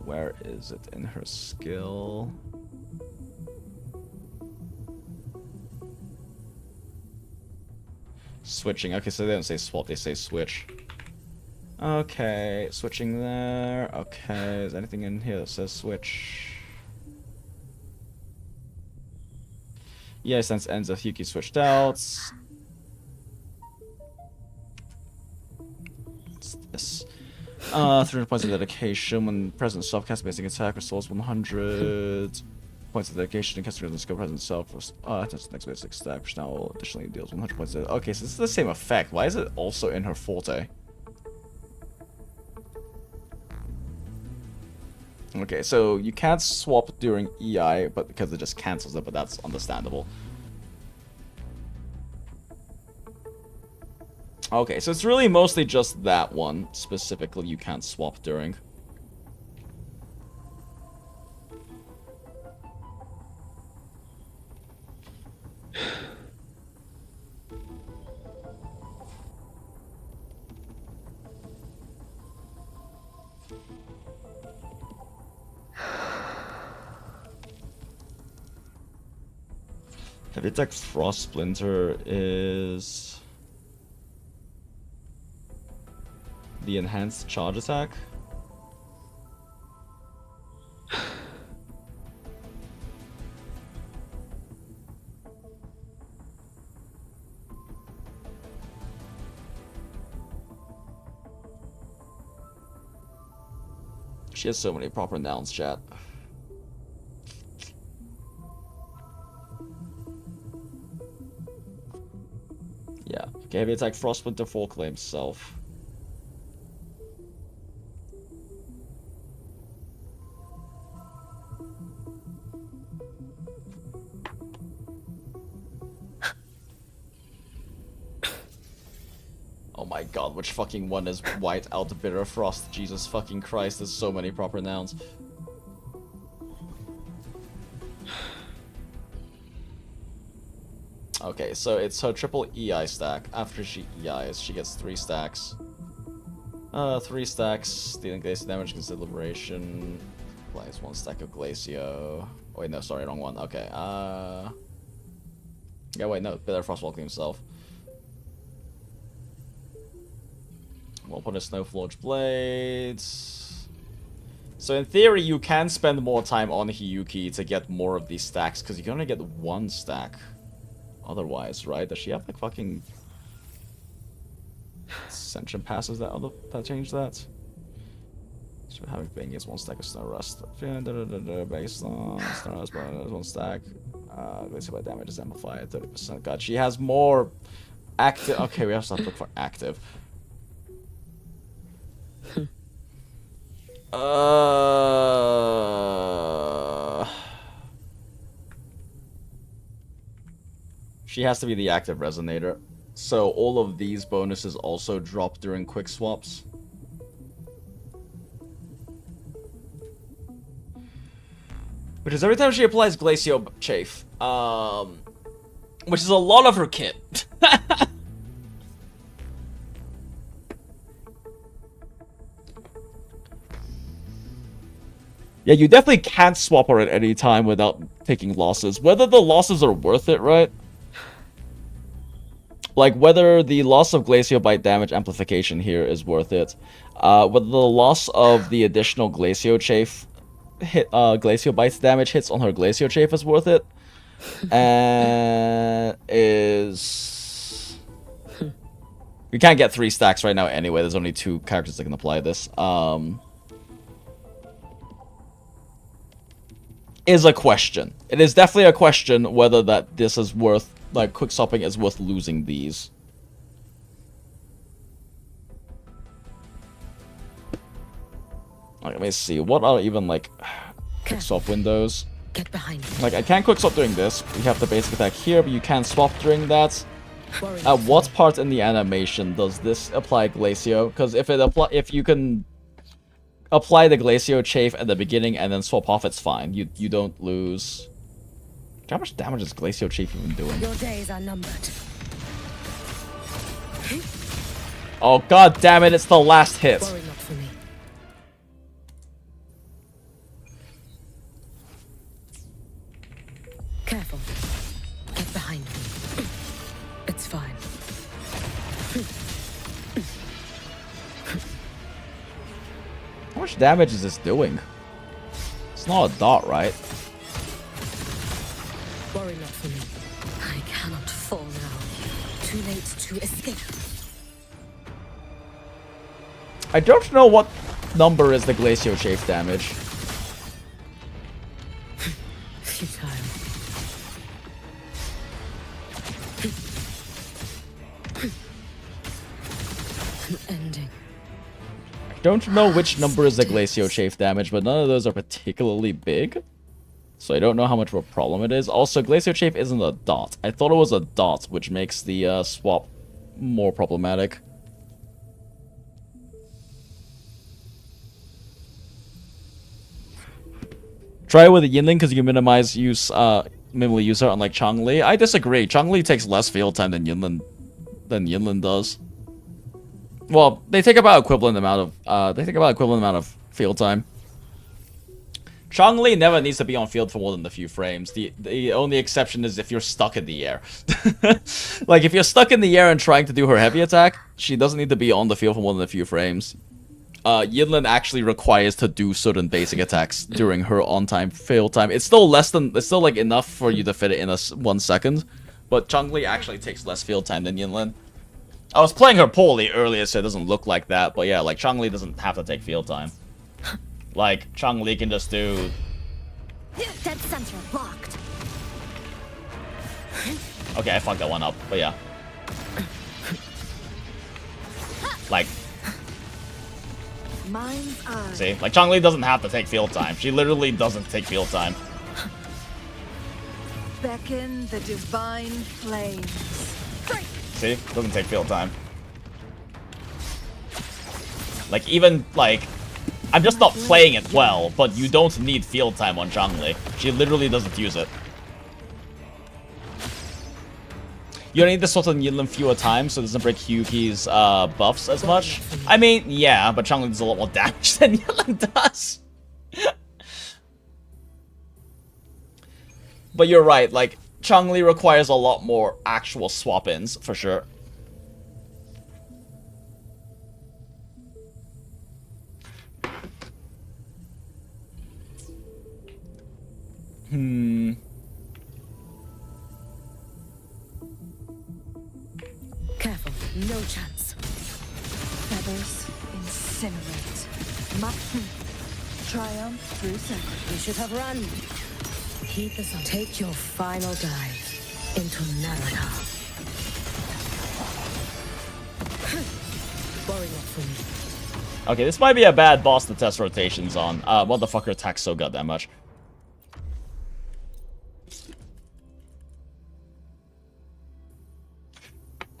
Where is it in her skill? Switching. Okay, so they don't say swap, they say switch. Okay, switching there. Okay, is anything in here that says switch? Yeah, since ends of Hiyuki switched out. What's this? 300 points of dedication. When present self cast basic attack restores 100 points of dedication and casting the skill present self. That's the next basic stack, which now additionally deals 100 points of. Okay, so this is the same effect. Why is it also in her forte? Okay, so you can't swap during EI, but because it just cancels it, but that's understandable. Okay, so it's really mostly just that one, specifically, you can't swap during. Heavy attack Frost Splinter is the enhanced charge attack. She has so many proper nouns, chat. Okay, heavy attack, Frostwinter, full claim self. Oh my god, which fucking one is white out the bitter frost? Jesus fucking Christ, there's so many proper nouns. Okay, so it's her triple EI stack. After she EIs, she gets 3 stacks. 3 stacks, dealing glacier damage, consider liberation. Applies 1 stack of glacio. Oh, wait, no, sorry, wrong one. Okay, yeah, wait, no, bitter frost walking himself. We'll put a Snowforge Blades. So in theory, you can spend more time on Hiyuki to get more of these stacks, because you can only get 1 stack otherwise, right? Does she have like fucking Ascension passes that change that? So having been gets 1 stack of Snow Rust. Based on Snow Rust, but 1 stack. Glacier by damage is amplified 30%. God, she has more active. Okay, we have to look for active. She has to be the active resonator. So all of these bonuses also drop during quick swaps. Which is every time she applies Glacio Chafe. Which is a lot of her kit. Yeah, you definitely can't swap her at any time without taking losses. Whether the losses are worth it, right? Like, whether the loss of Glacio Bite damage amplification here is worth it. Whether the loss of the additional Glacio Chafe Glacio Bite damage hits on her Glacio Chafe is worth it. And is... We can't get 3 stacks right now anyway. There's only 2 characters that can apply this. Is a question. It is definitely a question whether that this is worth, like, quick swapping is worth losing these. Like, let me see. What are even, like, quick swap windows? Get behind me. Like, I can't quick swap during this. You have the basic attack here, but you can't swap during that. At what part in the animation does this apply Glacio? Because if you can apply the Glacio Chafe at the beginning and then swap off, it's fine. You don't lose. How much damage is Glacio Chafe even doing? Your days are numbered. Oh god damn it, it's the last hit. Worry not for me. Careful. Get behind me. It's fine. How much damage is this doing? It's not a dot, right? Worry not for me. I cannot fall now. Too late to escape. I don't know what number is the Glacio Chafe damage. Futile. An ending. Don't know which number is the Glacio Chafe damage, but none of those are particularly big. So I don't know how much of a problem it is. Also, Glacio Chafe isn't a dot. I thought it was a dot, which makes the swap more problematic. Try it with a Yinling because you can minimally use her unlike Changli. I disagree. Changli takes less field time than Yinling does. Well, they take about equivalent amount of field time. Changli never needs to be on field for more than a few frames. The only exception is if you're stuck in the air. Like, if you're stuck in the air and trying to do her heavy attack, she doesn't need to be on the field for more than a few frames. Yinlin actually requires to do certain basic attacks during her on-time field time. It's still like enough for you to fit it in 1 second, but Changli actually takes less field time than Yinlin. I was playing her poorly earlier, so it doesn't look like that, but yeah, like, Changli doesn't have to take field time. Like, Changli can just do... Dead center blocked. Okay, I fucked that one up, but yeah. Like, Mind's eye. see? Like, Chong-Li doesn't have to take field time. She literally doesn't take field time. Beckon the divine flames. See? Doesn't take field time. Like, even, like... I'm just not playing it well, but you don't need field time on Chong-Li. She literally doesn't use it. You don't need this sort of Yinlin fewer times, so it doesn't break Hiyuki's buffs as much. I mean, yeah, but Chong-Li does a lot more damage than Yinlin does. But you're right, like, Chong-Li requires a lot more actual swap-ins, for sure. Careful, no chance. Feathers incinerate. Triumph through sacrifice. You should have run. Heed the sun. Take your final dive into Naraka. Worry not for me. Okay, this might be a bad boss to test rotations on. Motherfucker attacks so goddamn much.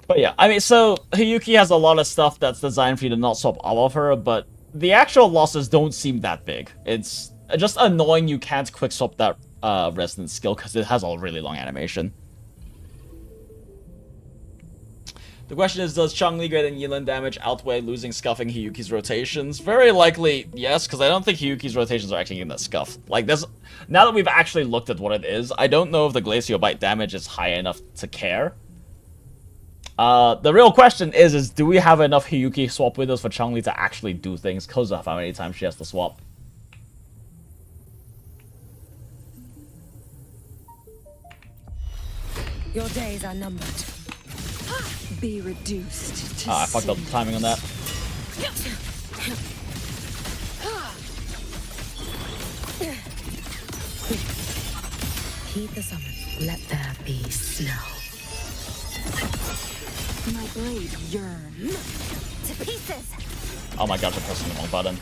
But yeah, I mean, so Hiyuki has a lot of stuff that's designed for you to not swap all of her, but the actual losses don't seem that big. It's just annoying you can't quick swap that resonance skill because it has a really long animation. The question is, does Chong-Li getting Yinlin damage outweigh losing scuffing Hiyuki's rotations? Very likely, yes, because I don't think Hiyuki's rotations are actually getting that scuff. Like, this, now that we've actually looked at what it is, I don't know if the Glacial Bite damage is high enough to care. The real question is do we have enough Hiyuki swap windows for Chong-Li to actually do things because of how many times she has to swap? Your days are numbered. Be reduced to I fucked up the timing on that. Heed the summon. Let there be snow. My blade yearns. To pieces! Oh my gosh, I'm pressing the wrong button.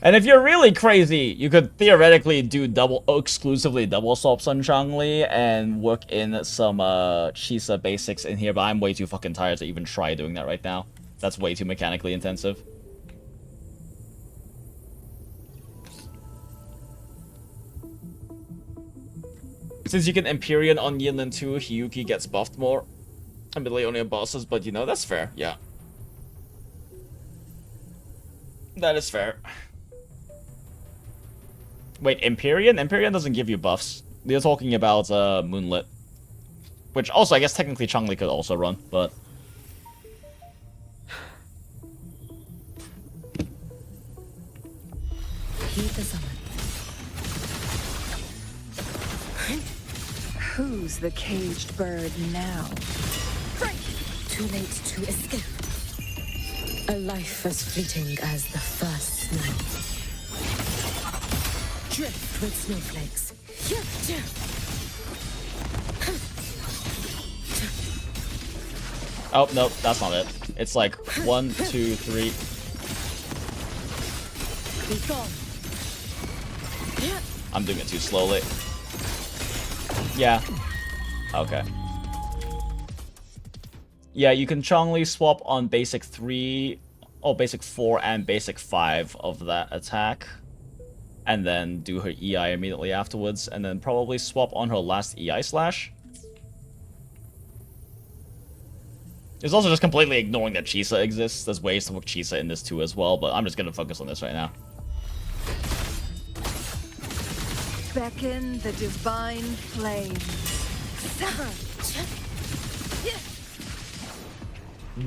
And if you're really crazy, you could theoretically do exclusively double swaps on Chong-Li and work in some Chisa basics in here, but I'm way too fucking tired to even try doing that right now. That's way too mechanically intensive. Since you can Empyrean on Yinlin 2, Hiyuki gets buffed more. Admittedly only on bosses, but you know, that's fair, yeah. That is fair. Wait, Empyrean? Empyrean doesn't give you buffs. They're talking about Moonlit. Which also, I guess technically Chong-Li could also run, but... Heed the summon. Who's the caged bird now? Too late to escape. A life as fleeting as the first snow. Drift with snowflakes. Oh, no, that's not it. It's like 1, 2, 3. Be gone. I'm doing it too slowly. Yeah. Okay. Yeah, you can Chong-Li swap on basic 3, or basic 4 and basic 5 of that attack. And then do her EI immediately afterwards, and then probably swap on her last EI slash. It's also just completely ignoring that Chisa exists. There's ways to work Chisa in this too as well, but I'm just gonna focus on this right now. Beckon the divine flames. Sever.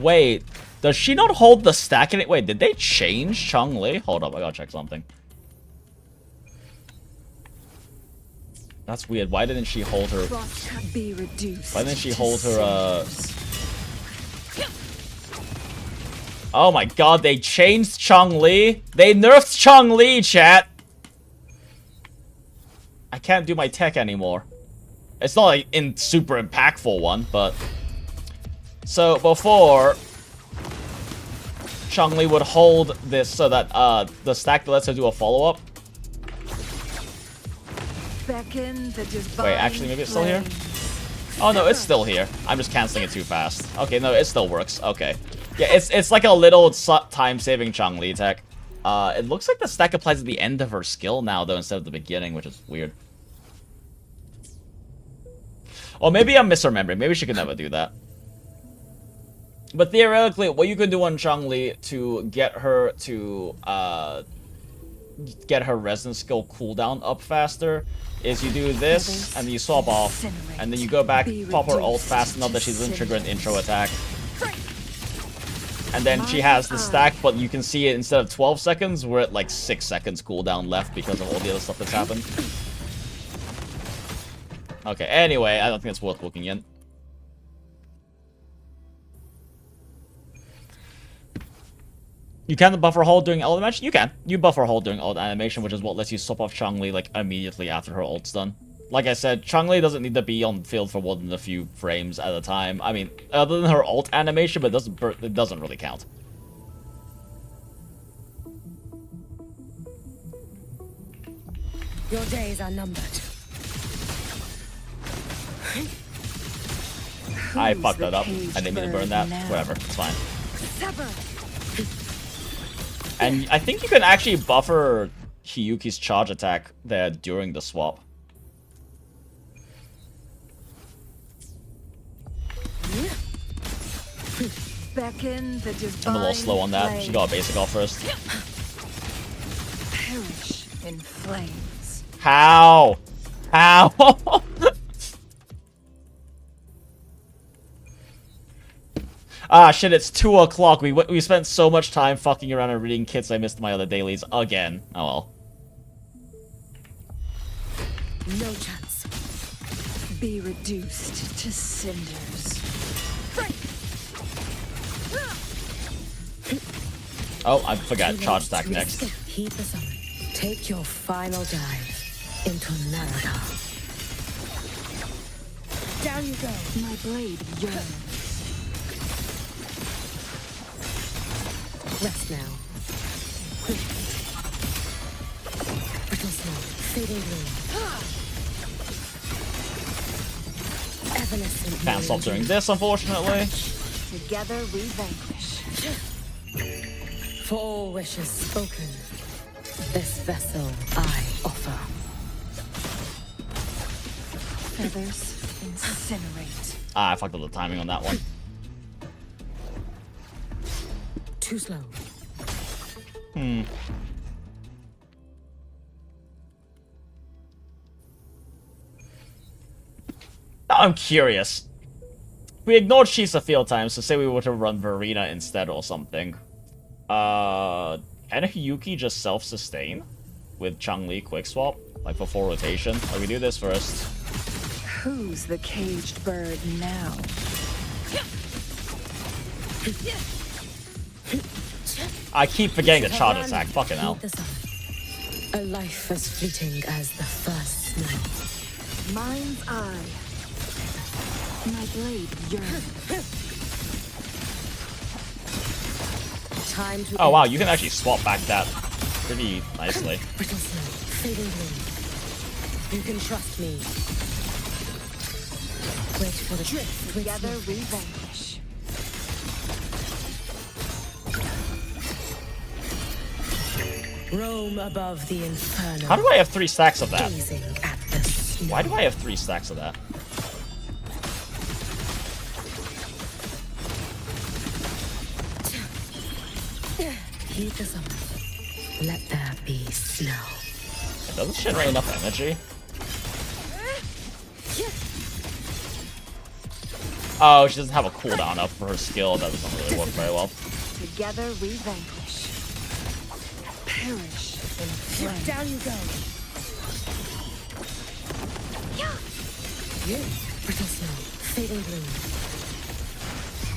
Wait, does she not hold the stack in it? Wait, did they change Chong-Li? Hold up, I gotta check something. That's weird. Why didn't she hold her... Be reduced. Why didn't she hold her, Oh my god, they changed Chong-Li? They nerfed Chong-Li, chat! I can't do my tech anymore. It's not like in super impactful one, but so before Chun-Li would hold this so that the stack that lets her do a follow-up. Wait, actually, maybe it's still here? Oh no, it's still here. I'm just canceling it too fast. Okay, no, it still works. Okay. Yeah, it's like a little time-saving Chun-Li tech. It looks like the stack applies at the end of her skill now, though, instead of the beginning, which is weird. Or maybe I'm misremembering. Maybe she could never do that. But theoretically, what you can do on Chun-Li to get her to get her resin skill cooldown up faster is you do this, and then you swap off, and then you go back, pop her ult fast enough that she doesn't trigger an intro attack. And then she has the stack, but you can see it instead of 12 seconds, we're at like 6 seconds cooldown left because of all the other stuff that's happened. Okay, anyway, I don't think it's worth looking in. You can buffer hold during ult animation? You can. You buffer hold during ult animation, which is what lets you swap off Chun-Li like immediately after her ult's done. Like I said, Chun-Li doesn't need to be on the field for more than a few frames at a time. I mean, other than her ult animation, but it doesn't really count. Your days are numbered. I fucked that up. I didn't mean to burn that. Whatever, it's fine. And I think you can actually buffer Hiyuki's charge attack there during the swap. Beckon the I'm a little slow on that. She got a basic off first. Perish in flames. How? How? Ah, shit, it's 2 o'clock. We spent so much time fucking around and reading kits I missed my other dailies again. Oh well. No chance. Be reduced to cinders. Oh, I forgot. Charge stack next. Heat the sun. Take your final dive into Naraka. Down you go. My blade yearns. Rest now. Brittle snow, fading blue. Evanescent. Can't stop doing this, unfortunately. Together we vanquish. For all wishes spoken, this vessel I offer. Feathers incinerate. Ah, I fucked up the timing on that one. Too slow. Now I'm curious. We ignored Shisa field time, so say we were to run Verena instead or something. Can Hiyuki just self-sustain with Chun-Li quick swap? Like for full rotation? Like we do this first. Who's the caged bird now? I keep forgetting the charge attack. Fucking hell. A life as fleeting as the first snow. Mind's eye. My blade yearns. Time to Oh wow, you can actually swap back that pretty nicely. Brittle snow, fading blue. You can trust me. Wait for the drift. Together we vanquish. Roam above the inferno. How do I have 3 stacks of that? Gazing at the snow. Why do I have 3 stacks of that? Heat the summer. Let there be snow. It doesn't generate enough energy. Oh, she doesn't have a cooldown up for her skill. That doesn't really work very well. Together we vanquish. Perish in flames. Down you go. Brittle snow, fading blue.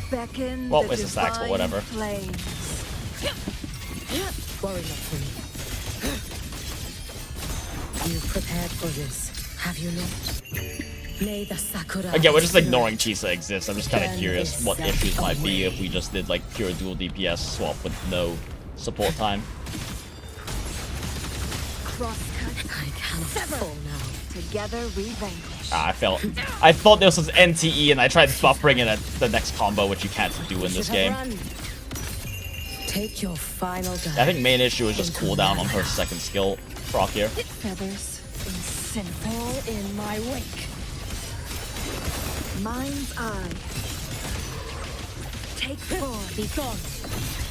Beckon Well, the waste the stacks, but whatever. flames. Worry not for me. You prepared for this. Have you not? May the Sakura. Again, we're just ignoring Chisa exists. I'm just kind of curious what issues might be if we just did like pure dual DPS swap with no support time. I cannot fall now. Together we vanquish. I thought this was NTE and I tried buffering it at the next combo, which you can't do in this game. Take your final dive. I think main issue is just cooldown on her second skill proc here. Feathers in sin. Fall in my wake. Mind's eye. Take 4. Be gone.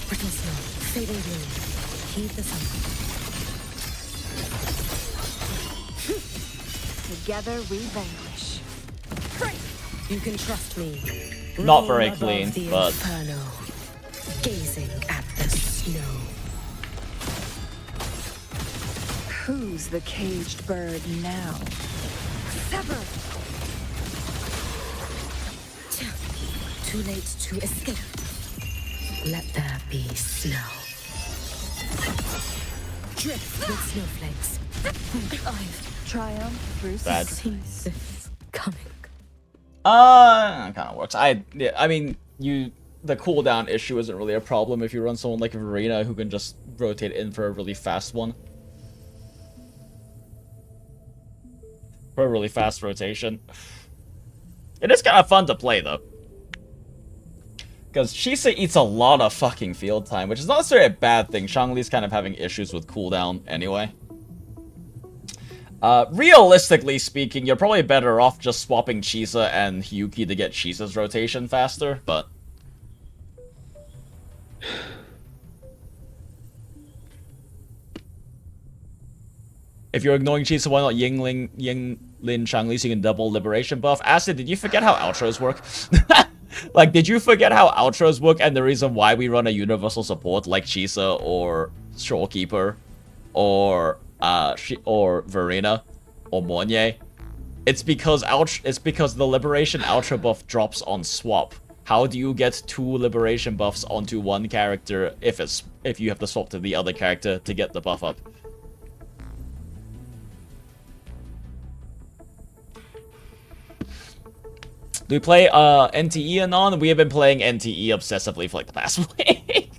Brittle snow. Fading gloom. Heed the sun. Together we vanquish. You can trust me. Not very Roam clean, above the but inferno, gazing at the snow. Who's the caged bird now? Sever. Too late to escape. Let there be snow. Drift with snowflakes. I've triumph through Bad. Peace coming. Kind of works. I mean, the cooldown issue isn't really a problem if you run someone like Verena who can just rotate in for a really fast one. For a really fast rotation. It is kind of fun to play though. Because Chisa eats a lot of fucking field time, which is not necessarily a bad thing. Shangli's kind of having issues with cooldown anyway. Realistically speaking, you're probably better off just swapping Chisa and Hiyuki to get Chisa's rotation faster, but... If you're ignoring Chisa, why not Yinglin Shangli so you can double liberation buff? Acid, did you forget how outros work? Like, did you forget how outros work and the reason why we run a universal support like Chisa or Shorekeeper or Verena or Monye? It's because the liberation outro buff drops on swap. How do you get 2 liberation buffs onto one character if you have to swap to the other character to get the buff up? Do we play NTE anon? We have been playing NTE obsessively for like the past week.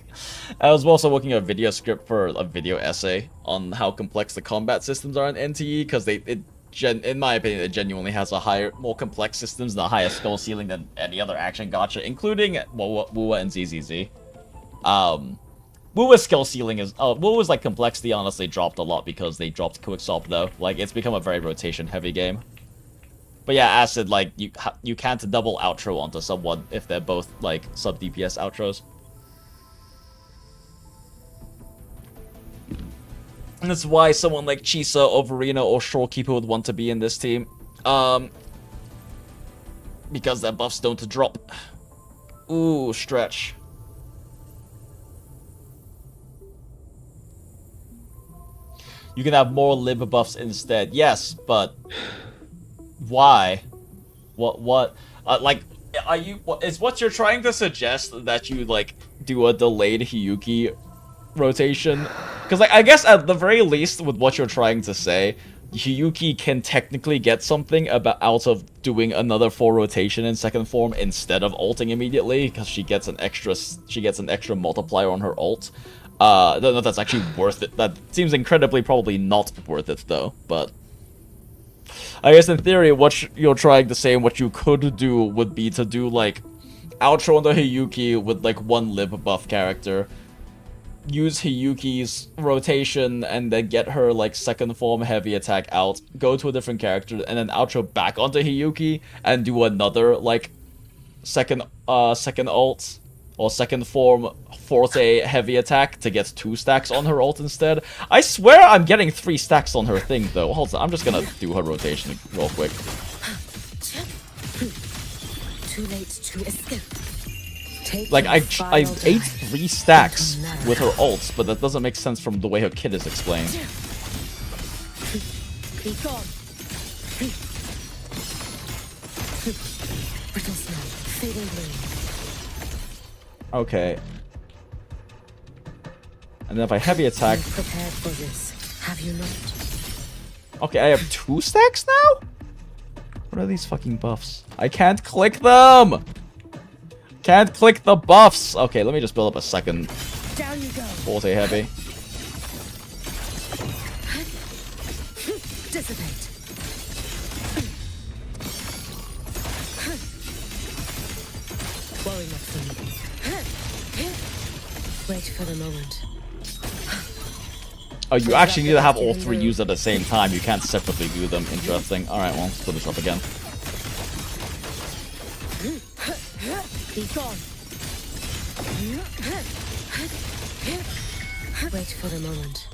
I was also working a video script for a video essay on how complex the combat systems are in NTE, because in my opinion, it genuinely has more complex systems and a higher skill ceiling than any other action gacha, including WUWA and ZZZ. WUWA's skill ceiling is... WUWA's like complexity honestly dropped a lot because they dropped Quicksop though. Like, it's become a very rotation-heavy game. But yeah, Acid, like, you can't double outro onto someone if they're both, like, sub-DPS outros. And that's why someone like Chisa or Verena or Shorekeeper would want to be in this team. Because their buffs don't drop. Ooh, stretch. You can have more lib buffs instead. Yes, but... Why? Like, is what you're trying to suggest that you, like, do a delayed Hiyuki rotation? Because, like, I guess at the very least, with what you're trying to say, Hiyuki can technically get something out of doing another 4 rotation in second form instead of ulting immediately, because she gets an extra multiplier on her ult. I don't know if that's actually worth it. That seems incredibly probably not worth it, though, but... I guess in theory, what you're trying to say and what you could do would be to do, like, outro on the Hiyuki with, like, 1 lib buff character. Use Hiyuki's rotation and then get her, like, second form heavy attack out. Go to a different character and then outro back onto Hiyuki and do another, like, second ult. Or second form forte heavy attack to get 2 stacks on her ult instead. I swear I'm getting 3 stacks on her thing though. Hold on, I'm just gonna do her rotation real quick. Too late to escape. Like, I ate 3 stacks with her ults, but that doesn't make sense from the way her kit is explained. Be gone. Brittle snow, fading gloom. Okay. And then if I heavy attack... You've prepared for this, have you not? Okay, I have 2 stacks now? What are these fucking buffs? I can't click them! Can't click the buffs! Okay, let me just build up a second Down you go. Forte heavy. Dissipate. Worry not for me. Wait for the moment. Oh, you actually need to have all 3 used at the same time. You can't separately do them. Interesting. Alright, well, let's put this up again. Be gone. Wait for the moment.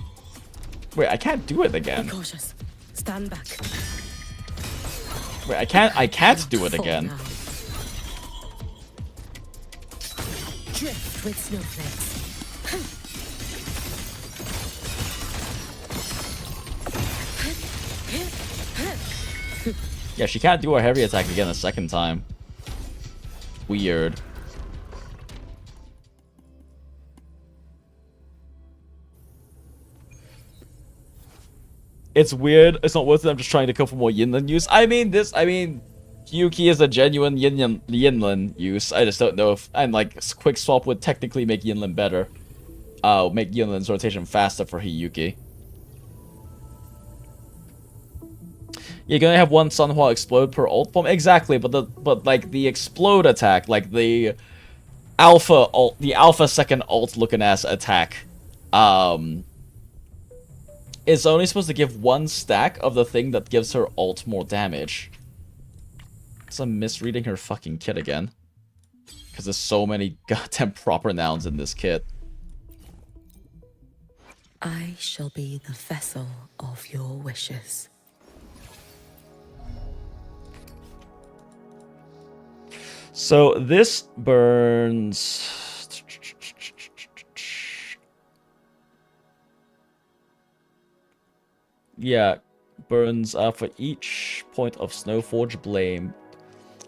Wait, I can't do it again. Be cautious. Stand back. Wait, I can't do it again. Drift with snowflakes. Yeah, she can't do her heavy attack again a second time. Weird. It's weird. It's not worth it. I'm just trying to go for more Yinlan use. I mean, Hiyuki is a genuine Yinlan use. I just don't know if... And, like, quick swap would technically make Yinlan better. Make Yinlan's rotation faster for Hiyuki. You're gonna have 1 Sunhwa explode per ult form? Exactly, but like, the explode attack, like, the alpha second ult looking ass attack, is only supposed to give 1 stack of the thing that gives her ult more damage. So I'm misreading her fucking kit again. Because there's so many goddamn proper nouns in this kit. I shall be the vessel of your wishes. So this burns... Yeah, burns for each point of Snowforge Blame.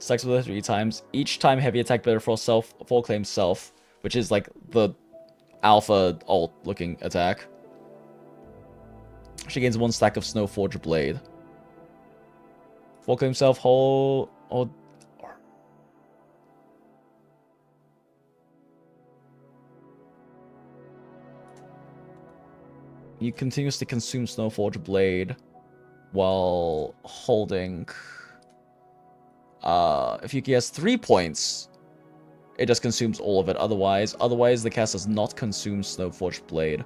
Stacks with it 3 times. Each time heavy attack better for self, full claim self, which is like the alpha alt looking attack. She gains 1 stack of Snowforge Blade. Full claim self, whole... or you continuously consume Snowforge Blade while holding... if Yuki has 3 points, it just consumes all of it. Otherwise the cast does not consume Snowforge Blade.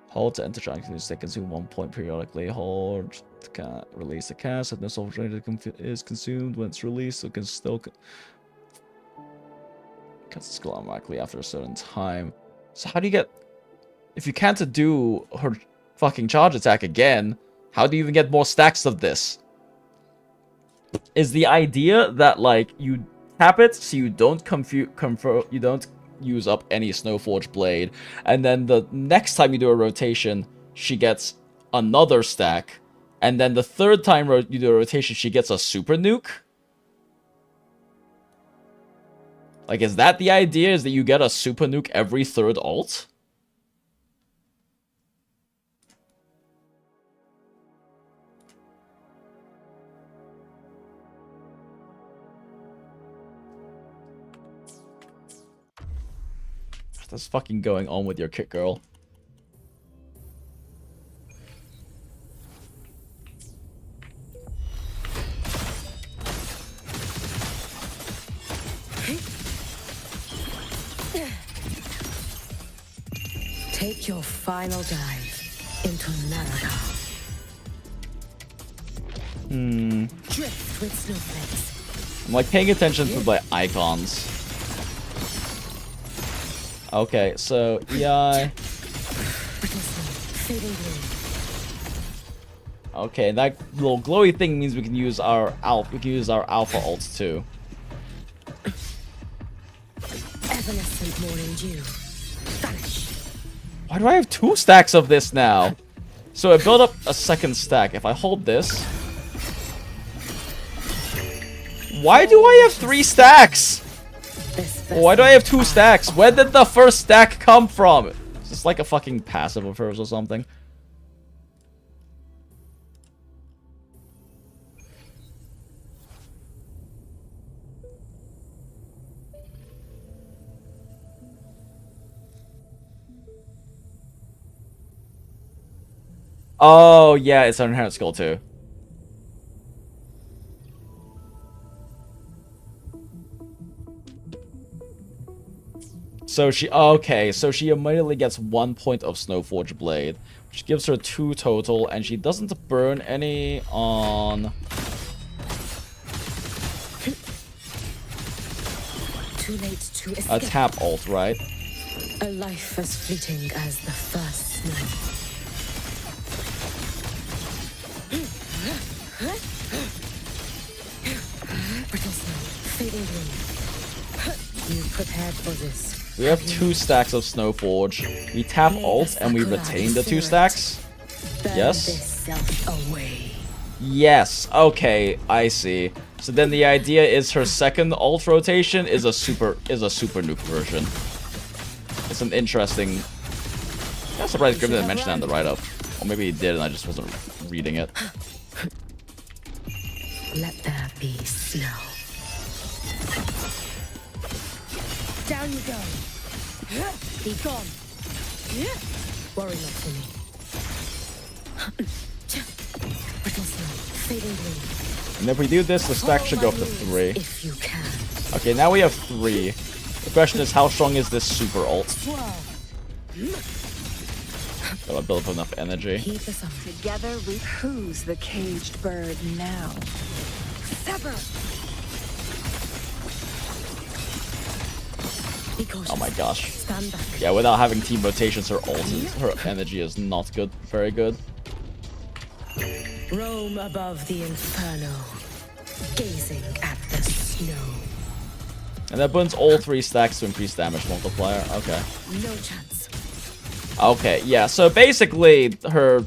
Hold to enter trying to consume 1 point periodically. Hold to release the cast. If no soul is consumed when it's released, so it can still cuts the skill automatically after a certain time. So how do you get... If you can't do her fucking charge attack again, how do you even get more stacks of this? Is the idea that, like, you tap it so you don't you don't use up any Snowforge Blade, and then the next time you do a rotation, she gets another stack, and then the third time you do a rotation, she gets a super nuke? Like, is that the idea? Is that you get a super nuke every 3rd ult? What's fucking going on with your kit, girl? Take your final dive into Naraka. Drift with snowflakes. I'm like paying attention to the icons. Okay, so EI. Okay, that little glowy thing means we can use our alpha ult too. Evanescent morning dew. Vanish. Why do I have 2 stacks of this now? So I built up a second stack. If I hold this... Why do I have 3 stacks? Why do I have 2 stacks? Where did the first stack come from? Is this like a fucking passive of hers or something? Oh, yeah, it's an inherent skill too. So she, okay, so she immediately gets 1 point of Snowforge Blade, which gives her 2 total, and she doesn't burn any on... Too late to escape. a tap ult, right? A life as fleeting as the first snow. Brittle snow, fading green. You prepared for this. We have 2 stacks of Snowforge. We tap ult and we retain the 2 stacks. Yes? Yes, okay, I see. So then the idea is her second ult rotation is a super nuke version. It's an interesting... I'm surprised Grim didn't mention that in the write-up. Or maybe he did and I just wasn't reading it. Let there be snow. Down you go. Be gone. Worry not for me. Brittle snow, fading green. And if we do this, the stack should go up to 3. If you can. Okay, now we have 3. The question is, how strong is this super ult? Gotta build up enough energy. Together we who's the caged bird now? Sever. Oh my gosh. Yeah, without having team rotations, her her energy is not good. Very good. Roam above the inferno, gazing at the snow. And that burns all 3 stacks to increase damage multiplier. Okay. No chance. Okay, yeah, so basically her...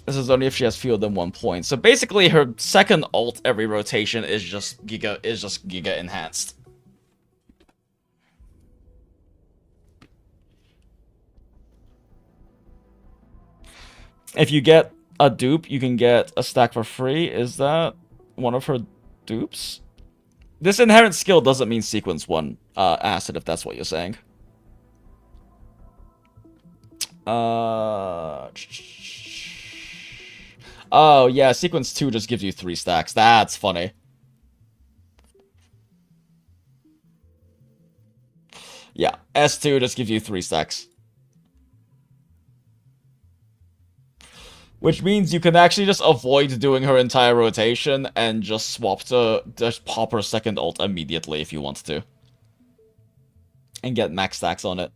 This is only if she has fewer than 1 point. So basically her second ult every rotation is just giga enhanced. If you get a dupe, you can get a stack for free. Is that one of her dupes? This inherent skill doesn't mean sequence 1 acid, if that's what you're saying. Oh, yeah, sequence 2 just gives you 3 stacks. That's funny. Yeah, S2 just gives you 3 stacks. Which means you can actually just avoid doing her entire rotation and just swap to... just pop her second ult immediately if you want to. And get max stacks on it.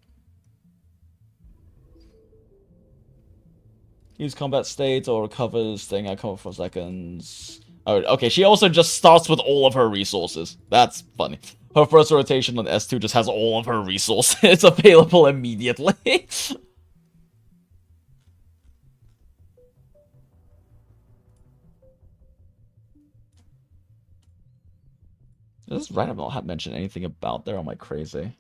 Use combat state or recovers staying at cover for seconds. Oh, okay, she also just starts with all of her resources. That's funny. Her first rotation on S2 just has all of her resources available immediately. Does this random not mention anything about there? Am I crazy?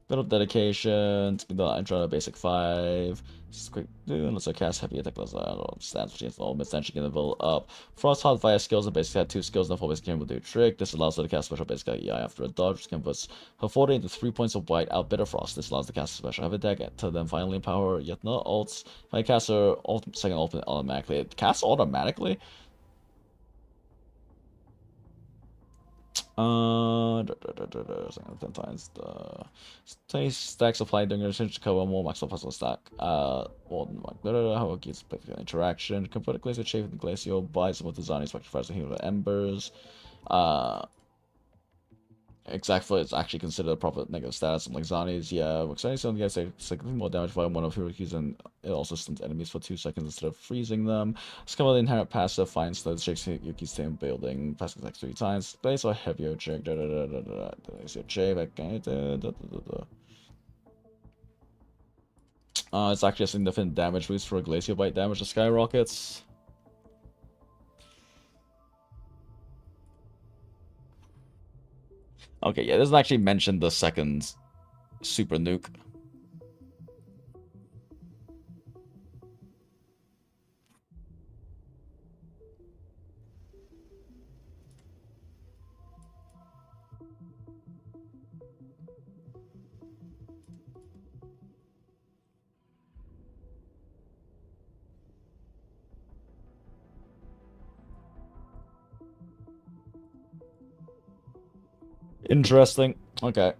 Bit of dedication, the intro basic 5. Just quick let's cast heavy attack plus stands for all extension can level up. Frost hot fire skills and basically had 2 skills, no 4 basic can do trick. This allows her to cast special basic EI after a dodge, which converts her 40 into 3 points of white out bitter frost. This allows her to cast a special heavy attack to then finally empower yet another ults. If I cast her second ultimate automatically. It casts automatically? 10 times the 20 stacks applied during your to cover more maximum puzzle stack. Hiyuki is interaction. Convert a glacier shape in glacial by some of the design spectral fires and heal the embers. Exactly, it's actually considered a proper negative status. And like Zani's, yeah, Xani's only gets significantly more damage by one of Hiyuki's, and it also stuns enemies for 2 seconds instead of freezing them. Scale the inherent passive finds that shakes Hiyuki's team building, passing like 3 times. Place or heavier check. It's actually a significant damage boost for a Glacial Bite damage to skyrockets. Okay, yeah, it doesn't actually mention the second super nuke. Interesting. Okay.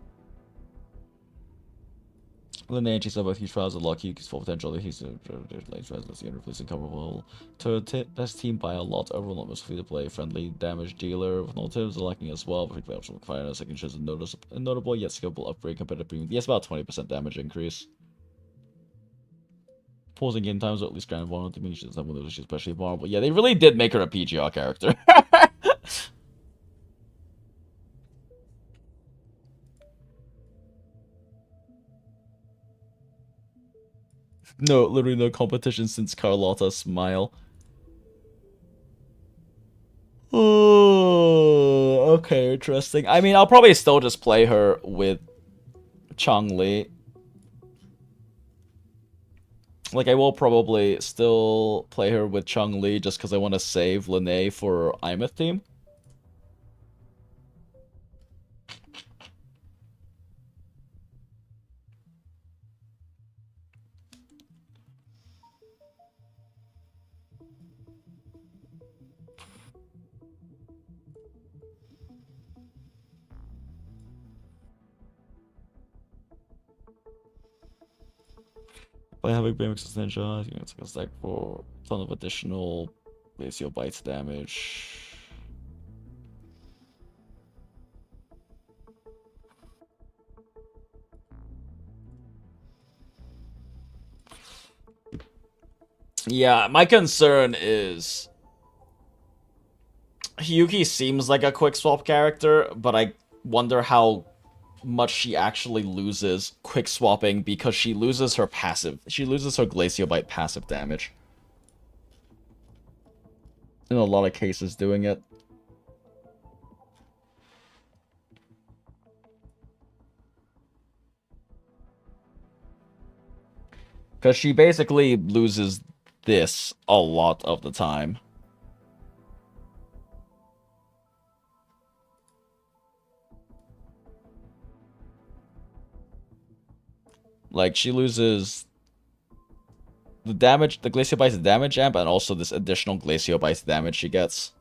Lineage is about huge trials of luck. His full potential. He's late residency and replacing coverable to best team by a lot. Overall, not most free to play. Friendly damage dealer with alternatives are lacking as well. But free to play option with fire. Second shows a notable yet scalable upgrade competitive premium. Yes, about 20% damage increase. Pausing game times, or at least grand vulnerable diminishes some of those issues, especially vulnerable. Yeah, they really did make her a PGR character. No, literally no competition since Carlotta's smile. Oh, okay, interesting. I mean, I'll probably still just play her with Chong-Li. Like, I will probably still play her with Chong-Li just because I want to save Lene for Imeth team. By having Baymax Ninja, I think it's like a stack for a ton of additional Glacial Bites damage. Yeah, my concern is Hiyuki seems like a quick swap character, but I wonder how much she actually loses quick swapping because she loses her passive. She loses her Glacial Bite passive damage. In a lot of cases doing it. Because she basically loses this a lot of the time. Like, she loses the damage, the Glacial Bite's damage amp, and also this additional Glacial Bite's damage she gets.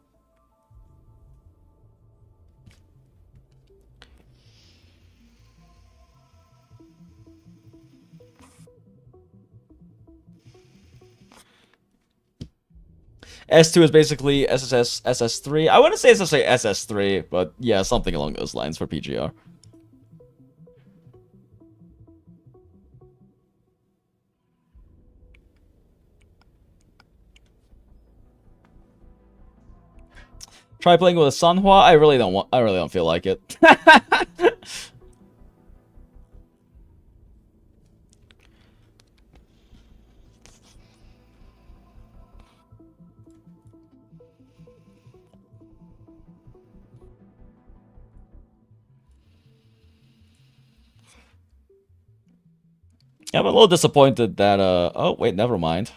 S2 is basically SSS, SS3. I wouldn't say it's necessarily SS3, but yeah, something along those lines for PGR. Try playing with a Sanhua. I really don't feel like it. I'm a little disappointed that oh wait, never mind.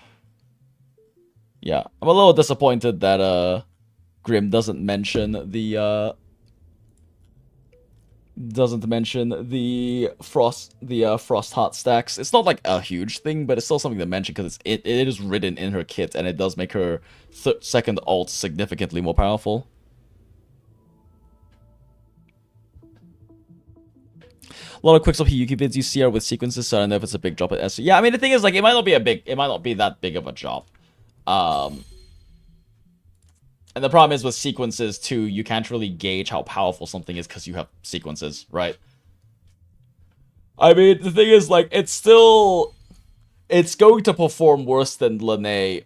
Yeah, I'm a little disappointed that Grim doesn't mention the frost hot stacks. It's not like a huge thing, but it's still something to mention because it is written in her kit, and it does make her second ult significantly more powerful. A lot of quickswap Hiyuki vids you see are with sequences, so I don't know if it's a big drop at S. Yeah, I mean the thing is, like, it might not be that big of a drop. And the problem is with sequences too, you can't really gauge how powerful something is because you have sequences, right? I mean, the thing is, like, it's going to perform worse than Lene,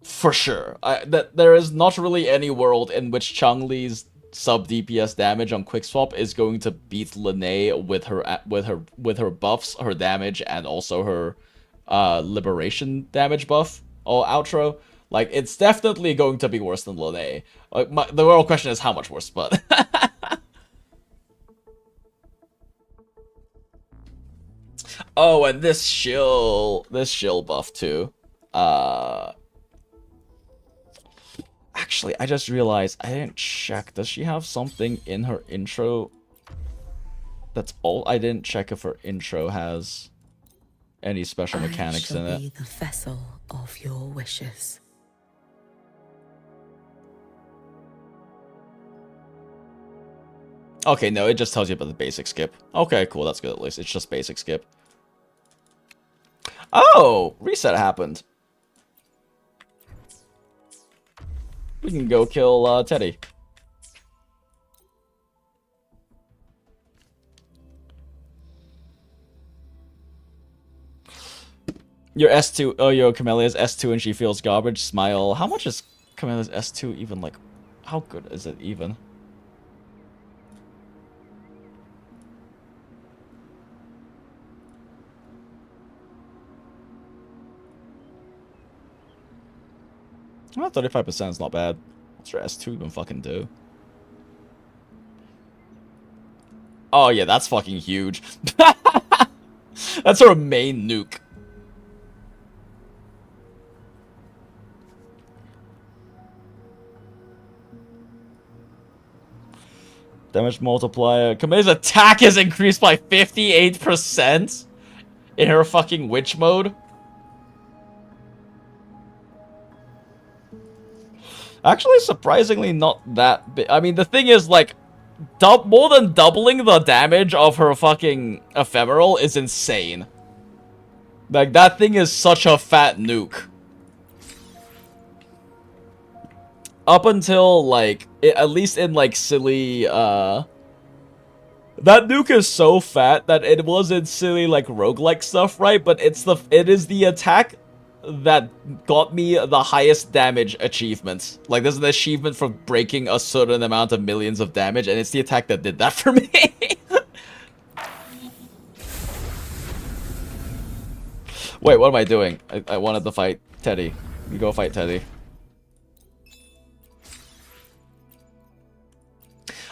for sure. That there is not really any world in which Chun-Li's sub DPS damage on Quickswap is going to beat Lene with her buffs, her damage, and also her liberation damage buff or outro. Like, it's definitely going to be worse than Lene. Like, the real question is how much worse, but... Oh, and this shill buff too. Actually, I just realized I didn't check. Does she have something in her intro? That's all. I didn't check if her intro has any special mechanics in it. I shall be the vessel of your wishes. Okay, no, it just tells you about the basic skip. Okay, cool, that's good at least. It's just basic skip. Oh, reset happened. We can go kill Teddy. Your S2, oh, yo, Camelia's S2 and she feels garbage. Smile. How much is Camelia's S2 even, like, how good is it even? Well, 35% is not bad. What's your S2 even fucking do? Oh yeah, that's fucking huge. That's her main nuke. Damage multiplier. Kami's attack is increased by 58% in her fucking witch mode. Actually, surprisingly not that big. I mean, the thing is, like, more than doubling the damage of her fucking ephemeral is insane. Like, that thing is such a fat nuke. Up until, like, at least in, like, silly, that nuke is so fat that it wasn't silly, like, roguelike stuff, right? But it is the attack that got me the highest damage achievement. Like, there's an achievement for breaking a certain amount of millions of damage, and it's the attack that did that for me. Wait, what am I doing? I wanted to fight Teddy. You go fight Teddy.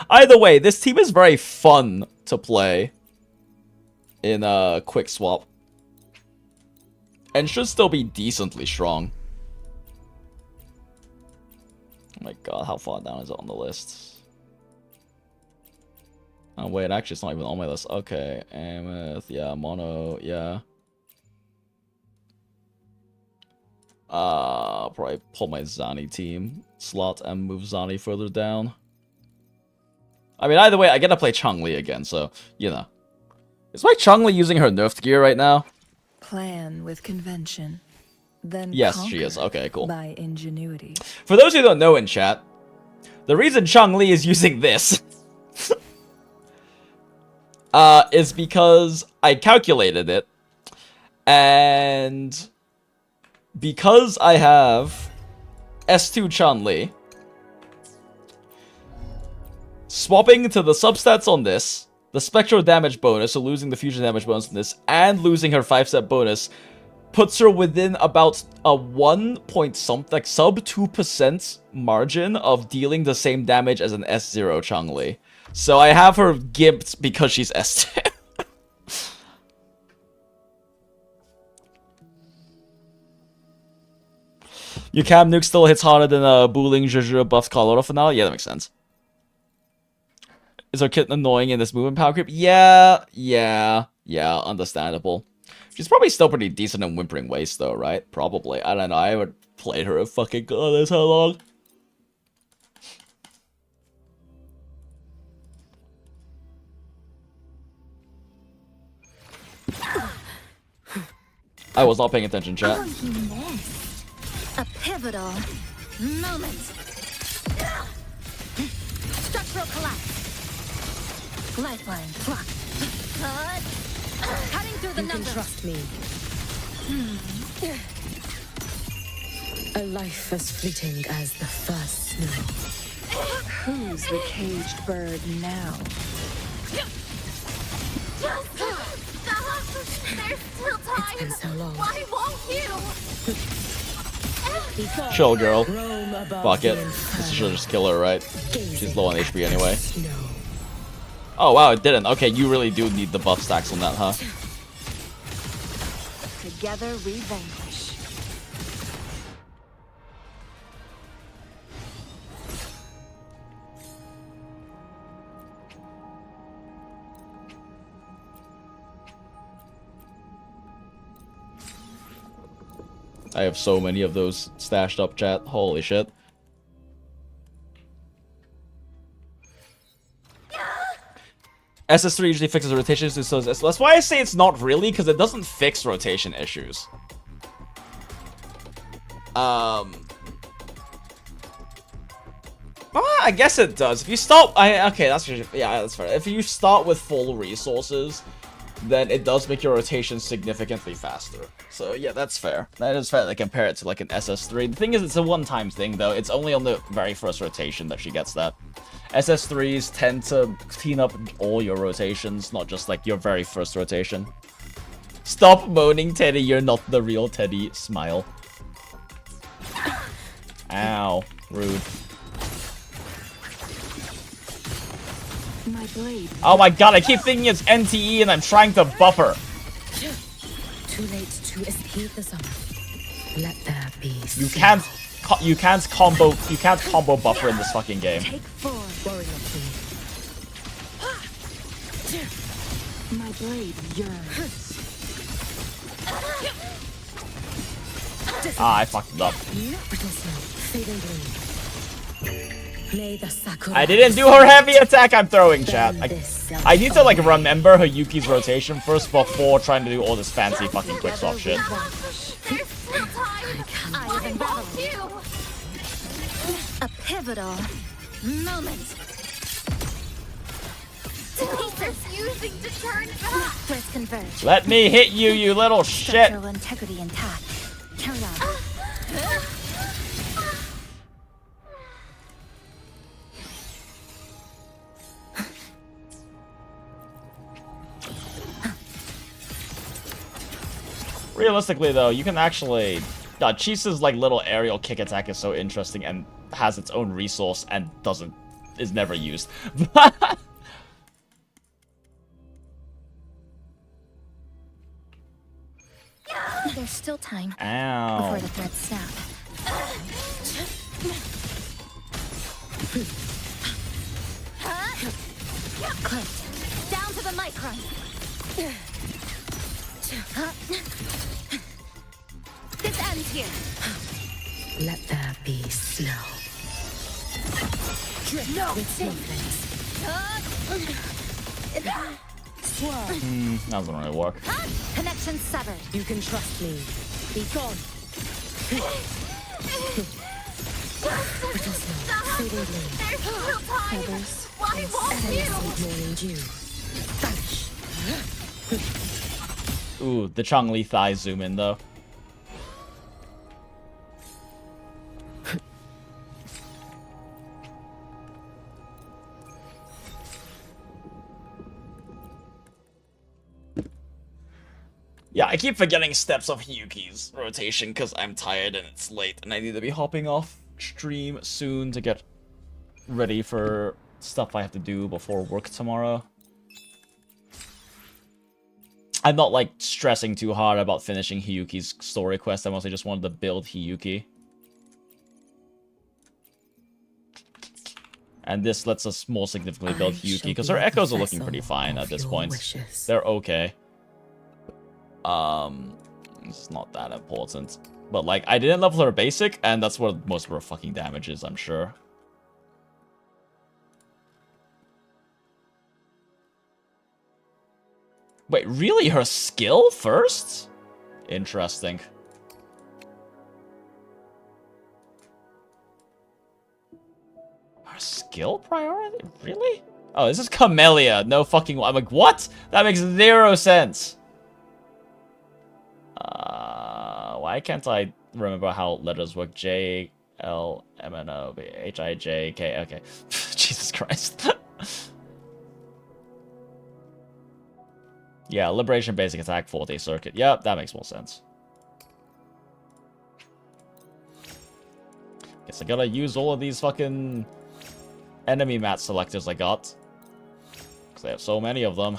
Either way, this team is very fun to play in Quick Swap. And should still be decently strong. Oh my god, how far down is it on the list? Oh wait, actually it's not even on my list. Okay, Ameth, yeah, Mono, yeah. Probably pull my Zani team slot and move Zani further down. I mean, either way, I get to play Chun-Li again, so, you know. Is my Chun-Li using her nerfed gear right now? Plan with convention, then yes, she is. Okay, cool. By ingenuity. For those who don't know in chat, the reason Chun-Li is using this is because I calculated it, and because I have S2 Chun-Li, swapping to the substats on this, the spectral damage bonus, so losing the fusion damage bonus on this, and losing her 5-step bonus, puts her within about a 1 point something, like sub 2% margin of dealing the same damage as an S0 Chun-Li. So I have her gimped because she's S2. Your Cam Nuke still hits harder than a Booling Zhuzhu buff Colorado finale? Yeah, that makes sense. Is her kit annoying in this movement power creep? Yeah, understandable. She's probably still pretty decent in Whimpering Waste though, right? Probably. I don't know, I haven't played her in fucking god knows how long. I was not paying attention, chat. Oh, you missed. A pivotal moment. Micro collapse. Lifeline block. Cutting through the You can numbers. trust me. A life as fleeting as the first snow. Who's the caged bird now? There's still time. It's been so long. Why won't you? Chill, girl. Roam above Fuck it. the This should just kill her, right? She's Gazing low on HP anyway. snow. Oh wow, it didn't. Okay, you really do need the buff stacks on that, huh? Together we vanquish. I have so many of those stashed up, chat. Holy shit. SS3 usually fixes rotation issues, so that's why I say it's not really, because it doesn't fix rotation issues. Well, I guess it does. If you start, okay, that's fair. If you start with full resources, then it does make your rotation significantly faster. So yeah, that's fair. That is fair to compare it to like an SS3. The thing is, it's a one-time thing though. It's only on the very first rotation that she gets that. SS3s tend to clean up all your rotations, not just like your very first rotation. Stop moaning, Teddy. You're not the real Teddy. Smile. Ow. Rude. My blade. Oh my god, I keep thinking it's NTE and I'm trying to buffer. Too late to escape the summer. Let there be. You can't combo buffer in this fucking game. Take 4. Warrior Queen. My blade yearns. Ah, I fucked it up. Brittle snow, fading gleam. May the sakura. I didn't do her heavy attack I'm throwing, chat. I need to like remember Hiyuki's rotation first before trying to do all this fancy fucking quick swap shit. There's still time. Why won't you? A pivotal moment. Refusing to turn back. Let's converge. Let me hit you, you little shit. Structural integrity intact. Carry on. Realistically though, you can actually... God, Chisa's like little aerial kick attack is so interesting and has its own resource and is never used. There's still time. Ow. Before the threads snap. Clipped. Down to the micron. This ends here. Let there be snow. Drift with snowflakes. That doesn't really work. Connection severed. You can trust me. Be gone. Brittle snow, fading gleam. There's still time. Feathers. Why won't you? Morning dew. Vanish. Ooh, the Chong-Li thighs zoom in though. Yeah, I keep forgetting steps of Hiyuki's rotation because I'm tired and it's late and I need to be hopping off stream soon to get ready for stuff I have to do before work tomorrow. I'm not like stressing too hard about finishing Hiyuki's story quest. I mostly just wanted to build Hiyuki. And this lets us more significantly build Hiyuki because her echoes are looking pretty fine at this point. They're okay. It's not that important. But like, I didn't level her basic, and that's where most of her fucking damage is, I'm sure. Wait, really? Her skill first? Interesting. Her Skill priority? Really? Oh, this is Camellia. No fucking... I'm like, what? That makes 0 sense. Why can't I remember how letters work? J, L, M, N, O, B, H, I, J, K. Okay. Jesus Christ. Yeah, Liberation Basic Attack, 4-day Circuit. Yep, that makes more sense. Guess I gotta use all of these fucking enemy mat selectors I got. Because I have so many of them.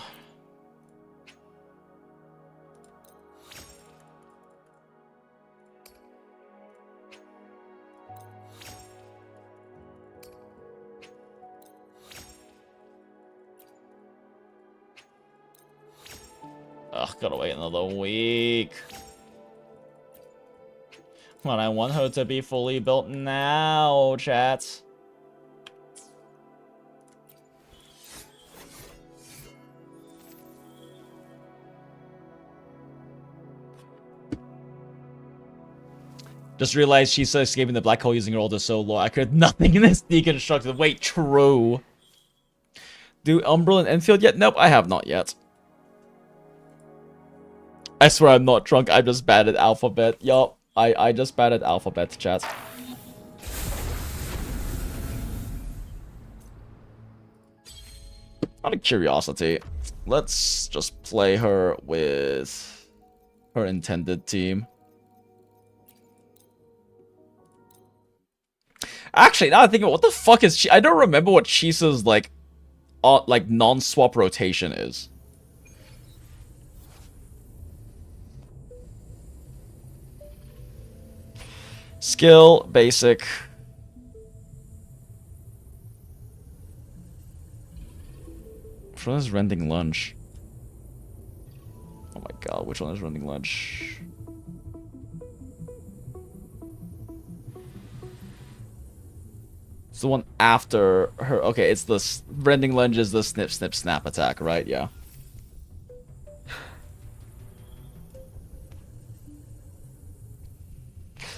Ugh, gotta wait another week. But I want her to be fully built now, chat. Just realized she's escaping the black hole using her older solo. I could nothing in this deconstructed. Wait, true. Do Umbral and Enfield yet? Nope, I have not yet. I swear I'm not drunk, I'm just bad at alphabet. Yup, I just bad at alphabet, chat. Out of curiosity, let's just play her with her intended team. Actually, now I think what the fuck is I don't remember what Chisa's like non-swap rotation is. Skill, basic. Which one is Rending Lunge? Oh my god, which one is Rending Lunge? It's the one after her. Okay, it's the Rending Lunge is the snip, snip, snap attack, right? Yeah.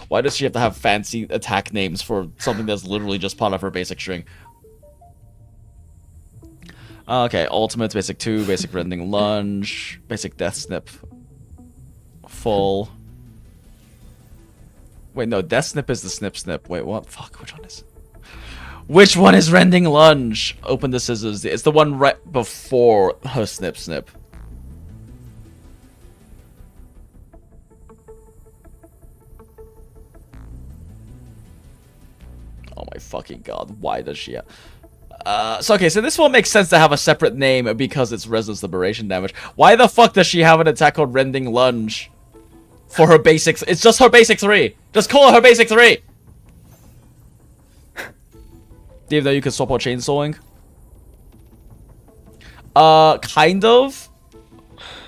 Why does she have to have fancy attack names for something that's literally just part of her basic string? Okay, ultimate, basic 2, basic Rending Lunge, basic Death Snip, full. Wait, no, Death Snip is the snip snip. Wait, what? Fuck, which one is it? Which one is Rending Lunge? Open the scissors. It's the one right before her snip snip. Oh my fucking god, why does she have... so okay, so this one makes sense to have a separate name because it's Resonance Liberation damage. Why the fuck does she have an attack called Rending Lunge for her basics? It's just her basic 3. Just call her basic 3. Even though you can swap out chainsawing. Kind of.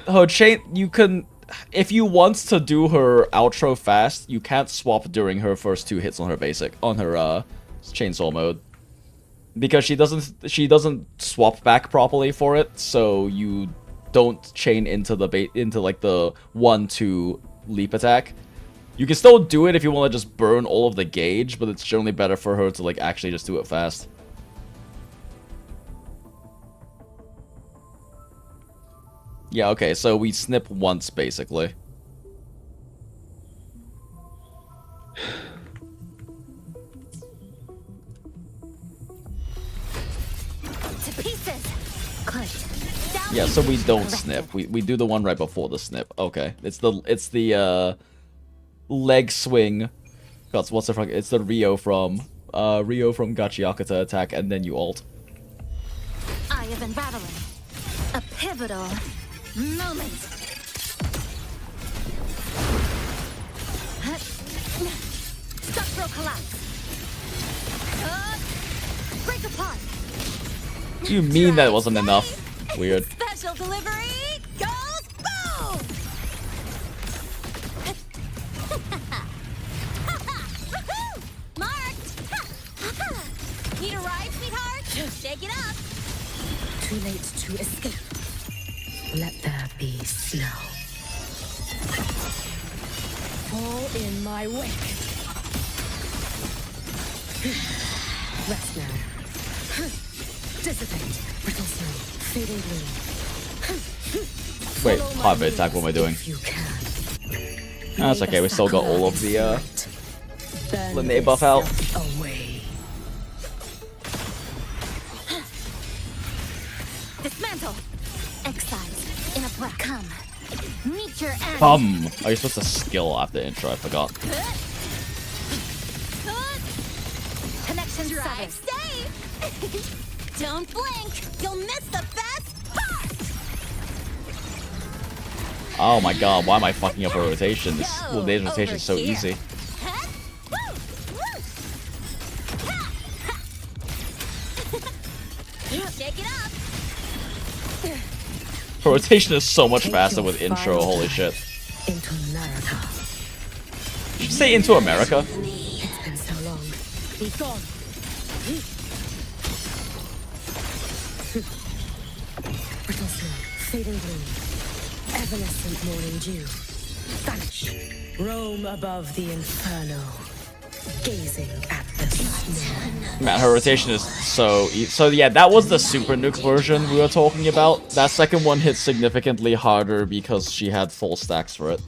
Her chain, you can... If you want to do her outro fast, you can't swap during her first 2 hits on her basic, on her chainsaw mode, because she doesn't swap back properly for it, so you don't chain into the like the 1-2 leap attack. You can still do it if you want to just burn all of the gauge, but it's generally better for her to like actually just do it fast. Yeah, okay, so we snip once, basically. To pieces. Yeah, so we don't snip. We do the one right before the snip. Okay, it's the leg swing. God, what's the fuck? It's the Rio from Gachiakata attack, and then you ult. I have been battling a pivotal moment. Structural collapse. Break apart. What do you mean that wasn't enough? Weird. Special delivery goes boom. Marked. Need a ride, sweetheart? Shake it up. Too late to escape. Let there be snow. Fall in my wake. Rest now. Dissipate. Brittle snow. Fading gloom. Wait, hard bit attack, what am I doing? No, that's okay, we still got all of the Linnae buff out. Away. Dismantle. Excised. In a breath. Come. Meet your end. Bum! Are you supposed to skill after intro? I forgot. Connection drive. Stay. Don't blink. You'll miss the best part. Oh my god, why am I fucking up a rotation? This Linnae's rotation is so easy. Shake it up. Her rotation is so much faster with intro, holy shit. Into America. Did you say into America? It's been so long. Be gone. Brittle snow. Fading gloom. Evanescent morning dew. Vanish. Roam above the inferno. Gazing at the snow. Man, her rotation is so so yeah, that was the Super Nuke version we were talking about. That second one hit significantly harder because she had full stacks for it.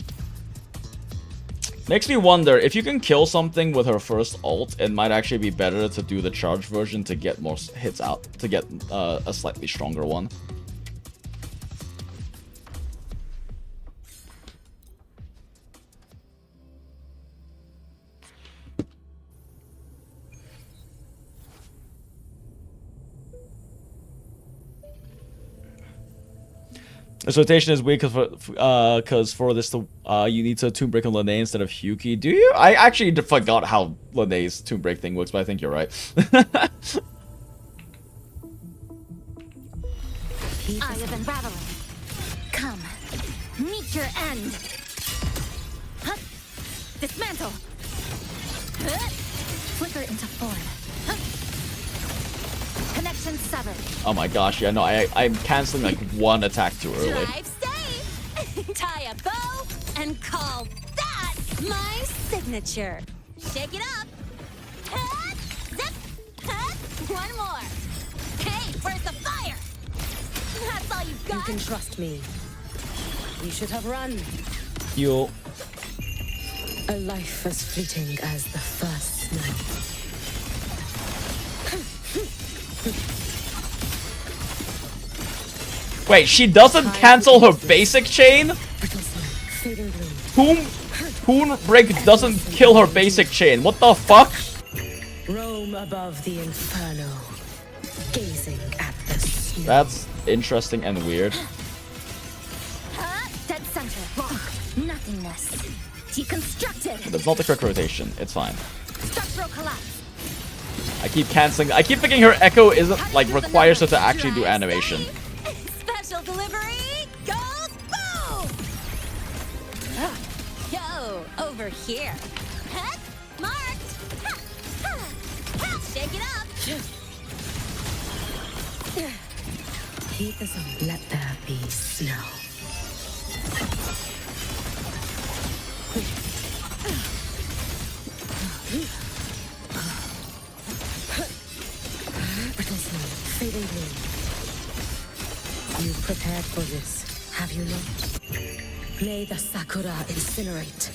Makes me wonder, if you can kill something with her first ult, it might actually be better to do the charge version to get more hits out, to get a slightly stronger one. This rotation is weird because for this to you need to Tomb Break on Linnae instead of Hiyuki. Do you? I actually forgot how Linnae's Tomb Break thing works, but I think you're right. I have unraveling. Come, meet your end. Huh? Dismantle. Huh? Flicker into form. Huh? Connection severed. Oh my gosh, yeah, no, I'm canceling like one attack too early. Drive safe. Tie a bow and call that my signature. Shake it up. Huh? Zip. Huh? One more. Hey, where's the fire? That's all you've got. You can trust me. You should have run. Heal. A life as fleeting as the first snow. Wait, she doesn't cancel her basic chain? Toon Break doesn't kill her basic chain. What the fuck? Roam above the inferno, gazing at the snow. That's interesting and weird. Dead center. Nothingness. Deconstructed. That's not the correct rotation. It's fine. Structural collapse. I keep canceling. I keep thinking her echo isn't like requires her to actually do animation. Special delivery goes boom. Yo, over here. Head marked. Shake it up. Heat the sun. Let there be snow. Brittle snow, fading gloom. You prepared for this, have you not? May the sakura incinerate.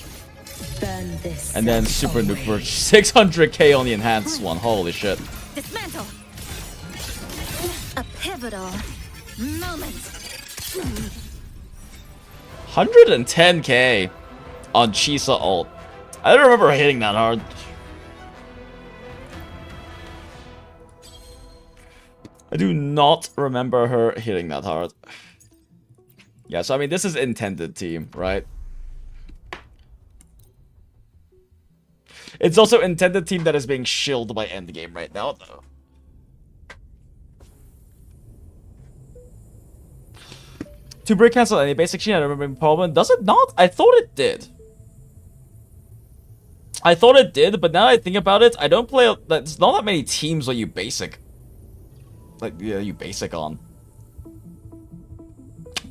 Burn this. And then Super Nuke for 600k on the enhanced one. Holy shit. Dismantle. A pivotal moment. 110k on Chisa ult. I don't remember hitting that hard. I do not remember her hitting that hard. Yeah, so I mean, this is intended team, right? It's also intended team that is being shilled by endgame right now, though. To break cancel any basic chain, I don't remember problem. Does it not? I thought it did. I thought it did, but now I think about it, I don't play. There's not that many teams where you basic. Like, yeah, you basic on.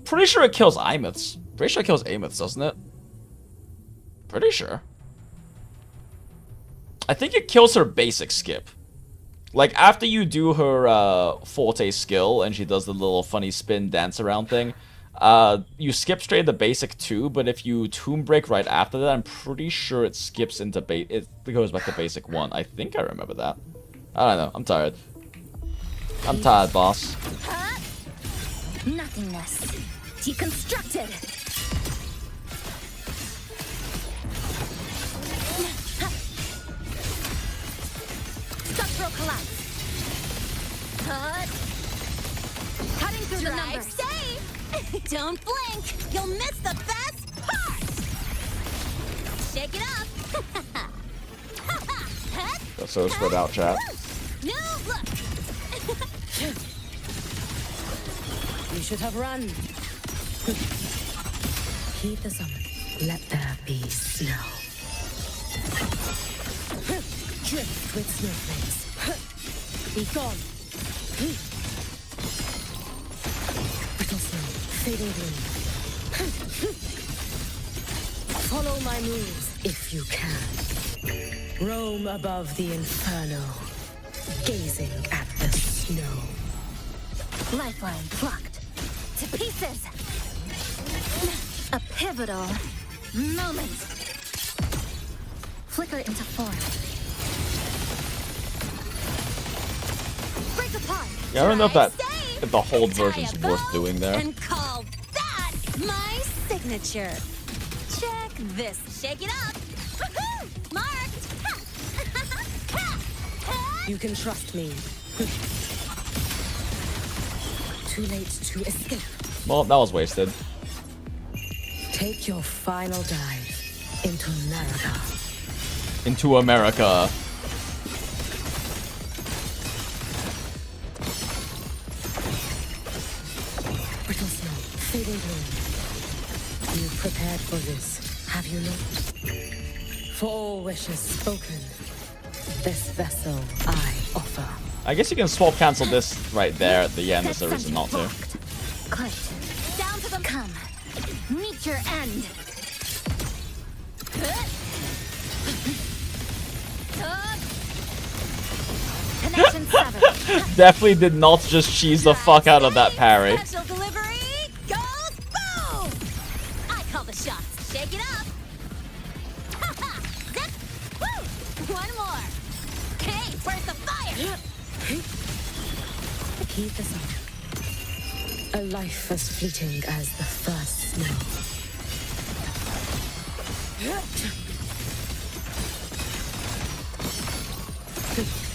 Pretty sure it kills Imyths. Pretty sure it kills Amyths, doesn't it? Pretty sure. I think it kills her basic skip. Like, after you do her forte skill, and she does the little funny spin dance around thing, you skip straight to basic 2, but if you tomb break right after that, I'm pretty sure it skips into it goes back to basic 1. I think I remember that. I don't know. I'm tired. I'm tired, boss. Nothingness. Deconstructed. Structural collapse. Cutting through the numbers. Safe. Don't blink. You'll miss the best part. Shake it up. That's so spread out, chat. New look. You should have run. Heed the summon. Let there be snow. Drift with snowflakes. Be gone. Brittle snow, fading gloom. Follow my moves if you can. Roam above the inferno, gazing at the snow. Lifeline plucked to pieces. A pivotal moment. Flicker into form. Break apart. Yeah, I don't know if the hold version's worth doing there. And call that my signature. Check this. Shake it up. Marked. You can trust me. Too late to escape. Well, that was wasted. Take your final dive into America. Into America. Brittle snow, fading gloom. You prepared for this, have you not? For all wishes spoken, this vessel I offer. I guess you can swap cancel this right there at the end, as there is not to. Good. Down to them. Come. Meet your end. Connection 7. Definitely did not just cheese the fuck out of that parry. Special delivery goes boom. I call the shots. Shake it up. Zip. Woo. One more. Hey, where's the fire? Heed the sun. A life as fleeting as the first snow.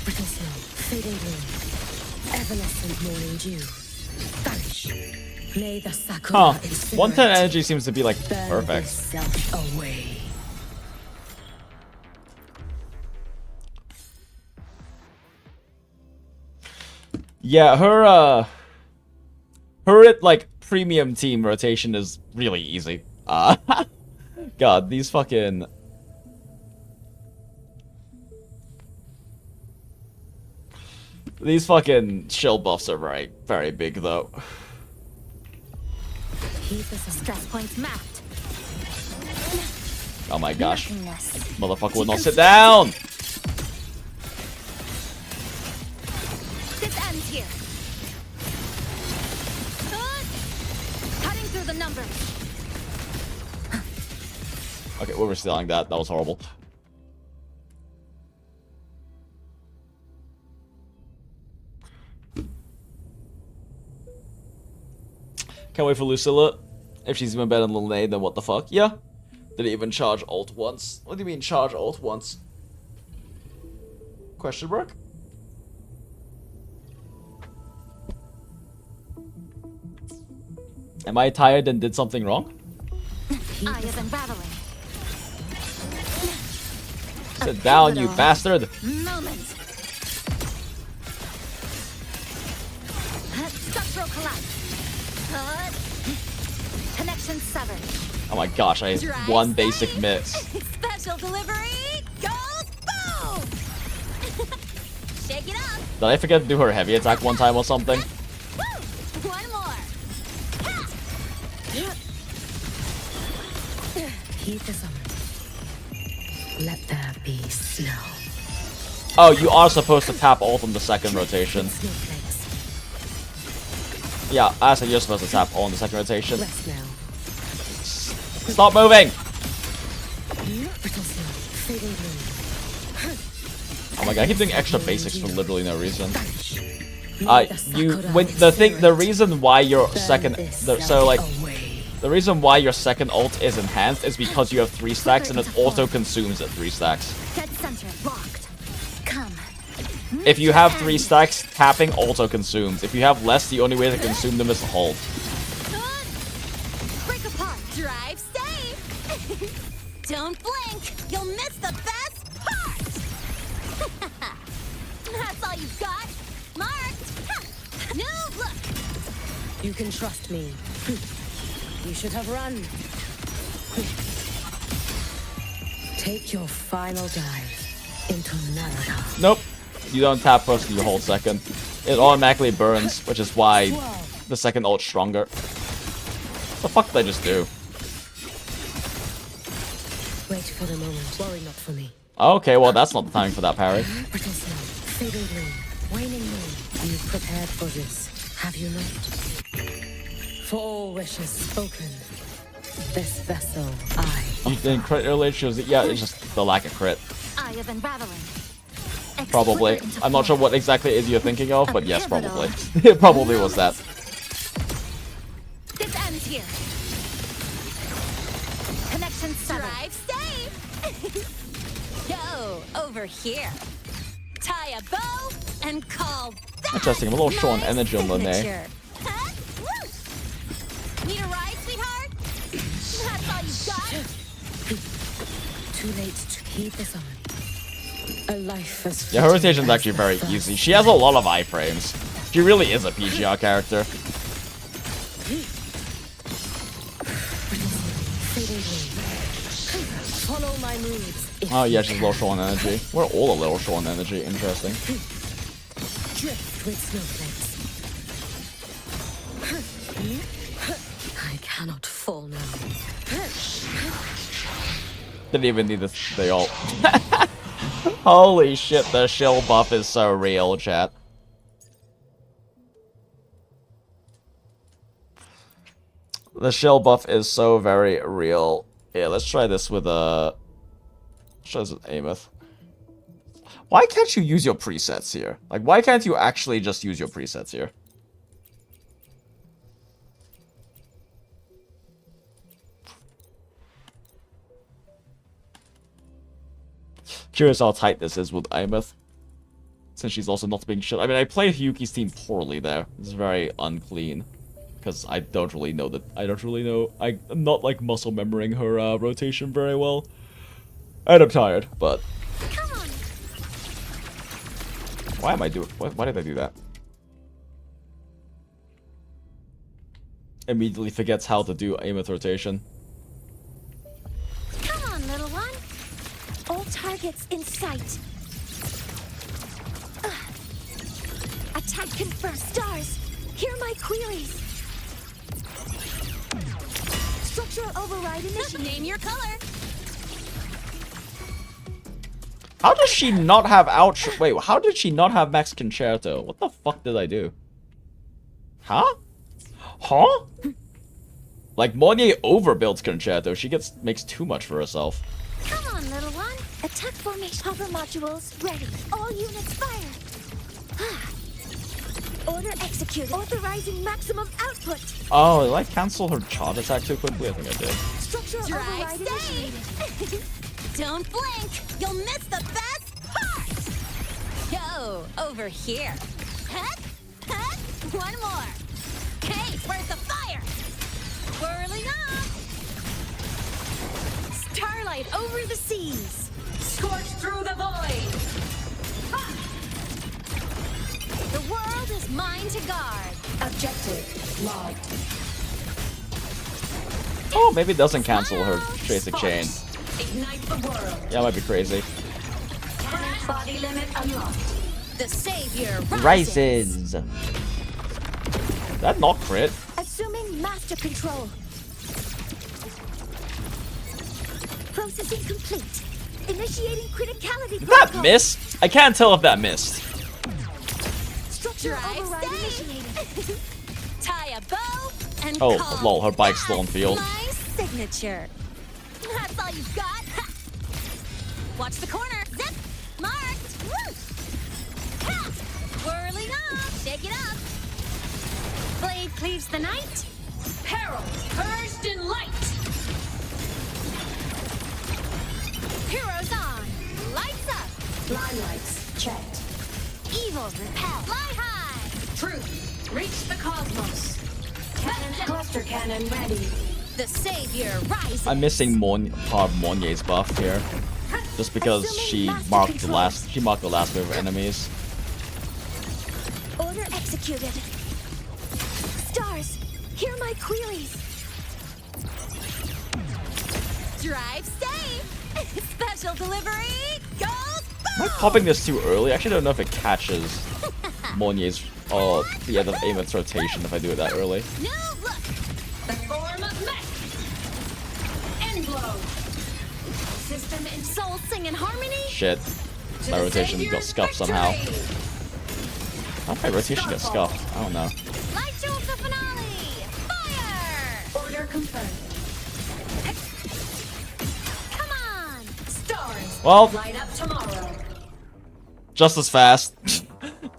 Brittle snow, fading gloom, evanescent morning dew. Vanish. May the sakura Huh. 110 energy seems to be like burn perfect. itself away. Yeah, her like premium team rotation is really easy. God, these fucking shield buffs are very, very big though. Stress points mapped. Oh my gosh. Nothingness. Motherfucker would not sit down! This ends here. Cutting through the numbers. Okay, we were stealing that. That was horrible. Can't wait for Lucilla. If she's even better than Lil then what the fuck? Yeah. Did it even charge ult once? What do you mean charge ult once? Question mark? Am I tired and did something wrong? I is unraveling. Sit down, you bastard! Moment. Structural collapse. Connection severed. Oh my gosh, I had one basic miss. Special delivery goes boom. Shake it up. Did I forget to do her heavy attack one time or something? One more. Heed the summon. Let there be snow. Oh, you are supposed to tap ult on the second rotation. Yeah, I said you're supposed to tap ult on the second rotation. Stop moving! Oh my god, I keep doing extra basics for literally no reason. The reason why your second, the reason why your second ult is enhanced is because you have 3 stacks and it auto consumes at 3 stacks. Dead center locked. Come. If you have 3 stacks, tapping auto consumes. If you have less, the only way to consume them is to hold. Break apart. Drive safe. Don't blink. You'll miss the best part. That's all you've got. Marked. No look. You can trust me. You should have run. Take your final dive into Narada. Nope. You don't tap first and you hold second. It automatically burns, which is why the second ult's stronger. What the fuck did I just do? Wait for the moment. Worry not for me. Okay, well that's not the time for that parry. Brittle snow, fading green, waning moon. You've prepared for this, have you not? For all wishes spoken, this vessel I. You didn't crit earlier? Yeah, it's just the lack of crit. Eye of unraveling. Probably. I'm not sure what exactly it is you're thinking of, but yes, probably. It probably was that. This ends here. Connection severed. Drive safe. Go over here. Tie a bow and call that. Interesting. I'm a little short on energy on Lene. Huh? Need a ride, sweetheart? That's all you got. Too late to keep this on. A life as Yeah, her rotation's actually very easy. She has a lot of iframes. She really is a PGR character. Follow my moves. Oh yeah, she's a little short on energy. We're all a little short on energy. Interesting. Drift with snowflakes. I cannot fall now. Didn't even need the ult. Holy shit, the shield buff is so real, chat. The shield buff is so very real. Yeah, let's try this with let's try this with Ameth. Why can't you use your presets here? Like, why can't you actually just use your presets here? Curious how tight this is with Ameth, since she's also not being shit. I mean, I played Hiyuki's team poorly there. It's very unclean, because I don't really know that. I'm not like muscle memorizing her rotation very well, and I'm tired. But Come on. why am I doing? Why did I do that? Immediately forgets how to do Ameth rotation. Come on, little one. All targets in sight. Attack confirmed. Stars, hear my queries. Structural override initiated. Name your color. How does she not have Wait, how did she not have Max Concerto? What the fuck did I do? Huh? Huh? Like, Monier overbuilds Concerto. She makes too much for herself. Come on, little one. Attack formation. Hover modules ready. All units fire. Order executed. Authorizing maximum output. Oh, did I cancel her charge attack too quickly? I think I did. Structural override initiated. Don't blink. You'll miss the best part. Go over here. Heck, heck. One more. Hey, where's the fire? Whirling up. Starlight over the seas. Scorch through the void. Ha! The world is mine to guard. Objective logged. Oh, maybe it doesn't cancel her basic chain. Ignite the world. Yeah, it might be crazy. Body limit unlocked. The savior Rises. That not crit. Assuming master control. Processing complete. Initiating criticality. Did that miss? I can't tell if that missed. Structure override initiated. Tie a bow and Oh, call lol, her bike's still on that field. my signature. That's all you've got. Watch the corner. Zip. Marked. Woo. Ha. Whirling off. Shake it up. Blade cleaves the night. Peril purged in light. Heroes on. Lights up. Limelights checked. Evil repel. Fly high. Truth. Reach the cosmos. Cannon, cluster cannon ready. The savior rises. I'm missing part of Monye's buff here, just because she marked the last wave of enemies. Order executed. Stars, hear my queries. Drive safe. Special delivery. Go. Am I popping this too early? I actually don't know if it catches Monye's the end of Aimant's rotation if I do it that early. No look. The form of mech. End blow. System in Soul sing in harmony. Shit. My rotation got scuffed somehow. How did my rotation get scuffed? I don't know. Light shows the finale. Fire. Order confirmed. Come on. Stars. Well, Light up tomorrow. just as fast.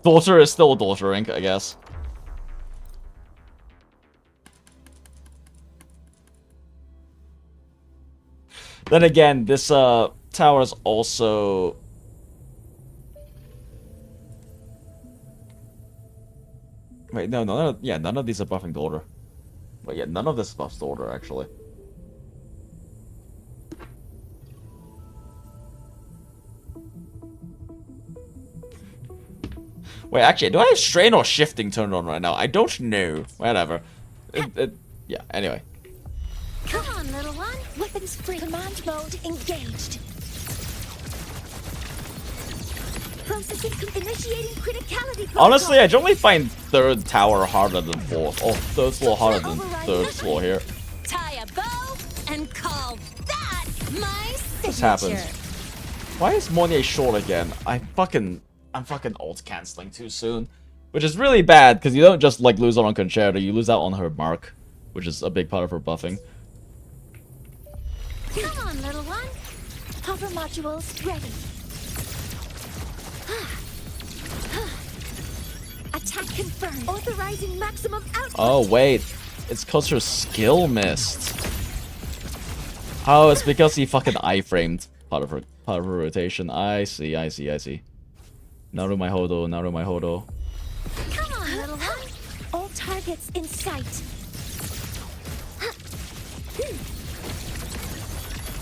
Daughter is still a daughter ink, I guess. Then again, this tower is also... Wait, no, none of these are buffing daughter. But yeah, none of this buffs daughter, actually. Wait, actually, do I have strain or shifting turned on right now? I don't know. Whatever. Yeah, anyway. Come on, little one. Weapons free. Command mode engaged. Processing. Initiating criticality protocol. Honestly, I generally find third tower harder than fourth. Oh, third floor harder than third floor here. Tie a bow and call that my signature. This happens. Why is Monye short again? I'm fucking alt canceling too soon. Which is really bad, because you don't just like lose out on Concerta, you lose out on her mark, which is a big part of her buffing. Come on, little one. Hover modules ready. Attack confirmed. Authorizing maximum output. Oh wait, it's cause her skill missed. Oh, it's because he fucking iframed part of her rotation. I see. Naru my hodo. Come on, little one. All targets in sight.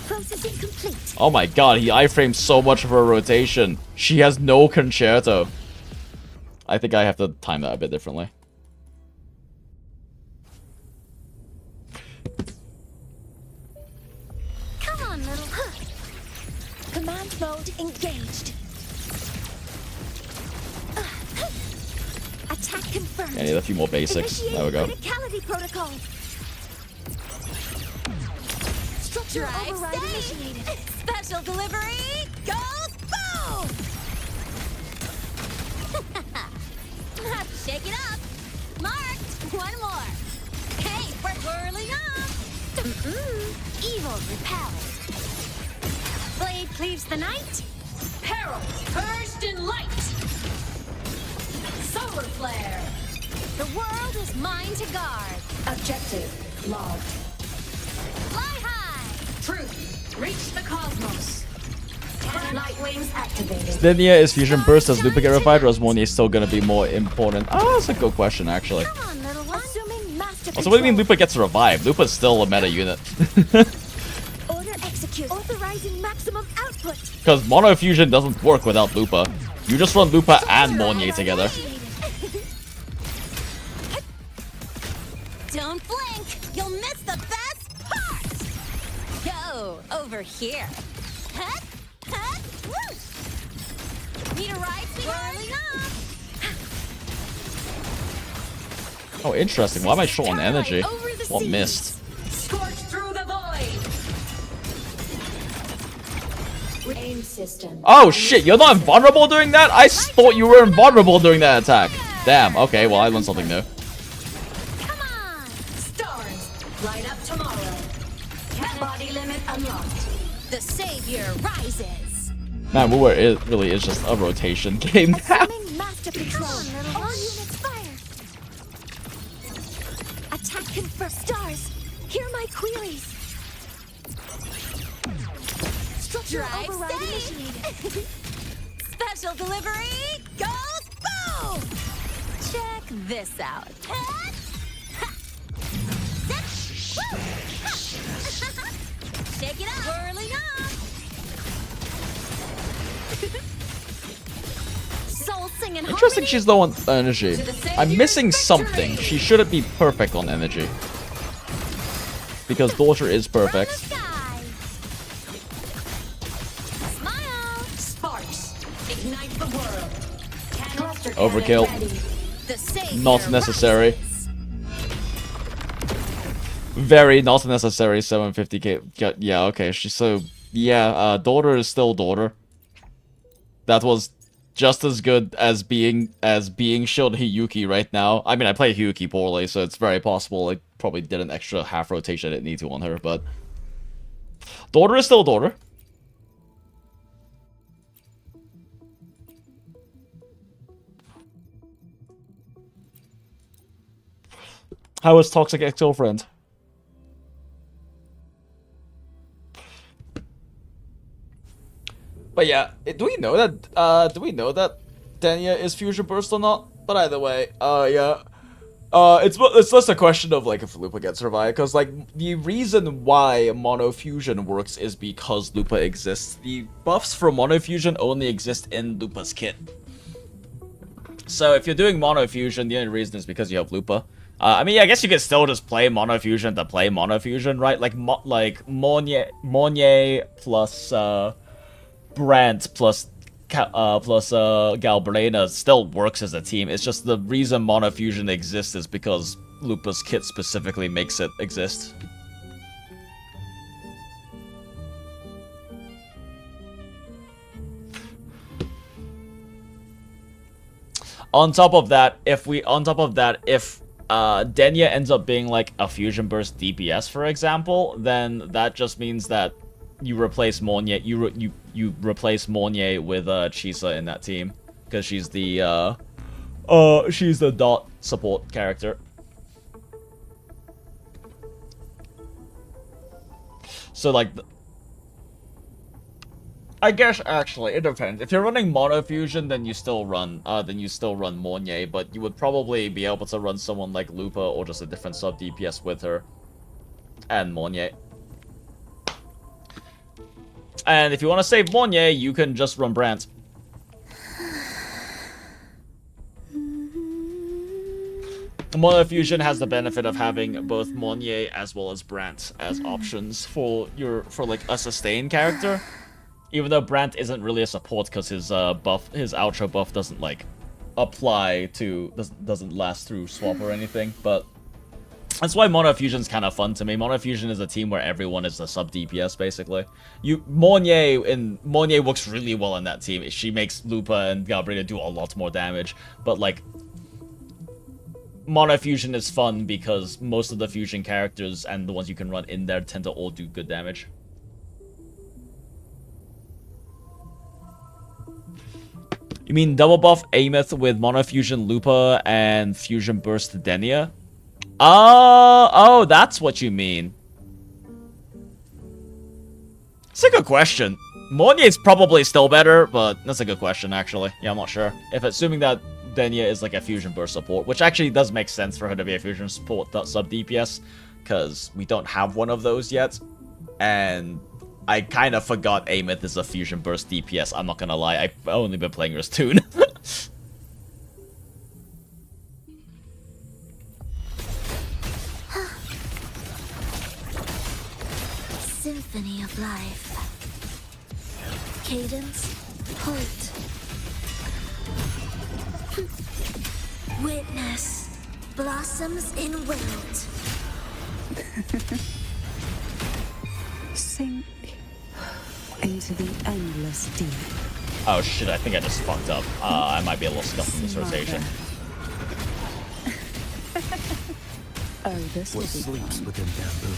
Processing complete. Oh my god, he iframed so much of her rotation. She has no concerto. I think I have to time that a bit differently. Come on, little. Command mode engaged. Attack confirmed. I need a few more basics. There we go. Criticality protocol. Structure Drive override safe. initiated. Special delivery. Go boom. Shake it up. Marked. One more. Hey, we're whirling up. Evil repelled. Blade cleaves the night. Peril purged in light. Solar flare. The world is mine to guard. Objective logged. Fly high. Truth. Reach the cosmos. Light wings activated. Stinia is fusion burst. Does Lupa get revived, or is Monye still gonna be more important? Oh, that's a good question, actually. Come on, little one. Assuming master Also, what do you mean Lupa gets revived? Lupa's still a meta unit. Order execute. Authorizing maximum output. Because Mono Fusion doesn't work without Lupa. You just run Lupa and Monye together. Don't blink. You'll miss the best part. Go over here. Hut, hut, woo. Need a ride, whirling up. Oh, interesting. Why am I short on energy? What missed? Scorch through the void. Aim system. Oh shit, you're not invulnerable during that? I thought you were invulnerable during that attack. Damn, okay, well I learned something new. Come on! Stars, light up tomorrow. Body limit unlocked. The savior rises. Man, WUWA really is just a rotation game now. Assuming master control. All units fire. Attack confirmed. Stars, hear my queries. Structure Drive override safe. initiated. Special delivery goes boom! Check this out. Shake it up. Whirling up. Soul singing Interesting she's low on energy. I'm missing something. She shouldn't be perfect on energy. Because Daughter is perfect. Smile. Sparks. Ignite the world. Overkill. Not necessary. Very not necessary. 750k. Yeah, okay. She's so. Yeah, Daughter is still Daughter. That was just as good as being showed Hiyuki right now. I mean, I play Hiyuki poorly, so it's very possible I probably did an extra half rotation I didn't need to on her, but Daughter is still Daughter. How is Toxic Ex-Girlfriend? But yeah, do we know that Denya is Fusion Burst or not? But either way, yeah. It's just a question of like if Lupa gets revived, because like the reason why Mono Fusion works is because Lupa exists. The buffs for Mono Fusion only exist in Lupa's kit. So if you're doing Mono Fusion, the only reason is because you have Lupa. I mean, I guess you could still just play Mono Fusion to play Mono Fusion, right? Like Monye plus Brandt plus Galbrena still works as a team. It's just the reason Mono Fusion exists is because Lupa's kit specifically makes it exist. On top of that, if Denya ends up being like a Fusion Burst DPS, for example, then that just means that you replace Monye. You replace Monye with Chisa in that team because she's the dot support character. So like, I guess actually it depends. If you're running Mono Fusion, then you still run Monye, but you would probably be able to run someone like Lupa or just a different sub DPS with her and Monye. And if you want to save Monye, you can just run Brandt. Mono Fusion has the benefit of having both Monye as well as Brandt as options for like a sustain character. Even though Brandt isn't really a support because his outro buff doesn't like apply to doesn't last through swap or anything, but that's why Mono Fusion's kind of fun to me. Mono Fusion is a team where everyone is a sub DPS basically. Monye works really well in that team. She makes Lupa and Galbrina do a lot more damage, but like Mono Fusion is fun because most of the fusion characters and the ones you can run in there tend to all do good damage. You mean double buff Ameth with Mono Fusion Lupa and Fusion Burst Denya? Oh, that's what you mean. It's a good question. Monye's probably still better, but that's a good question, actually. Yeah, I'm not sure. If assuming that Denya is like a Fusion Burst support, which actually does make sense for her to be a Fusion support sub DPS, because we don't have one of those yet. And I kind of forgot Ameth is a Fusion Burst DPS, I'm not gonna lie. I've only been playing her as Toon. Symphony of life. Cadence, halt. Witness, blossoms in wilt. Sink into the endless deep. Oh shit, I think I just fucked up. I might be a little scuffed in this rotation. Oh, this What will be sleeps fun. within bamboo?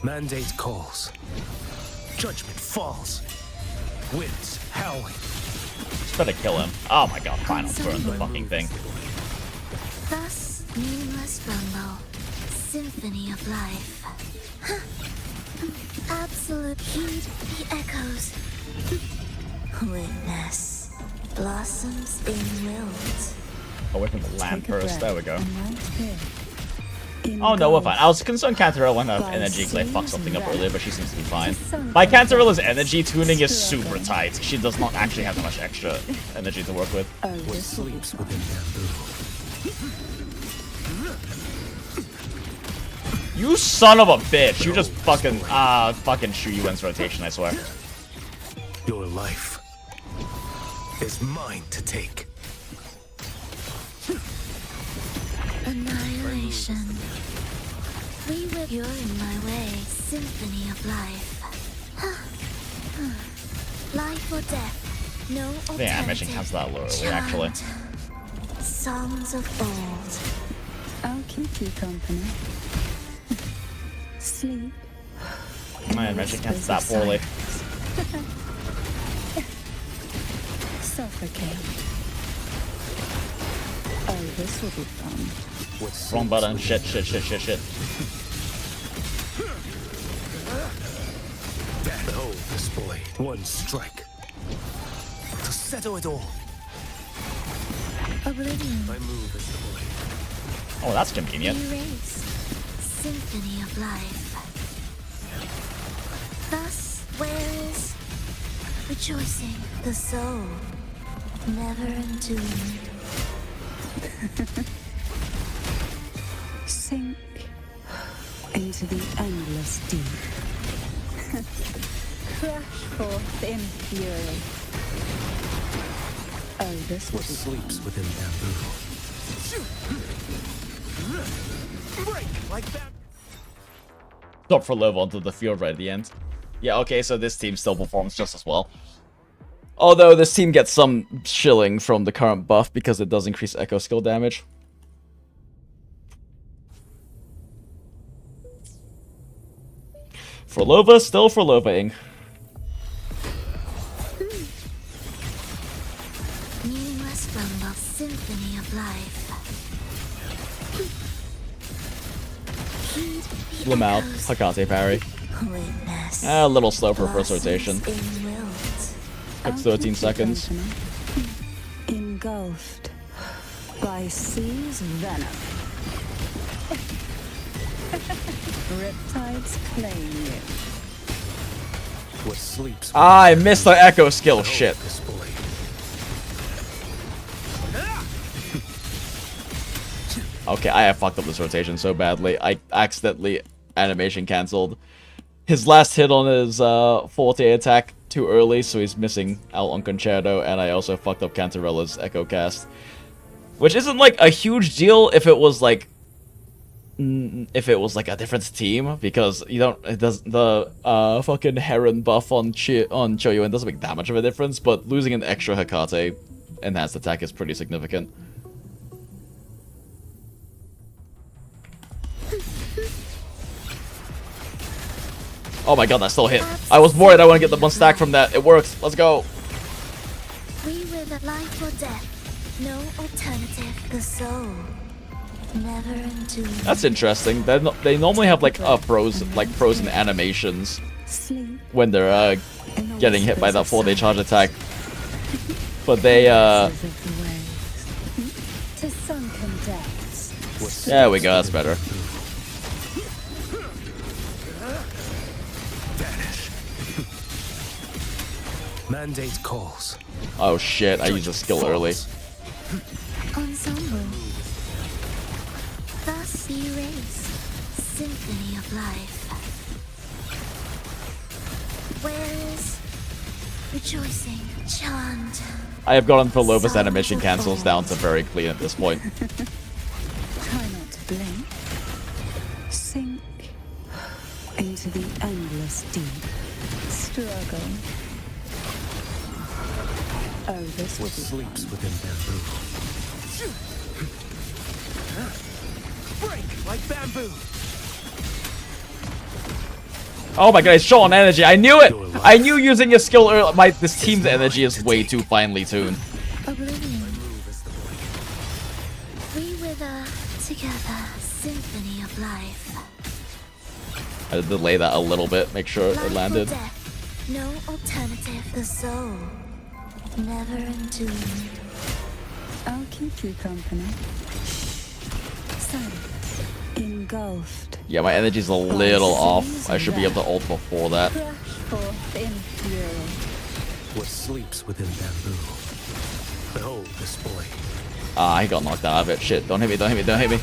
Mandate calls. Judgment falls. Winds howling. Just better kill him. Oh my god, fine, I'll burn the fucking thing. Thus, meaningless rumble, symphony of life. Absolute heed the echoes. Witness, blossoms in wilt. Away from the land first, there we go. In Oh no, we're fine. gold. I was concerned Cantarella wouldn't have By energy because I fucked something up seas earlier, but she seems to be fine. sun My Cantarella's energy tuning is super tight. She does not actually have that much extra energy to work with. Oh, What this will be sleeps fun. within bamboo? You son of a bitch! You just fucking QIUYUAN's rotation, I swear. Your life is mine to take. Annihilation. We will. You're in my way. Symphony of life. Life or death. No alternative. Yeah, I mentioned cancel that early, actually. Chant. Songs of old. I'll keep you company. Sleep. I mentioned cancel that poorly. Suffocate. Oh, this will be fun. Wrong button. Shit, shit, shit, shit, shit. Behold this blade. One strike. To settle it all. Oblivion. My move is the blade. Oh, that's convenient. Erase. Symphony of life. Thus, where is rejoicing the soul, never entombed. Sink into the endless deep. Crash forth in fury. Oh, this will What be sleeps fun. within bamboo? Break like that. Stop for love onto the field right at the end. Yeah, okay, so this team still performs just as well. Although this team gets some shilling from the current buff because it does increase echo skill damage. Frolova, still Frolova-ing. Meaningless rumble, symphony of life. Heed the Slim out, echoes. Hakate parry. Witness. A little slow for first rotation. Blossoms in wilt. Like 13 seconds. Engulfed by sea's venom. Riptides claim you. What sleeps I missed the echo skill, shit. this blade. Okay, I have fucked up this rotation so badly. I accidentally animation cancelled his last hit on his forte attack too early, so he's missing out on Concerto, and I also fucked up Cantarella's Echo Cast. Which isn't like a huge deal if it was like a different team, because you don't, it does, the fucking Heron buff on QIUYUAN doesn't make that much of a difference, but losing an extra Hakate enhanced attack is pretty significant. Oh my god, that still hit. I was worried I want to get the one stack from that. It works. Let's go. We will at life or death. No alternative. The soul. Never entombed. That's interesting. They normally have like frozen animations when they're getting hit by that 4-day charge attack. But they To sunken depths. there we go, that's better. Mandate calls. Oh shit, I used a skill early. Ensemble. Thus erase. Symphony of life. Where is rejoicing? Chant. I have gotten Frolova's animation cancels down to very clean at this point. Try not to blink. Sink into the endless deep. Struggle. Oh, this What sleeps within bamboo? Break like bamboo. Oh my god, it's short on energy. I knew it! I knew using your skill earlier. This team's energy is way too finely tuned. Oblivion. We wither together, symphony of life. I had to delay that a little bit, make sure it landed. Death, no alternative. The soul, never entombed. I'll keep you company. Silence. Engulfed. Yeah, my energy's a little off. I should be able to ult before that. Crush forth in fury. What sleeps within bamboo? Behold this blade. Ah, he got knocked out of it. Shit, don't hit me, don't hit me, don't hit me.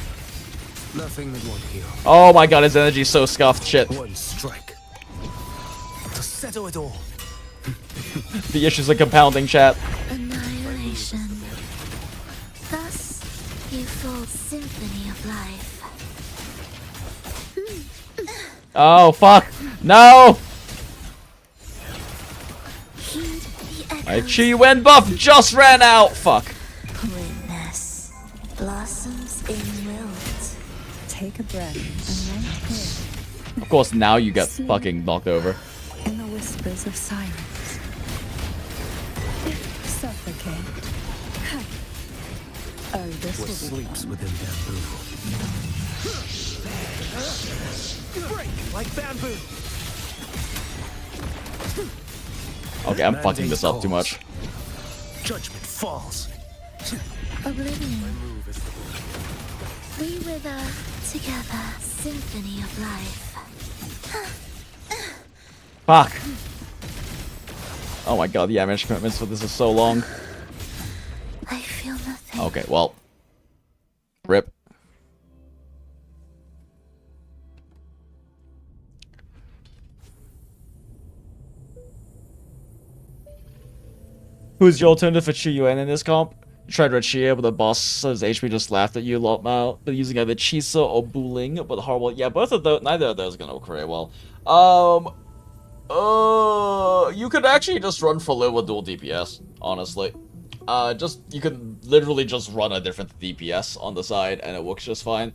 Nothing that won't heal. Oh my god, his energy's so scuffed. Shit. One strike to settle it all. The issues are compounding, chat. Annihilation. Thus, you fall symphony of life. Oh, fuck. No! My QIUYUAN buff just ran out! Fuck. Witness blossoms in wilt. Take a breath and right here. Of course, now you get fucking knocked over. In the whispers of silence. Suffocate. Oh, this What will be sleeps fun. within bamboo? Break like bamboo. Okay, I'm fucking this up too much. Judgment falls. Oblivion. We wither together, symphony of life. Fuck. Oh my god, the damage commitments for this is so long. I feel nothing. Okay, well. RIP. Who's your alternative for QIUYUAN in this comp? You tried Red Shia, but the boss's HP just laughed at you a lot now. But using either Chisa or Buling, but horrible. Yeah, both of those, neither of those are gonna work very well. You could actually just run for low with dual DPS, honestly. You can literally just run a different DPS on the side, and it works just fine.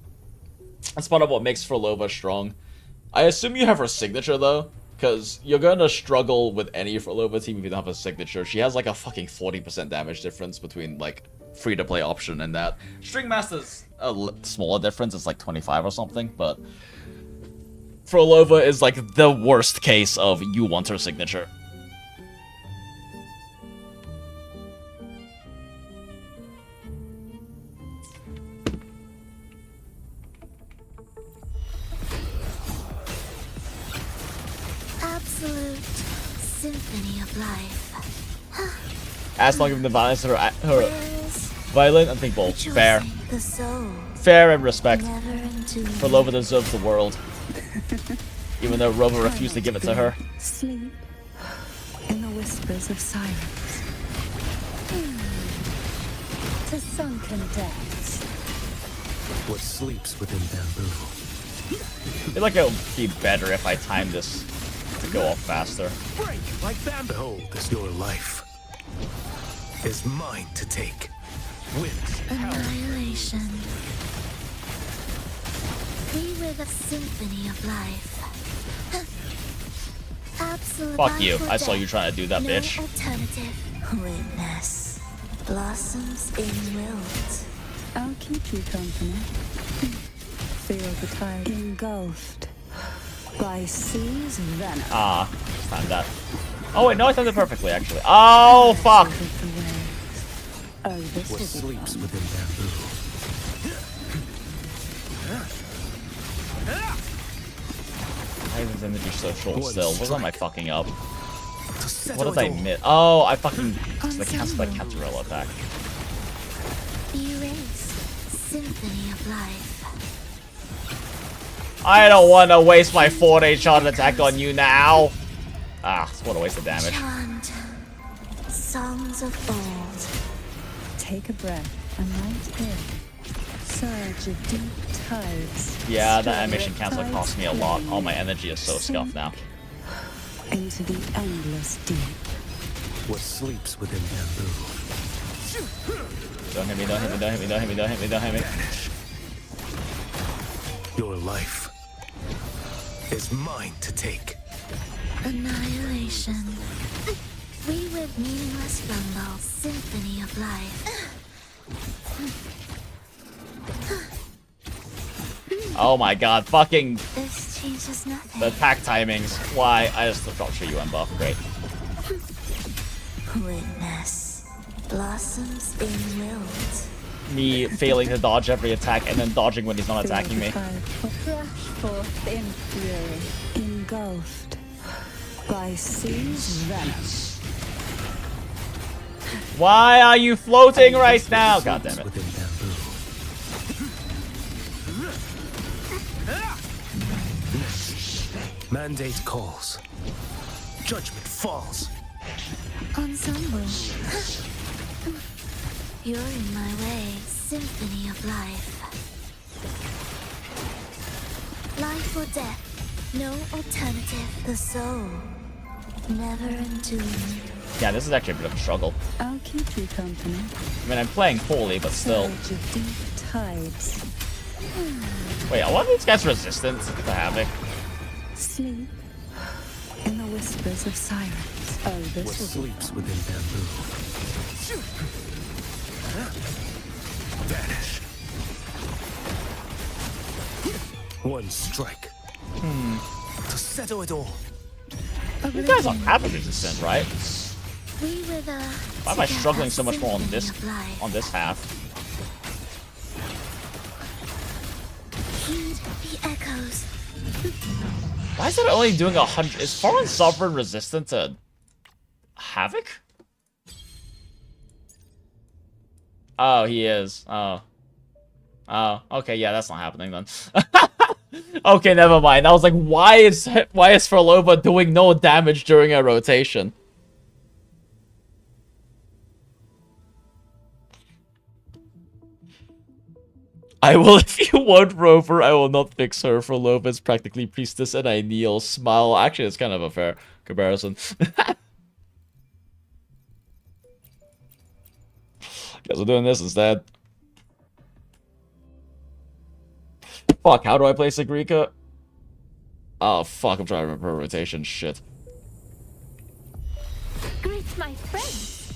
That's part of what makes Frolova strong. I assume you have her signature, though, because you're gonna struggle with any Frolova team if you don't have a signature. She has, like, a fucking 40% damage difference between, like, free-to-play option and that. String Master's a smaller difference, it's like 25 or something, but Frolova is, like, the worst case of you want her signature. Absolute symphony of life. As long as the violence her violent and thinkable. Fair. The soul. Fair and respect. Never entombed. Frolova deserves the world. Even though Rova refused to give it to her. Sleep in the whispers of silence. To sunken depths. What sleeps within bamboo? I feel like it would be better if I timed this to go off faster. Break like bamboo. Behold, this your life is mine to take. Wind, Annihilation. We were the symphony of life. Absolute. Fuck you. I saw you trying to do that, no bitch. Alternative. Witness blossoms in wilt. I'll keep you company. Feel the tide engulfed by seas venom. Ah, timed that. Oh wait, no, I timed it perfectly actually. Oh fuck! Oh, this what will be sleeps fun. within bamboo? Why is this image so short still? What am I fucking up? What What did I miss? Oh, I fucking canceled my Catarella attack. Erase symphony of life. I don't want to waste my 4-day charge attack on you now. Ah, what a waste of damage. Chant songs of old. Take a breath and right here. Surge of deep tides. Yeah, that animation cancel cost me a lot. All my energy is so scuffed now. Into the endless deep. What sleeps within bamboo? Don't hit me, don't hit me, don't hit me, don't hit me, don't hit me, don't hit me. Your life is mine to take. Annihilation. We with meaningless rumble. Symphony of life. Oh my god, fucking This changes nothing. the attack timings. Why? I just dropped QIUYUAN buff. Great. Witness. Blossoms being willed. Me failing to dodge every attack and then dodging when he's not attacking me. Rush forth in fury. Engulfed by sea's venom. Why are you floating right now? God damn it. Mandate calls. Judgment falls. Ensemble. You're in my way. Symphony of life. Life or death. No alternative. The soul. Never entombed. Yeah, this is actually a bit of a struggle. I'll keep you company. I mean, I'm playing poorly, but still. Surge of deep tides. Wait, are one of these guys resistant to Havoc? Sleep in the whispers of silence. Oh, this What will sleeps within bamboo? Vanish. One strike. To settle it all. You guys are Havoc resistant, right? We with a. Why am I struggling so much more on this half? Heed the echoes. Why is it only doing 100? Is Foreign Sovereign resistant to Havoc? Oh, he is. Oh. Oh, okay, yeah, that's not happening then. Okay, never mind. I was like, why is Frolova doing no damage during a rotation? I will if you want, Rover. I will not fix her. Frolova is practically priestess and I kneel. Smile. Actually, it's kind of a fair comparison. Guess we're doing this instead. Fuck, how do I play Sigrika? Oh, fuck, I'm trying to remember her rotation. Shit. Greet my friends.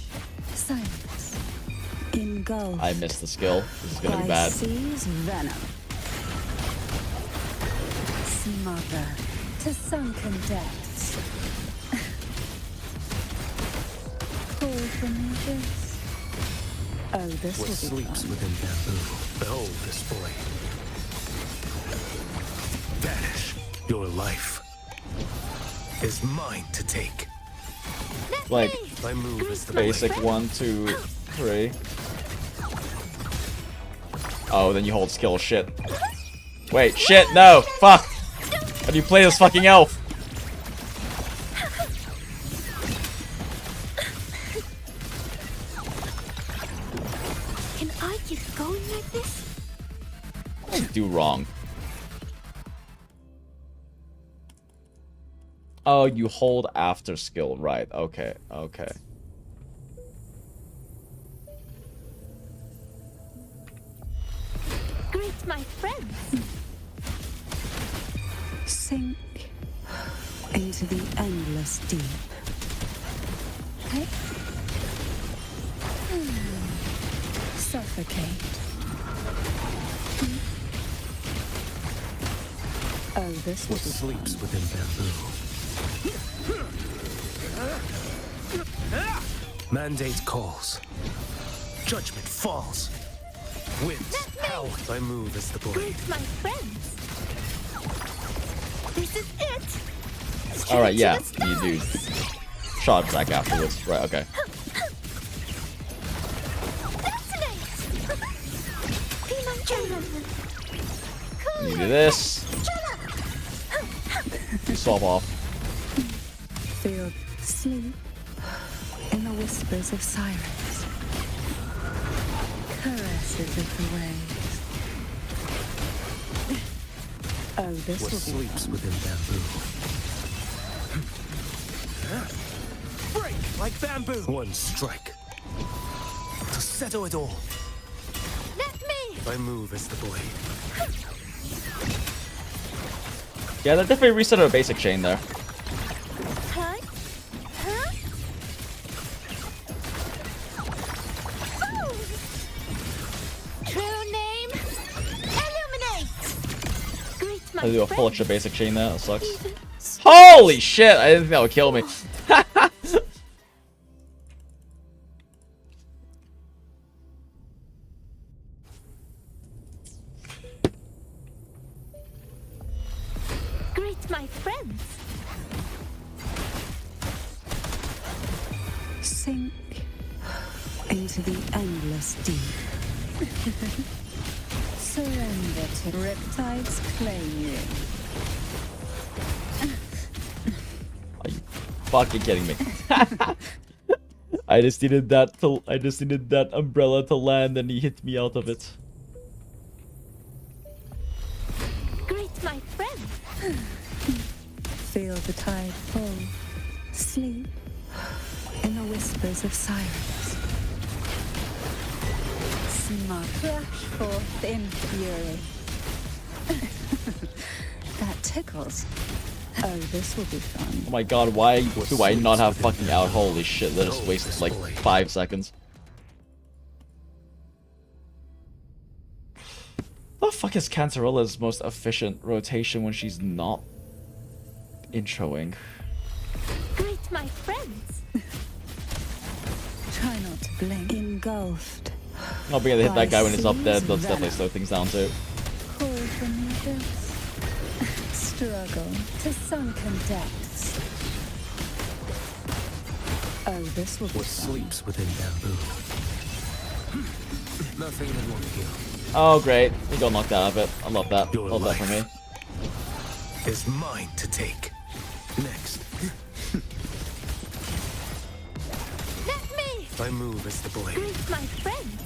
silence. Engulfed. I missed the skill. This is gonna be by bad. sea's venom. Smother to sunken depths. Pull from the abyss. Oh, this What will be sleeps fun. within bamboo? Behold this boy. Vanish. Your life is mine to take. Like, My move is the basic blade. 1, 2, 3. Oh, then you hold skill. Shit. Wait, shit, no! Fuck! How do you play this fucking elf? Can I keep going like this? What did I do wrong? Oh, you hold after skill, right? Okay, okay. Greet my friends. Sink into the endless deep. Okay? Suffocate. Oh, this What will be sleeps within bamboo? Mandate calls. Judgment falls. Winds howl. My move is the blade. Greet my friends. This is it. Alright, yeah, you do. Shot attack afterwards. Right, okay. Be my gentleman. You do this. You swap off. feel sleep in the whispers of silence. Caresses of the waves. Oh, this What will be sleeps fun. within bamboo? Break like bamboo. One strike to settle it all. Let me! My move is the blade. Yeah, that definitely reset our basic chain there. Huh? Huh? Oh! True name, illuminate! Greet my I do a full friend. extra basic chain there. That sucks. Holy shit! I didn't think that would kill me. Greet my friends. Sink into the endless deep. Surrender to Riptide's claim you. Are you fucking kidding me? I just needed that umbrella to land and he hit me out of it. Greet my friends. Feel the tide fall. Sleep in the whispers of silence. Smart rush forth in fury. That tickles. Oh, this will be fun. Oh my god, why do I not have fucking out? Holy shit, that just wasted like 5 seconds. The fuck is Cantarella's most efficient rotation when she's not introing? Greet my friends. Try not to blink. Engulfed. Not being able to hit that guy when he's up there does definitely slow things down too. Pull from the abyss. Struggle to sunken depths. Oh, this will be What fun. sleeps within bamboo? Nothing that won't heal. Oh great, he got knocked out of it. I love that. Your Love that for me. Is mine to take. Next. Let me! My move is the blade. Greet my friends.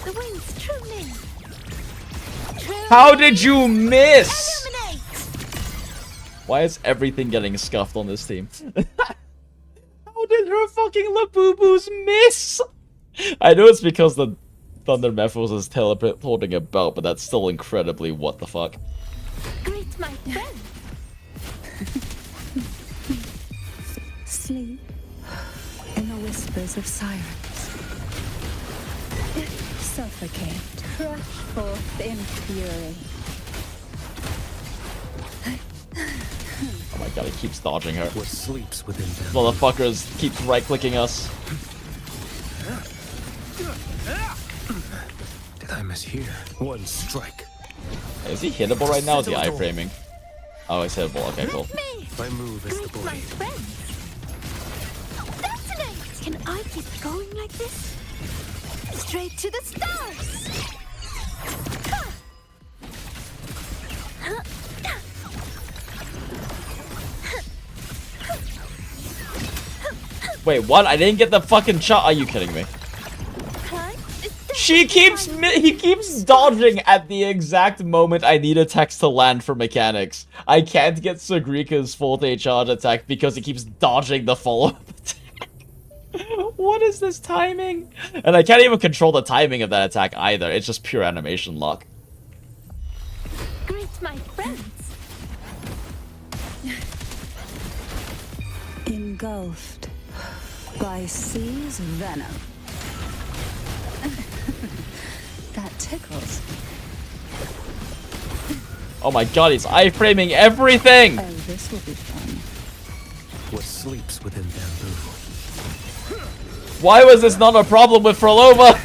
The wind's true name. How did you miss? Illuminate! Why is everything getting scuffed on this team? How did her fucking Labubu's miss? I know it's because the Thunder Mephos is teleporting about, but that's still incredibly what the fuck. Greet my friends. Sleep in the whispers of silence. Suffocate. Crush forth in fury. Oh my god, he keeps dodging her. What sleeps within them? Motherfuckers keeps right-clicking us. Did I mishear? One strike. Is he hittable right now? Is he iframing? Oh, he's hittable. Okay, cool. My move is the blade. Fascinate! Can I keep going like this? Straight to the stars! Wait, what? I didn't get the fucking shot. Are you kidding me? He keeps dodging at the exact moment I need attacks to land for mechanics. I can't get Sagrika's full day charge attack because he keeps dodging the follow-up attack. What is this timing? And I can't even control the timing of that attack either. It's just pure animation lock. Greet my friends. Engulfed by sea's venom. That tickles. Oh my god, he's iframing everything! Oh, this will be fun. What sleeps within bamboo? Why was this not a problem with Frolova?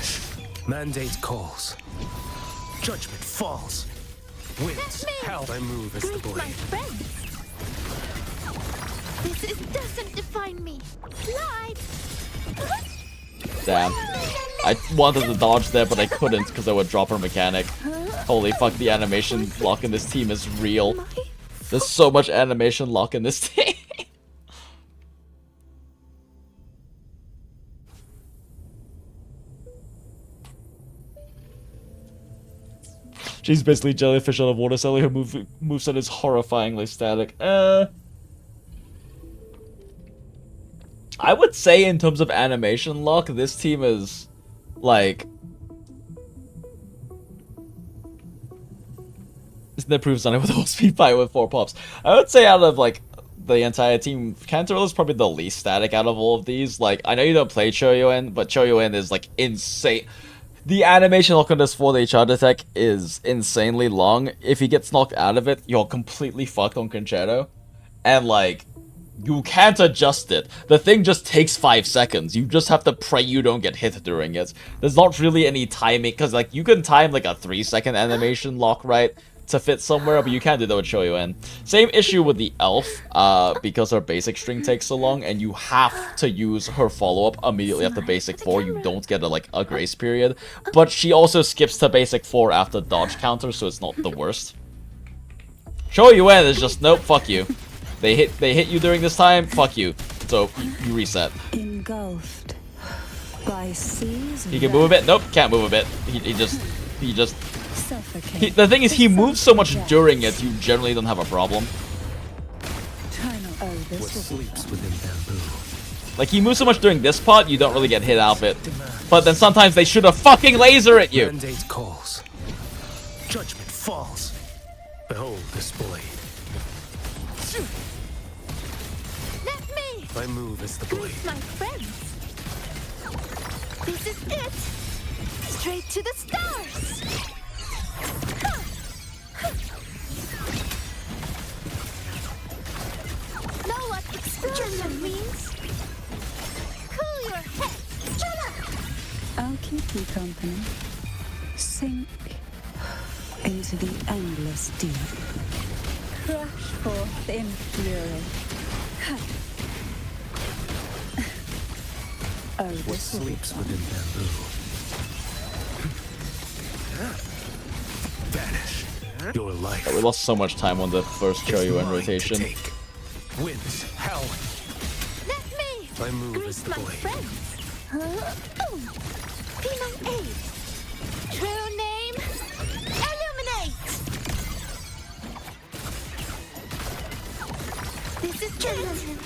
Mandate calls. Judgment falls. Winds, hell, my move is the Greet my blade. friends. This doesn't define me. Slide! Damn. I wanted to dodge there, but I couldn't because I would drop her mechanic. Holy fuck, the animation lock in this team is real. There's so much animation lock in this team. She's basically jellyfish on a water celly. Her moveset is horrifyingly static. I would say in terms of animation lock, this team is, like... Isn't that proves on it with a whole speed fight with 4 pops? I would say out of, like, the entire team, Kantarola is probably the least static out of all of these. Like, I know you don't play QIUYUAN, but QIUYUAN is, like, insane. The animation lock on this 4-day charge attack is insanely long. If he gets knocked out of it, you're completely fucked on Concerto. And, like, you can't adjust it. The thing just takes 5 seconds. You just have to pray you don't get hit during it. There's not really any timing, because, like, you can time, like, a 3-second animation lock, right? To fit somewhere, but you can't do that with QIUYUAN. Same issue with the elf, because her basic string takes so long, and you have to use her follow-up immediately after basic 4. You don't get a grace period, but she also skips to basic 4 after dodge counter, so it's not the worst. QIUYUAN is just nope, fuck you. They hit you during this time, fuck you. So you reset. Engulfed by seas. He can move a bit. Nope, can't move a bit. He just. The thing is, he moves so much during it, you generally don't have a problem. What sleeps within bamboo? Like, he moves so much during this part, you don't really get hit out of it. But then sometimes they shoot a fucking laser at you! Mandate calls. Judgment falls. Behold this blade. Let me! My move is the blade. My friends! This is it! Straight to the stars! Know what explosion means? Cool your head! Shut up! I'll keep you company. Sink into the endless deep. Crush forth in fury. Oh, What this will be sleeps fun. within bamboo? Vanish. Your life. We lost so much time on the first QIUYUAN mine to rotation. take. Winds, hell. Let me! My move is Grease the my blade. friends! Be my aid! True name? Illuminate! This is Jonathan.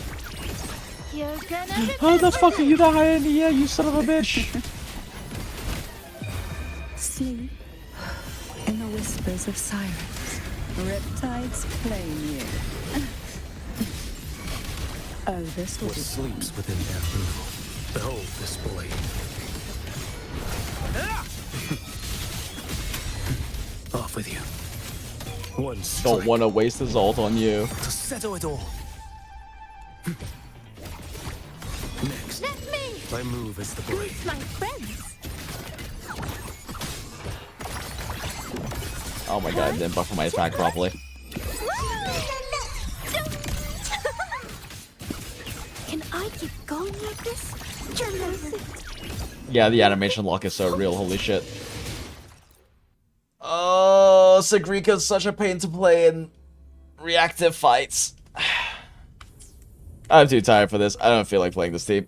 You're gonna How the fuck are you that high in the air, you son of a bitch? Sleep in the whispers of sirens. Riptides claim you. Oh, this will What be sleeps within bamboo? Behold this blade. Off with you. One strike Don't want to waste his ult on you. to settle it all. Next, Let me! my move is the blade. Grease my friends! Oh my god, I didn't buffer my attack properly. Can I keep going like this? Jonathan! Yeah, the animation lock is so real, holy shit. Oh, Sagrika's such a pain to play in reactive fights. I'm too tired for this. I don't feel like playing this team.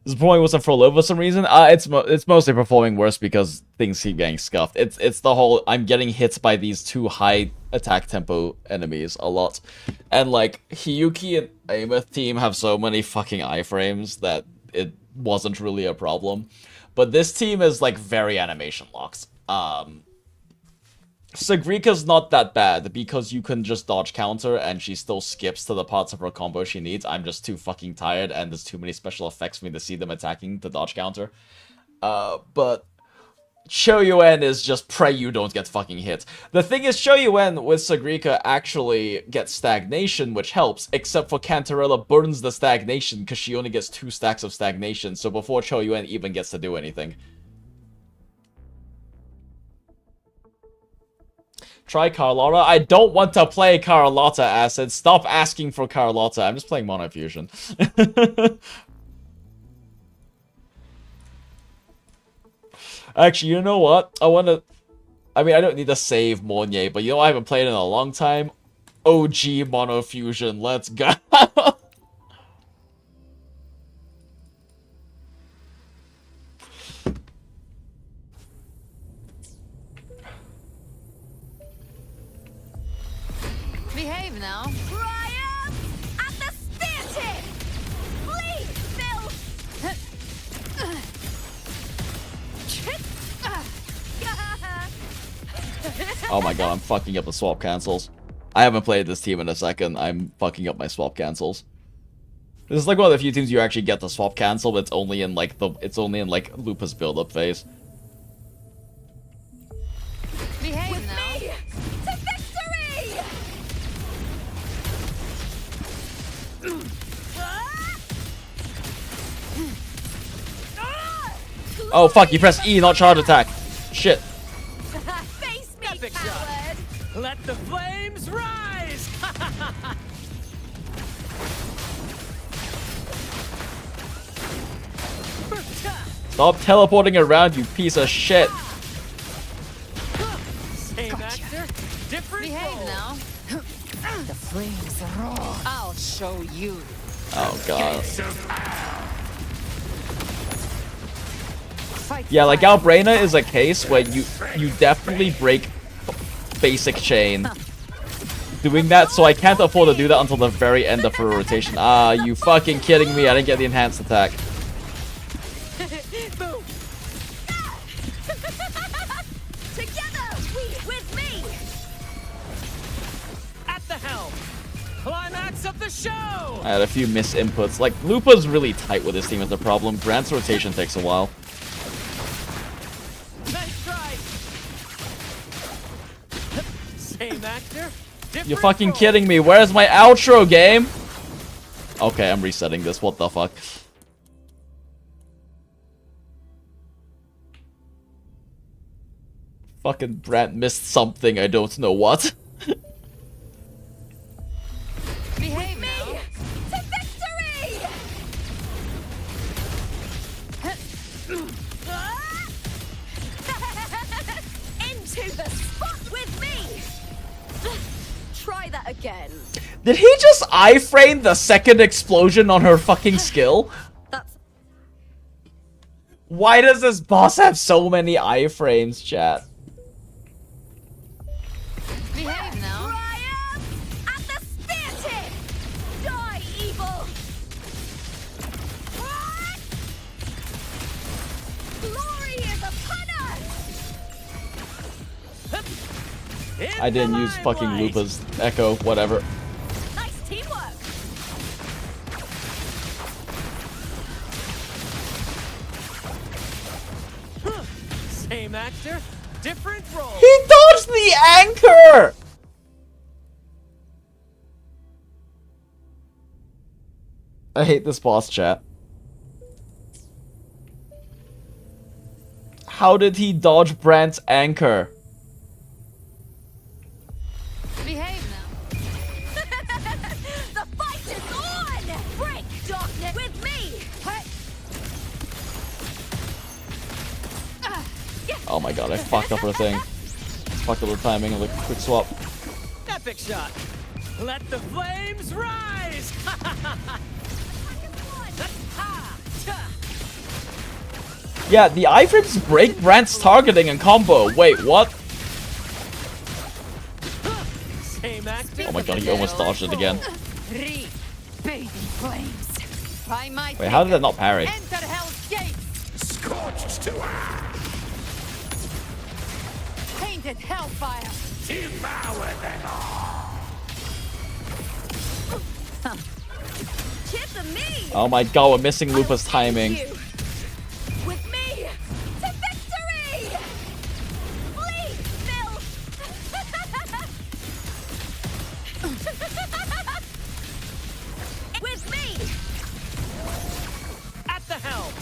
This probably wasn't for low for some reason. It's mostly performing worse because things keep getting scuffed. It's the whole I'm getting hit by these 2 high attack tempo enemies a lot, and like Hiyuki and Ameth team have so many fucking iframes that it wasn't really a problem, but this team is like very animation locked. Sagrika's not that bad because you can just dodge counter and she still skips to the parts of her combo she needs. I'm just too fucking tired and there's too many special effects for me to see them attacking the dodge counter. But QIUYUAN is just pray you don't get fucking hit. The thing is, QIUYUAN with Sagrika actually gets stagnation, which helps, except for Cantarella burns the stagnation because she only gets 2 stacks of stagnation, so before QIUYUAN even gets to do anything. Try Carlotta. I don't want to play Carlotta, Acid. Stop asking for Carlotta. I'm just playing Monofusion. Actually, you know what? I mean, I don't need to save Monye, but you know I haven't played in a long time? OG Monofusion. Let's go. Behave now. Triumph at the spear tip! Flee, Phil! Oh my god, I'm fucking up the swap cancels. I haven't played this team in a second. I'm fucking up my swap cancels. This is like one of the few teams you actually get the swap cancel, but it's only in like Lupa's build-up phase. Behave with now. Me to victory! Oh fuck, you press E, not charge attack. Shit. Face me, coward! Let the flames rise! Stop teleporting around, you piece of shit. Same actor, different Behave role. now. The flames roar. I'll show you. Oh god. Yeah, like Albrena is a case where you definitely break basic chain doing that, so I can't afford to do that until the very end of her rotation. Ah, you fucking kidding me? I didn't get the enhanced attack. Together, with me. At the helm. Climax of the show. I had a few misinputs. Like, Lupa's really tight with this team is the problem. Grant's rotation takes a while. Nice try. Same actor. You're fucking kidding me. Where's my outro game? Okay, I'm resetting this. What the fuck? Fucking Brant missed something. I don't know what. Behave me to victory! Into the spot with me! Try that again. Did he just iframe the second explosion on her fucking skill? Why does this boss have so many iframes, chat? Behave now. Triumph at the spear tip! Die, evil! Glory is upon us! I didn't use fucking Lupa's echo, whatever. Nice teamwork! Same actor, different role. He dodged the anchor! I hate this boss, chat. How did he dodge Brant's anchor? Behave now. The fight is on! Break darkness with me! Oh my god, I fucked up her thing. Fucked up the timing of the quick swap. Epic shot. Let the flames rise. Yeah, the iframes break Brant's targeting and combo. Wait, what? Same actor. Oh my god, he almost dodged it again. Three baby flames. Try my Wait, how did that not parry? Enter Hell's gates. Scorched to ash. Painted hellfire. Devour them all. Kiss me. Oh my god, we're missing Lupa's timing. With me to victory. Flee, Phil. With me. At the helm.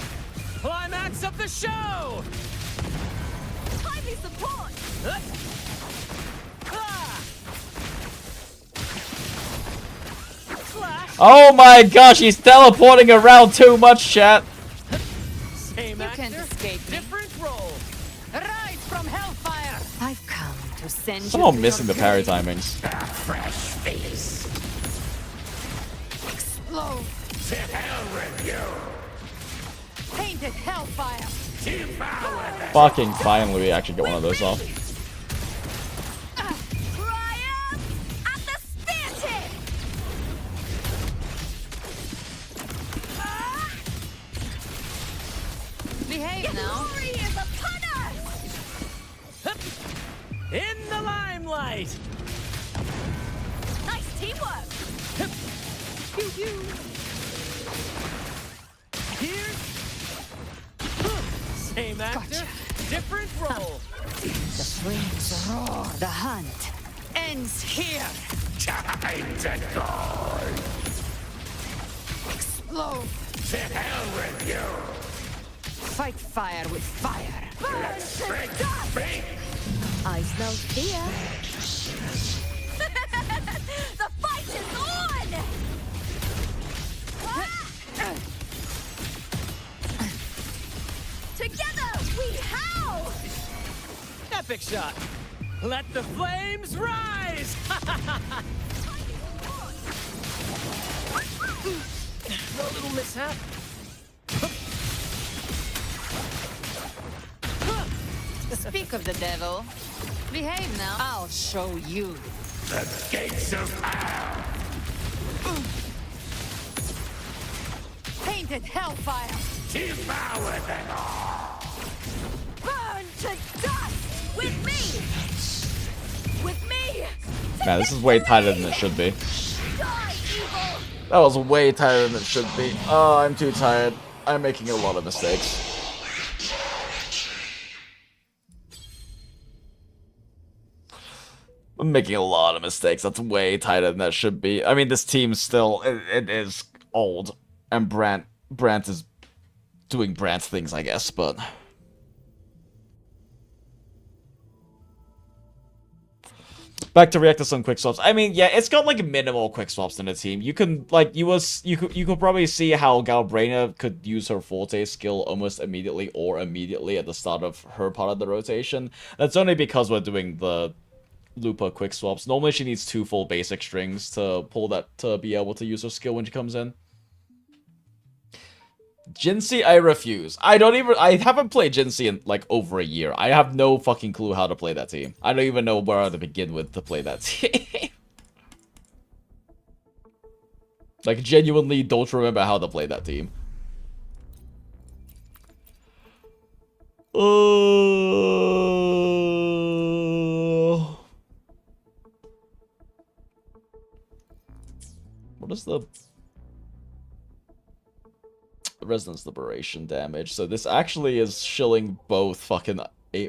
Climax of the show. Timely support. Oh my gosh, he's teleporting around too much, chat. Same actor, can't escape me. different role. Rise from hellfire. I've come to send you. Somehow missing the parry timings. Fresh face. Explode. To hell with you. Painted hellfire. Devour them. Fucking finally, we actually get one of those off. Triumph at the Behave now. Glory is upon us! In the limelight! Nice teamwork! Here. Same actor, different role. The flames roar. The hunt ends here. Time to go. Explode. To hell with you. Fight fire with fire. Let's break free. I smell fear. The fight is on! Together we howl! Epic shot. Let the flames rise! No little mishap. Speak of the devil. Behave now. I'll show you. The gates of hell. Painted hellfire. Devour them all. Burn to dust! With me! With me! Man, this is way tighter than it should be. Die, evil! That was way tighter than it should be. Oh, I'm too tired. I'm making a lot of mistakes. I'm making a lot of mistakes. That's way tighter than that should be. I mean, this team still, it is old. And Brant is doing Brant things, I guess, but... Back to react to some quick swaps. I mean, yeah, it's got like minimal quick swaps in the team. You can like you could probably see how Galbraina could use her Forte skill almost immediately or immediately at the start of her part of the rotation. That's only because we're doing the Lupa quick swaps. Normally she needs 2 full basic strings to pull that to be able to use her skill when she comes in. Jinxie, I refuse. I haven't played Jinxie in, like, over a year. I have no fucking clue how to play that team. I don't even know where to begin with to play that team. Like, genuinely don't remember how to play that team. What is the Resonance Liberation damage? So this actually is shilling both fucking...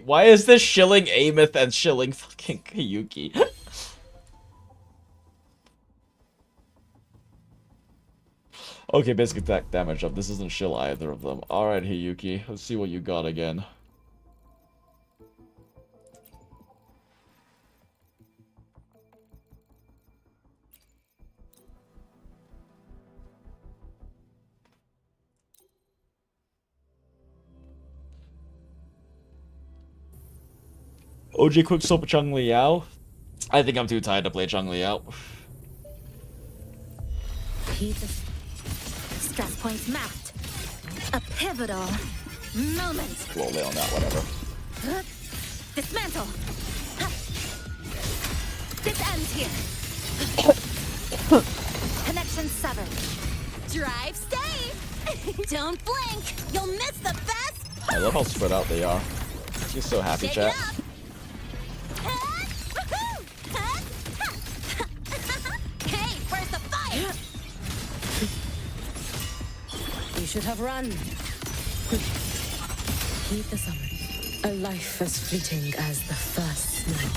Why is this shilling Amith and shilling fucking Hiyuki? Okay, basic attack damage up. This isn't shill either of them. Alright, Hiyuki. Let's see what you got again. OG Quickswap Chung Liao. I think I'm too tired to play Chung Liao. Stress points mapped. A pivotal moment. Slowly on that, whatever. Dismantle. This ends here. Connection severed. Drive safe. Don't blink. You'll miss the best. I love how spread out they are. She's so happy, Shake chat. it up. Hey, where's the fire? You should have run. Heed the summon. A life as fleeting as the first snow.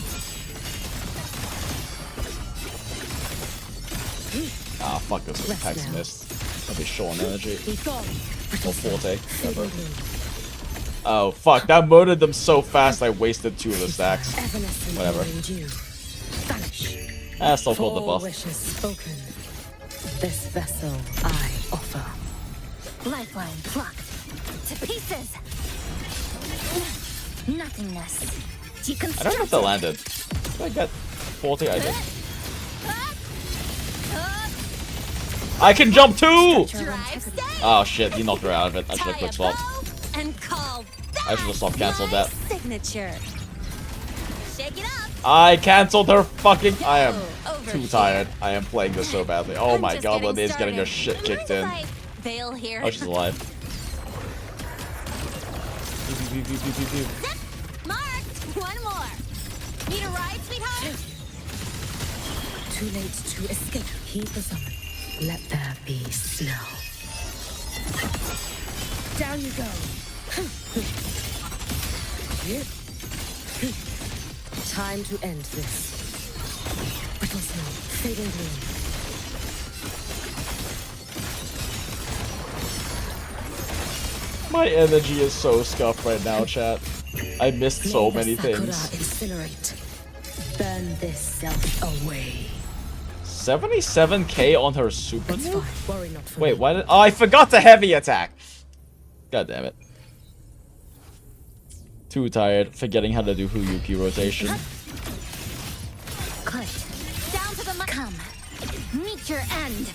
Ah, fuck this. Attacks missed. That'll be short on energy. Or Forte. Whatever. Oh, fuck. That motored them so fast I wasted 2 of the stacks. Whatever. Ah, still called the buff. Wishes spoken. This vessel I offer. Lifeline plucked to pieces. Nothingness. I don't know if that landed. Did I get 40? I did. I can jump too! Oh shit, you knocked her out of it. I should have quick swapped. And call I should have soft cancelled that. signature. Shake it up. I cancelled her fucking... I am too tired. I am playing this so badly. Oh my god, Lydia's getting her shit kicked in. Veil here. Oh, she's alive. Marked! One more! Need a ride, sweetheart? Too late to escape. Heed the summon. Let there be snow. Down you go. Time to end this. Brittle snow, fading green. My energy is so scuffed right now, chat. I missed so many things. Incinerate. Burn this self away. 77k on her super It's move? fine. Worry not for Wait, me. why did— oh, I forgot the heavy attack! God damn it. Too tired, forgetting how to do Hiyuki rotation. Good. Down to the come. Meet your end.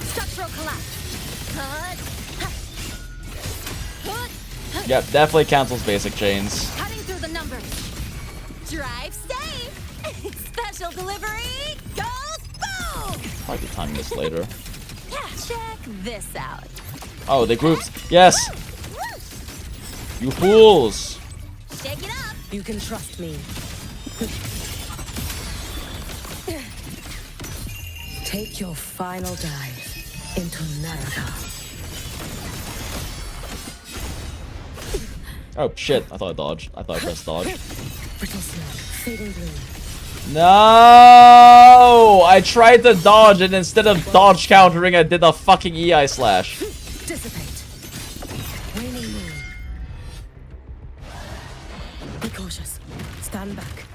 Structural collapse. Yep, definitely cancels basic chains. Cutting through the numbers. Drive safe. Special delivery goes boom. Might be timing this later. Check this out. Oh, they grouped. Yes! You fools! Shake it up. You can trust me. Take your final dive into Naraka. Oh shit, I thought I dodged. I thought I pressed dodge. Brittle snow, fading blue. No! I tried to dodge and instead of dodge countering, I did a fucking EI slash. Dissipate. Waning moon. Be cautious. Stand back.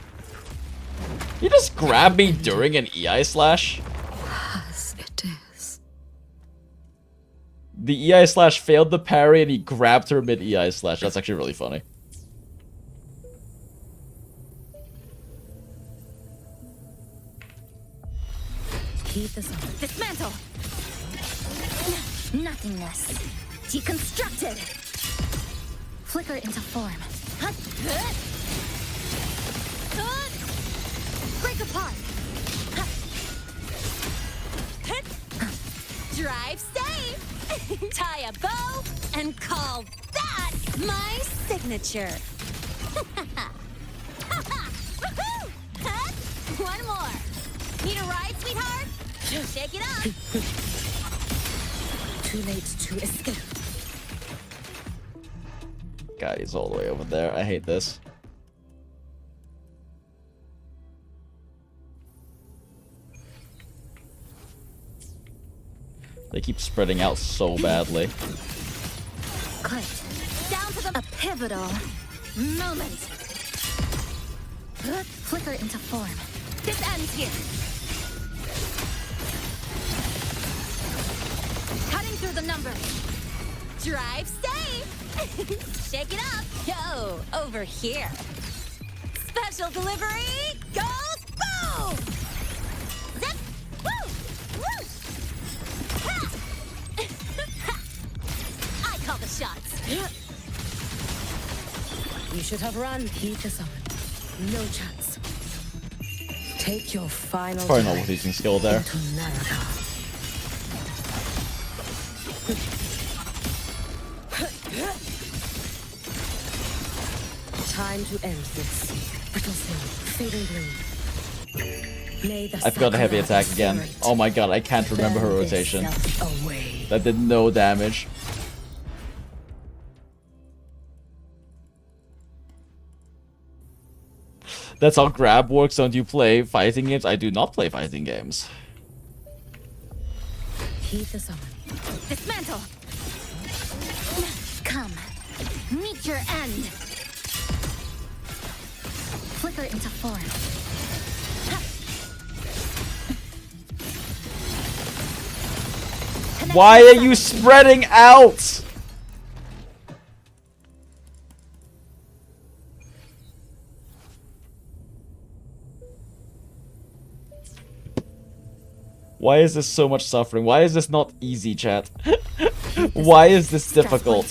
You just grabbed me during an EI slash? As it is. The EI slash failed the parry and he grabbed her mid EI slash. That's actually really funny. Keep this on. Dismantle. Nothingness. Deconstructed. Flicker into form. Break apart. Drive safe. Tie a bow and call that my signature. One more. Need a ride, sweetheart? Shake it up. Too late to escape. God, he's all the way over there. I hate this. They keep spreading out so badly. Good. Down to a pivotal moment. Flicker into form. This ends here. Cutting through the numbers. Drive safe. Shake it up. Yo, over here. Special delivery goes boom. Zip. Woo. Woo. Ha. I call the shots. You should have run. Heed the summon. No chance. Take your final Probably not dive worth using skill there. into Naraka. Time to end this. Brittle snow, fading blue. May the I failed a heavy attack again. Oh my god, I can't remember her rotation. That did no damage. That's how grab works. Don't you play fighting games? I do not play fighting games. Heed the summon. Dismantle. Come. Meet your end. Flicker into form. Why are you spreading out? Why is this so much suffering? Why is this not easy, chat? Why is this difficult?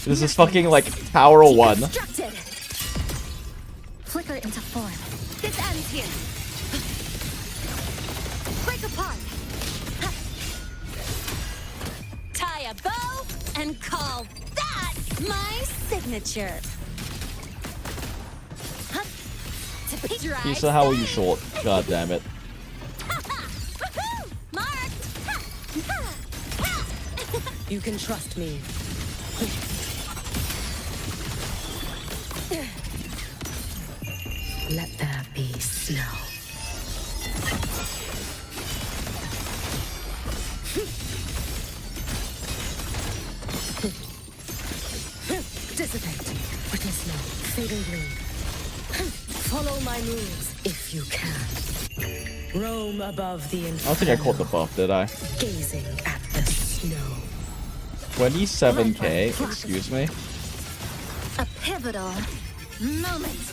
This is fucking like Tower 1. Flicker into form. This ends here. Break apart. Tie a bow and call that my signature. He said, how are you short? God damn it. You can trust me. Let there be snow. Dissipate. Brittle snow. Fading blue. Follow my moves if you can. Roam above the inferno. I don't think I caught the buff, did I? Gazing at the snow. 27k? Excuse me? A pivotal moment.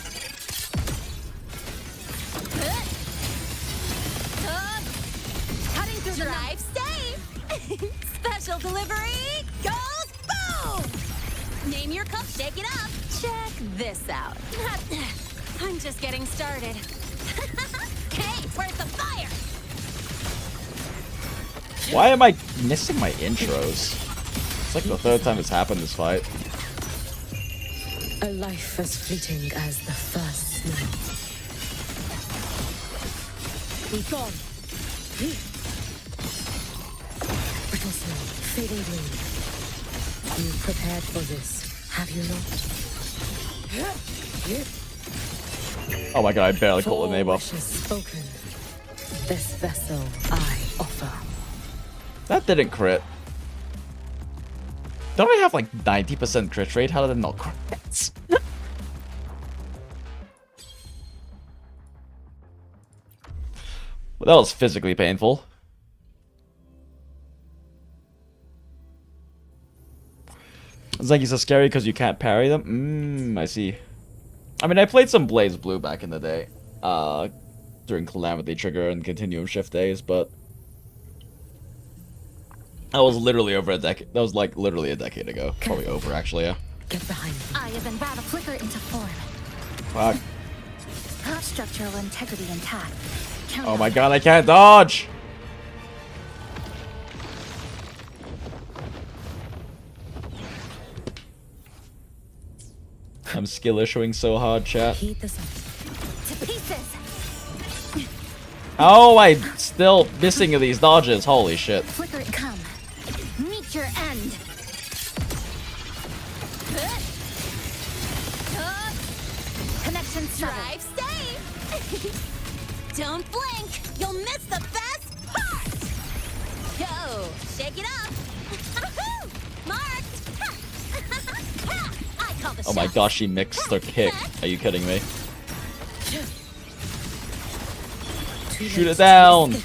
Cutting through the drive safe. Special delivery goes boom. Name your cup, shake it up. Check this out. I'm just getting started. Hey, where's the fire? Why am I missing my intros? It's like the third time it's happened this fight. A life as fleeting as the first snow. Be gone. Brittle snow, fading blue. You prepared for this, have you not? Oh my god, I barely caught the name off. Spoken. This vessel I offer. That didn't crit. Don't I have like 90% crit rate? How did it not crit? Well, that was physically painful. Zangi's so scary because you can't parry them? I see. I mean, I played some Blaze Blue back in the day. During Calamity Trigger and Continuum Shift days, but... That was literally over a decade. That was like literally a decade ago. Probably over, actually, yeah. Get behind me. I have been brought a flicker into form. Fuck. Heart structural integrity intact. Count Oh my god, I can't dodge! I'm skill issuing so hard, chat. To pieces. How am I still missing these dodges? Holy shit. Flicker it come. Meet your end. Connection Drive safe. Don't blink. You'll miss the best part. Go. Shake it up. Marked. I call the Oh my shot. gosh, she mixed her kick. Are you kidding me? Shoot it down!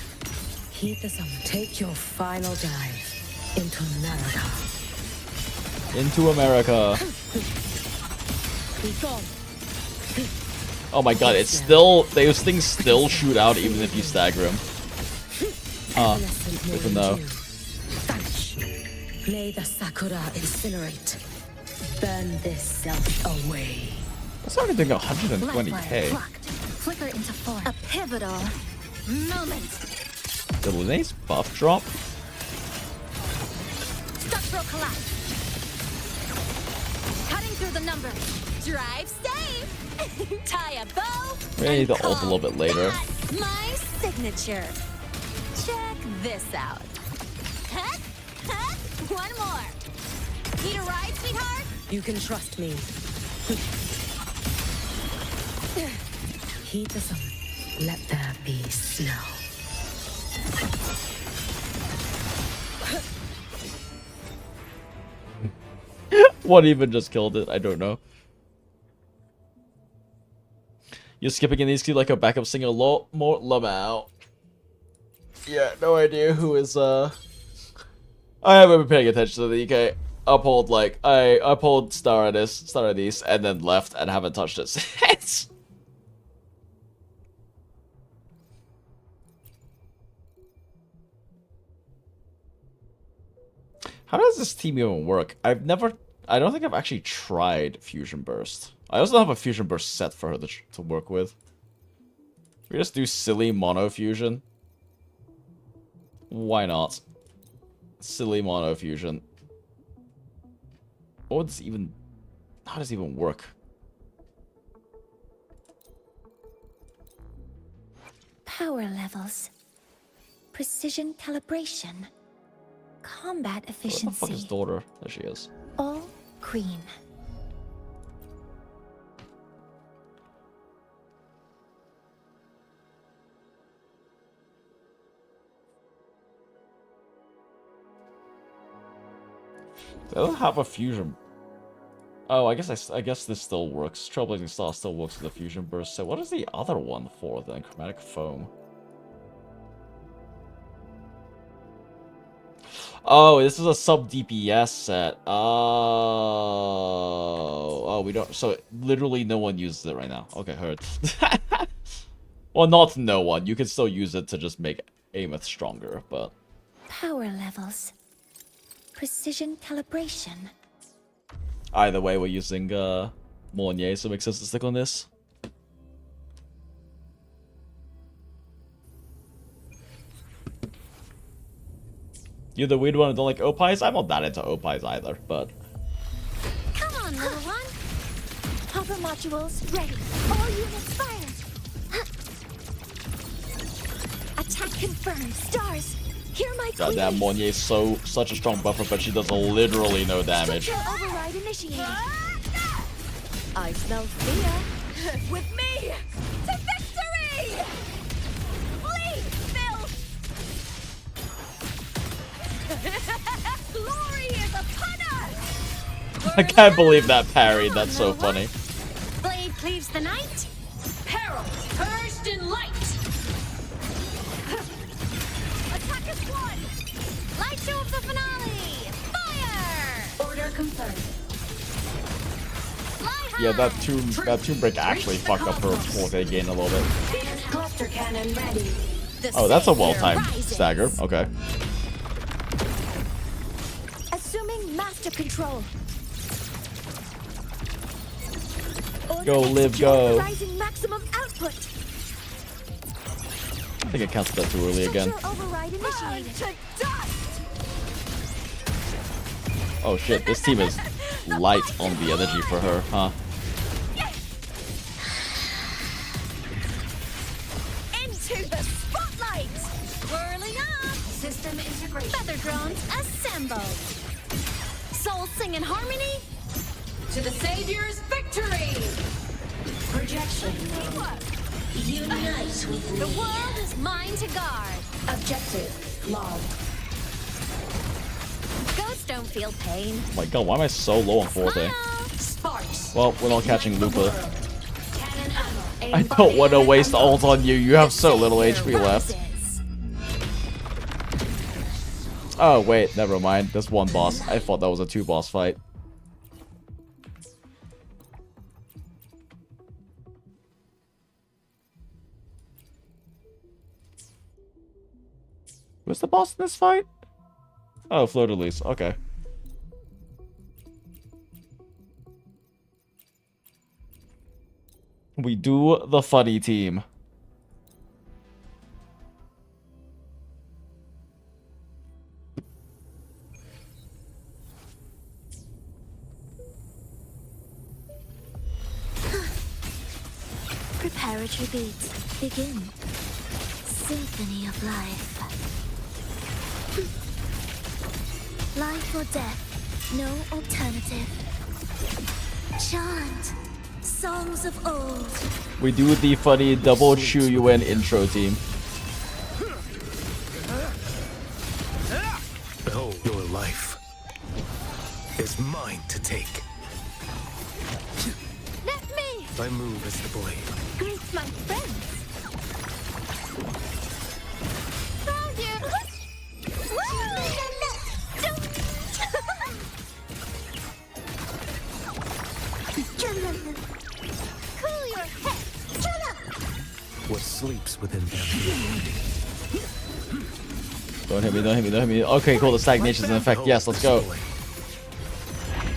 Heed the summon. Take your final dive into America. Into America. Be gone. Oh my god, it's still... Those things still shoot out even if you stagger them. Even though... Vanish. May the Sakura incinerate. Burn this self away. That's not even doing 120k. Flicker into form. A pivotal moment. Did Linnea's buff drop? Structural collapse. Cutting through the numbers. Drive safe. Tie a bow. We need to ult a little bit later. My signature. Check this out. One more. Need a ride, sweetheart? You can trust me. Heed the summon. Let there be snow. What even just killed it? I don't know. You're skipping in these two like a backup singer. A lot more Lamau. Yeah, no idea who is, I haven't been paying attention to the UK. Uphold, like, I uphold Star Anise, and then left and haven't touched it since. How does this team even work? I don't think I've actually tried Fusion Burst. I also don't have a Fusion Burst set for her to work with. We just do silly mono fusion. Why not? Silly mono fusion. How does it even work? Power levels. Precision calibration. Combat efficiency. Where the fuck is daughter? There she is. All green. They don't have a fusion. Oh, I guess this still works. Trailblazing Star still works with the fusion burst. So what is the other one for then? Chromatic foam. Oh, this is a sub DPS set. Oh, we don't. So literally no one uses it right now. Okay, heard. Well, not no one. You can still use it to just make Ameth stronger, but Power levels. Precision calibration. either way, we're using Mornier, so it makes sense to stick on this. You're the weird one who don't like Opis? I'm not that into Opis either, but... Come on, little one. Hopper modules ready. All units fire. Attack confirmed. Stars. Hear my Goddamn, Mornier's such a strong buffer, but she does literally no damage. Structural override initiated. I smell fear. With me to victory! Flee, filth! Glory is upon us! I can't believe that parried. That's so funny. Blade cleaves the night. Peril purged in light. Attack is one. Light show of the finale. Fire! Order confirmed. Yeah, that tomb break actually fucked up her forte gain a little bit. Cluster cannon ready. Oh, that's a well-timed stagger. Okay. Assuming master control. Go, live, go. Rising maximum output. I think I canceled that too early again. Override initiated. Oh shit, this team is light on the energy for her, huh? Into the spotlight! Whirling up! System integration. Feather drones assembled. Soul sing in harmony. To the Savior's victory! Projection. Unite with me. The world is mine to guard. Objective logged. Ghosts don't feel pain. Oh my god, why am I so low on forte? Sparks. Well, we're not catching Lupa. I don't want to waste ult on you. You have so little HP left. Oh, wait. Never mind. There's one boss. I thought that was a two-boss fight. Who's the boss in this fight? Oh, Fleur-de-Lis. Okay. We do the funny team. Preparatory beats begin. Symphony of life. Life or death, no alternative. Chant songs of old. We do the funny double QIUYUAN intro team. Behold, your life is mine to take. Let me I move as the blade. greet my friends. Found you. Cool your head. Shut up. What sleeps within them? Don't hit me, don't hit me, don't hit me. Okay, cool, the stagnation's in effect. Yes, let's go.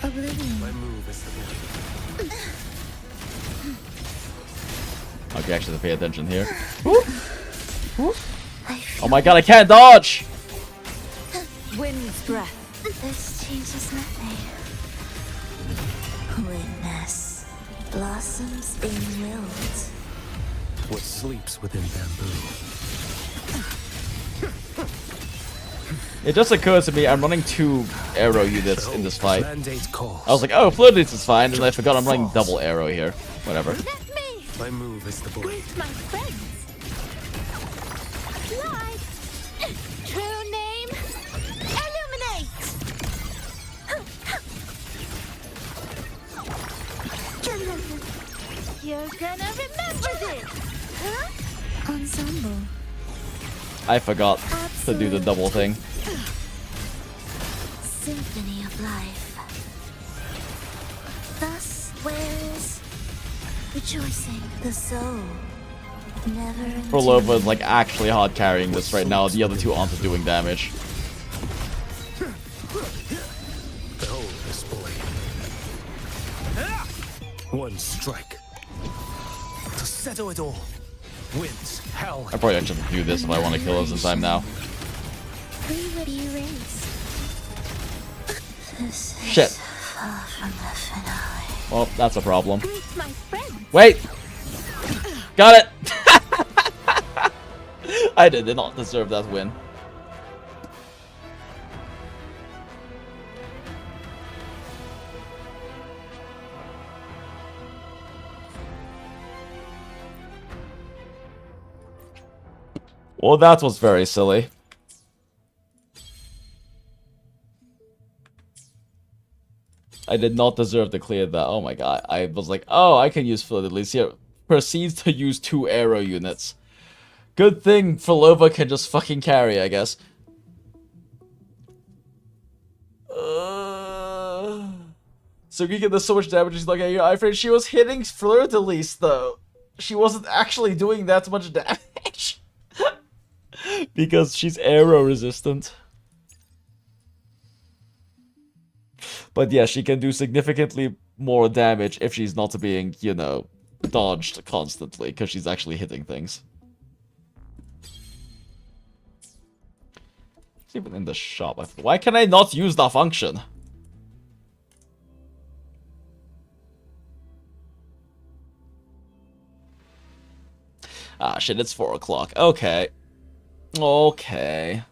Oblivion. I move as the blade. Okay, actually, pay attention here. Oh my god, I can't dodge! Wind's breath. This changes nothing. Witness blossoms in wilt. What sleeps within bamboo? It just occurred to me I'm running 2 arrow units in this fight. Mandate calls. I was like, oh, Fluidity is fine, and I forgot I'm running double arrow here. Whatever. My move is the blade. Greet my friends. Fly. True name. Illuminate. You're gonna remember this. Huh? Ensemble. I forgot to do the double thing. Symphony of life. Thus wears rejoicing the soul. Never Prolova is like actually hard carrying this right now. The other 2 aren't doing damage. Behold this blade. One strike. To settle it all. Winds, hell. I probably should do this if I want to kill us in time now. Pre-ready erase. Shit. Far from the finale. Well, that's a problem. Greet my friends. Wait! Got it! I did not deserve that win. Well, that was very silly. I did not deserve to clear that. Oh my god. I was like, oh, I can use Fluid at least. Here, proceeds to use 2 arrow units. Good thing Prolova can just fucking carry, I guess. Sugika does so much damage, she's like, I'm afraid she was hitting Fleur-de-Lis, though. She wasn't actually doing that much damage. Because she's arrow resistant. But yeah, she can do significantly more damage if she's not being, you know, dodged constantly, because she's actually hitting things. It's even in the shop. Why can I not use that function? Ah, shit, it's 4 o'clock. Okay. Okay.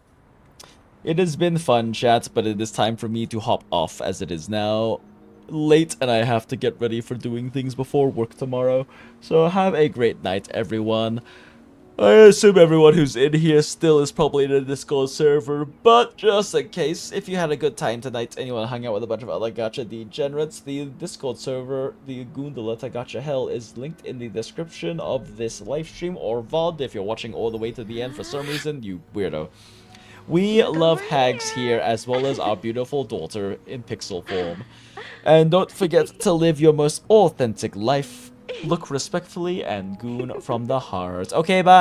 It has been fun, chat, but it is time for me to hop off, as it is now late and I have to get ready for doing things before work tomorrow. So have a great night, everyone. I assume everyone who's in here still is probably in the Discord server, but just in case, if you had a good time tonight and you want to hang out with a bunch of other gacha degenerates, the Discord server, the Goondola To Gacha Hell, is linked in the description of this livestream or VOD if you're watching all the way to the end for some reason, you weirdo. We love Hags here, as well as our beautiful daughter in pixel form. And don't forget to live your most authentic life. Look respectfully and goon from the heart. Okay, bye.